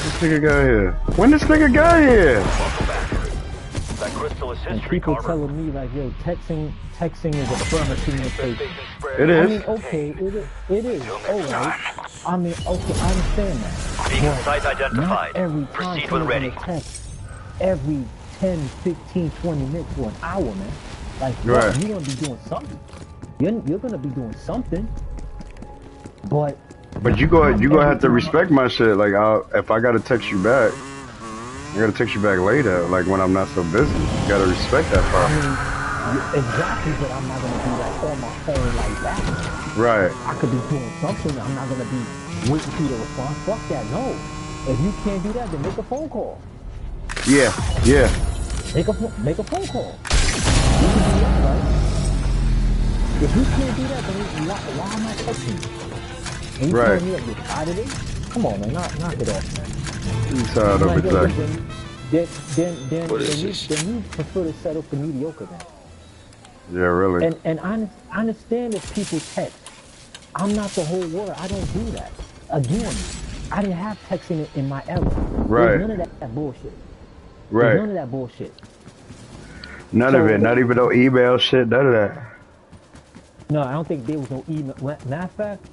[SPEAKER 1] This nigga got here. When this nigga got here?
[SPEAKER 8] Welcome back. That
[SPEAKER 2] and people telling me like, yo, texting is a form of communication.
[SPEAKER 1] It
[SPEAKER 2] I
[SPEAKER 1] is.
[SPEAKER 2] mean, okay, it is. All right. I mean, okay, I understand that.
[SPEAKER 3] Beacon site
[SPEAKER 2] But
[SPEAKER 3] identified.
[SPEAKER 2] not every time
[SPEAKER 3] Proceed when
[SPEAKER 2] someone's
[SPEAKER 3] ready.
[SPEAKER 2] gonna text every 10, 15, 20 minutes or an hour, man. Like,
[SPEAKER 1] Right.
[SPEAKER 2] you're gonna be doing something. You're gonna be doing something. But
[SPEAKER 1] you gonna have to respect my shit. Like, if I gotta text you back, I gotta text you back later. Like when I'm not so busy, you gotta respect that part.
[SPEAKER 2] I mean, exactly. But I'm not gonna be like on my phone like that.
[SPEAKER 1] Right.
[SPEAKER 2] I could be doing something. I'm not gonna be waiting for you to respond. Fuck that. No. If you can't do that, then make a phone call.
[SPEAKER 1] Yeah. Yeah.
[SPEAKER 2] Make a phone call. You can do that, right? If you can't do that, then why am I texting you? And you
[SPEAKER 1] Right.
[SPEAKER 2] telling me that you're tired of it? Come on, man. Knock it off, man.
[SPEAKER 1] You tired of it, exactly.
[SPEAKER 2] Then you prefer to settle for mediocre, then.
[SPEAKER 1] Yeah, really.
[SPEAKER 2] And I understand if people text. I'm not the whole world. I don't do that. Again, I didn't have texting in my era.
[SPEAKER 1] Right.
[SPEAKER 2] There's none of that bullshit.
[SPEAKER 1] Right.
[SPEAKER 2] There's none of that bullshit.
[SPEAKER 1] None of it. Not even no email shit. None of that.
[SPEAKER 2] No, I don't think there was no email. Matter of fact,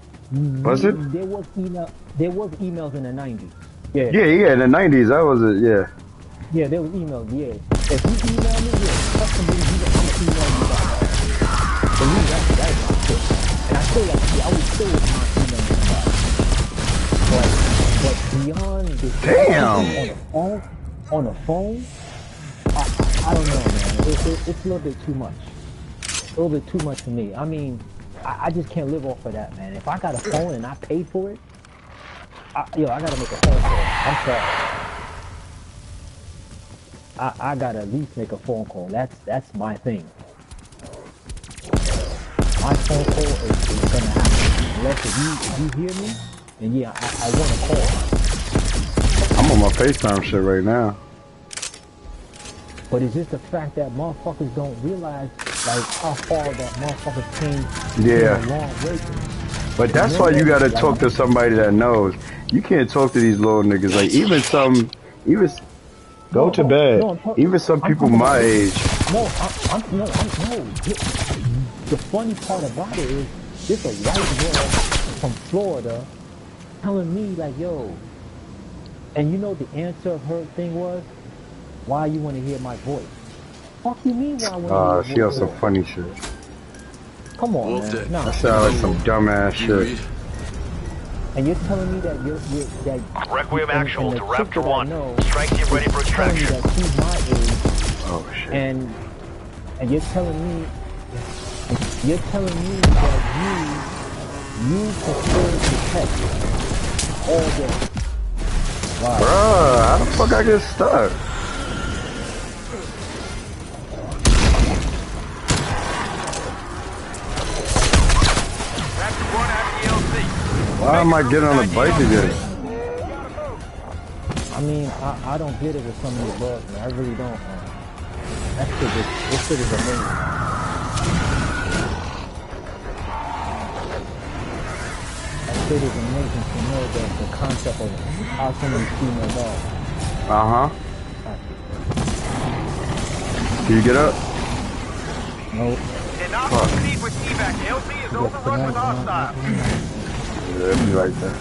[SPEAKER 1] Was it?
[SPEAKER 2] There was email. There was emails in the 90s. Yeah.
[SPEAKER 1] Yeah. In the 90s, that was it. Yeah.
[SPEAKER 2] Yeah, there was emails. Yeah. If you email me, yeah, custom, I'm gonna email you back. For me, that's my shit. And I feel like I would still with my email back. But beyond the on the phone, I don't know, man. It's a little bit too much. A little bit too much for me. I mean, I just can't live off of that, man. If I got a phone and I paid for it, I gotta make a phone call. I'm sorry. I gotta at least make a phone call. That's my thing. My phone call is gonna happen. Unless if you hear me, then yeah, I want to call.
[SPEAKER 1] I'm on my FaceTime shit right now.
[SPEAKER 2] But it's just the fact that motherfuckers don't realize like how far that motherfuckers came
[SPEAKER 1] Yeah.
[SPEAKER 2] a long way.
[SPEAKER 1] But that's why you gotta talk to somebody that knows. You can't talk to these little niggas. Like even go to bed. Even some people my age.
[SPEAKER 2] No. The funny part about it is, there's a white girl from Florida telling me like, yo, and you know the answer of her thing was, why you want to hear my voice? Fuck you mean why I want to hear your voice?
[SPEAKER 1] She on some funny shit.
[SPEAKER 2] Come on, man. No.
[SPEAKER 1] That sound like some dumbass shit.
[SPEAKER 2] And you're telling me that that
[SPEAKER 3] Requiem actual to Raptor 1.
[SPEAKER 2] Know,
[SPEAKER 3] Strike team ready for extraction.
[SPEAKER 2] That she's my age.
[SPEAKER 1] Oh shit.
[SPEAKER 2] And you're telling me that you prefer to text all day. Wow.
[SPEAKER 1] Bruh, how the fuck I get stuck? Why am I getting on the bike again?
[SPEAKER 2] I mean, I don't get it with some of these bugs, man. I really don't, man. This shit is amazing. That shit is amazing to know that the concept of how some of these female dogs.
[SPEAKER 1] Uh-huh. Can you get up?
[SPEAKER 2] Nope.
[SPEAKER 4] Proceed with evac. LZ is overrun with hostiles.
[SPEAKER 1] Yeah, it'd be like that.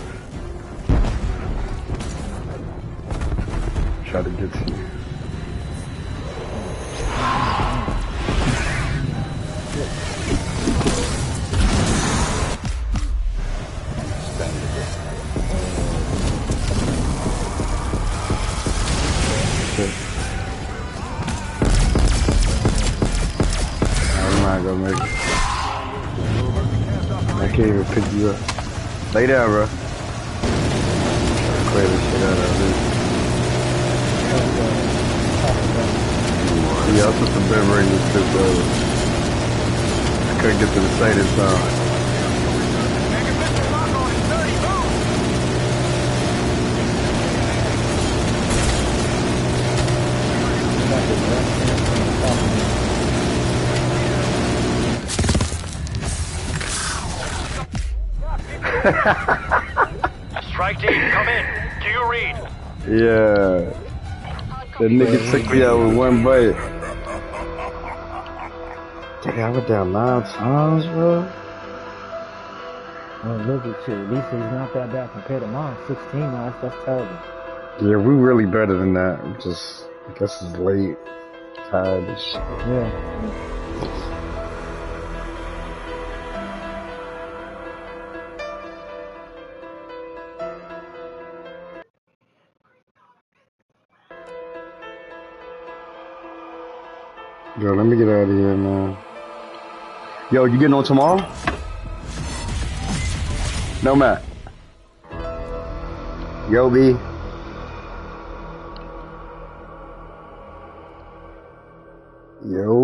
[SPEAKER 1] Try to get to you. I'm not gonna make it. I can't even pick you up. Lay down, bro. Clear this shit out of it. Yeah, I put some bed ring this shit, bro. I couldn't get to the site in time.
[SPEAKER 3] Strike team, come in. Do you read?
[SPEAKER 1] Yeah. The nigga took me out with one bite. Damn, I went down 9 times, bro.
[SPEAKER 2] Well, look at you. At least he's not that bad compared to mine. 16 miles. That's terrible.
[SPEAKER 1] Yeah, we really better than that. We just, I guess it's late. Tired as shit.
[SPEAKER 2] Yeah.
[SPEAKER 1] Yo, let me get out of here, man. Yo, you getting on tomorrow? No, Matt. Yo, B. Yo.